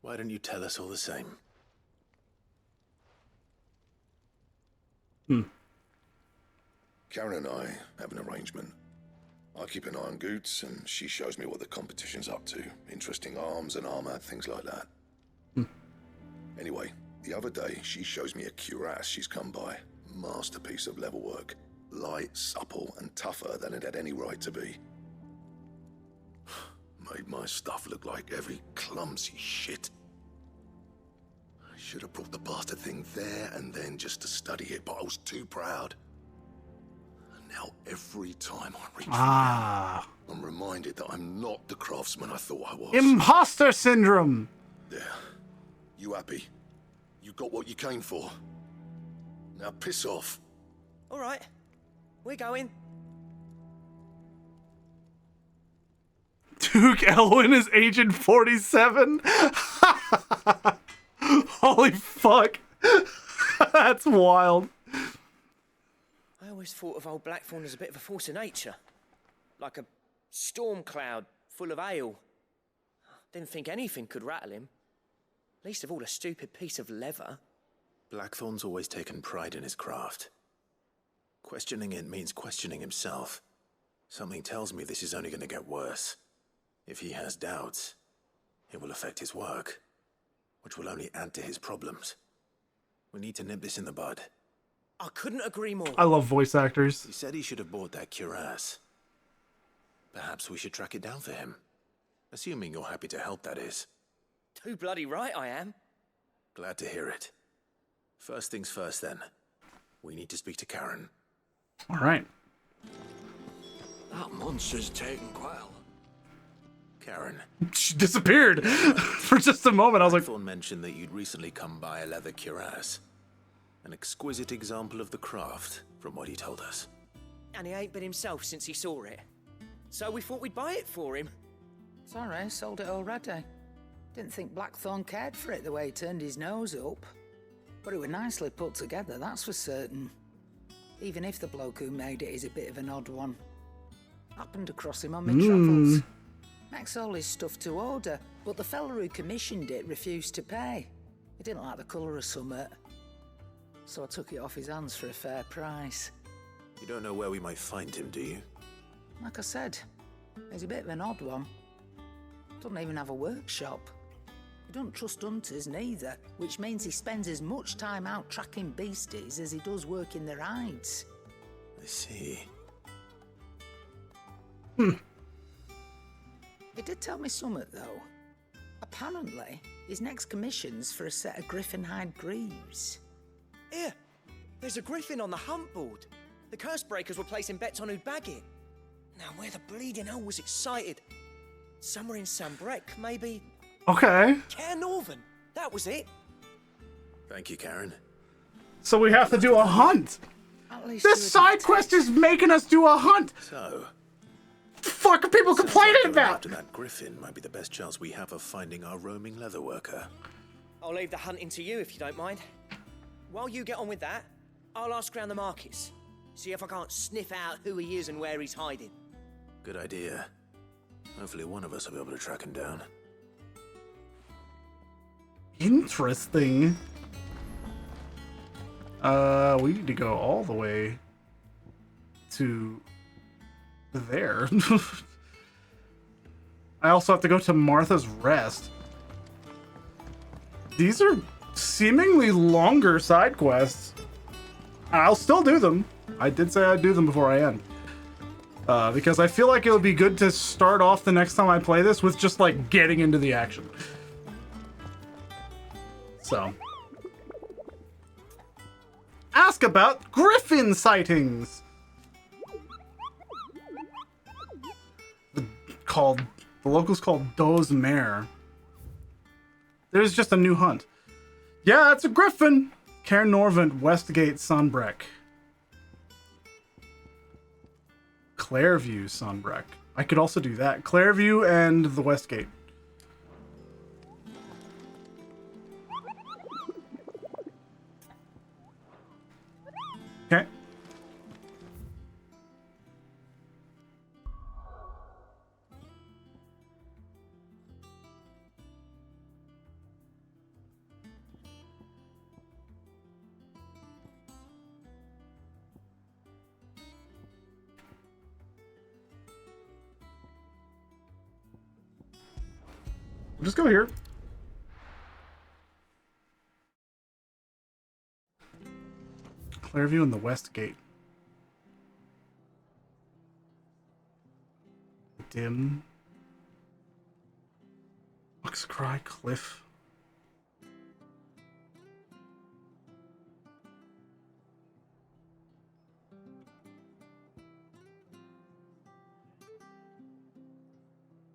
Why don't you tell us all the same? Karen and I have an arrangement. I keep an eye on Goots, and she shows me what the competition's up to. Interesting arms and armor, things like that. Anyway, the other day, she shows me a cuirass she's come by. Masterpiece of level work. Light, supple, and tougher than it had any right to be. Made my stuff look like every clumsy shit. I should have brought the bastard thing there and then just to study it, but I was too proud. Now, every time I reach for it, I'm reminded that I'm not the craftsman I thought I was. Imposter syndrome! There. You happy? You got what you came for. Now piss off. All right. We're going. Duke Elwyn is Agent 47? Holy fuck. That's wild. I always thought of old Blackthorn as a bit of a force of nature. Like a storm cloud full of ale. Didn't think anything could rattle him. Least of all a stupid piece of leather. Blackthorn's always taken pride in his craft. Questioning it means questioning himself. Something tells me this is only going to get worse. If he has doubts, it will affect his work, which will only add to his problems. We need to nip this in the bud. I couldn't agree more. I love voice actors. He said he should have bought that cuirass. Perhaps we should track it down for him. Assuming you're happy to help, that is. Too bloody right I am. Glad to hear it. First things first, then. We need to speak to Karen. All right. That monster's taken quell. Karen. She disappeared for just a moment. I was like... Thorne mentioned that you'd recently come by a leather cuirass. An exquisite example of the craft, from what he told us. And he ain't been himself since he saw it. So we thought we'd buy it for him. Sorry, sold it already. Didn't think Blackthorn cared for it the way he turned his nose up. But it was nicely put together, that's for certain. Even if the bloke who made it is a bit of an odd one. Happened across him on my travels. Makes all his stuff to order, but the fella who commissioned it refused to pay. He didn't like the colour of summit. So I took it off his hands for a fair price. You don't know where we might find him, do you? Like I said, he's a bit of an odd one. Doesn't even have a workshop. He doesn't trust hunters neither, which means he spends as much time out tracking beasties as he does working their hides. I see. He did tell me something, though. Apparently, his next commission's for a set of griffin hide greaves. Here, there's a griffin on the hunt board. The curse breakers were placing bets on who'd bag it. Now, where the bleeding hell was it sighted? Somewhere in Sambrec, maybe? Okay. Care Northern, that was it. Thank you, Karen. So we have to do a hunt. This side quest is making us do a hunt. So, the fuck are people complaining about? After that griffin might be the best chance we have of finding our roaming leatherworker. I'll leave the hunting to you if you don't mind. While you get on with that, I'll ask around the markets. See if I can't sniff out who he is and where he's hiding. Good idea. Hopefully one of us will be able to track him down. Interesting. We need to go all the way to there. I also have to go to Martha's Rest. These are seemingly longer side quests. I'll still do them. I did say I'd do them before I end. Because I feel like it would be good to start off the next time I play this with just like getting into the action. So. Ask about griffin sightings. The locals called Doe's Mare. There's just a new hunt. Yeah, it's a griffin. Cairnorvant, Westgate, Sunbreck. Clairview, Sunbreck. I could also do that. Clairview and the Westgate. Okay. We'll just go here. Clearview and the West Gate. Dim. Oxcry Cliff.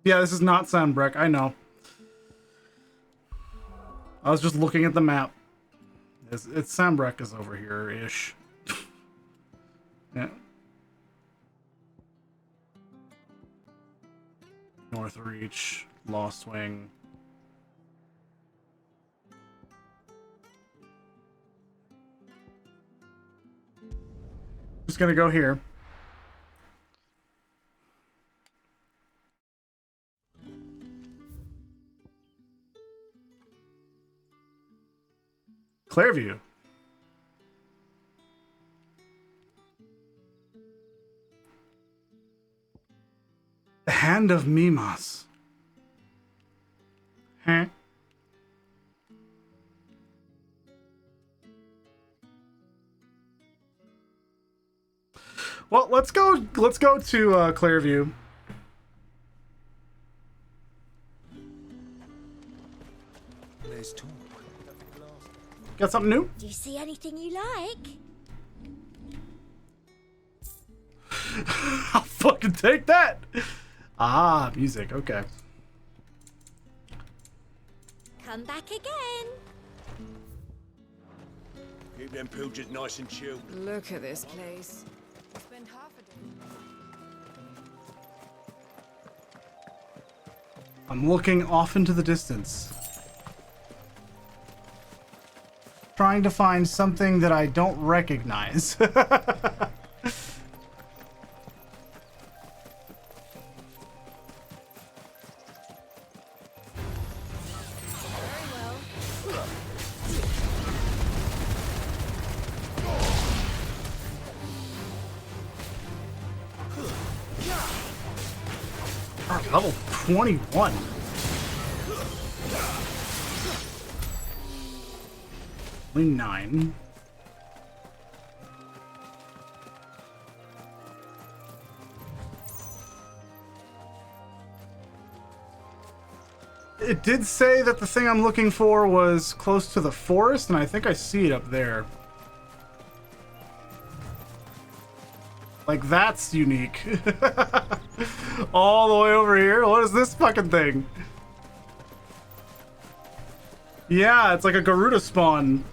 Yeah, this is not Sandbreck, I know. I was just looking at the map. It's Sandbreck is over here-ish. Yeah. North Reach, Lost Wing. Just gonna go here. Clearview. The Hand of Mimas. Huh? Well, let's go to Clearview. There's talk. Got something new? Do you see anything you like? I'll fucking take that. Ah, music. Okay. Come back again. Keep them pilgers nice and chilled. Look at this place. Spend half a day. I'm looking off into the distance. Trying to find something that I don't recognize. Level 21. Only 9. It did say that the thing I'm looking for was close to the forest, and I think I see it up there. Like, that's unique. All the way over here? What is this fucking thing? Yeah, it's like a Garuda spawn.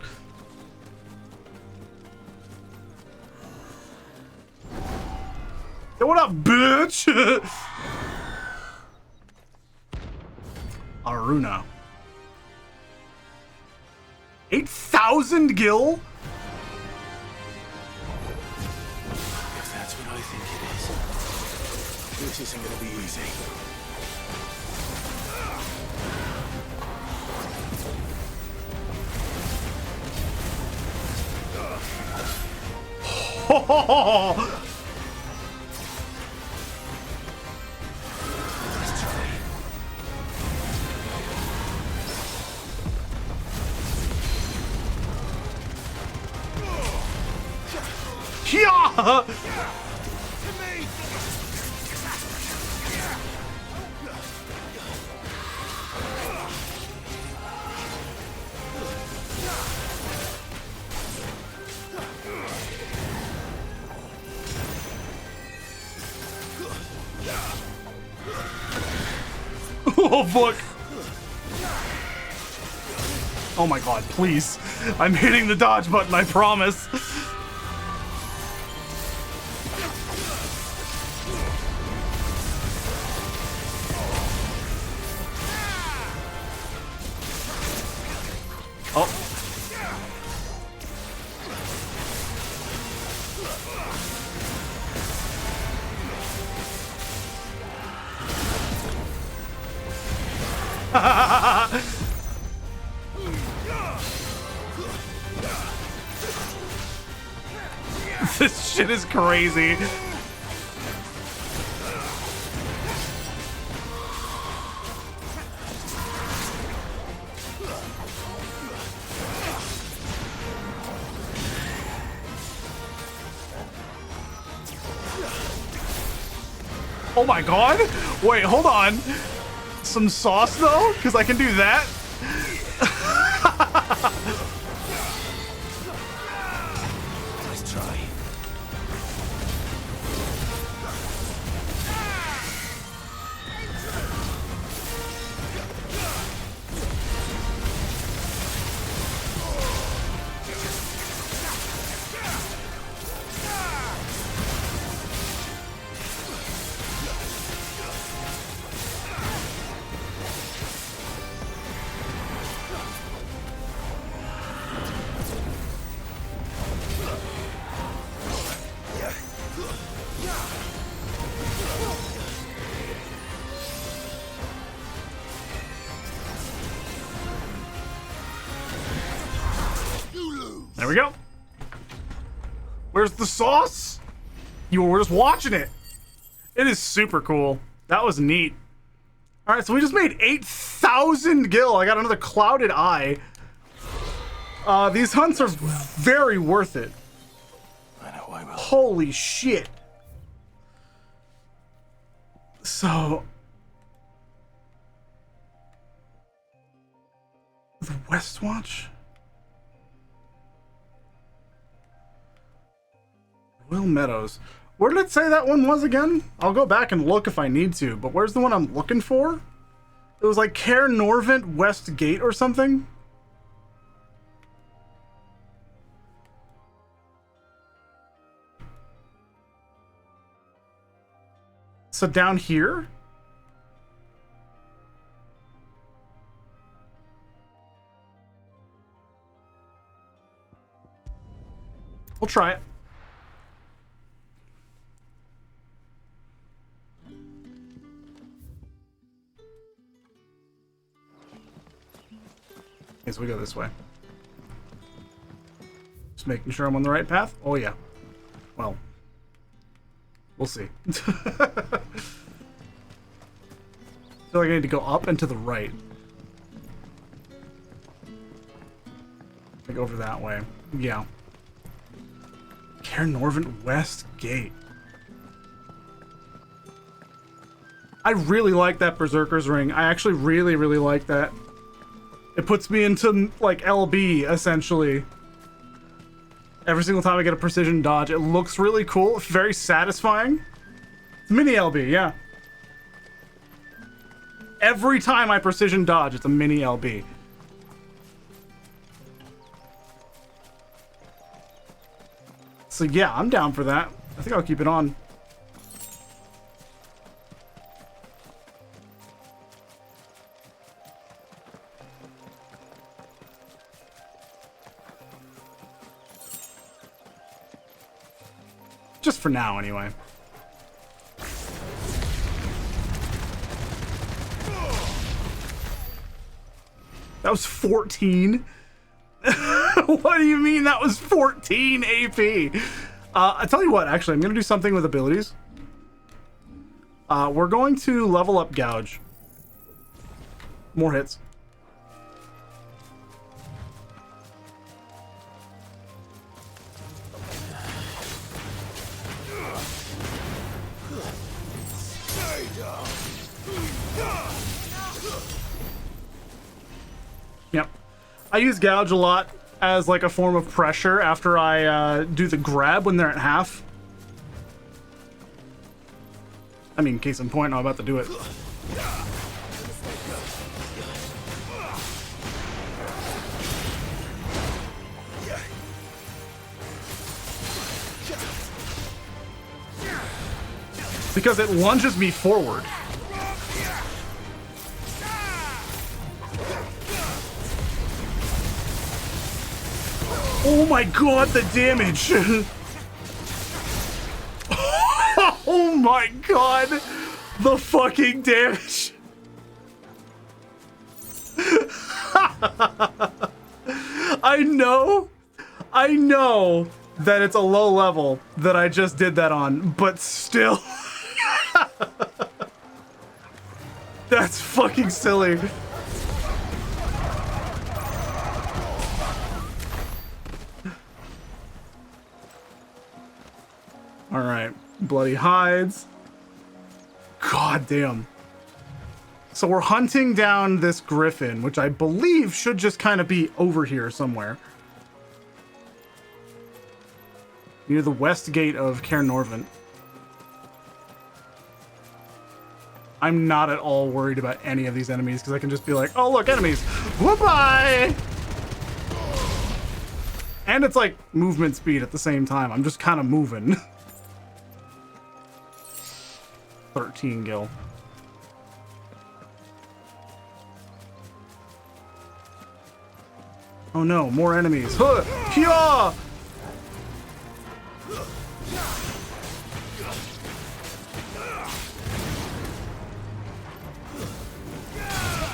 Hey, what up, bitch? Aruna. 8,000 gil? If that's what I think it is, this isn't gonna be easy. Yeah! Oh, fuck. Oh my god, please. I'm hitting the dodge button, I promise. Oh. This shit is crazy. Oh my god! Wait, hold on. Some sauce though? Because I can do that. Nice try. There we go. Where's the sauce? You were just watching it. It is super cool. That was neat. All right, so we just made 8,000 gil. I got another clouded eye. These hunts are very worth it. I know I will. Holy shit. So... the West Watch? Will Meadows. Where did it say that one was again? I'll go back and look if I need to, but where's the one I'm looking for? It was like Cair Norvent West Gate or something? So down here? We'll try it. Okay, so we go this way. Just making sure I'm on the right path. Oh yeah. Well, we'll see. I feel like I need to go up and to the right. Like over that way. Yeah. Cair Norvent West Gate. I really like that Berserker's Ring. I actually really, really like that. It puts me into, like, LB, essentially. Every single time I get a precision dodge. It looks really cool. Very satisfying. It's mini LB, yeah. Every time I precision dodge, it's a mini LB. So yeah, I'm down for that. I think I'll keep it on. Just for now, anyway. That was 14? What do you mean that was 14 AP? I'll tell you what, actually, I'm going to do something with abilities. We're going to level up Gouge. More hits. Yep. I use Gouge a lot as like a form of pressure after I do the grab when they're at half. I mean, case in point, I'm about to do it. Because it lunges me forward. Oh my god, the damage! Oh my god, the fucking damage! I know that it's a low level that I just did that on, but still. That's fucking silly. All right, bloody hides. God damn. So we're hunting down this griffin, which I believe should just kind of be over here somewhere. Near the west gate of Cair Norvent. I'm not at all worried about any of these enemies because I can just be like, oh look, enemies. Goodbye! And it's like movement speed at the same time. I'm just kind of moving. 13 gil. Oh no, more enemies. Huh! Kia!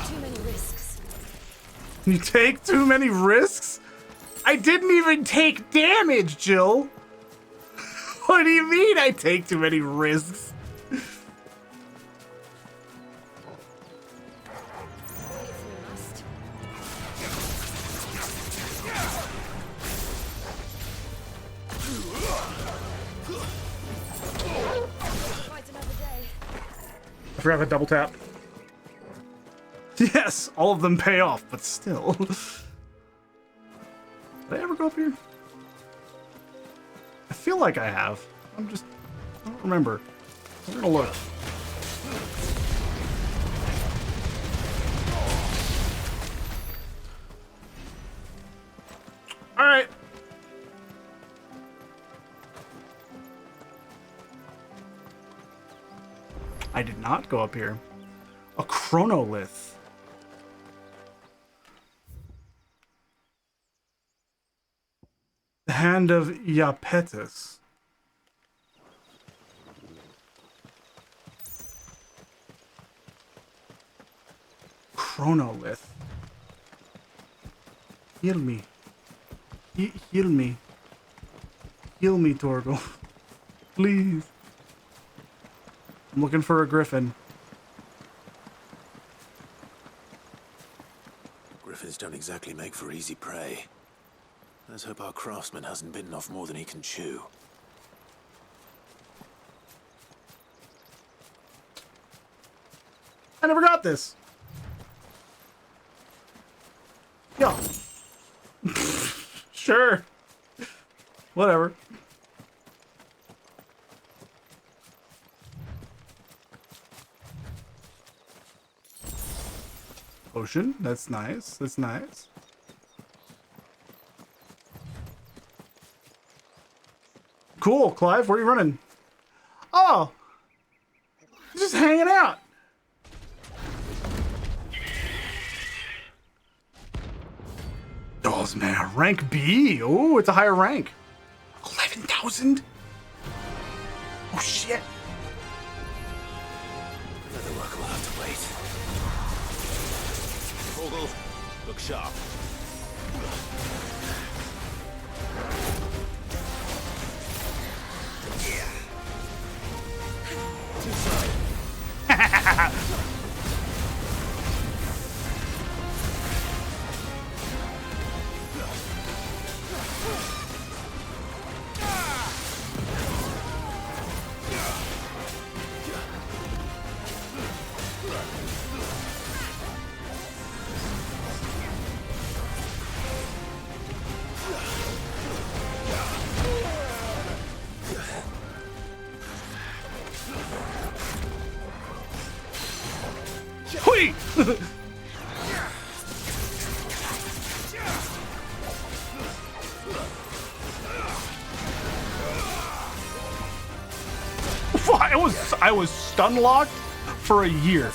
Too many risks. You take too many risks? I didn't even take damage, Jill. What do you mean I take too many risks? I forgot to double tap. Yes, all of them pay off, but still. Did I ever go up here? I feel like I have. I don't remember. We're gonna look. All right. I did not go up here. A chronolith. The hand of Iapetus. Chronolith. Heal me. Heal me. Heal me, Torgal. Please. I'm looking for a griffin. Griffins don't exactly make for easy prey. Let's hope our craftsman hasn't bitten off more than he can chew. I never got this. Yeah. Sure. Whatever. Ocean. That's nice. That's nice. Cool, Clive. Where are you running? Oh, just hanging out. Oh man, rank B. Oh, it's a higher rank. 11,000. Oh shit. Further work will have to wait. Torgal, look sharp. Hui! I was stun locked for a year.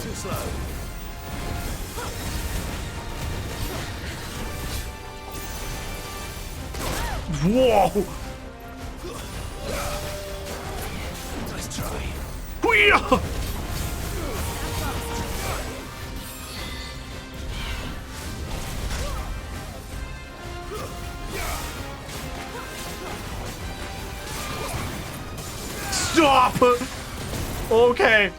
Too slow. Whoa! Nice try. Hoo-yah! Stop! Okay.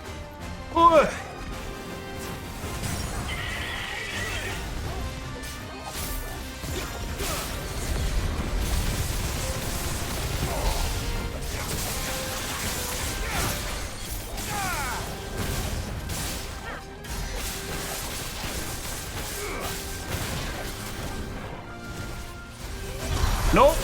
Nope.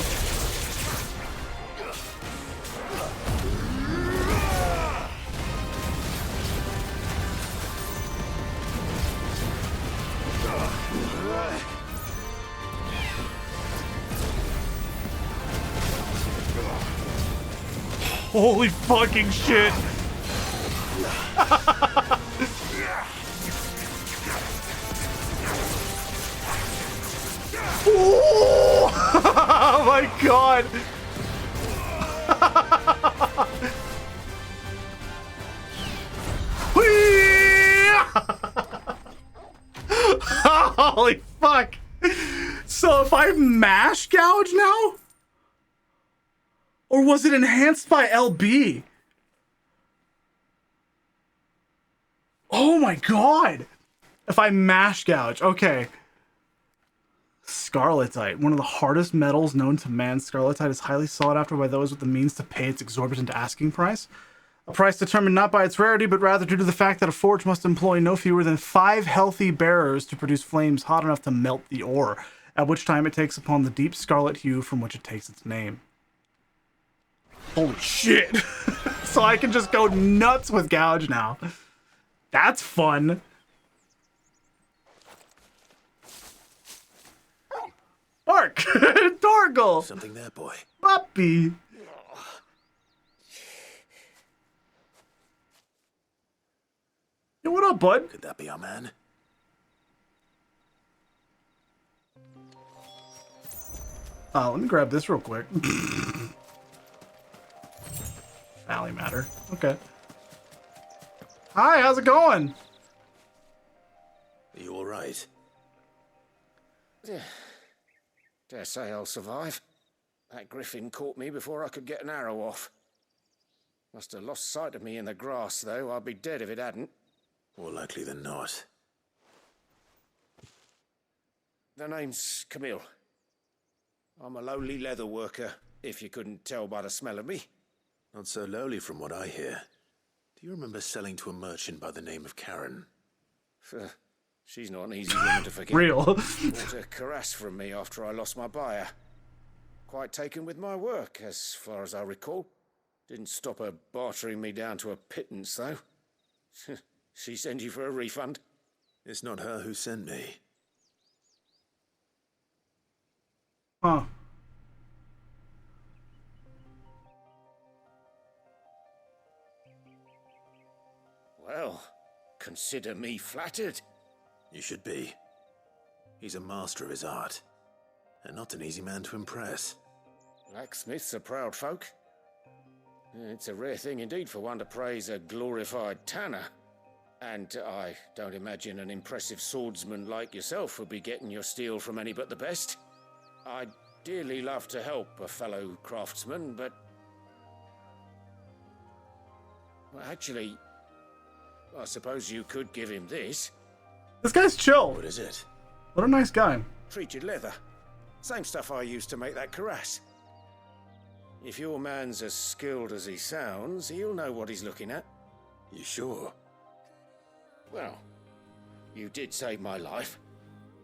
Holy fucking shit. Oh my god. Holy fuck. So if I mash gouge now? Or was it enhanced by LB? Oh my god. If I mash gouge, okay. Scarletite, one of the hardest metals known to man. Scarletite is highly sought after by those with the means to pay its exorbitant asking price. A price determined not by its rarity, but rather due to the fact that a forge must employ no fewer than 5 healthy bearers to produce flames hot enough to melt the ore, at which time it takes upon the deep scarlet hue from which it takes its name. Holy shit! So I can just go nuts with gouge now. That's fun. Bark! Torgal! Something there, boy. Puppy! Yo, what up, bud? Could that be our man? Let me grab this real quick. Valley matter. Okay. Hi, how's it going? Are you alright? Dare say I'll survive. That griffin caught me before I could get an arrow off. Must have lost sight of me in the grass, though. I'd be dead if it hadn't. More likely than not. The name's Camille. I'm a lowly leather worker, if you couldn't tell by the smell of me. Not so lowly from what I hear. Do you remember selling to a merchant by the name of Karen? She's not an easy woman to forget. Real. Bought a cuirass from me after I lost my buyer. Quite taken with my work, as far as I recall. Didn't stop her bartering me down to a pittance, though. She sent you for a refund? It's not her who sent me. Huh. Well, consider me flattered. You should be. He's a master of his art, and not an easy man to impress. Blacksmiths are proud folk. It's a rare thing indeed for one to praise a glorified tanner. And I don't imagine an impressive swordsman like yourself would be getting your steel from any but the best. I'd dearly love to help a fellow craftsman, but... Well, actually, I suppose you could give him this. This guy's chill. What is it? What a nice guy. Treated leather. Same stuff I used to make that cuirass. If your man's as skilled as he sounds, he'll know what he's looking at. You sure? Well, you did save my life.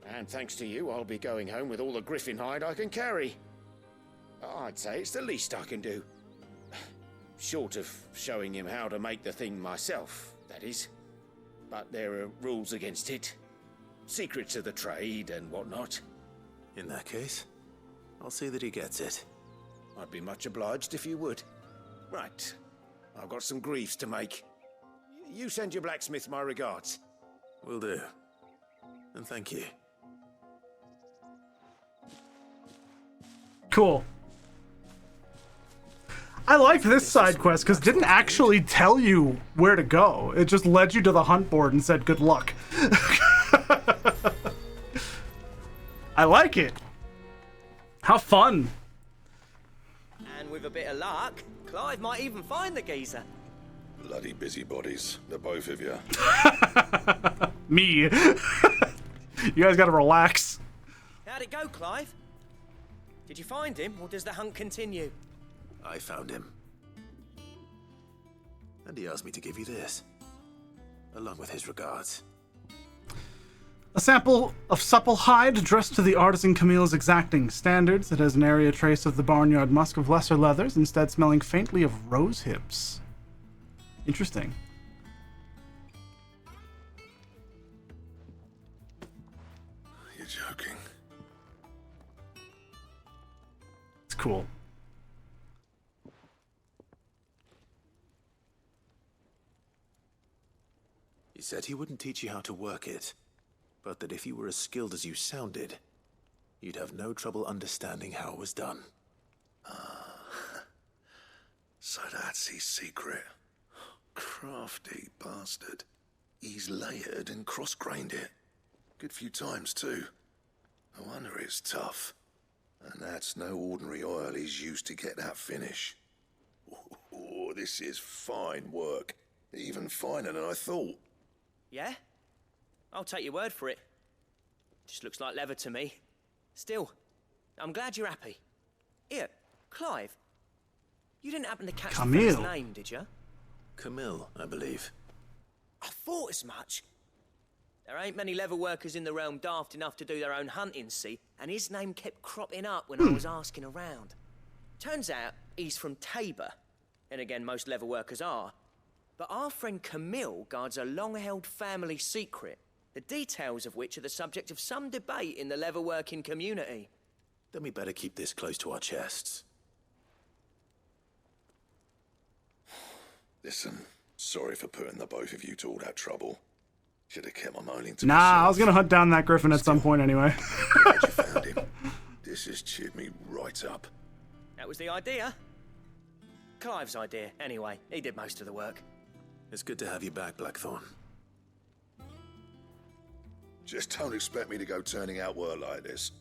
And thanks to you, I'll be going home with all the griffin hide I can carry. I'd say it's the least I can do. Short of showing him how to make the thing myself, that is. But there are rules against it. Secrets of the trade and whatnot. In that case, I'll see that he gets it. I'd be much obliged if you would. Right. I've got some griefs to make. You send your blacksmith my regards. Will do. And thank you. Cool. I liked this side quest because it didn't actually tell you where to go. It just led you to the hunt board and said good luck. I like it. How fun. And with a bit of luck, Clive might even find the geezer. Bloody busybodies, the both of you. Me. You guys gotta relax. How'd it go, Clive? Did you find him, or does the hunt continue? I found him. And he asked me to give you this, along with his regards. A sample of supple hide dressed to the artisan Camille's exacting standards. It has an area trace of the barnyard musk of lesser leathers, instead smelling faintly of rose hips. Interesting. You're joking. It's cool. He said he wouldn't teach you how to work it, but that if you were as skilled as you sounded, you'd have no trouble understanding how it was done. So that's his secret. Crafty bastard. He's layered and cross-grained it. Good few times, too. No wonder it's tough. And that's no ordinary oil he's used to get that finish. Oh, this is fine work. Even finer than I thought. Yeah? I'll take your word for it. Just looks like leather to me. Still, I'm glad you're happy. Here, Clive. You didn't happen to catch the first name, did you? Camille, I believe. I thought as much. There ain't many leather workers in the realm daft enough to do their own hunting, see? And his name kept cropping up when I was asking around. Turns out he's from Tabor. And again, most leather workers are. But our friend Camille guards a long-held family secret, the details of which are the subject of some debate in the leather-working community. Then we better keep this close to our chests. Listen, sorry for putting the both of you to all that trouble. Should have kept my moaning to Nah, myself. I was gonna hunt down that griffin at some point anyway. Glad you found him. This has cheered me right up. That was the idea. Clive's idea, anyway. He did most of the work. It's good to have you back, Blackthorn. Just don't expect me to go turning out work like this.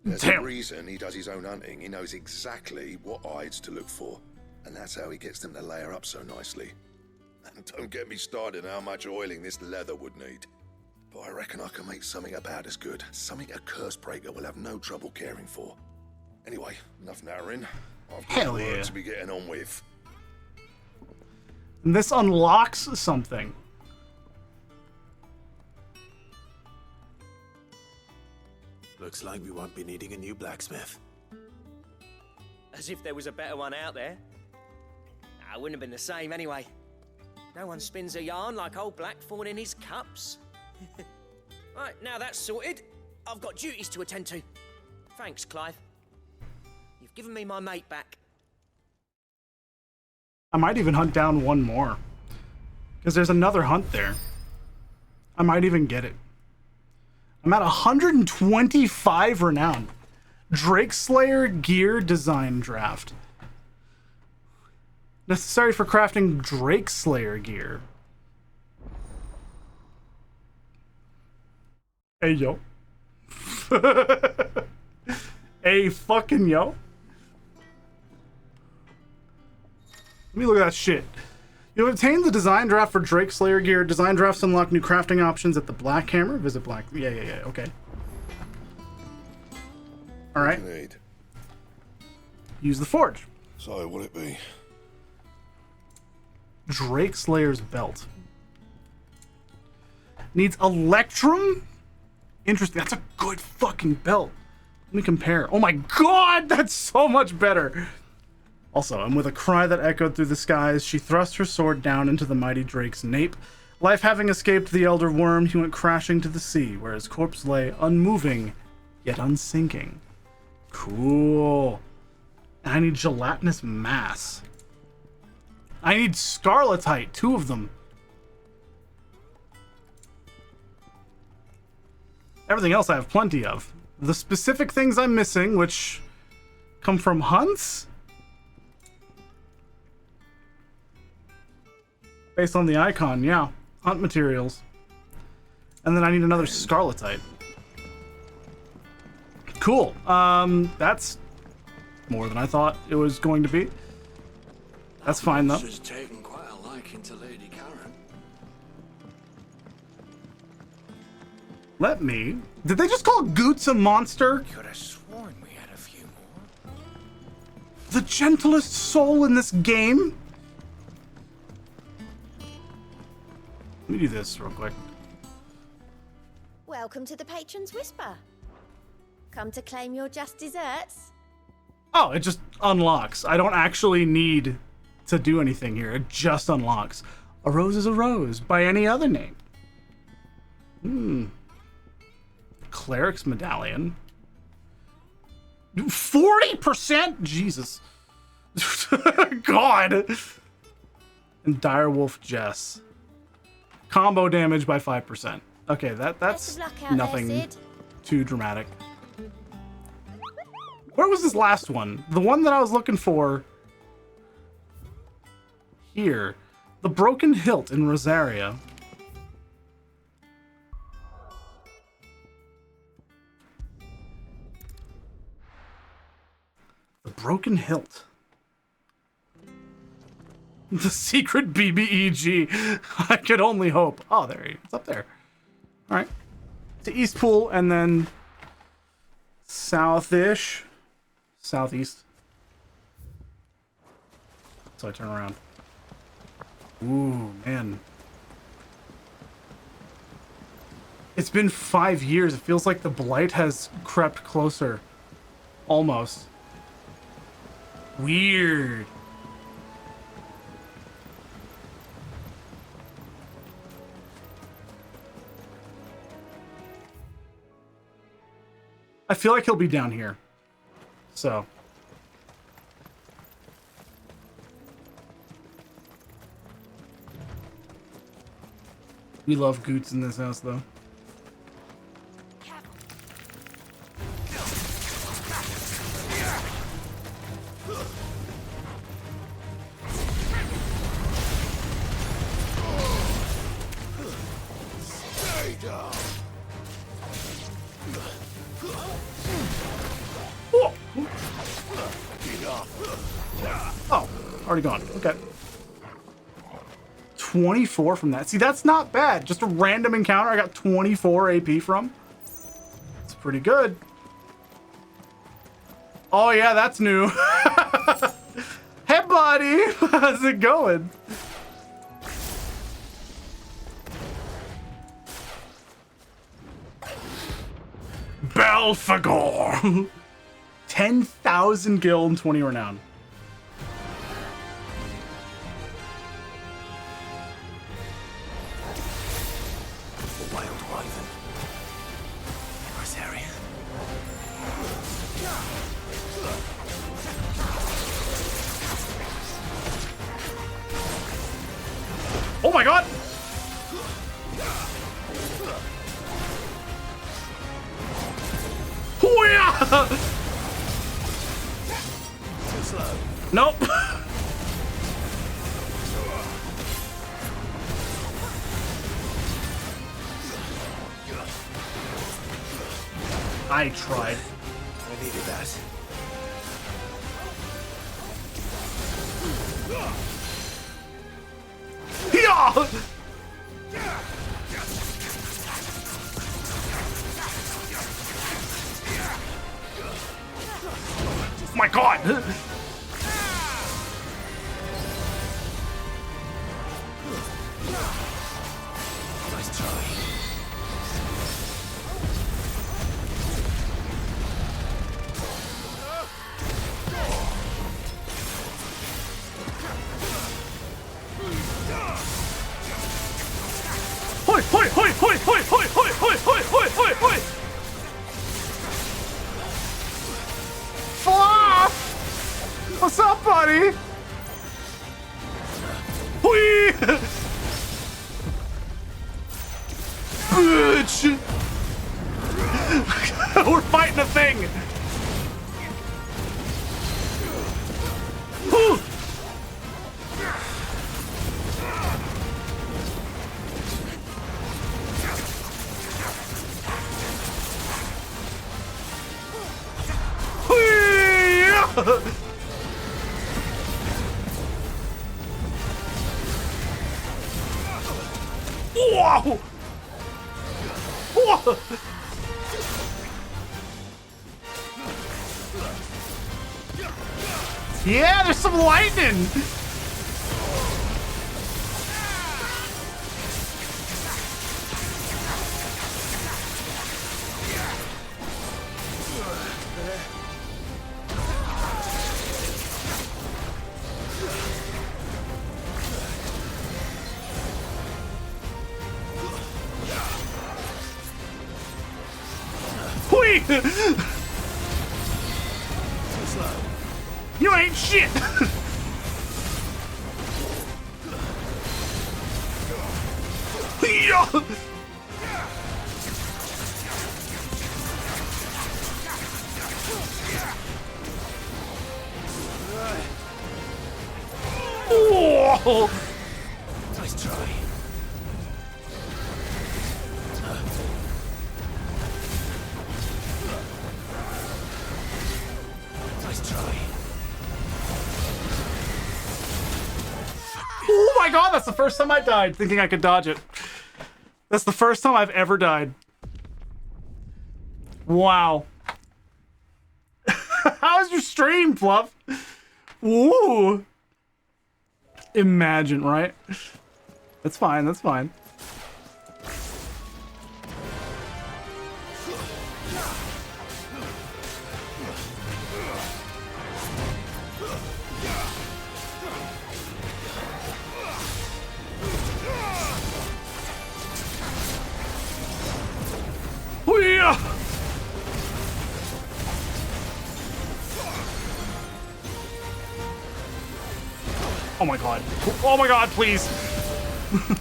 There's a reason he does his own hunting. He knows exactly what hides to look for. And that's how he gets them to layer up so nicely. And don't get me started on how much oiling this leather would need. But I reckon I can make something about as good. Something a Cursebreaker will have no trouble caring for. Anyway, enough narrowing. I've got work to be getting on with. And this unlocks something. Looks like we won't be needing a new blacksmith. As if there was a better one out there. It wouldn't have been the same anyway. No one spins a yarn like old Blackthorn in his cups. Right, now that's sorted, I've got duties to attend to. Thanks, Clive. You've given me my mate back. I might even hunt down one more. Because there's another hunt there. I might even get it. I'm at 125 renown. Drake Slayer gear design draft. Necessary for crafting Drake Slayer gear. Hey, yo. Hey, fucking yo. Let me look at that shit. You have obtained the design draft for Drake Slayer gear. Design drafts unlock new crafting options at the Black Hammer. Visit Black. Yeah, okay. Alright. Use the forge. So, what'll it be? Drake Slayer's belt. Needs Electrum? Interesting. That's a good fucking belt. Let me compare. Oh my god, that's so much better. Also, and with a cry that echoed through the skies, she thrust her sword down into the mighty Drake's nape. Life having escaped the elder worm, he went crashing to the sea, where his corpse lay unmoving, yet unsinking. Cool. And I need gelatinous mass. I need scarletite, 2 of them. Everything else I have plenty of. The specific things I'm missing, which come from hunts? Based on the icon, yeah. Hunt materials. And then I need another scarletite. Cool. That's more than I thought it was going to be. That's fine, though. She's taken quite a liking to Lady Karen. Let me... Did they just call Goots a monster? Could have sworn we had a few more. The gentlest soul in this game? Let me do this real quick. Welcome to the Patron's Whisper. Come to claim your just desserts? Oh, it just unlocks. I don't actually need to do anything here. It just unlocks. A rose is a rose by any other name. Cleric's medallion. 40%? Jesus. God. And Direwolf Jess. Combo damage by 5%. Okay, that's nothing there, Sid. too dramatic. Where was this last one? The one that I was looking for. Here. The Broken Hilt in Rosaria. The Broken Hilt. The secret BBEG. I could only hope. Oh, there he is. It's up there. All right. To East Pool and then south-ish. Southeast. So I turn around. Ooh, man. It's been 5 years. It feels like the blight has crept closer. Almost. Weird. I feel like he'll be down here. So. We love Goots in this house, though. Stay down. Oh, already gone. Okay. 24 from that. See, that's not bad. Just a random encounter I got 24 AP from. It's pretty good. Oh, yeah, that's new. Hey, buddy. How's it going? Belphegor. 10,000 gil and 20 renown. Wild Wyvern. Rosaria. Oh my god! Hoo-yah! Too slow. Nope. I tried. I needed that. Yeah! My god! Nice try. hoi, hoi, hoi, hoi, hoi, hoi, hoi, hoi, hoi, hoi, hoi. Fluff! What's up, buddy? Whee! Bitch! We're fighting a thing! Whew. Whoa! Whoa! Yeah, there's some lightning! Whee! You ain't shit! Whoa! Nice try. Nice try. Oh my god, that's the first time I died thinking I could dodge it. That's the first time I've ever died. Wow. How's your stream, Fluff? Ooh. Imagine, right? That's fine, that's fine. Hoo-yah! Oh my god. Oh my god, please. Nice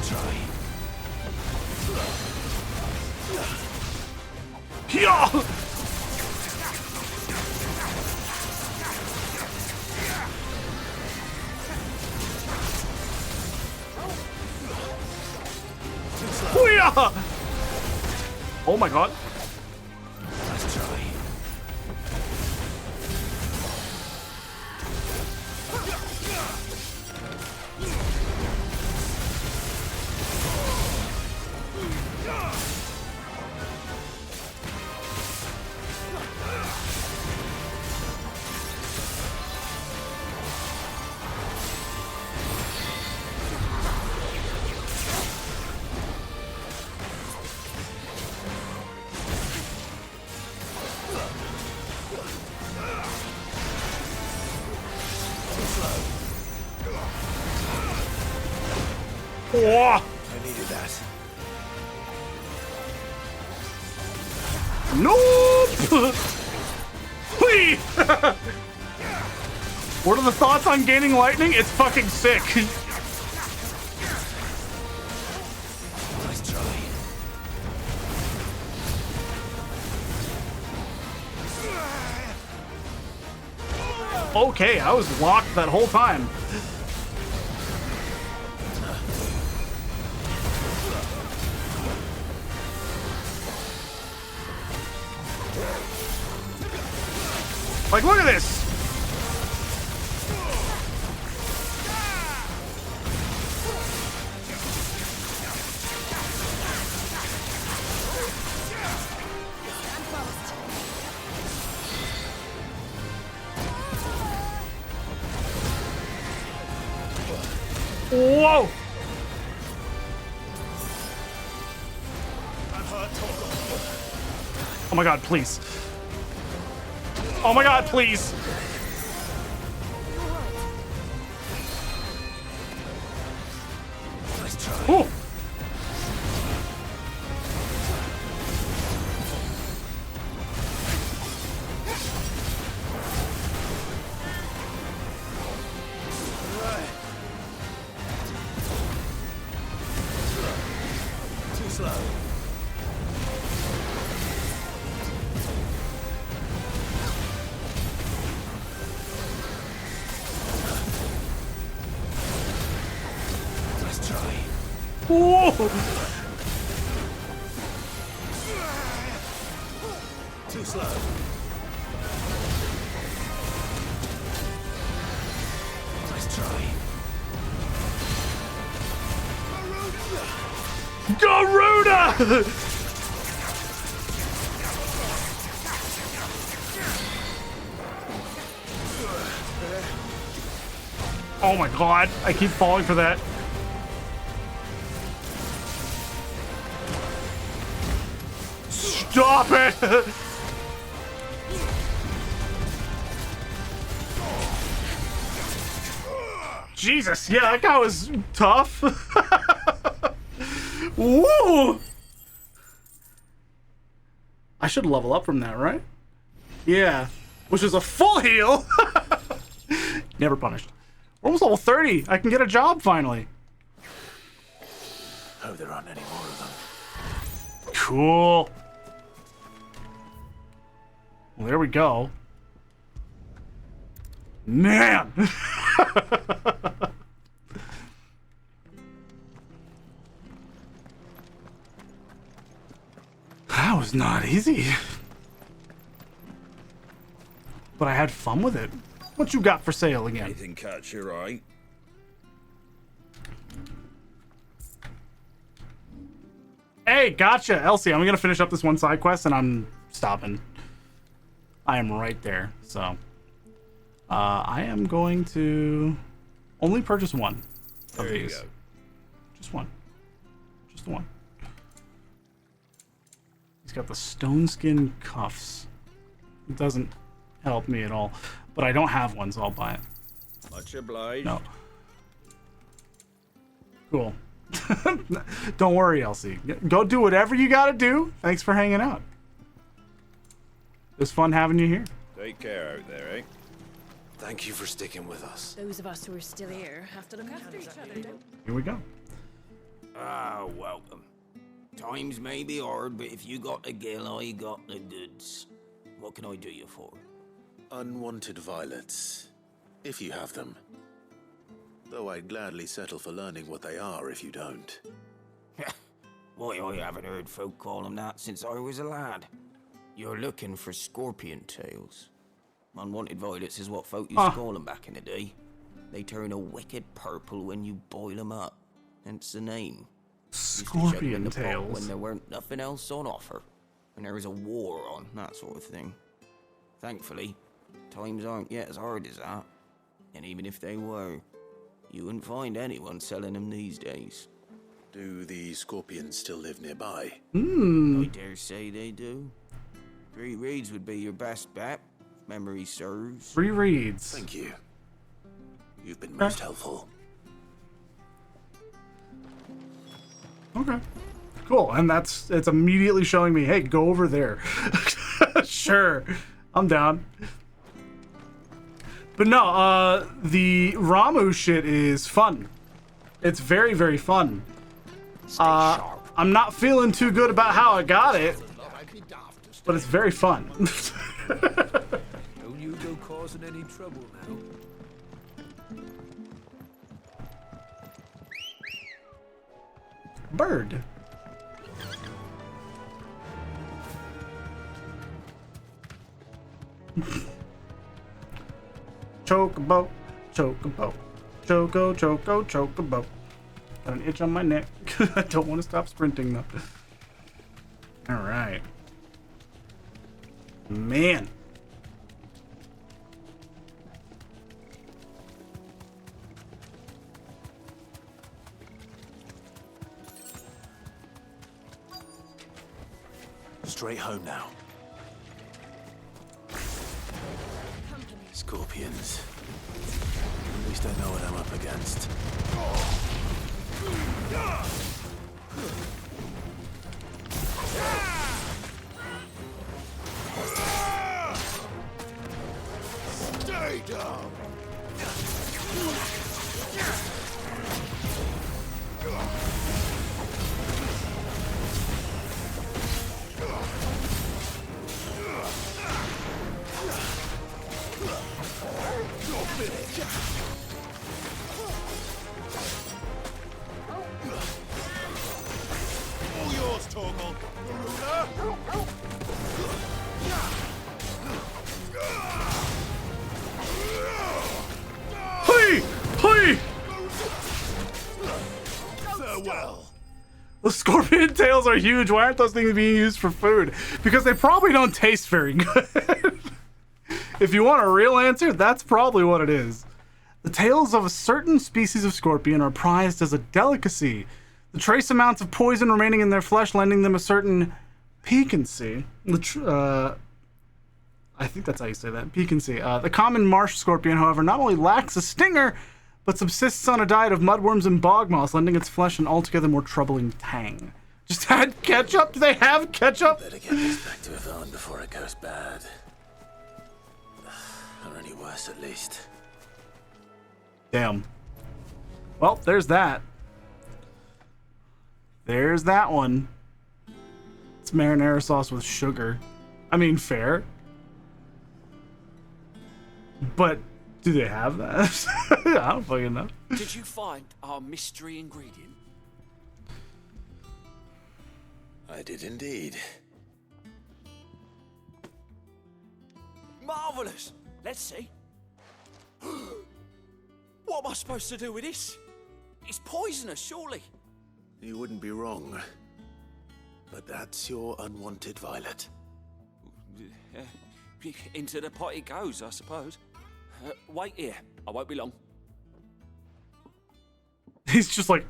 try. Yeah! Hoo-yah! Oh my god. Nice try. Whoa. I needed that. Nope! Whee! What are the thoughts on gaining lightning? It's fucking sick. Nice try. Okay, I was locked that whole time. Like, look at this! Whoa! Oh my god, please. Oh my god, please. Oh! Too slow. Let's try. Whoa! Too slow. Let's try. Garuda! Oh my god, I keep falling for that. Stop it! Jesus, yeah, that guy was tough. Woo! I should level up from that, right? Yeah. Which is a full heal. Never punished. We're almost level 30. I can get a job finally. Hope there aren't any more of them. Cool. Well, there we go. Man. That was not easy. But I had fun with it. What you got for sale again? Anything catch your eye? Hey, gotcha, Elsie. I'm gonna finish up this one side quest and I'm stopping. I am right there. So, I am going to only purchase one of There you these. go. Just one. Just the one. He's got the stone skin cuffs. It doesn't help me at all, but I don't have one, so I'll buy it. Much obliged. No. Cool. Don't worry, Elsie. Go do whatever you gotta do. Thanks for hanging out. It was fun having you here. Take care out there, eh? Thank you for sticking with us. Those of us who are still here have to look after each other, don't Here we go. Ah, welcome. Times may be hard, but if you got the gill, I got the goods. What can I do you for? Unwanted violets, if you have them. Though I'd gladly settle for learning what they are if you don't. Why, I haven't heard folk call them that since I was a lad. You're looking for scorpion tails. Unwanted violets is what folk used to call them back in the day. They turn a wicked purple when you boil them up. Hence the name. Scorpion tails. When there weren't nothing else on offer. When there was a war on, that sort of thing. Thankfully, times aren't yet as hard as that. And even if they were, you wouldn't find anyone selling them these days. Do the scorpions still live nearby? I dare say they do. 3 reeds would be your best bet, if memory serves. 3 reeds. Thank you. You've been most helpful. Okay. Cool. And it's immediately showing me, hey, go over there. Sure. I'm down. But no, the Ramu shit is fun. It's very, very fun. I'm not feeling too good about how I got it, but it's very fun. Don't you go causing any trouble now. Bird. Chocobo, chocobo, chocobo. Got an itch on my neck. I don't want to stop sprinting though. All right, man. Straight home now. Scorpions. At least I know what I'm up against. Stay down! All yours, Torgal. Hey! Hey! Farewell. The scorpion tails are huge. Why aren't those things being used for food? Because they probably don't taste very good. If you want a real answer, that's probably what it is. The tails of a certain species of scorpion are prized as a delicacy. The trace amounts of poison remaining in their flesh lending them a certain piquancy. I think that's how you say that. Piquancy. The common marsh scorpion, however, not only lacks a stinger, but subsists on a diet of mudworms and bog moss, lending its flesh an altogether more troubling tang. Just add ketchup? Do they have ketchup? Better get this back to Yvonne before it goes bad. Or any worse, at least. Damn. Well, there's that. There's that one. It's marinara sauce with sugar. I mean, fair. But do they have that? I don't fucking know. Did you find our mystery ingredient? I did indeed. Marvelous! Let's see. What am I supposed to do with this? It's poisonous, surely. You wouldn't be wrong. But that's your unwanted violet. Into the pot it goes, I suppose. Wait here. I won't be long. He's just like,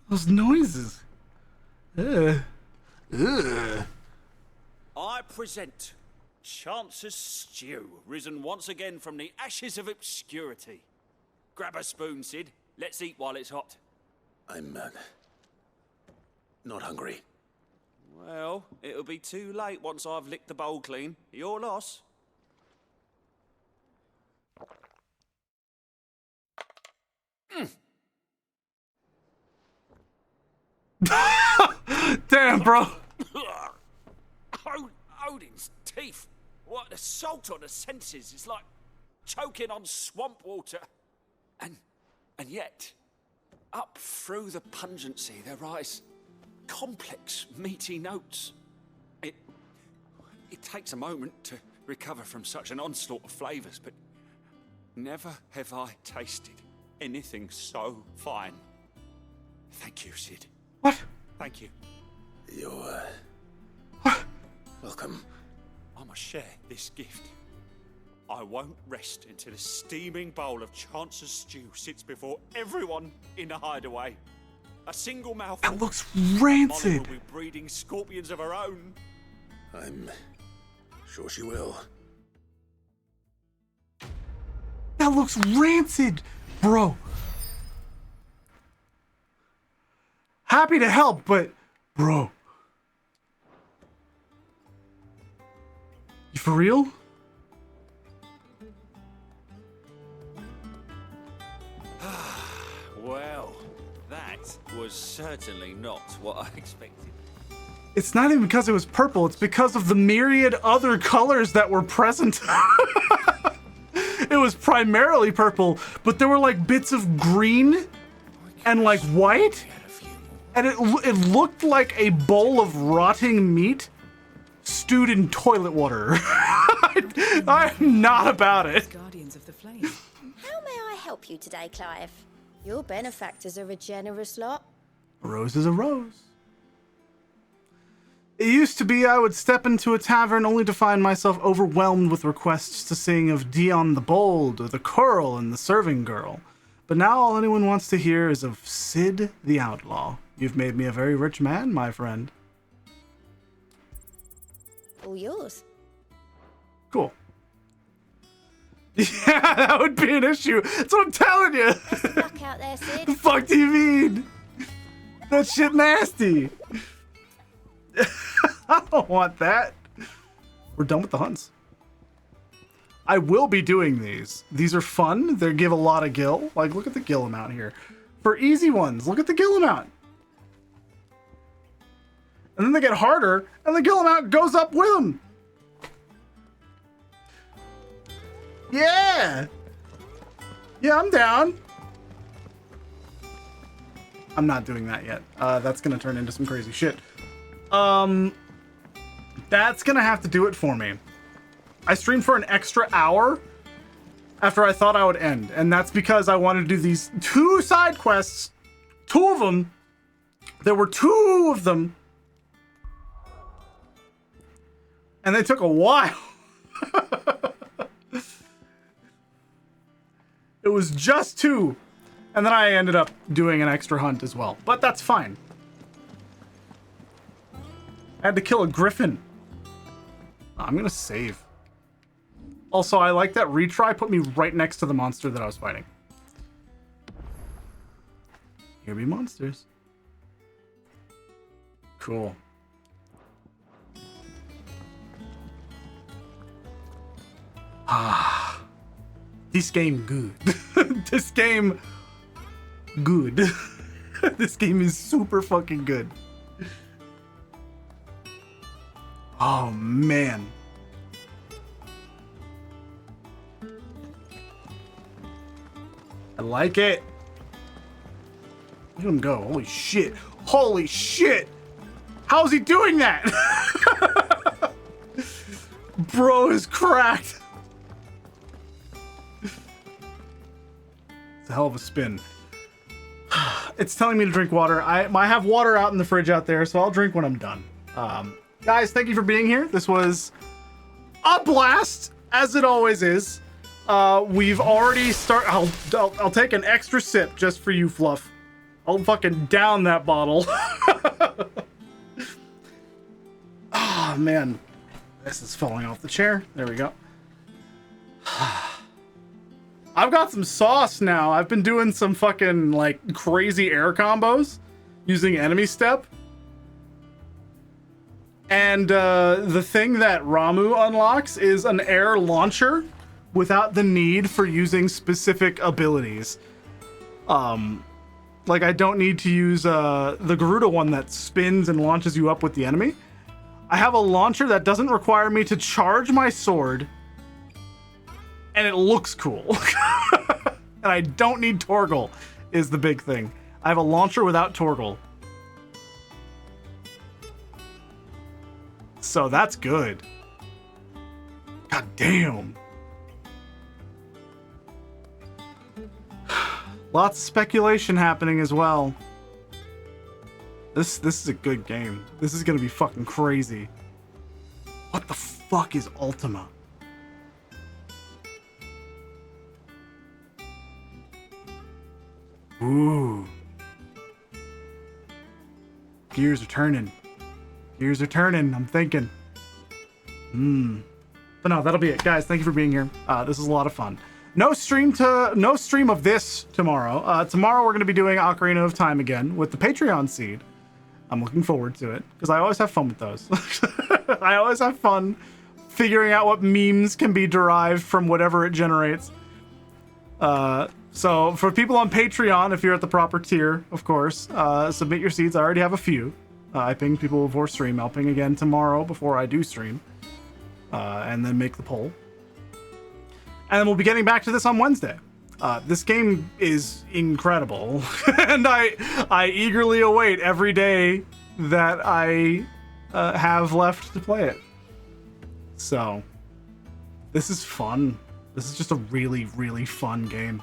Those noises. Ugh. I present Chance's Stew, risen once again from the ashes of obscurity. Grab a spoon, Sid. Let's eat while it's hot. I'm, not hungry. Well, it'll be too late once I've licked the bowl clean. Your loss. Damn, bro. Odin's teeth. What the salt on the senses is like choking on swamp water. And yet, up through the pungency there rise complex, meaty notes. It takes a moment to recover from such an onslaught of flavors, but never have I tasted anything so fine. Thank you, Sid. What? Thank you. You're, welcome. I must share this gift. I won't rest until a steaming bowl of Chance's Stew sits before everyone in the hideaway. A single mouthful. That looks rancid. Molly will be breeding scorpions of her own. I'm sure she will. That looks rancid, bro. Happy to help, but bro. You for real? Well, that was certainly not what I expected. It's not even because it was purple, it's because of the myriad other colors that were present. It was primarily purple, but there were like bits of green and like white. And it looked like a bowl of rotting meat stewed in toilet water. I'm not about it. Guardians of the Flame. How may I help you today, Clive? Your benefactors are a generous lot. A rose is a rose. It used to be I would step into a tavern only to find myself overwhelmed with requests to sing of Dion the Bold or the Curl and the Serving Girl. But now all anyone wants to hear is of Sid the Outlaw. You've made me a very rich man, my friend. All yours. Cool. Yeah, that would be an issue. That's what I'm telling you. Luck out there, Sid. The fuck do you mean? That shit nasty. I don't want that. We're done with the hunts. I will be doing these. These are fun. They give a lot of gil. Like, look at the gil amount here. For easy ones, look at the gil amount. And then they get harder, and the gil amount goes up with them. Yeah! Yeah, I'm down. I'm not doing that yet. That's gonna turn into some crazy shit. That's gonna have to do it for me. I streamed for an extra hour after I thought I would end, and that's because I wanted to do these 2 side quests. 2 of them. There were 2 of them. And they took a while. It was just 2. And then I ended up doing an extra hunt as well. But that's fine. I had to kill a griffin. I'm gonna save. Also, I like that retry put me right next to the monster that I was fighting. Here be monsters. Cool. Ah. This game good. This game good. This game is super fucking good. Oh man. I like it. Look at him go. Holy shit. Holy shit. How's he doing that? Bro is cracked. It's a hell of a spin. It's telling me to drink water. I have water out in the fridge out there, so I'll drink when I'm done. Guys, thank you for being here. This was a blast, as it always is. We've already started. I'll take an extra sip just for you, Fluff. I'll fucking down that bottle. Oh, man. This is falling off the chair. There we go. I've got some sauce now. I've been doing some fucking, like, crazy air combos using enemy step. And the thing that Ramu unlocks is an air launcher without the need for using specific abilities. Like, I don't need to use the Garuda one that spins and launches you up with the enemy. I have a launcher that doesn't require me to charge my sword, and it looks cool. And I don't need Torgal, is the big thing. I have a launcher without Torgal. So that's good. God damn. Lots of speculation happening as well. This is a good game. This is gonna be fucking crazy. What the fuck is Ultima? Ooh. Gears are turning. Gears are turning, I'm thinking. But no, that'll be it. Guys, thank you for being here. This is a lot of fun. No stream of this tomorrow. Tomorrow we're going to be doing Ocarina of Time again with the Patreon seed. I'm looking forward to it because I always have fun with those. I always have fun figuring out what memes can be derived from whatever it generates. So for people on Patreon, if you're at the proper tier, of course, submit your seeds. I already have a few. I pinged people before stream. I'll ping again tomorrow before I do stream. And then make the poll. And then we'll be getting back to this on Wednesday. This game is incredible. And I eagerly await every day that I have left to play it. So, this is fun. This is just a really, really fun game.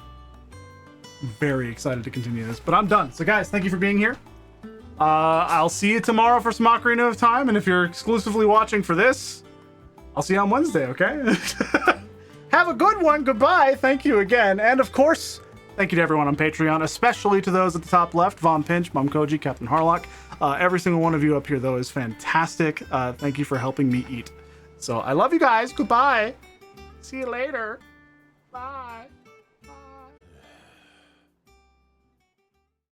Very excited to continue this, but I'm done. So guys, thank you for being here. I'll see you tomorrow for some Ocarina of Time, and if you're exclusively watching for this, I'll see you on Wednesday, okay? Have a good one. Goodbye. Thank you again. And of course, thank you to everyone on Patreon, especially to those at the top left, Von Pinch, Mom Koji, Captain Harlock. Every single one of you up here, though, is fantastic. Thank you for helping me eat. So I love you guys. Goodbye. See you later. Bye.